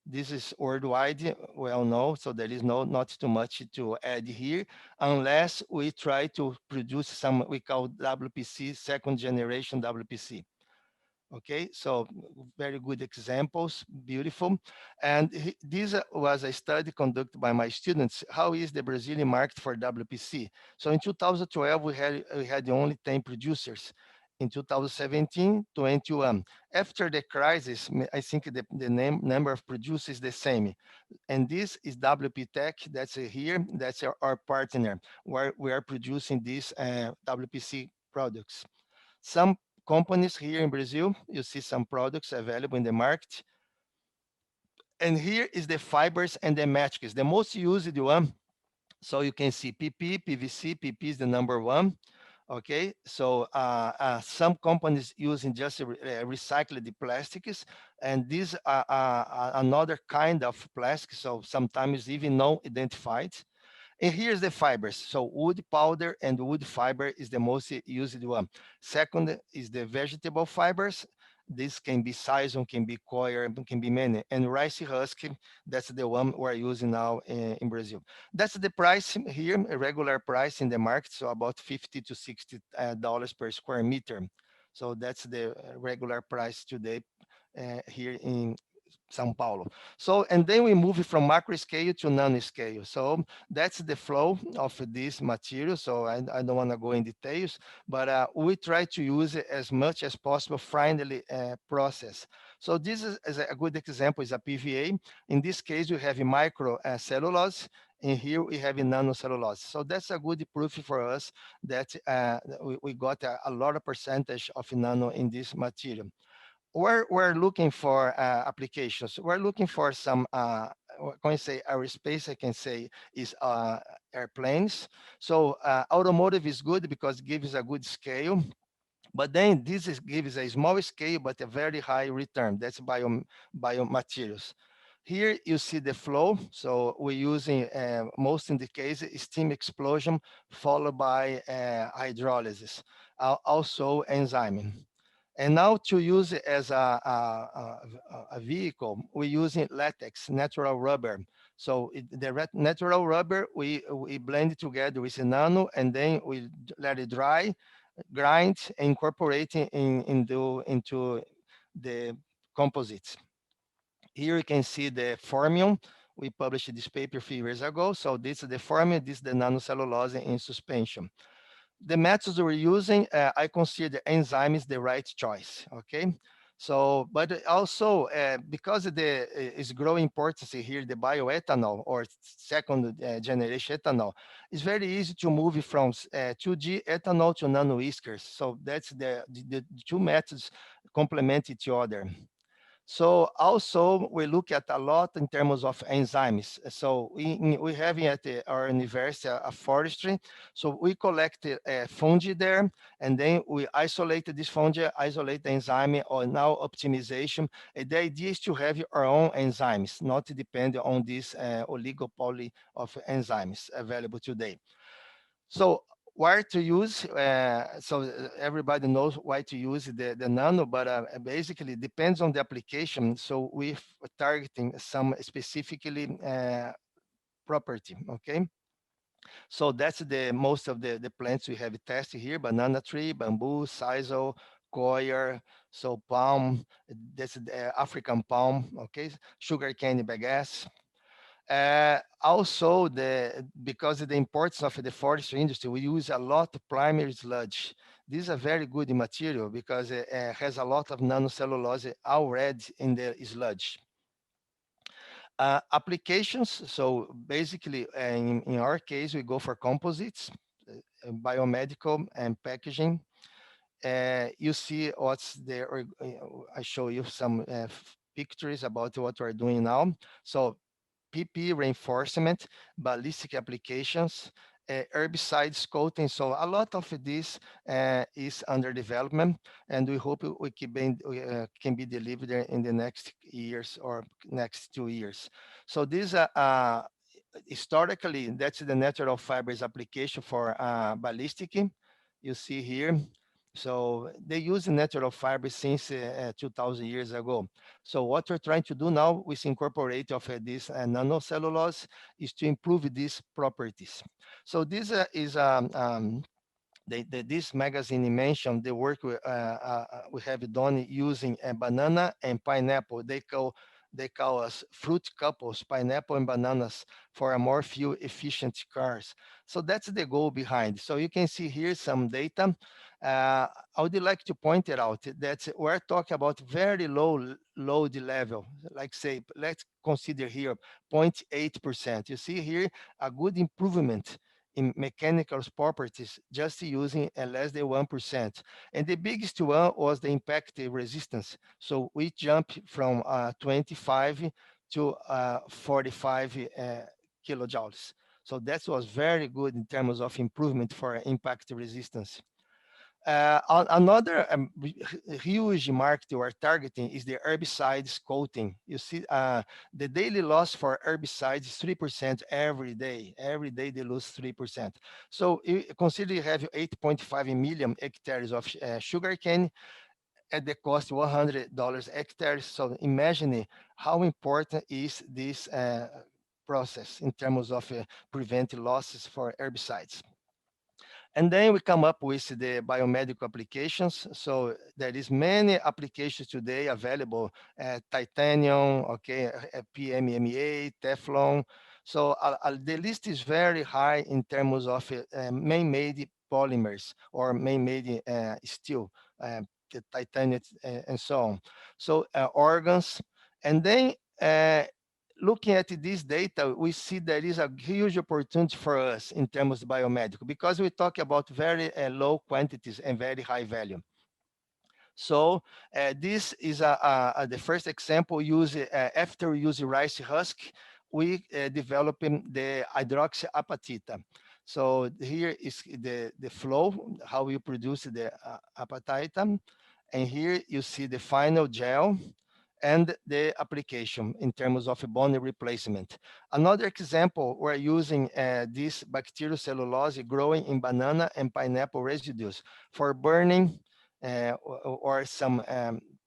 This is worldwide, well known, so there is not too much to add here, unless we try to produce some we call WPC, second generation WPC. Okay, so very good examples, beautiful. And this was a study conducted by my students. How is the Brazilian market for WPC? So in 2012, we had only 10 producers. In 2017, 21. After the crisis, I think the number of producers is the same. And this is WP Tech, that's here, that's our partner, where we are producing these WPC products. Some companies here in Brazil, you see some products available in the market. And here is the fibers and the matrix, the most used one. So you can see PP, PVC, PP is the number one. Okay, so some companies using just recycled plastics, and these are another kind of plastic, so sometimes even non-identified. And here's the fibers. So wood powder and wood fiber is the most used one. Second is the vegetable fibers. This can be sisal, can be coir, can be many. And rice husk, that's the one we're using now in Brazil. That's the price here, a regular price in the market, so about $50 to $60 per square meter. So that's the regular price today here in São Paulo. So, and then we move from macro scale to nano scale. So that's the flow of this material. So I don't want to go in details, but we try to use it as much as possible friendly process. So this is a good example, is a PVA. In this case, we have a micro cellulose, and here we have a nanocellulose. So that's a good proof for us that we got a lot of percentage of nano in this material. We're looking for applications. We're looking for some, what can I say, aerospace, I can say, is airplanes. So automotive is good because it gives a good scale. But then this gives a small scale, but a very high return. That's biomaterials. Here you see the flow. So we're using, most in the case, steam explosion followed by hydrolysis, also enzyme. And now to use it as a vehicle, we're using latex, natural rubber. So the natural rubber, we blend it together with nano, and then we let it dry, grind, and incorporate it into the composites. Here you can see the formula. We published this paper a few years ago. So this is the formula, this is the nanocellulose in suspension. The methods we're using, I consider enzyme is the right choice, okay? So, but also because is growing importance here, the bioethanol or second generation ethanol, it's very easy to move from 2G ethanol to nano esters. So that's the two methods complement each other. So also we look at a lot in terms of enzymes. So we have at our university a forestry. So we collect fungi there, and then we isolate this fungi, isolate the enzyme, or now optimization. And the idea is to have our own enzymes, not depend on this oligopoly of enzymes available today. So where to use, so everybody knows why to use the nano, but basically depends on the application. So we're targeting some specifically property, okay? So that's the most of the plants we have tested here: banana tree, bamboo, sisal, coir, so palm, that's the African palm, okay? Sugarcane bagasse. Also, because of the importance of the forestry industry, we use a lot of primary sludge. This is a very good material because it has a lot of nanocellulose already in the sludge. Applications, so basically in our case, we go for composites, biomedical and packaging. You see what's there. I show you some pictures about what we're doing now. So PP reinforcement, ballistic applications, herbicides coating. So a lot of this is under development, and we hope we can be delivered in the next years or next 2 years. So this historically, that's the natural fibers application for ballistic. You see here. So they use natural fibers since 2000 years ago. So what we're trying to do now with incorporate of this nanocellulose is to improve these properties. So this is the this magazine mentioned the work we have done using a banana and pineapple. They call us fruit couples, pineapple and bananas, for a more fuel efficient cars. So that's the goal behind. So you can see here some data. I would like to point it out that we're talking about very low load level. Like say, let's consider here 0.8%. You see here a good improvement in mechanical properties just using less than 1%. And the biggest one was the impact resistance. So we jumped from 25 to 45 kilojoules. So that was very good in terms of improvement for impact resistance. Another huge market we're targeting is the herbicides coating. You see, the daily loss for herbicides is 3% every day. Every day they lose 3%. So consider you have 8.5 million hectares of sugarcane at the cost $100 hectares. So imagine how important is this process in terms of preventing losses for herbicides. And then we come up with the biomedical applications. So there is many applications today available, titanium, okay, PMMA, Teflon. So the list is very high in terms of man-made polymers or man-made steel, the titanium and so on. So organs, and then looking at this data, we see there is a huge opportunity for us in terms of biomedical because we talk about very low quantities and very high value. So this is the first example. After we use rice husk, we developing the hydroxyapatita. So here is the flow, how you produce the apatita. And here you see the final gel and the application in terms of bone replacement. Another example, we're using this bacterial cellulose growing in banana and pineapple residues for burning or some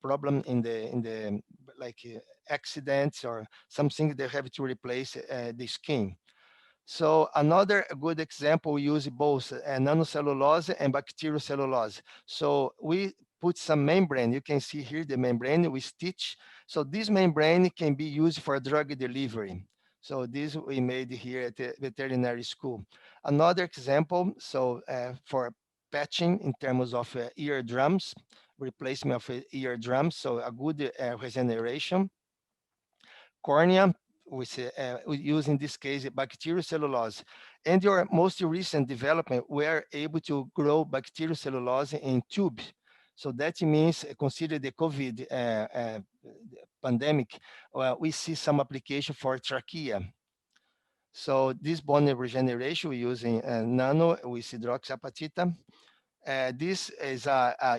problem in the like accidents or something they have to replace the skin. So another good example, we use both nanocellulose and bacterial cellulose. So we put some membrane. You can see here the membrane we stitch. So this membrane can be used for drug delivery. So this we made here at the veterinary school. Another example, so for patching in terms of eardrums, replacement of eardrums, so a good regeneration. Cornea, we use in this case bacterial cellulose. And your most recent development, we are able to grow bacterial cellulose in tube. So that means consider the COVID pandemic, we see some application for trachea. So this bone regeneration, we use in nano with hydroxyapatita. This is a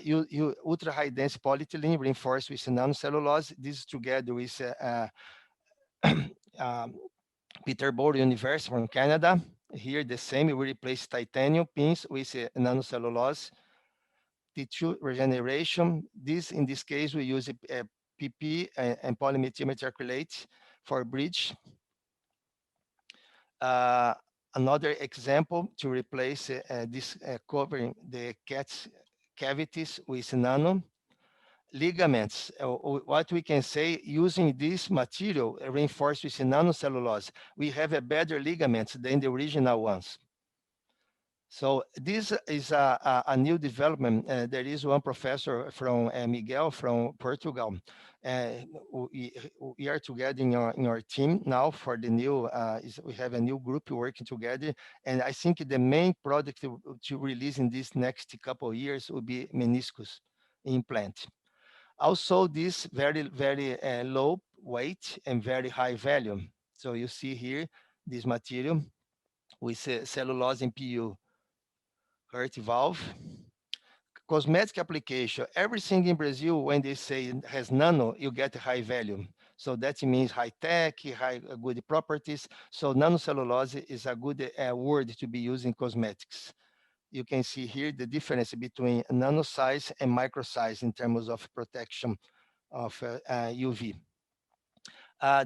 ultra high density polyethylene reinforced with nanocellulose. This is together with Peterborough University from Canada. Here the same, we replace titanium pins with nanocellulose. T2 regeneration. In this case, we use PP and polymethylmethacrylate for bridge. Another example to replace this covering the cat's cavities with nano. Ligaments, what we can say, using this material reinforced with nanocellulose, we have a better ligaments than the original ones. So this is a new development. There is one professor from Miguel from Portugal. We are together in our team now for the new, we have a new group working together. And I think the main product to release in this next couple of years will be meniscus implant. Also, this very low weight and very high value. So you see here this material with cellulose and PU. Heart valve. Cosmetic application. Everything in Brazil, when they say it has nano, you get high value. So that means high tech, high good properties. So nanocellulose is a good word to be used in cosmetics. You can see here the difference between nano size and micro size in terms of protection of UV.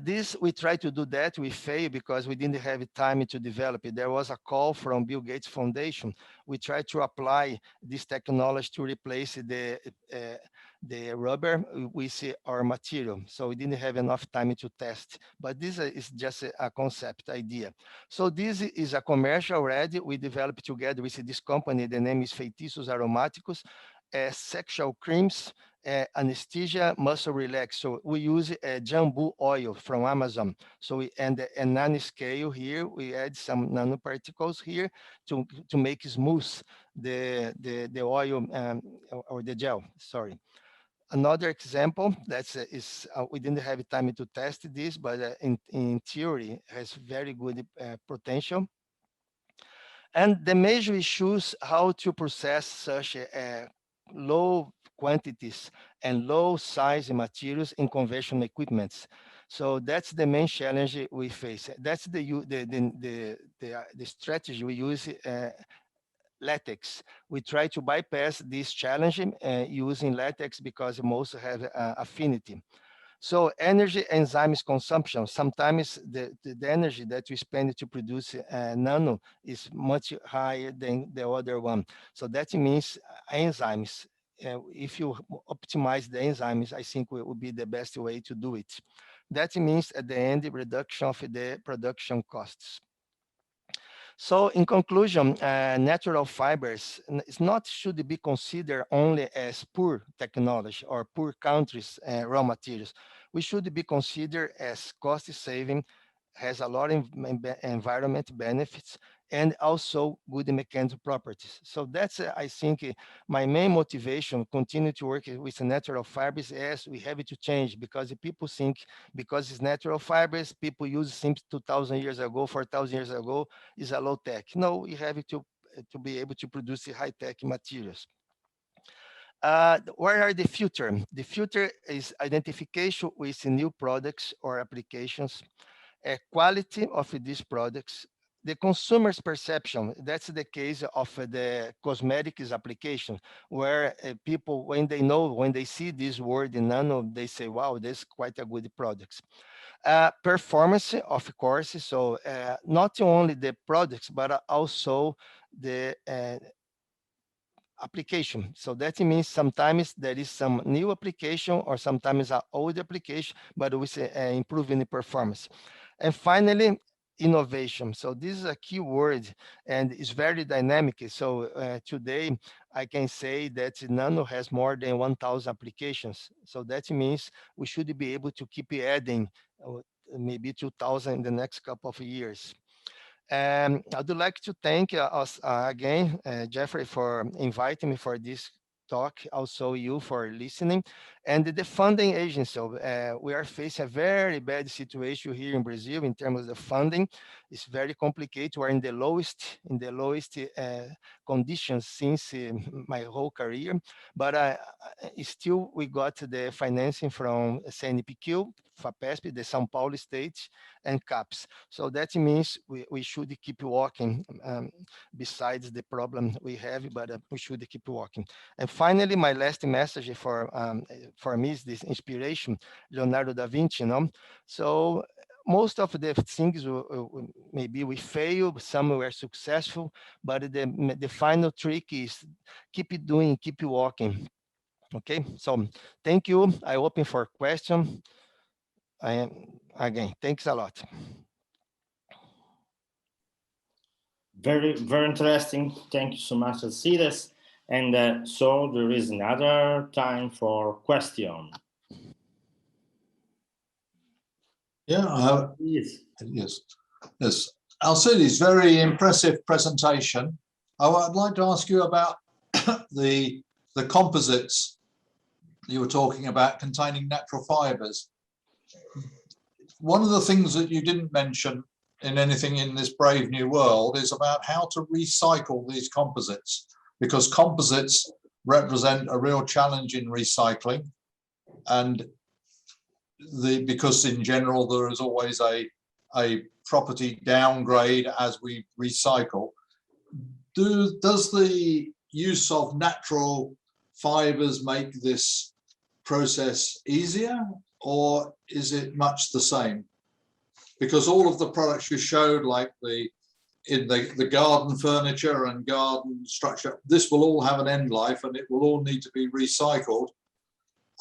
This, we tried to do that, we failed because we didn't have time to develop it. There was a call from Bill Gates Foundation. We tried to apply this technology to replace the rubber with our material. So we didn't have enough time to test, but this is just a concept idea. So this is a commercial already. We developed together with this company. The name is Feitiços Aromáticos, sexual creams, anesthesia, muscle relax. So we use jambu oil from Amazon. So we and a nanoscale here. We add some nanoparticles here to make smooth the oil or the gel. Sorry. Another example that's we didn't have time to test this, but in theory has very good potential. And the major issues how to process such low quantities and low size materials in conventional equipments. So that's the main challenge we face. That's the strategy we use. Latex. We try to bypass this challenge using latex because most have affinity. So energy enzymes consumption, sometimes the energy that we spend to produce nano is much higher than the other one. So that means enzymes, if you optimize the enzymes, I think it would be the best way to do it. That means at the end, reduction of the production costs. So in conclusion, natural fibers should be considered only as poor technology or poor countries' raw materials. We should be considered as cost saving, has a lot of environment benefits, and also good mechanical properties. So that's, I think, my main motivation, continue to work with natural fibers, as we have to change, because people think because it's natural fibers, people use since 2,000 years ago, 4,000 years ago, is a low tech. No, we have to be able to produce high-tech materials. Where are the future? The future is identification with new products or applications, quality of these products, the consumer's perception. That's the case of the cosmetics application, where people, when they see this word in nano, they say, wow, this is quite a good product. Performance, of course, so not only the products, but also the application. So that means sometimes there is some new application or sometimes an old application, but with improving the performance. And finally, innovation. So this is a key word and it's very dynamic. So today I can say that Nano has more than 1,000 applications. So that means we should be able to keep adding maybe 2,000 in the next couple of years. I'd like to thank us again, Jeffrey, for inviting me for this talk, also you for listening, and the funding agency. So we are facing a very bad situation here in Brazil in terms of the funding. It's very complicated. We're in the lowest conditions since my whole career, but still we got the financing from CNPq, FAPESP, the São Paulo State, and CAPES. So that means we should keep walking besides the problem we have, but we should keep walking. And finally, my last message for me is this inspiration, Leonardo da Vinci. So most of the things maybe we fail, some were successful, but the final trick is keep it doing, keep walking. Okay, so thank you. I open for question. Again, thanks a lot. Very, very interesting. Thank you so much, Alcides. And so there is another time for question. Yeah, yes. Alcides, very impressive presentation. I'd like to ask you about the composites you were talking about containing natural fibers. One of the things that you didn't mention in anything in this brave new world is about how to recycle these composites, because composites represent a real challenge in recycling, and because in general there is always a property downgrade as we recycle. Does the use of natural fibers make this process easier, or is it much the same? Because all of the products you showed, like the garden furniture and garden structure, this will all have an end life and it will all need to be recycled.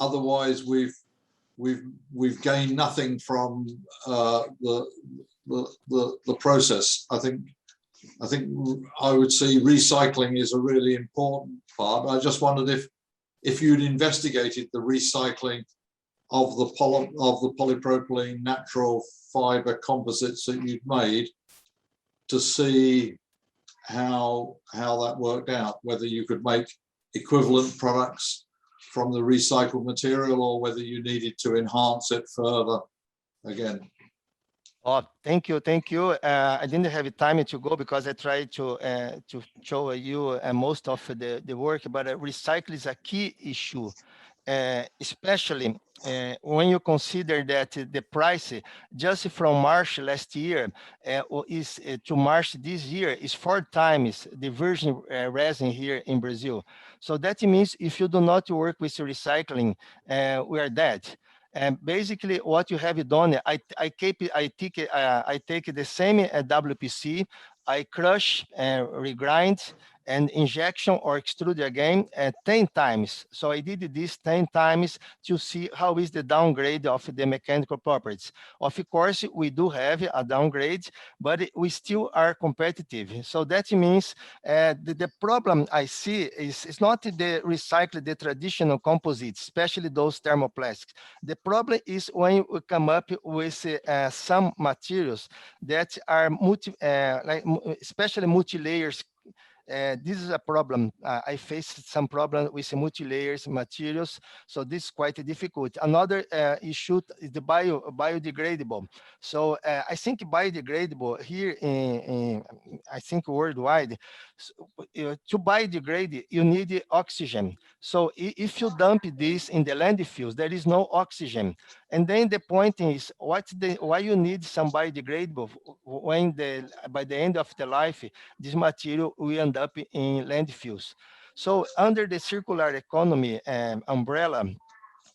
Otherwise, we've gained nothing from the process. I think I would say recycling is a really important part. I just wondered if you'd investigated the recycling of the polypropylene natural fiber composites that you'd made to see how that worked out, whether you could make equivalent products from the recycled material or whether you needed to enhance it further again. Oh, thank you, thank you. I didn't have time to go because I tried to show you most of the work, but recycle is a key issue, especially when you consider that the price just from March last year is to March this year is 4 times the virgin resin here in Brazil. So that means if you do not work with recycling, we are dead. And basically, what you have done, I take the same WPC, I crush, regrind, and injection or extrude again 10 times. So I did this 10 times to see how is the downgrade of the mechanical properties. Of course, we do have a downgrade, but we still are competitive. So that means the problem I see is not the recycle, the traditional composites, especially those thermoplastics. The problem is when we come up with some materials that are especially multi-layers. This is a problem. I faced some problem with multi-layers materials, so this is quite difficult. Another issue is the biodegradable. So I think biodegradable here I think worldwide, to biodegrade, you need oxygen. So if you dump this in the landfills, there is no oxygen. And then the point is, why you need some biodegradable when by the end of the life, this material will end up in landfills. So under the circular economy umbrella,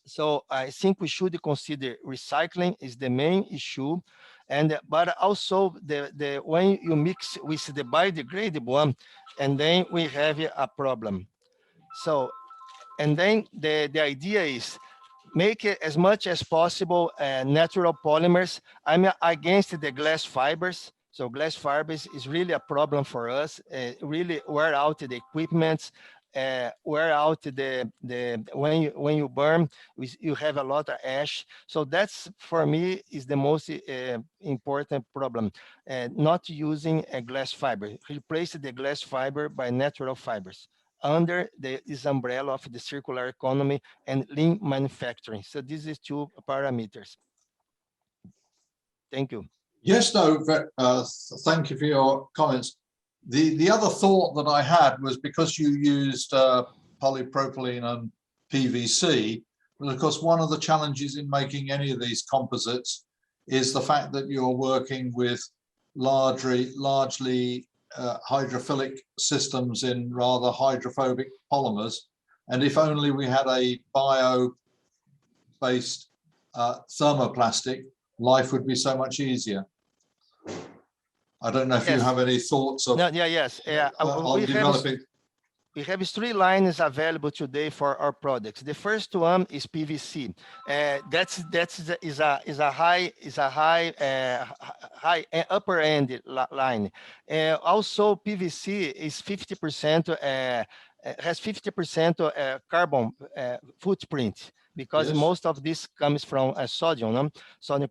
so I think we should consider recycling is the main issue, but also when you mix with the biodegradable one, and then we have a problem. So, and then the idea is make it as much as possible natural polymers. I'm against the glass fibers. So glass fibers is really a problem for us. Really wear out the equipment, wear out when you burn, you have a lot of ash. So that's for me is the most important problem. Not using a glass fiber. Replace the glass fiber by natural fibers under this umbrella of the circular economy and lean manufacturing. So this is 2 parameters. Thank you. Yes, no, thank you for your comments. The other thought that I had was because you used polypropylene and PVC, but of course one of the challenges in making any of these composites is the fact that you're working with largely hydrophilic systems in rather hydrophobic polymers. And if only we had a bio-based thermoplastic, life would be so much easier. I don't know if you have any thoughts of on developing. We have 3 lines available today for our products. The first one is PVC. Is a high upper end line. Also, PVC is 50% has 50% carbon footprint, because most of this comes from sodium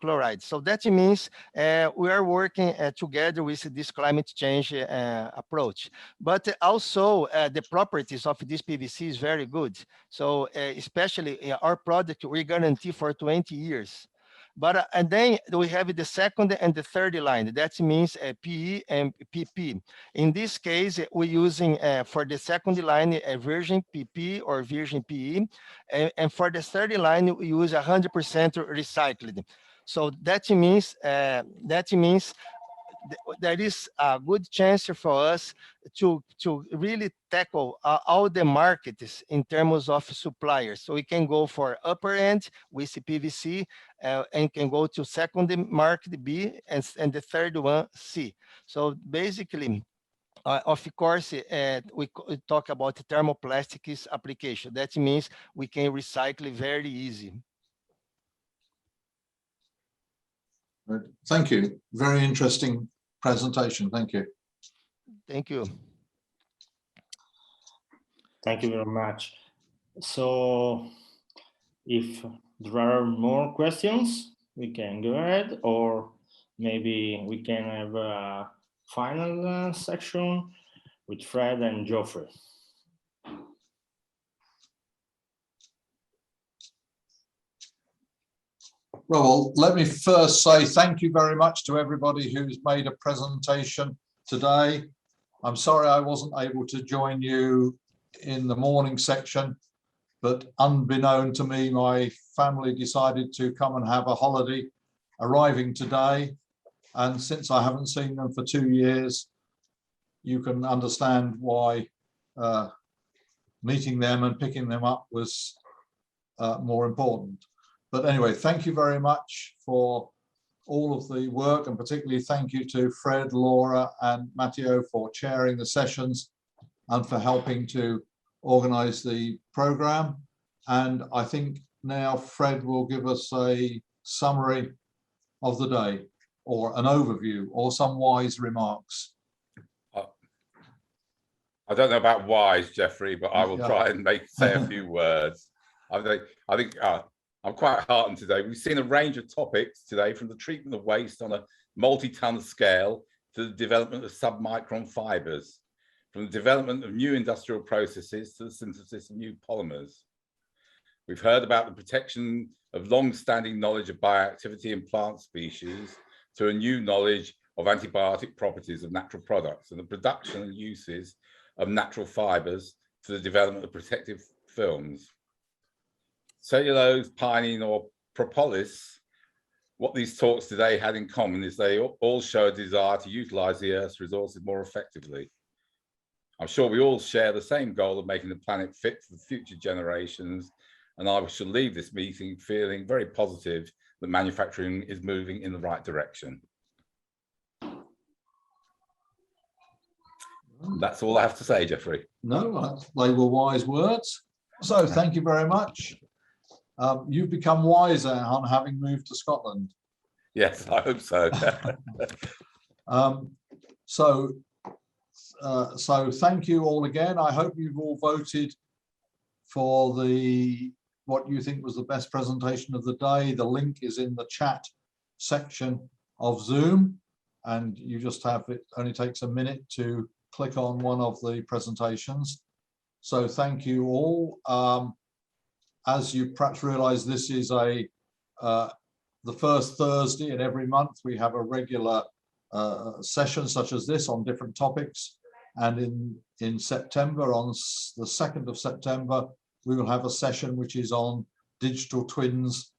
chloride. So that means we are working together with this climate change approach. But also the properties of this PVC is very good. So especially our product, we guarantee for 20 years. But and then we have the second and the third line. That means PE and PP. In this case, we're using for the second line a virgin PP or virgin PE, and for the third line we use 100% recycled. So that means there is a good chance for us to really tackle all the markets in terms of suppliers. So we can go for upper end with PVC, and can go to second market B, and the third one C. So basically, of course, we talk about thermoplastics application. That means we can recycle very easy. Thank you. Very interesting presentation. Thank you. Thank you. Thank you very much. So if there are more questions, we can go ahead, or maybe we can have a final section with Fred and Geoffrey. Well, let me first say thank you very much to everybody who's made a presentation today. I'm sorry I wasn't able to join you in the morning section, but unbeknown to me, my family decided to come and have a holiday arriving today. And since I haven't seen them for 2 years, you can understand why meeting them and picking them up was more important. But anyway, thank you very much for all of the work, and particularly thank you to Fred, Laura and Matteo for chairing the sessions and for helping to organize the program. And I think now Fred will give us a summary of the day, or an overview, or some wise remarks. I don't know about wise, Geoffrey, but I will try and say a few words. I think I'm quite heartened today. We've seen a range of topics today, from the treatment of waste on a multi-ton scale to the development of submicron fibers, from the development of new industrial processes to the synthesis of new polymers. We've heard about the protection of long-standing knowledge of bioactivity in plant species to a new knowledge of antibiotic properties of natural products, and the production and uses of natural fibers to the development of protective films. Cellulose, pinene, or propolis, what these talks today had in common is they all show a desire to utilize the Earth's resources more effectively. I'm sure we all share the same goal of making the planet fit for future generations, and I shall leave this meeting feeling very positive that manufacturing is moving in the right direction. That's all I have to say, Geoffrey. No, they were wise words. So thank you very much. You've become wiser on having moved to Scotland. Yes, I hope so. So thank you all again. I hope you've all voted for what you think was the best presentation of the day. The link is in the chat section of Zoom, and you just have it. Only takes a minute to click on one of the presentations. So thank you all. As you perhaps realize, this is the first Thursday in every month. We have a regular session such as this on different topics. And in September, on the 2nd of September, we will have a session which is on digital twins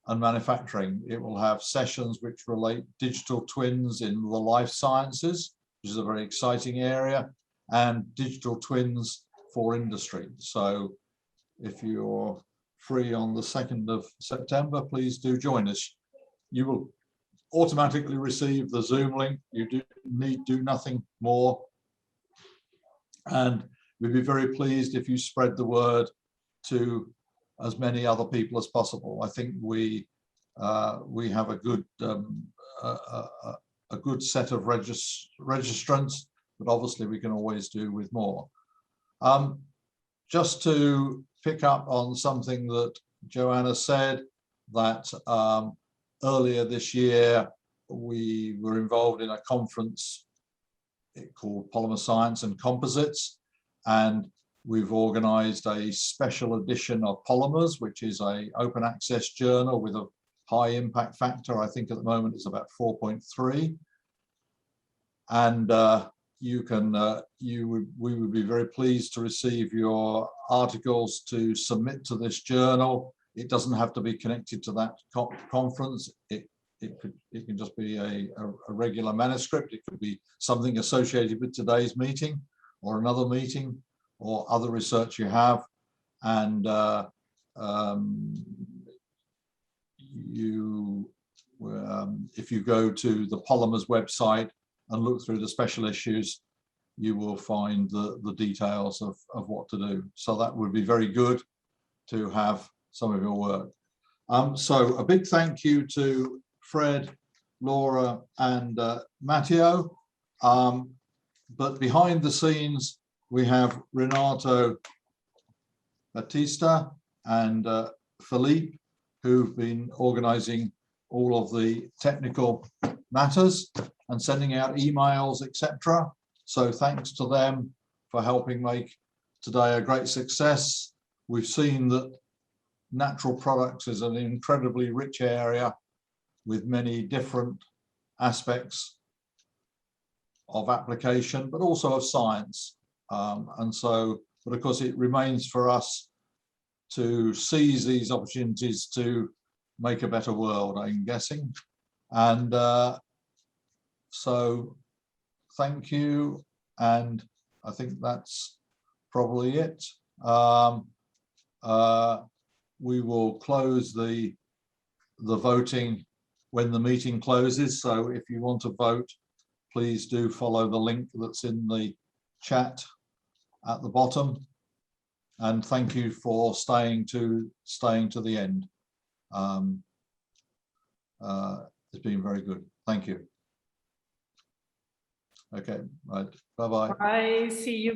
and manufacturing. It will have sessions which relate digital twins in the life sciences, which is a very exciting area, and digital twins for industry. So if you're free on the 2nd of September, please do join us. You will automatically receive the Zoom link. You do nothing more. And we'd be very pleased if you spread the word to as many other people as possible. I think we have a good set of registrants, but obviously we can always do with more. Just to pick up on something that Joanna said, that earlier this year we were involved in a conference called Polymer Science and Composites, and we've organized a special edition of Polymers, which is an open access journal with a high impact factor. I think at the moment it's about 4.3. And we would be very pleased to receive your articles to submit to this journal. It doesn't have to be connected to that conference. it can just be a regular manuscript. It could be something associated with today's meeting or another meeting or other research you have. And if you go to the Polymers website and look through the special issues, you will find the details of what to do. So that would be very good to have some of your work. So a big thank you to Fred, Laura, and Matteo. But behind the scenes, we have Renato Batista and Philippe, who've been organizing all of the technical matters and sending out emails, etc. So thanks to them for helping make today a great success. We've seen that natural products is an incredibly rich area with many different aspects of application, but also of science. But of course, it remains for us to seize these opportunities to make a better world, I'm guessing. And so thank you. And I think that's probably it. We will close the voting when the meeting closes. So if you want to vote, please do follow the link that's in the chat at the bottom. And thank you for staying to the end. It's been very good. Thank you. Okay, right. Bye-bye. Bye. See you.